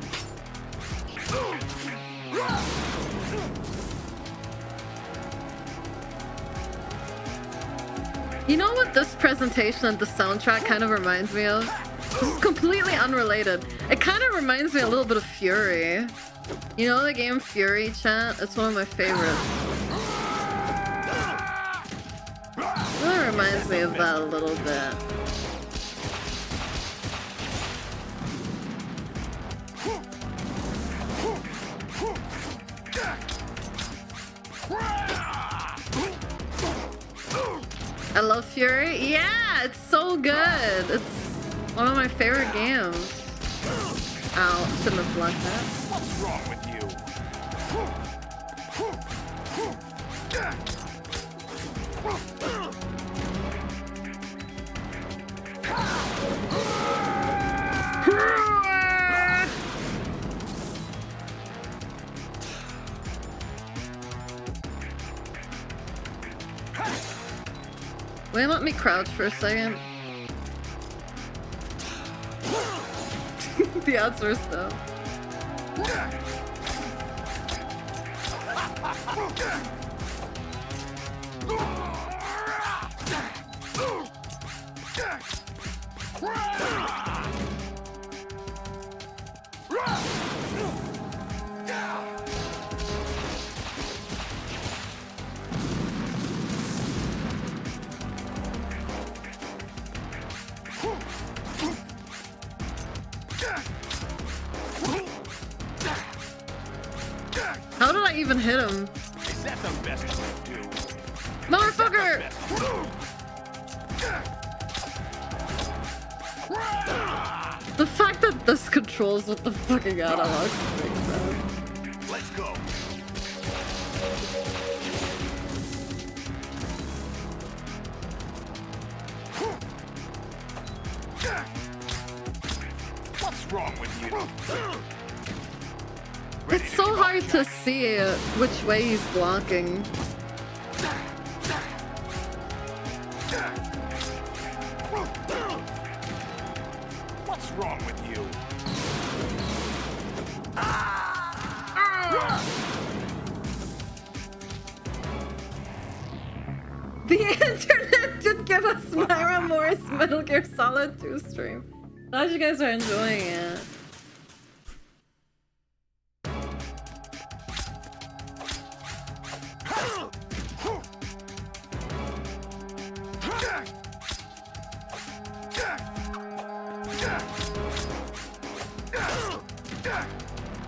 You know what this presentation and the soundtrack kind of reminds me of? This is completely unrelated. It kind of reminds me a little bit of Fury. You know the game Fury, chat? It's one of my favorites. It really reminds me of that a little bit. I love Fury. Yeah, it's so good. It's one of my favorite games. Ow, shouldn't have blocked that. What's wrong with you? Wait, let me crouch for a second. The answer is no. How did I even hit him? Is that the best you can do? Motherfucker! The fact that this controls with the fucking analog makes sense. Let's go. What's wrong with you? It's so hard to see which way he's blocking. What's wrong with you? The internet did give us Myra Morris Metal Gear Solid 2 stream. Glad you guys are enjoying it.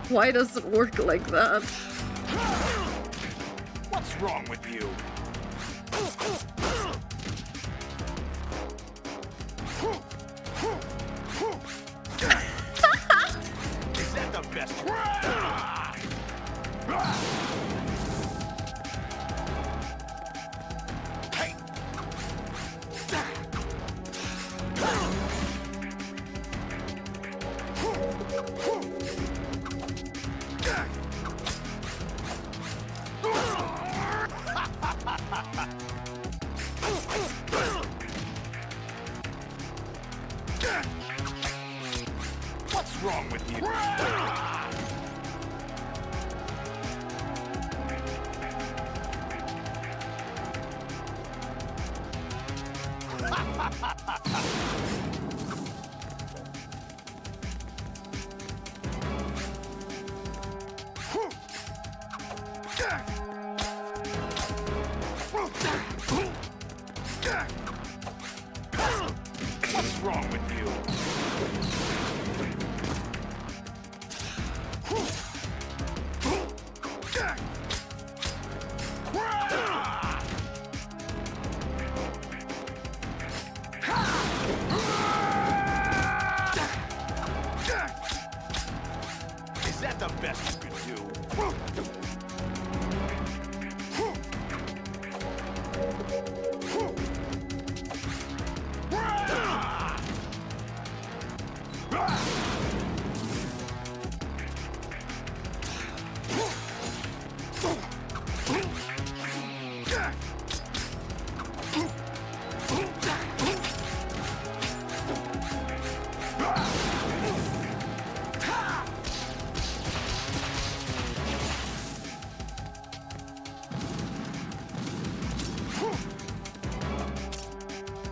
Why does it work like that? What's wrong with you? Is that the best? What's wrong with you? What's wrong with you? Is that the best you can do?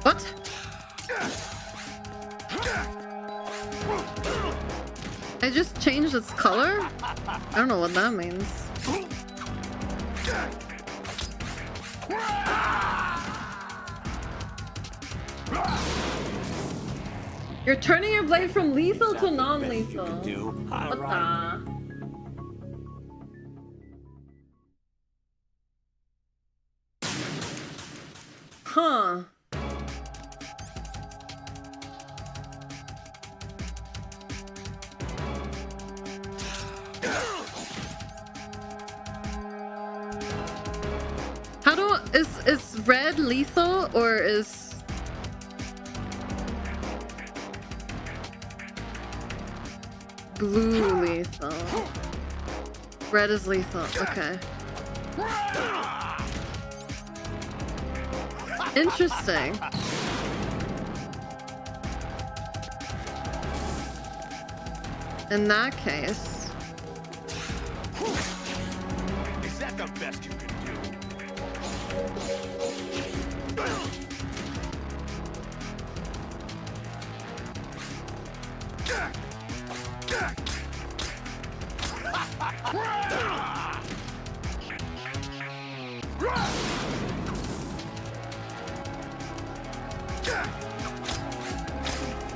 What? I just changed its color? I don't know what that means. You're turning your blade from lethal to non-lethal. What the? Huh. How do is red lethal or is blue lethal? Red is lethal. Okay. Interesting. In that case. Is that the best you can do?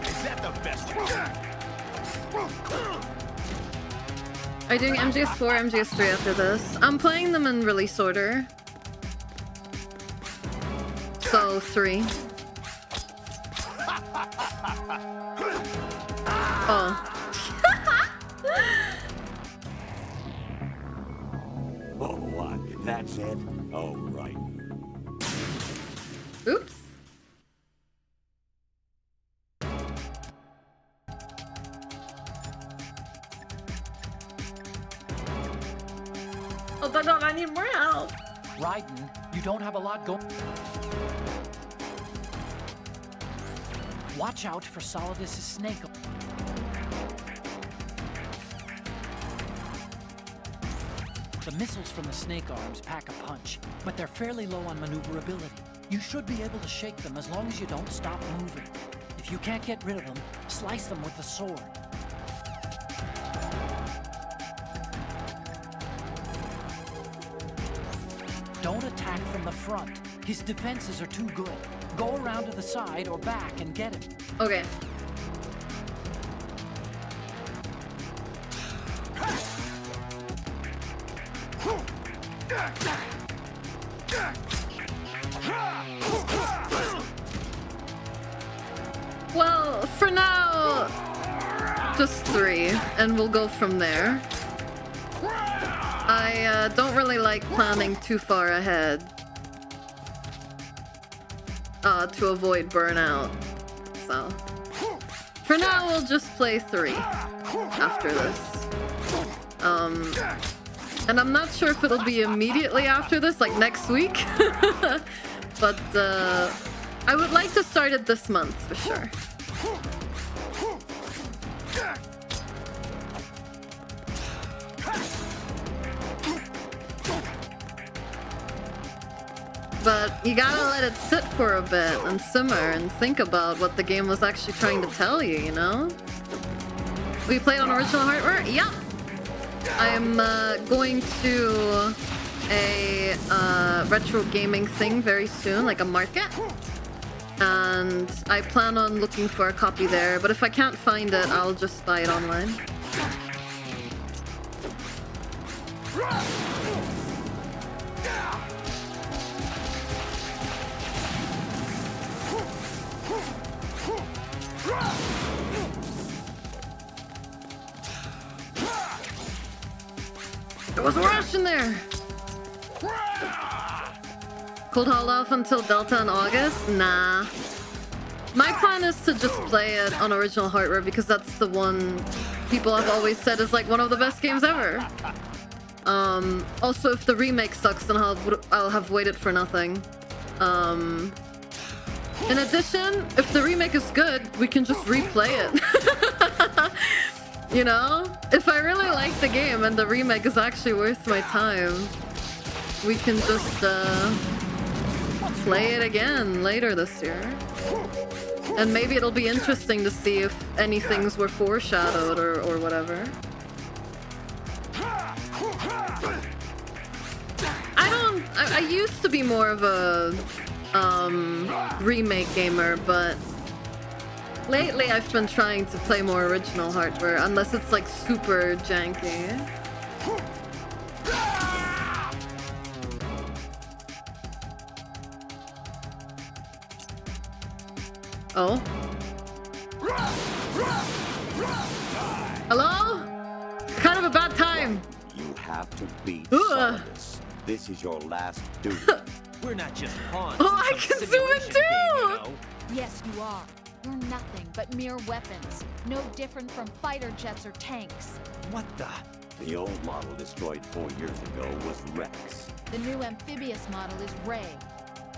Is that the best? Are you doing MGS4, MGS3 after this? I'm playing them in release order. So 3. Oh. Oh, what? That's it? Oh, right. Oops. Oh my god, I need more help. Raiden, you don't have a lot going. Watch out for Solidus' snake. The missiles from the snake arms pack a punch, but they're fairly low on maneuverability. You should be able to shake them as long as you don't stop moving. If you can't get rid of them, slice them with the sword. Don't attack from the front. His defenses are too good. Go around to the side or back and get him. Okay. Well, for now, just 3, and we'll go from there. I don't really like planning too far ahead to avoid burnout. So, for now, we'll just play 3 after this. And I'm not sure if it'll be immediately after this, like next week. But I would like to start it this month for sure. But you gotta let it sit for a bit and simmer and think about what the game was actually trying to tell you, you know? We played on original hardware? Yep! I'm going to a retro gaming thing very soon, like a market. And I plan on looking for a copy there, but if I can't find it, I'll just buy it online. There was a rush in there! Cold hold off until Delta in August? Nah. My plan is to just play it on original hardware because that's the one people have always said is like one of the best games ever. Also, if the remake sucks, then I'll have waited for nothing. In addition, if the remake is good, we can just replay it. You know? If I really like the game and the remake is actually worth my time, we can just play it again later this year. And maybe it'll be interesting to see if any things were foreshadowed or whatever. I used to be more of a remake gamer, but lately I've been trying to play more original hardware, unless it's like super janky. Oh? Hello? Kind of a bad time. You have to beat Solidus. This is your last duty. We're not just pawns. Oh, I can zoom in too! Game, you know? Yes, you are. You're nothing but mere weapons. No different from fighter jets or tanks. What the? The old model destroyed 4 years ago was Rex. The new amphibious model is Ray.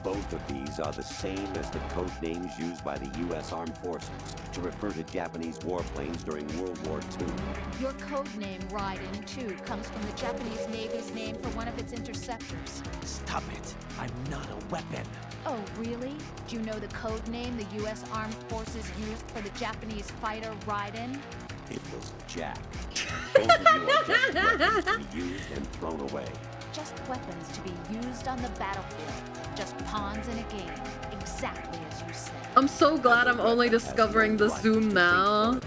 Both of these are the same as the code names used by the U.S. Armed Forces to refer to Japanese warplanes during World War II. Your code name, Raiden, too, comes from the Japanese Navy's name for one of its interceptors. Stop it. I'm not a weapon. Oh, really? Do you know the code name the U.S. Armed Forces used for the Japanese fighter Raiden? It was Jack. Both of you are just weapons to be used and thrown away. Just weapons to be used on the battlefield. Just pawns in a game. Exactly as you said. I'm so glad I'm only discovering the zoom now.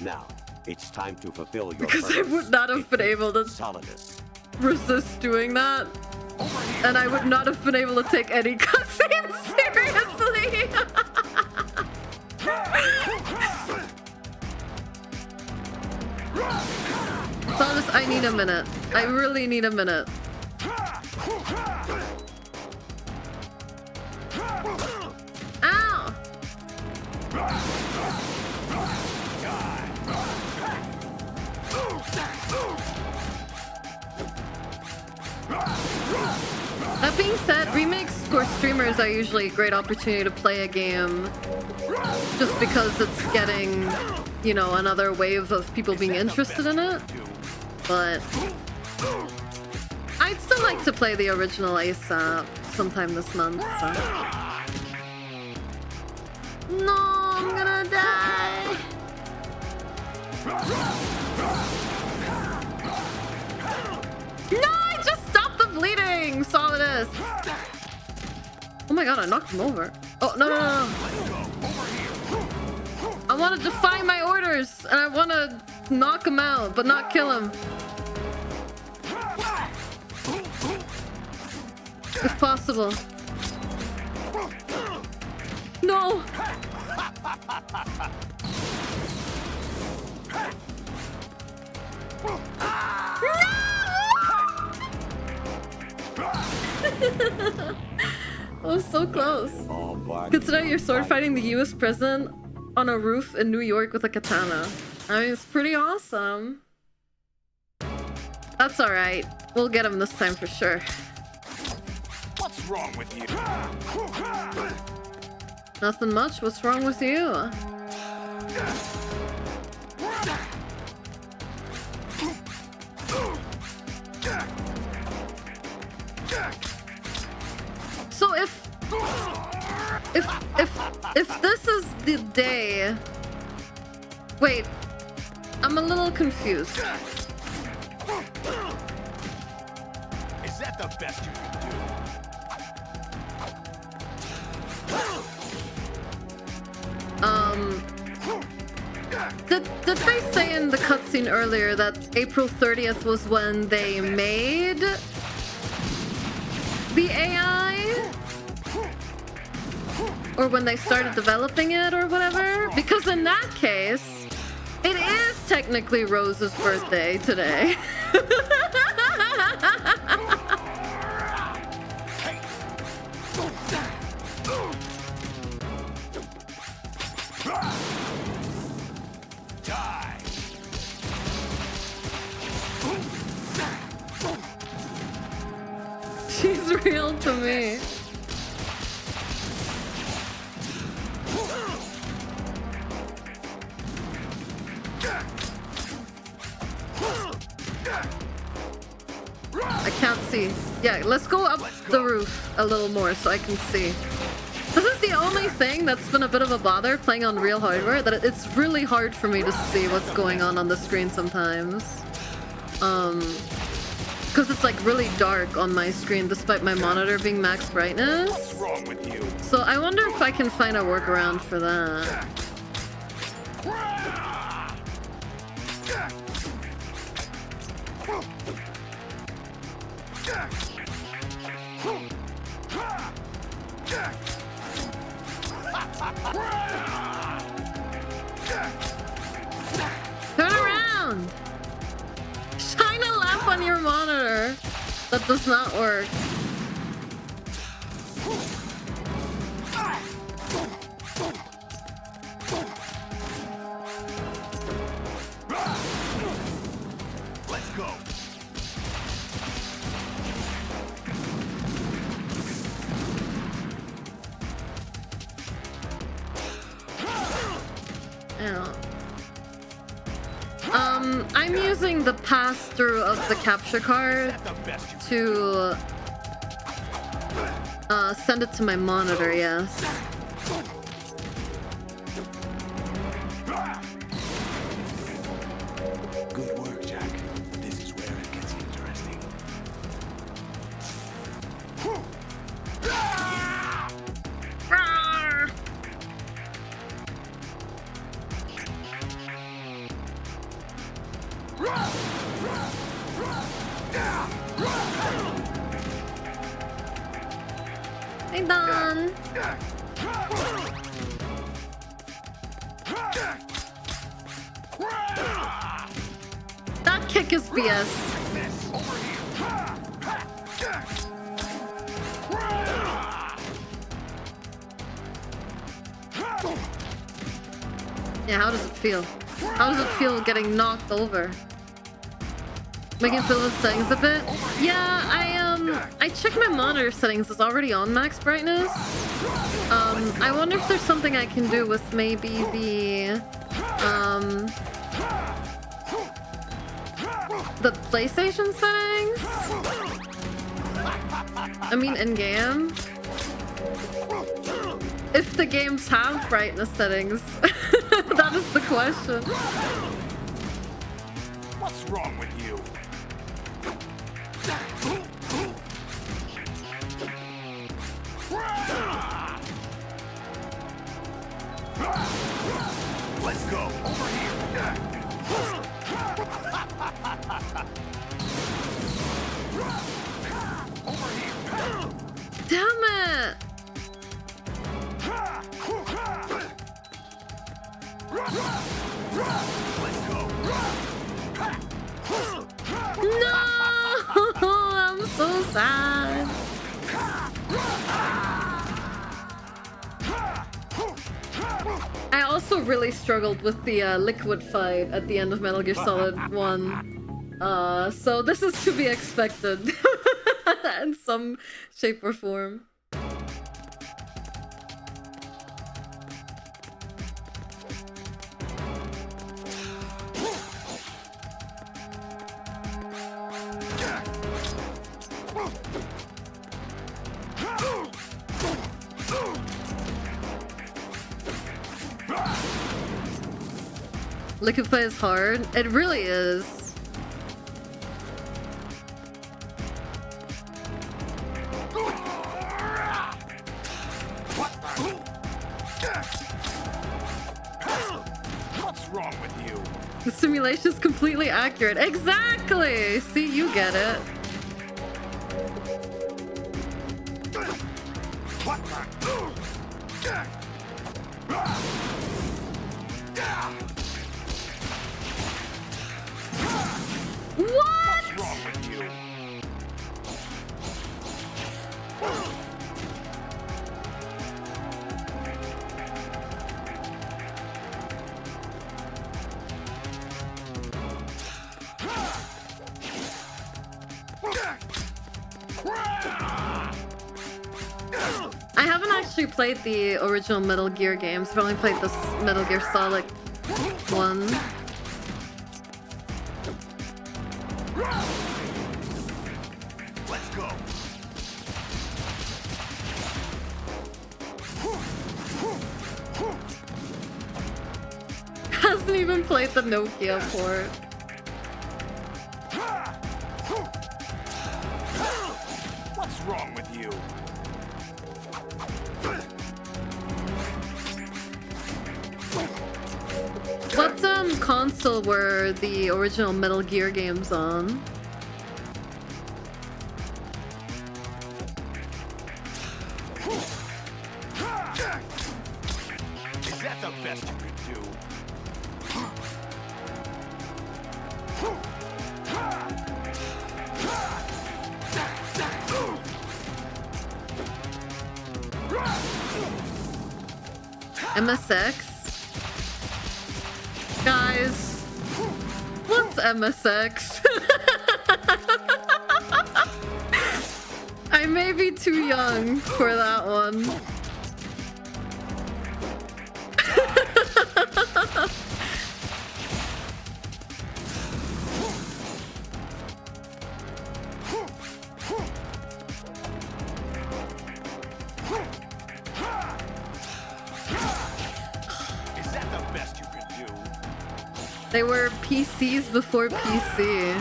Now, it's time to fulfill your because I would not have been able to resist doing that. And I would not have been able to take any cutscenes seriously. Thomas, I need a minute. I really need a minute. Ow! That being said, remakes for streamers are usually a great opportunity to play a game just because it's getting, you know, another wave of people being interested in it. But I'd still like to play the original ASAP sometime this month, so. No, I'm gonna die! No, I just stopped the bleeding, Solidus! Oh my god, I knocked him over. Oh, no. I want to defy my orders, and I want to knock him out, but not kill him. if possible. No! Oh, so close. Consider your sword fighting the US president on a roof in New York with a katana. I mean, it's pretty awesome. That's alright. We'll get him this time for sure. What's wrong with you? Nothing much. What's wrong with you? So if this is the day... Wait, I'm a little confused. Is that the best you can do? Did they say in the cutscene earlier that April 30th was when they made the AI? Or when they started developing it or whatever? Because in that case, it is technically Rose's birthday today. She's real to me. I can't see. Yeah, let's go up the roof a little more so I can see. This is the only thing that's been a bit of a bother playing on real hardware, that it's really hard for me to see what's going on the screen sometimes. Because it's like really dark on my screen despite my monitor being max brightness. What's wrong with you? So I wonder if I can find a workaround for that. Turn around! Shine a lamp on your monitor. That does not work. Let's go. Yeah. I'm using the pass-through of the capture card to send it to my monitor, yes. Good work, Jack. This is where it gets interesting. Hey, Don. That kick is BS. Yeah, how does it feel? How does it feel getting knocked over? Making feel the settings a bit? Yeah, I checked my monitor settings. It's already on max brightness. I wonder if there's something I can do with maybe the PlayStation settings? I mean, in-game? If the games have brightness settings. That is the question. What's wrong with you? Let's go. Over here. Over here. Damn it! No! I'm so sad. I also really struggled with the liquid fight at the end of Metal Gear Solid 1. So this is to be expected in some shape or form. Liquid fight is hard. It really is. What's wrong with you? The simulation is completely accurate. Exactly! See, you get it. What? What's wrong with you? I haven't actually played the original Metal Gear games. I've only played this Metal Gear Solid 1. Let's go. Hasn't even played the Nokia port. What's wrong with you? What console were the original Metal Gear games on? Is that the best you could do? MSX? Guys, what's MSX? I may be too young for that one. They were PCs before PC.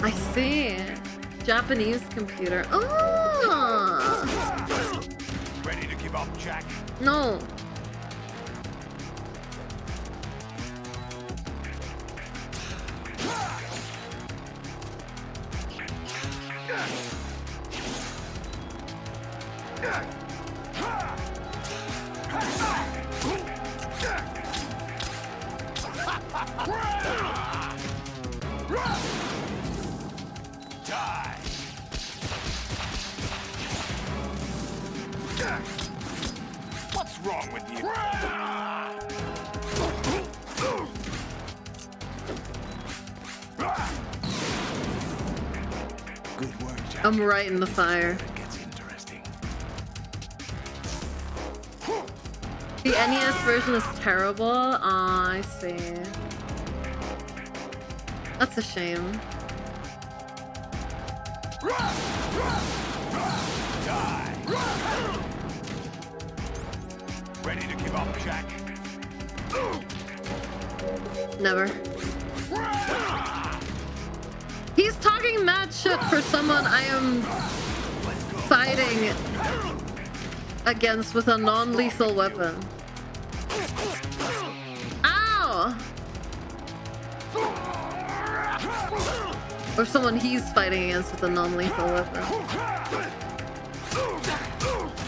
I see. Japanese computer. Oh! Ready to give up, Jack? No. Die. What's wrong with you? Good work, Jack. I'm right in the fire. The NES version is terrible. Oh, I see. That's a shame. Die. Ready to give up, Jack? Never. He's talking mad shit for someone I am fighting against with a non-lethal weapon. Ow! Or someone he's fighting against with a non-lethal weapon.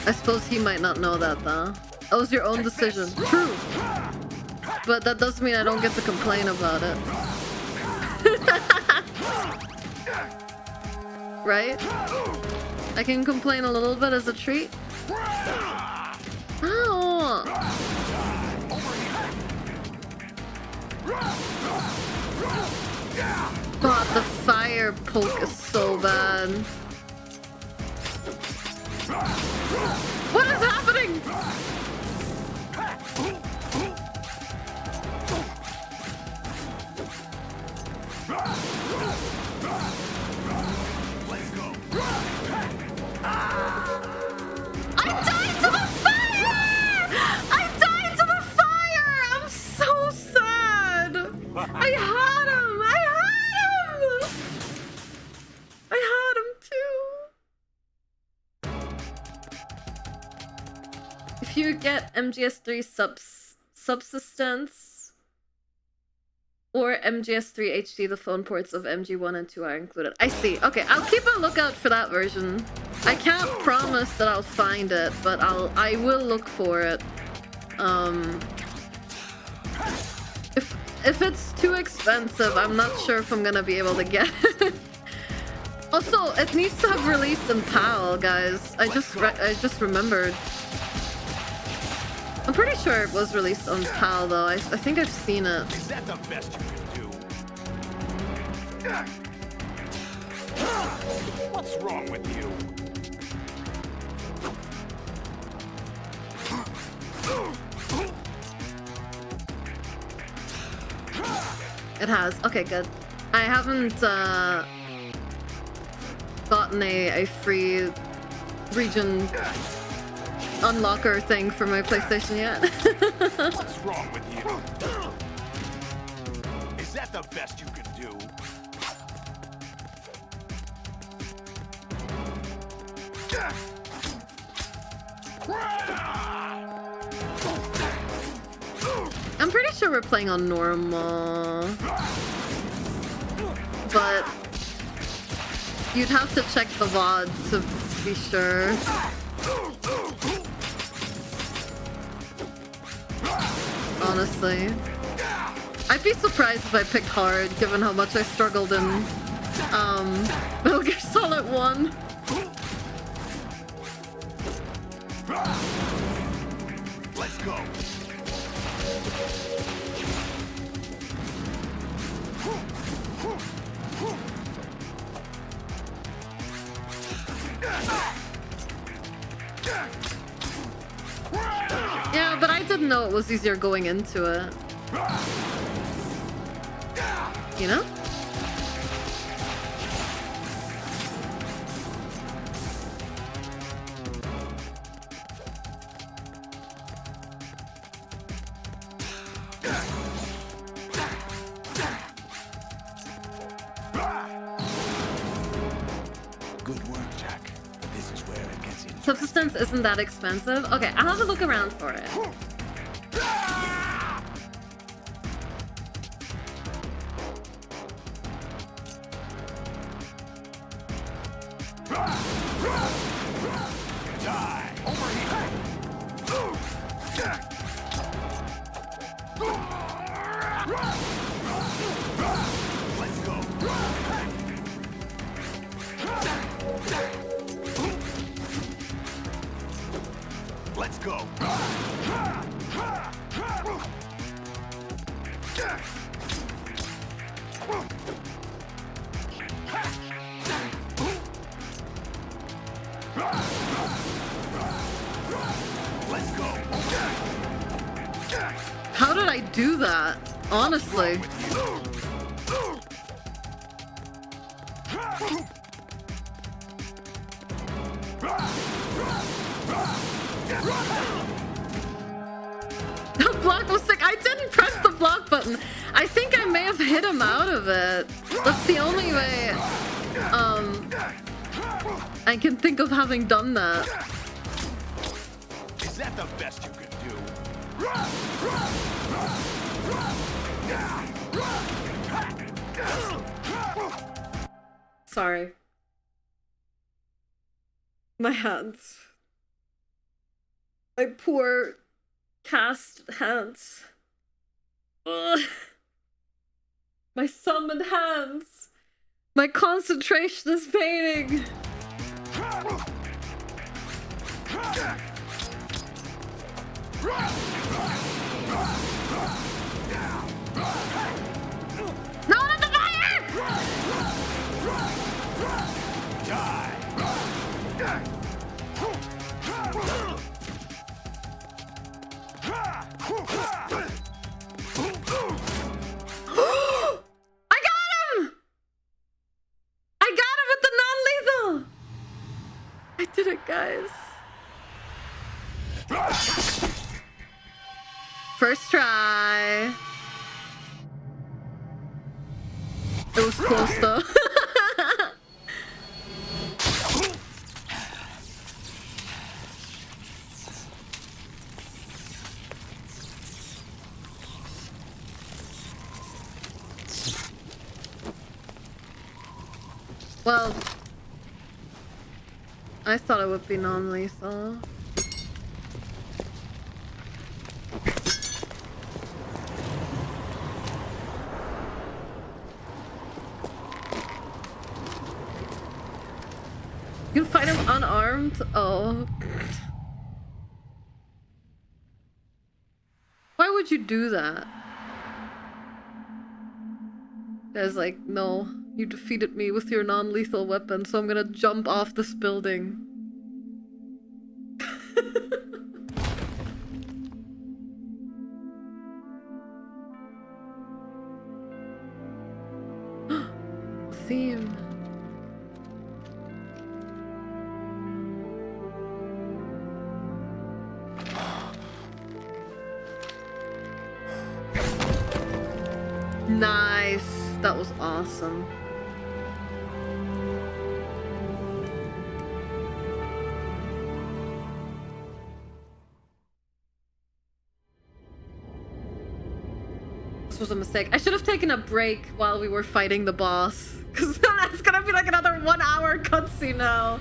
I suppose he might not know that though. That was your own decision. True. But that doesn't mean I don't get to complain about it. Right? I can complain a little bit as a treat. Oh. God, the fire poke is so bad. What is happening? Let's go. I died to the fire! I died to the fire! I'm so sad! I had him! I had him! I had him too! If you get MGS3 subsistence or MGS3 HD, the phone ports of MG1 and 2 are included. I see. Okay, I'll keep a lookout for that version. I can't promise that I'll find it, but I will look for it. If it's too expensive, I'm not sure if I'm gonna be able to get it. Also, it needs to have released in PAL, guys. I just remembered. I'm pretty sure it was released on PAL though. I think I've seen it. Is that the best you can do? What's wrong with you? It has. Okay, good. I haven't gotten a free region unlocker thing for my PlayStation yet. What's wrong with you? Is that the best you can do? I'm pretty sure we're playing on normal, but you'd have to check the VOD to be sure. Honestly, I'd be surprised if I picked hard, given how much I struggled in Metal Gear Solid 1. Let's go. Yeah, but I didn't know it was easier going into it. You know? Good work, Jack. This is where it gets in. Subsistence isn't that expensive. Okay, I'll have a look around for it. Die! Over here! Let's go! Let's go! Let's go! How did I do that? Honestly. The block was sick. I didn't press the block button. I think I may have hit him out of it. That's the only way I can think of having done that. Is that the best you can do? Sorry. My hands. My poor cast hands. Ugh. My summoned hands. My concentration is fading. No, not the fire! Die! I got him! I got him with the non-lethal! I did it, guys. First try. It was close though. Well, I thought it would be non-lethal. You can fight him unarmed? Oh. Why would you do that? There's like, no, you defeated me with your non-lethal weapon, so I'm gonna jump off this building. Theme. Nice. That was awesome. This was a mistake. I should have taken a break while we were fighting the boss. Because that's gonna be like another 1 hour cutscene now.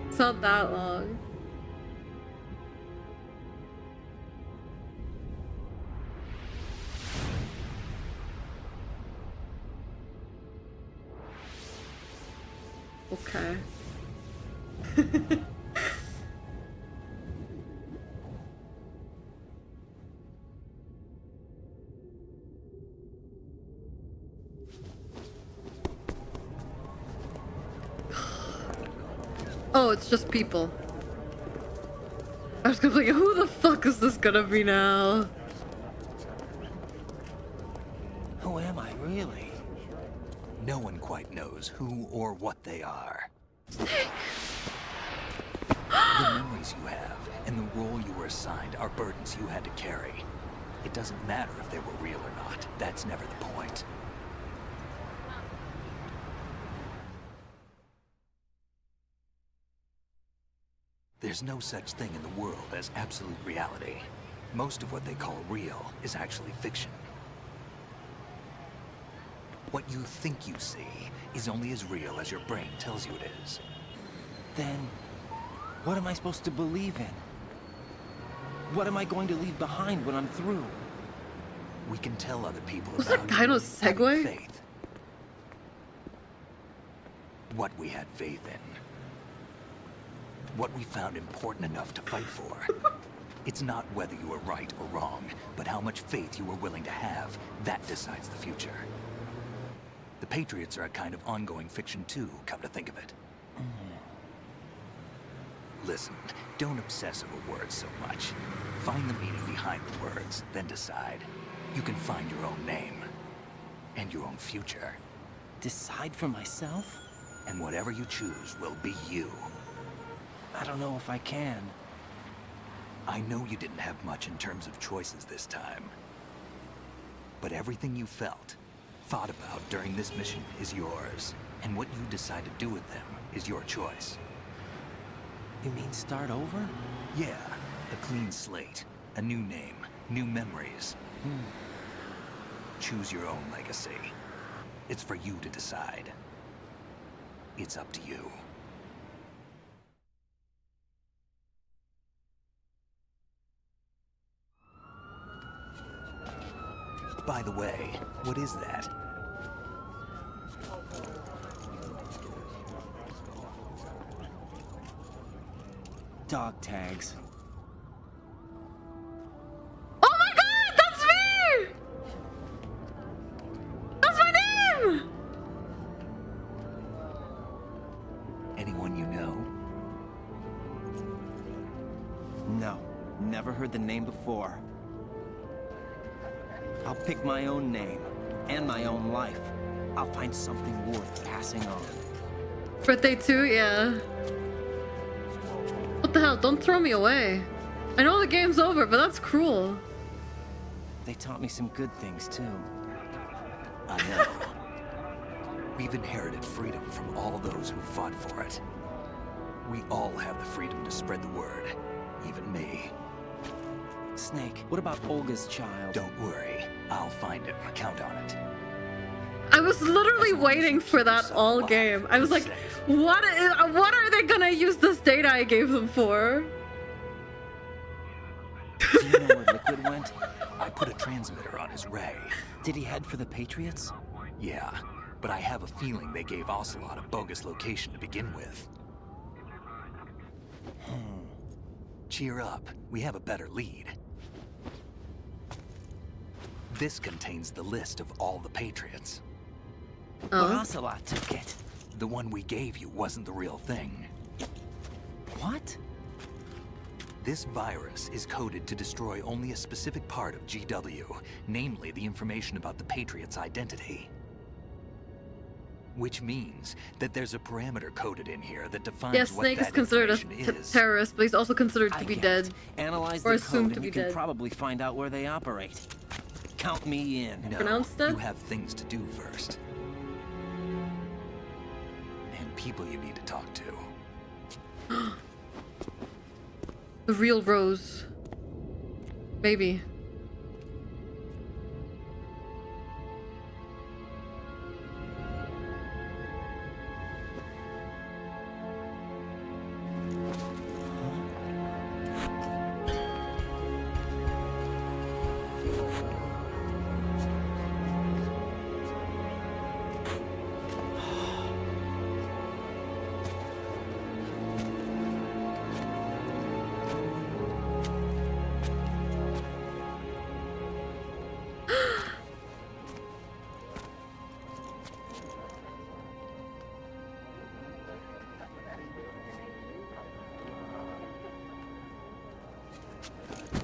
It's not that long. Okay. Oh, it's just people. I was gonna be like, who the fuck is this gonna be now? Who am I, really? No one quite knows who or what they are. The memories you have and the role you were assigned are burdens you had to carry. It doesn't matter if they were real or not. That's never the point. There's no such thing in the world as absolute reality. Most of what they call real is actually fiction. What you think you see is only as real as your brain tells you it is. Then, what am I supposed to believe in? What am I going to leave behind when I'm through? We can tell other people Was about that kind of segue? faith. What we had faith in. What we found important enough to fight for. It's not whether you were right or wrong, but how much faith you were willing to have. That decides the future. The Patriots are a kind of ongoing fiction too, come to think of it. Listen, don't obsess over words so much. Find the meaning behind the words, then decide. You can find your own name. And your own future. Decide for myself? And whatever you choose will be you. I don't know if I can. I know you didn't have much in terms of choices this time. But everything you felt, thought about during this mission is yours. And what you decide to do with them is your choice. You mean start over? Yeah, a clean slate, a new name, new memories. Choose your own legacy. It's for you to decide. It's up to you. By the way, what is that? Dog tags. Oh my god, that's me! That's my name! Anyone you know? No, never heard the name before. I'll pick my own name, and my own life. I'll find something worth passing on. Birthday 2, yeah. What the hell? Don't throw me away. I know the game's over, but that's cruel. They taught me some good things, too. I know. We've inherited freedom from all those who fought for it. We all have the freedom to spread the word. Even me. Snake, what about Olga's child? Don't worry. I'll find him. Count on it. I was literally waiting for that all game. I was like, what are they gonna use this data I gave them for? Do you know where Liquid went? I put a transmitter on his ray. Did he head for the Patriots? Yeah, but I have a feeling they gave Ocelot a bogus location to begin with. Cheer up. We have a better lead. This contains the list of all the Patriots. But Ocelot took it. The one we gave you wasn't the real thing. What? This virus is coded to destroy only a specific part of GW, namely the information about the Patriots' identity. Which means that there's a parameter coded in here that defines Yes, what Snake is that considered a information is. terrorist, but he's also considered to be dead. Analyze or the assumed code to and be you can dead. probably find out where they operate. Count me in. No, Pronounced it? you have things to do first. And people you need to talk to. The real Rose. Maybe.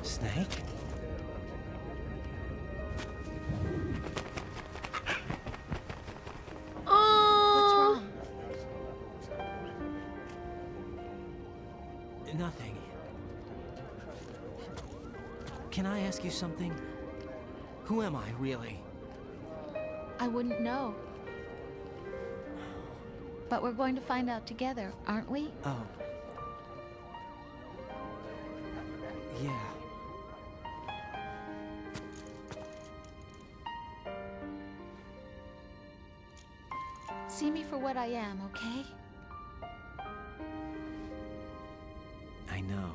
Snake? Oh. What's wrong? Nothing. Can I ask you something? Who am I, really? I wouldn't know. But we're going to find out together, aren't we? Oh. Yeah. See me for what I am, okay? I know.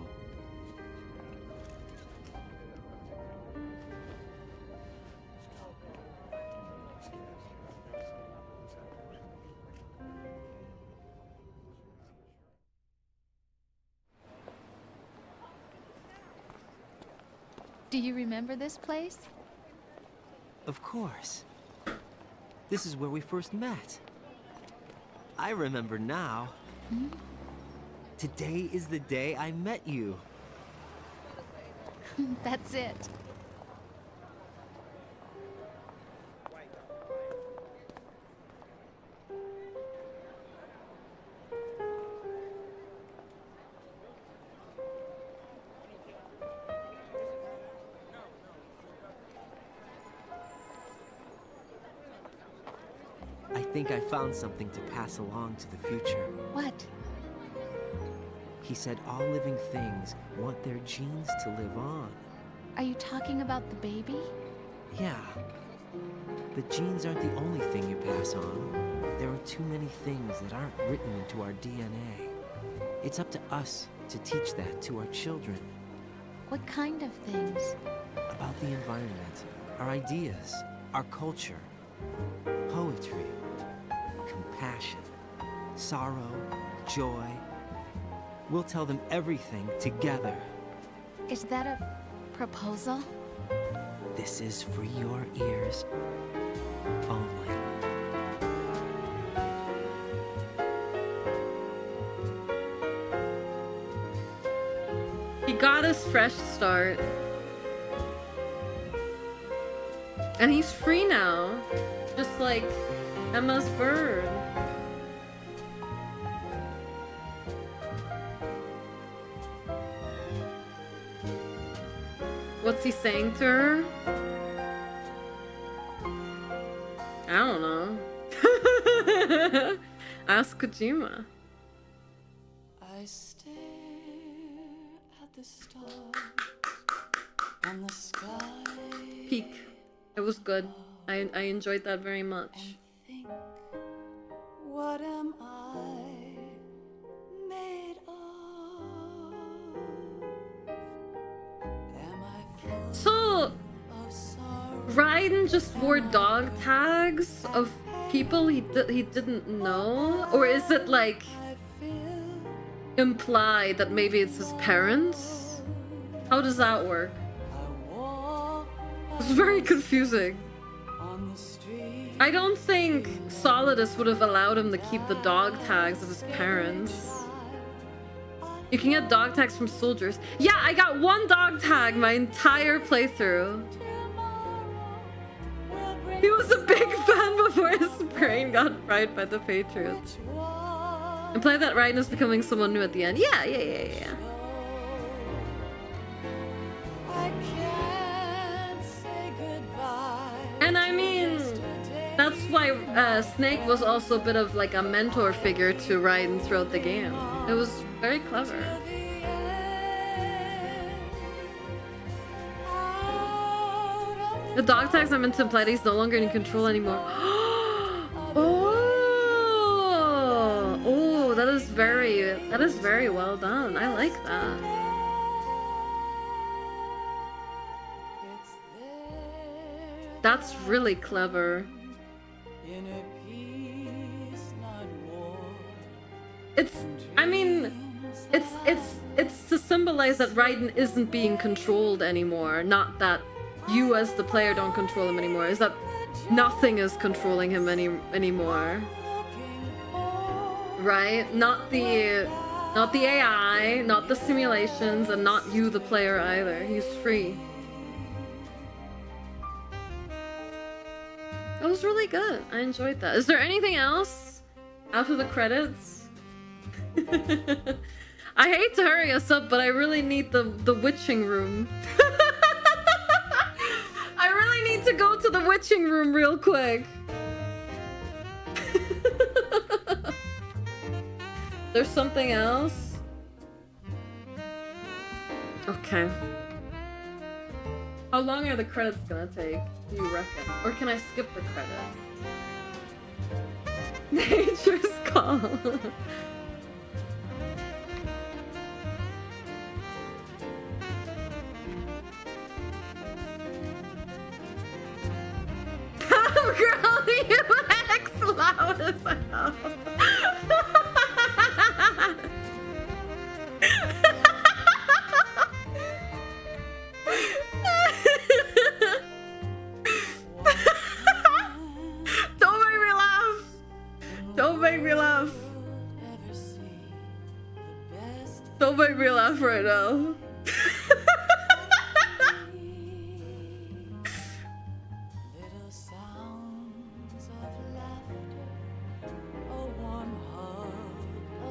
Do you remember this place? Of course. This is where we first met. I remember now. Today is the day I met you. That's it. think I found something to pass along to the future. What? He said all living things want their genes to live on. Are you talking about the baby? Yeah. The genes aren't the only thing you pass on. There are too many things that aren't written into our DNA. It's up to us to teach that to our children. What kind of things? About the environment, our ideas, our culture, poetry, compassion, sorrow, joy. We'll tell them everything together. Is that a proposal? This is for your ears only. He got his fresh start. And he's free now. Just like Emma's bird. What's he saying to her? I don't know. Ask Kojima. I stare at the stars and the sky. Peak. It was good. I enjoyed that very much. Think, what am I made of? Am I full So, of sorrow? Raiden just wore dog tags of people he didn't know? Or is it like implied that maybe it's his parents? How does that work? It's very confusing. I don't think Solidus would have allowed him to keep the dog tags of his parents. You can get dog tags from soldiers. Yeah, I got one dog tag my entire playthrough. He was a big fan before his brain got fried by the Patriots. Imply that Raiden is becoming someone new at the end. Yeah. And I mean, that's why Snake was also a bit of like a mentor figure to Raiden throughout the game. It was very clever. The dog tags are meant to imply that he's no longer in control anymore. Oh, that is very well done. I like that. That's really clever. It's to symbolize that Raiden isn't being controlled anymore. Not that you as the player don't control him anymore. Is that nothing is controlling him anymore. Right? Not the AI, not the simulations, and not you the player either. He's free. That was really good. I enjoyed that. Is there anything else after the credits? I hate to hurry us up, but I really need the witching room. I really need to go to the witching room real quick. There's something else? Okay. How long are the credits gonna take, do you reckon? Or can I skip the credit? Nature's Call. Girl, you X loud as hell. Don't make me laugh. Don't make me laugh. Don't make me laugh right now.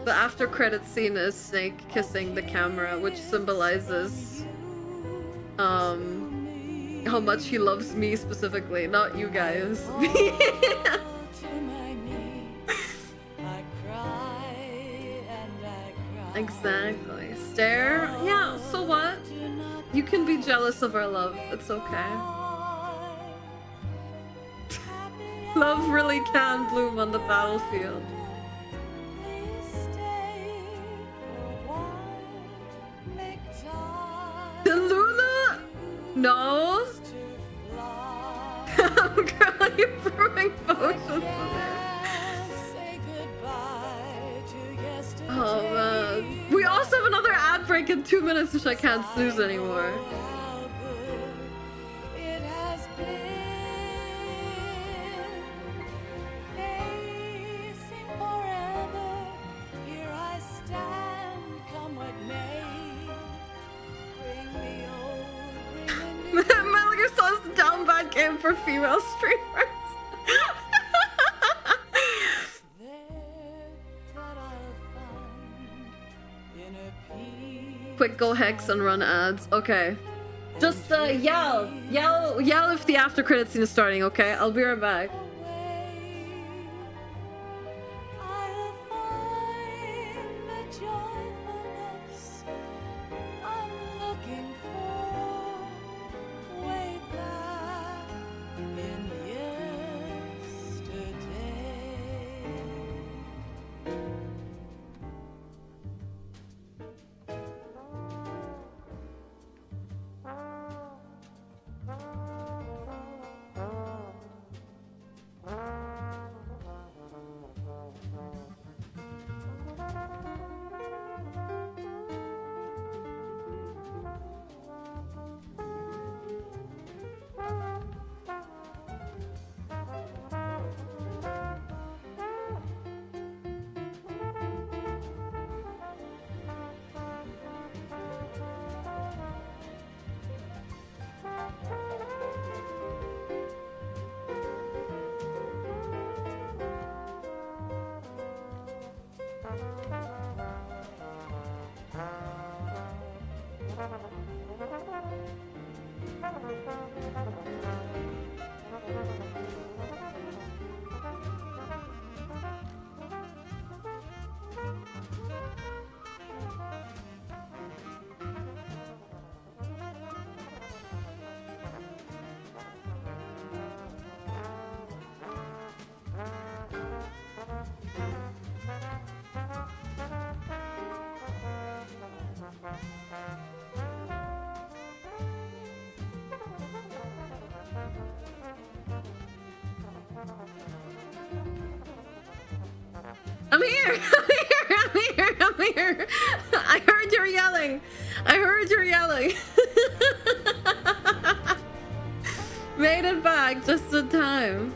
The after credit scene is Snake kissing the camera, which symbolizes how much he loves me specifically, not you guys. Exactly. Stare? Yeah, so what? You can be jealous of our love. It's okay. Love really can bloom on the battlefield. The Lula? No. Girl, you're brewing potions in there. Oh man. We also have another ad break in 2 minutes, which I can't snooze anymore. Metal Gear Solid's down bad game for female streamers. Quick, go hex and run ads. Okay. Just yell if the after credit scene is starting. Okay, I'll be right back. I'm here! I'm here! I heard you're yelling! Made it back just in time.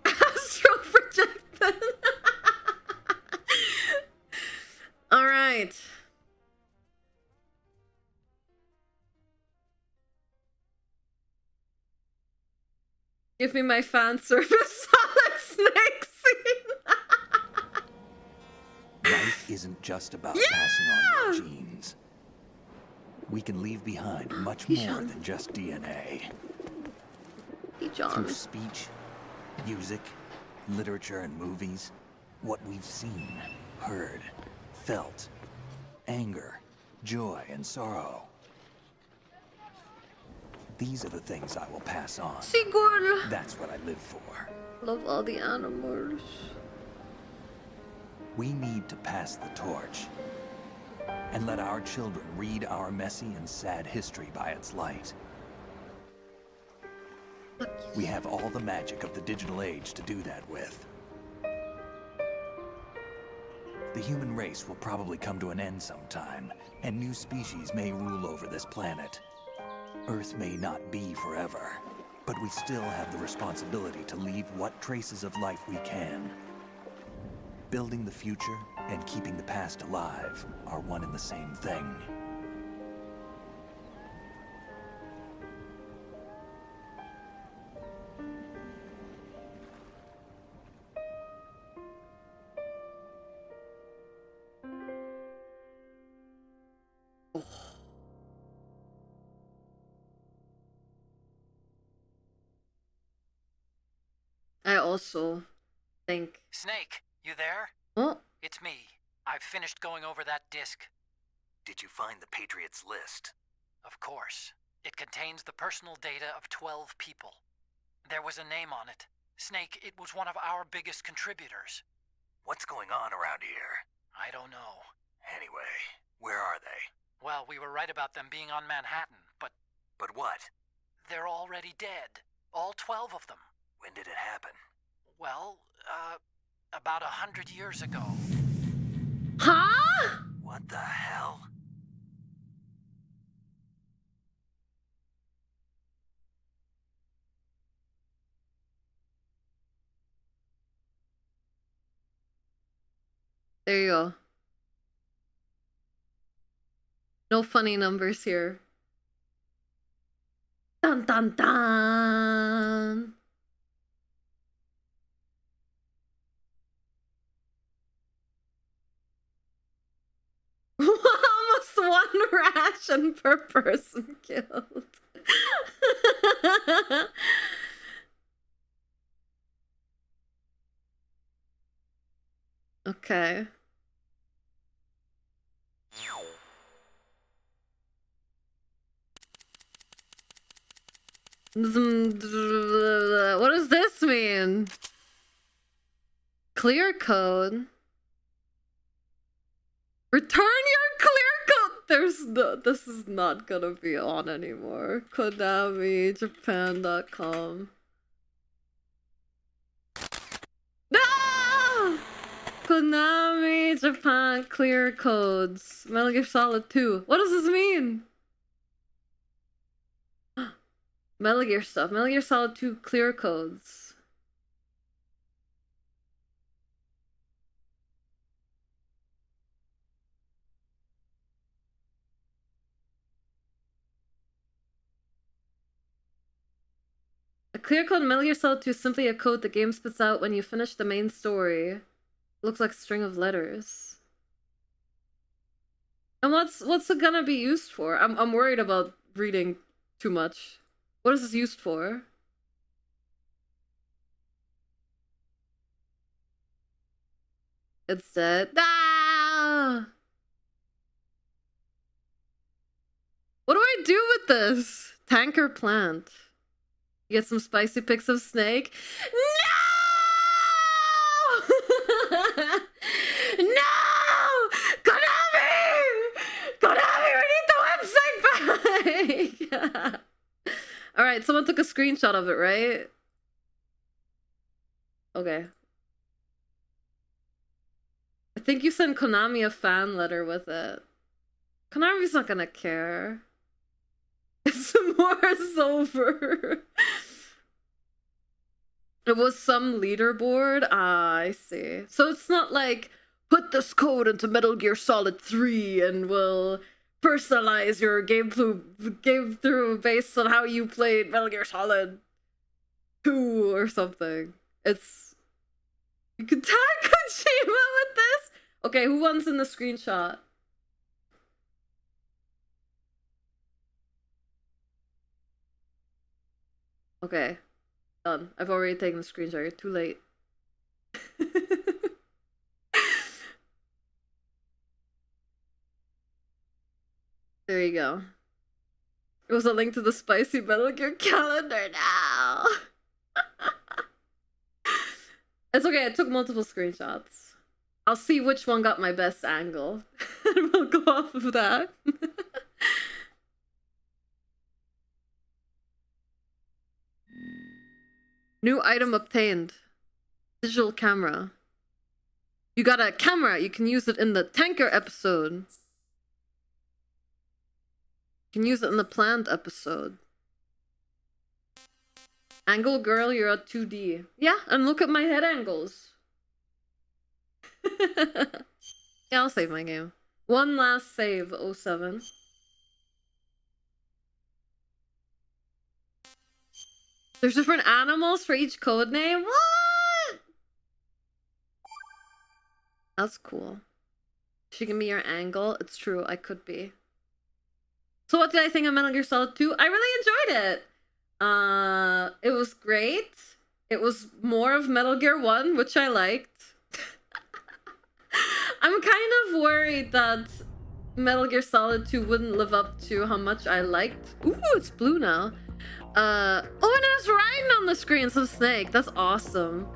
Astral projected! Alright. Give me my fan service solid snake scene. Life isn't just about passing on your genes. We can leave behind much more than just DNA. Through speech, music, literature, and movies, what we've seen, heard, felt, anger, joy, and sorrow. These are the things I will pass on. Sigurd. That's what I live for. Love all the animals. We need to pass the torch and let our children read our messy and sad history by its light. We have all the magic of the digital age to do that with. The human race will probably come to an end sometime, and new species may rule over this planet. Earth may not be forever, but we still have the responsibility to leave what traces of life we can. Building the future and keeping the past alive are one and the same thing. I also think. Snake, you there? Oh. It's me. I've finished going over that disc. Did you find the Patriots list? Of course. It contains the personal data of 12 people. There was a name on it. Snake, it was one of our biggest contributors. What's going on around here? I don't know. Anyway, where are they? Well, we were right about them being on Manhattan, but... But what? They're already dead. All 12 of them. When did it happen? Well, about 100 years ago. Huh? What the hell? There you go. No funny numbers here. Dun dun dun. Almost one ration per person killed. Okay. What does this mean? Clear code. Return your clear code. There's no. This is not gonna be on anymore. KonamiJapan.com. No! Konami Japan clear codes. Metal Gear Solid 2. What does this mean? Metal Gear stuff. Metal Gear Solid 2 clear codes. A clear code in Metal Gear Solid 2 is simply a code the game spits out when you finish the main story. It looks like a string of letters. And what's it gonna be used for? I'm worried about reading too much. What is this used for? It's dead. Ah! What do I do with this? Tanker plant. You get some spicy pics of Snake. No! No! Konami! Konami, we need the website back! Alright, someone took a screenshot of it, right? Okay. I think you sent Konami a fan letter with it. Konami's not gonna care. It's more over. It was some leaderboard. Ah, I see. So it's not like, put this code into Metal Gear Solid 3 and we'll personalize your game through based on how you played Metal Gear Solid 2 or something. It's... You can tag Kojima with this? Okay, who wants in the screenshot? Okay. Done. I've already taken the screenshot. You're too late. There you go. It was a link to the spicy Metal Gear calendar now. It's okay, I took multiple screenshots. I'll see which one got my best angle. And we'll go off of that. New item obtained. Digital camera. You got a camera. You can use it in the tanker episode. You can use it in the plant episode. Angle girl, you're at 2D. Yeah, and look at my head angles. Yeah, I'll save my game. One last save, 07. There's different animals for each code name? What? That's cool. She can be your angle. It's true, I could be. So what did I think of Metal Gear Solid 2? I really enjoyed it. It was great. It was more of Metal Gear 1, which I liked. I'm kind of worried that Metal Gear Solid 2 wouldn't live up to how much I liked. Ooh, it's blue now. Oh, and there's Raiden on the screen, so Snake. That's awesome.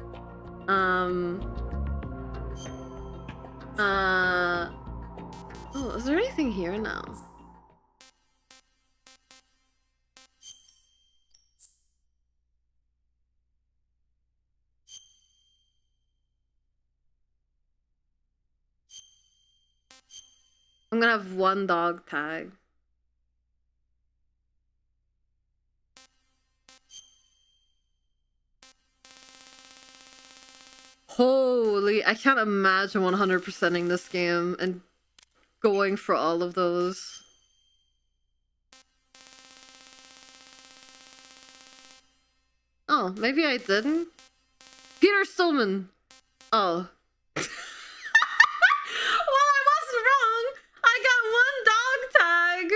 Oh, is there anything here now? I'm gonna have one dog tag. Holy, I can't imagine 100%ing this game and going for all of those. Oh, maybe I didn't? Peter Stillman. Oh. Well, I wasn't wrong. I got one dog tag.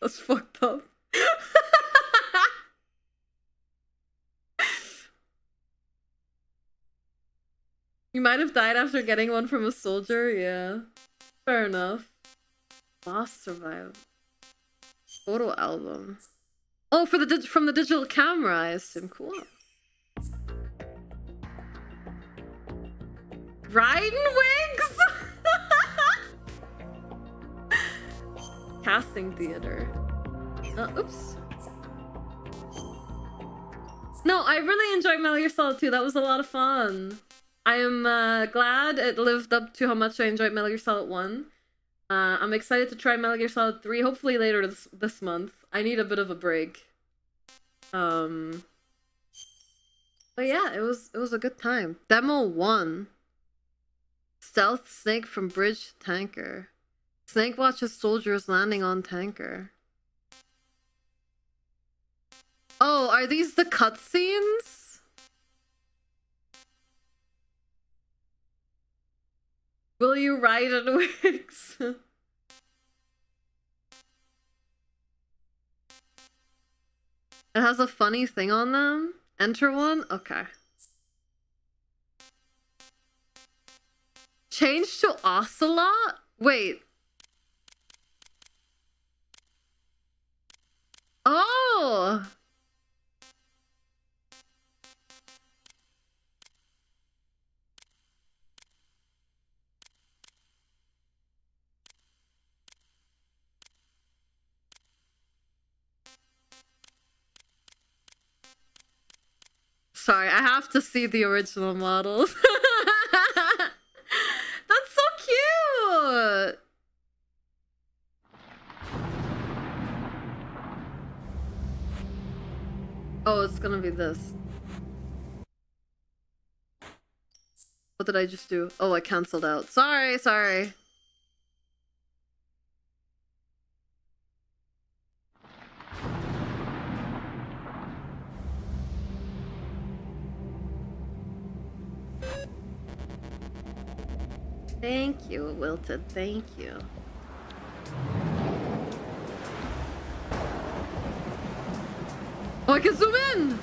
That's fucked up. You might have died after getting one from a soldier, yeah. Fair enough. Lost survival. Photo album. Oh, for the from the digital camera, I assume. Cool. Raiden wigs? Casting theater. Oops. No, I really enjoyed Metal Gear Solid 2. That was a lot of fun. I am glad it lived up to how much I enjoyed Metal Gear Solid 1. I'm excited to try Metal Gear Solid 3, hopefully later this month. I need a bit of a break. But yeah, it was a good time. Demo 1. Stealth Snake from bridge to tanker. Snake watches soldiers landing on tanker. Oh, are these the cutscenes? Will you ride in wigs? It has a funny thing on them. Enter one? Okay. Change to Ocelot? Wait. Oh! Sorry, I have to see the original models. That's so cute! Oh, it's gonna be this. What did I just do? Oh, I canceled out. Sorry. Thank you, Wilted. Thank you. Oh, I can zoom in!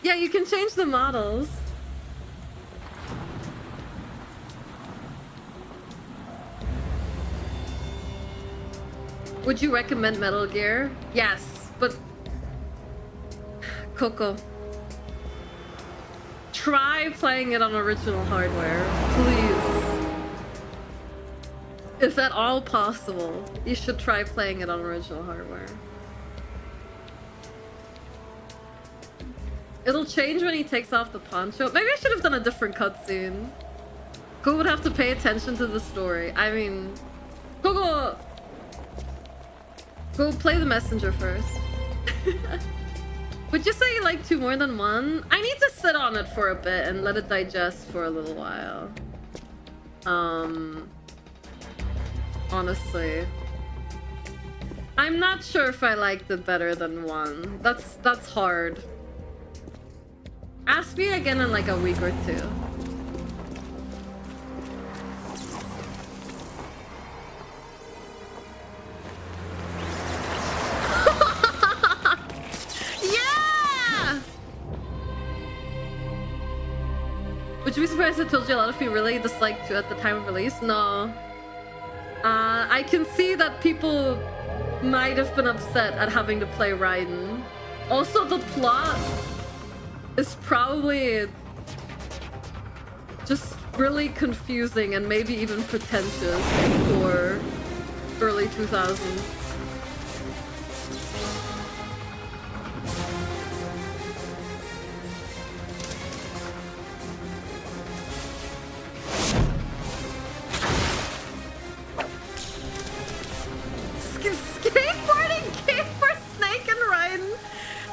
Yeah, you can change the models. Would you recommend Metal Gear? Yes, but... Coco. Try playing it on original hardware, please. If at all possible, you should try playing it on original hardware. It'll change when he takes off the poncho. Maybe I should have done a different cutscene. Who would have to pay attention to the story? I mean... Go play the messenger first. Would you say you like 2 more than 1? I need to sit on it for a bit and let it digest for a little while. Honestly. I'm not sure if I liked it better than 1. That's hard. Ask me again in like a week or 2. Would you be surprised I told you a lot of people really disliked you at the time of release? No. I can see that people might have been upset at having to play Raiden. Also, the plot is probably just really confusing and maybe even pretentious for early 2000s. Skateboarding game for Snake and Raiden.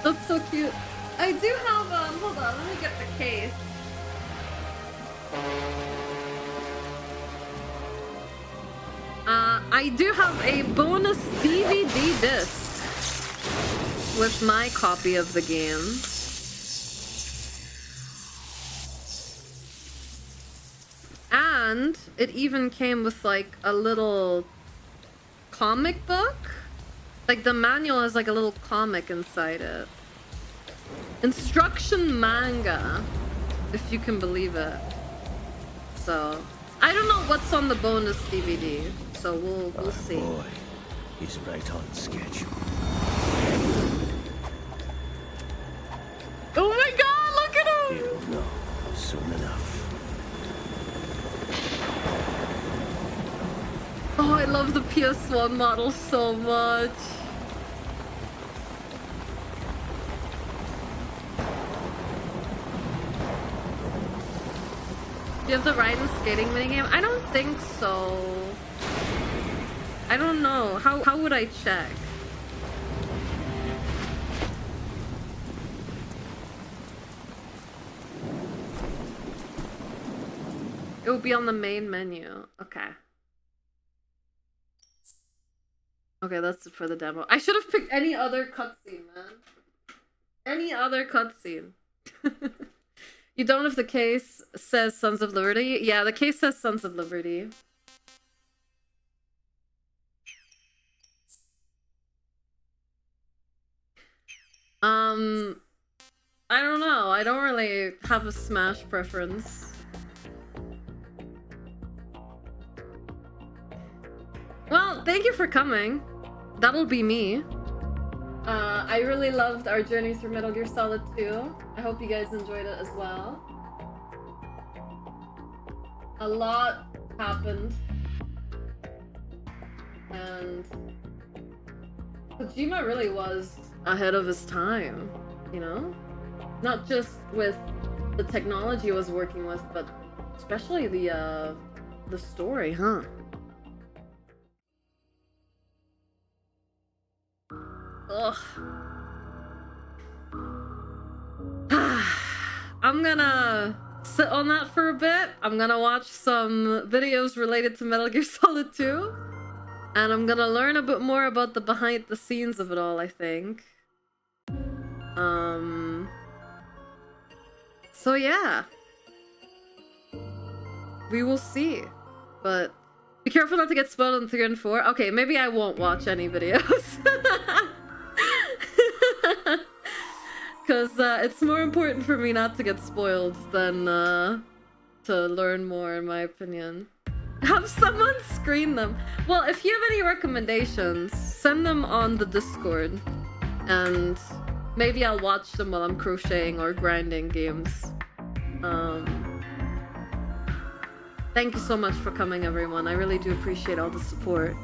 That's so cute. I do have hold on, let me get the case. I do have a bonus DVD disc with my copy of the game. And it even came with like a little comic book. Like the manual has like a little comic inside it. Instruction manga, if you can believe it. So I don't know what's on the bonus DVD, so we'll see. Boy, he's right on schedule. Oh my god, look at him! He'll know soon enough. Oh, I love the PS1 model so much. Do you have the Raiden skating minigame? I don't think so. I don't know. How would I check? It would be on the main menu. Okay. Okay, that's it for the demo. I should have picked any other cutscene, man. Any other cutscene. You don't if the case says Sons of Liberty? Yeah, the case says Sons of Liberty. I don't know. I don't really have a Smash preference. Well, thank you for coming. That'll be me. I really loved our journey through Metal Gear Solid 2. I hope you guys enjoyed it as well. A lot happened. And Kojima really was ahead of his time, you know? Not just with the technology he was working with, but especially the story, huh? Ugh. I'm gonna sit on that for a bit. I'm gonna watch some videos related to Metal Gear Solid 2. And I'm gonna learn a bit more about the behind the scenes of it all, I think. So yeah. We will see. But be careful not to get spoiled in 3 and 4. Okay, maybe I won't watch any videos. Because it's more important for me not to get spoiled than to learn more, in my opinion. Have someone screen them. Well, if you have any recommendations, send them on the Discord. And maybe I'll watch them while I'm crocheting or grinding games. Thank you so much for coming, everyone. I really do appreciate all the support.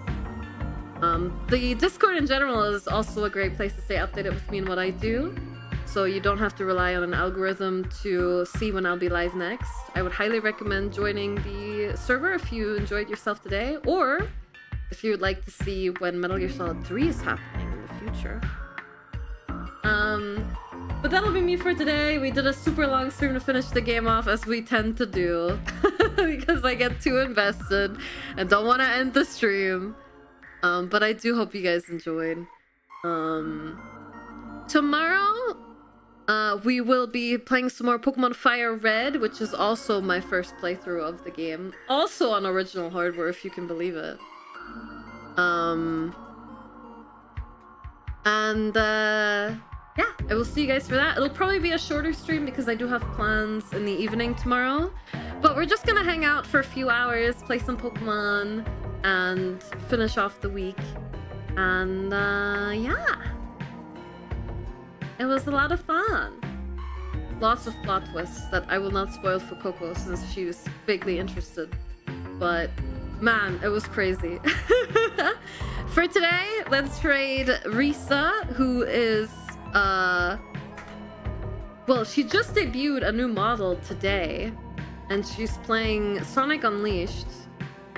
The Discord in general is also a great place to stay updated with me and what I do. So you don't have to rely on an algorithm to see when I'll be live next. I would highly recommend joining the server if you enjoyed yourself today, or if you would like to see when Metal Gear Solid 3 is happening in the future. But that'll be me for today. We did a super long stream to finish the game off, as we tend to do, because I get too invested and don't want to end the stream. But I do hope you guys enjoyed. Tomorrow, we will be playing some more Pokemon Fire Red, which is also my first playthrough of the game. Also on original hardware, if you can believe it. yeah, I will see you guys for that. It'll probably be a shorter stream because I do have plans in the evening tomorrow. But we're just gonna hang out for a few hours, play some Pokemon, and finish off the week. And yeah. It was a lot of fun. Lots of plot twists that I will not spoil for Coco since she was bigly interested. But man, it was crazy. For today, let's trade Risa, who is well, she just debuted a new model today, and she's playing Sonic Unleashed,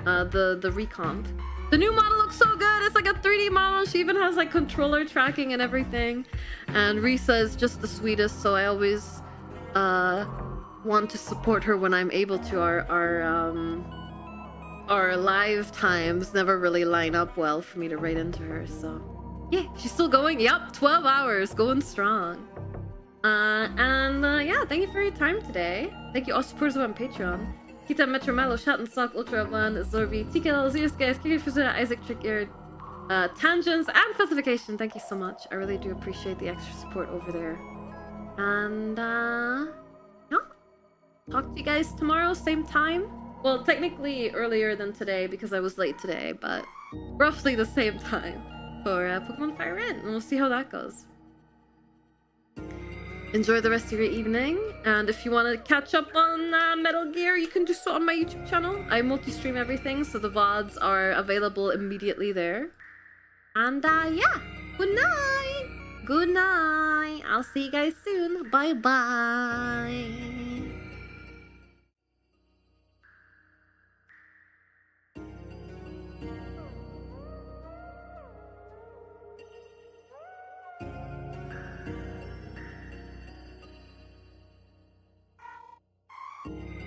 the recomp. The new model looks so good. It's like a 3D model. She even has like controller tracking and everything. And Risa is just the sweetest, so I always want to support her when I'm able to. Our live times never really line up well for me to raid into her, so yeah, she's still going. Yep, 12 hours, going strong. Yeah, thank you for your time today. Thank you all supporters on Patreon. Kita, Metro Mello, Shat and Sock, Ultra Van, Zorbi, TKL, Zeus Guys, Kiki Fuzura, Isaac Trickyard, Tangents, and Specification. Thank you so much. I really do appreciate the extra support over there. And yeah, talk to you guys tomorrow, same time. Well, technically earlier than today because I was late today, but roughly the same time for Pokemon Fire Red, and we'll see how that goes. Enjoy the rest of your evening, and if you want to catch up on Metal Gear, you can do so on my YouTube channel. I multi-stream everything, so the VODs are available immediately there. And yeah, good night! Good night! I'll see you guys soon. Bye-bye!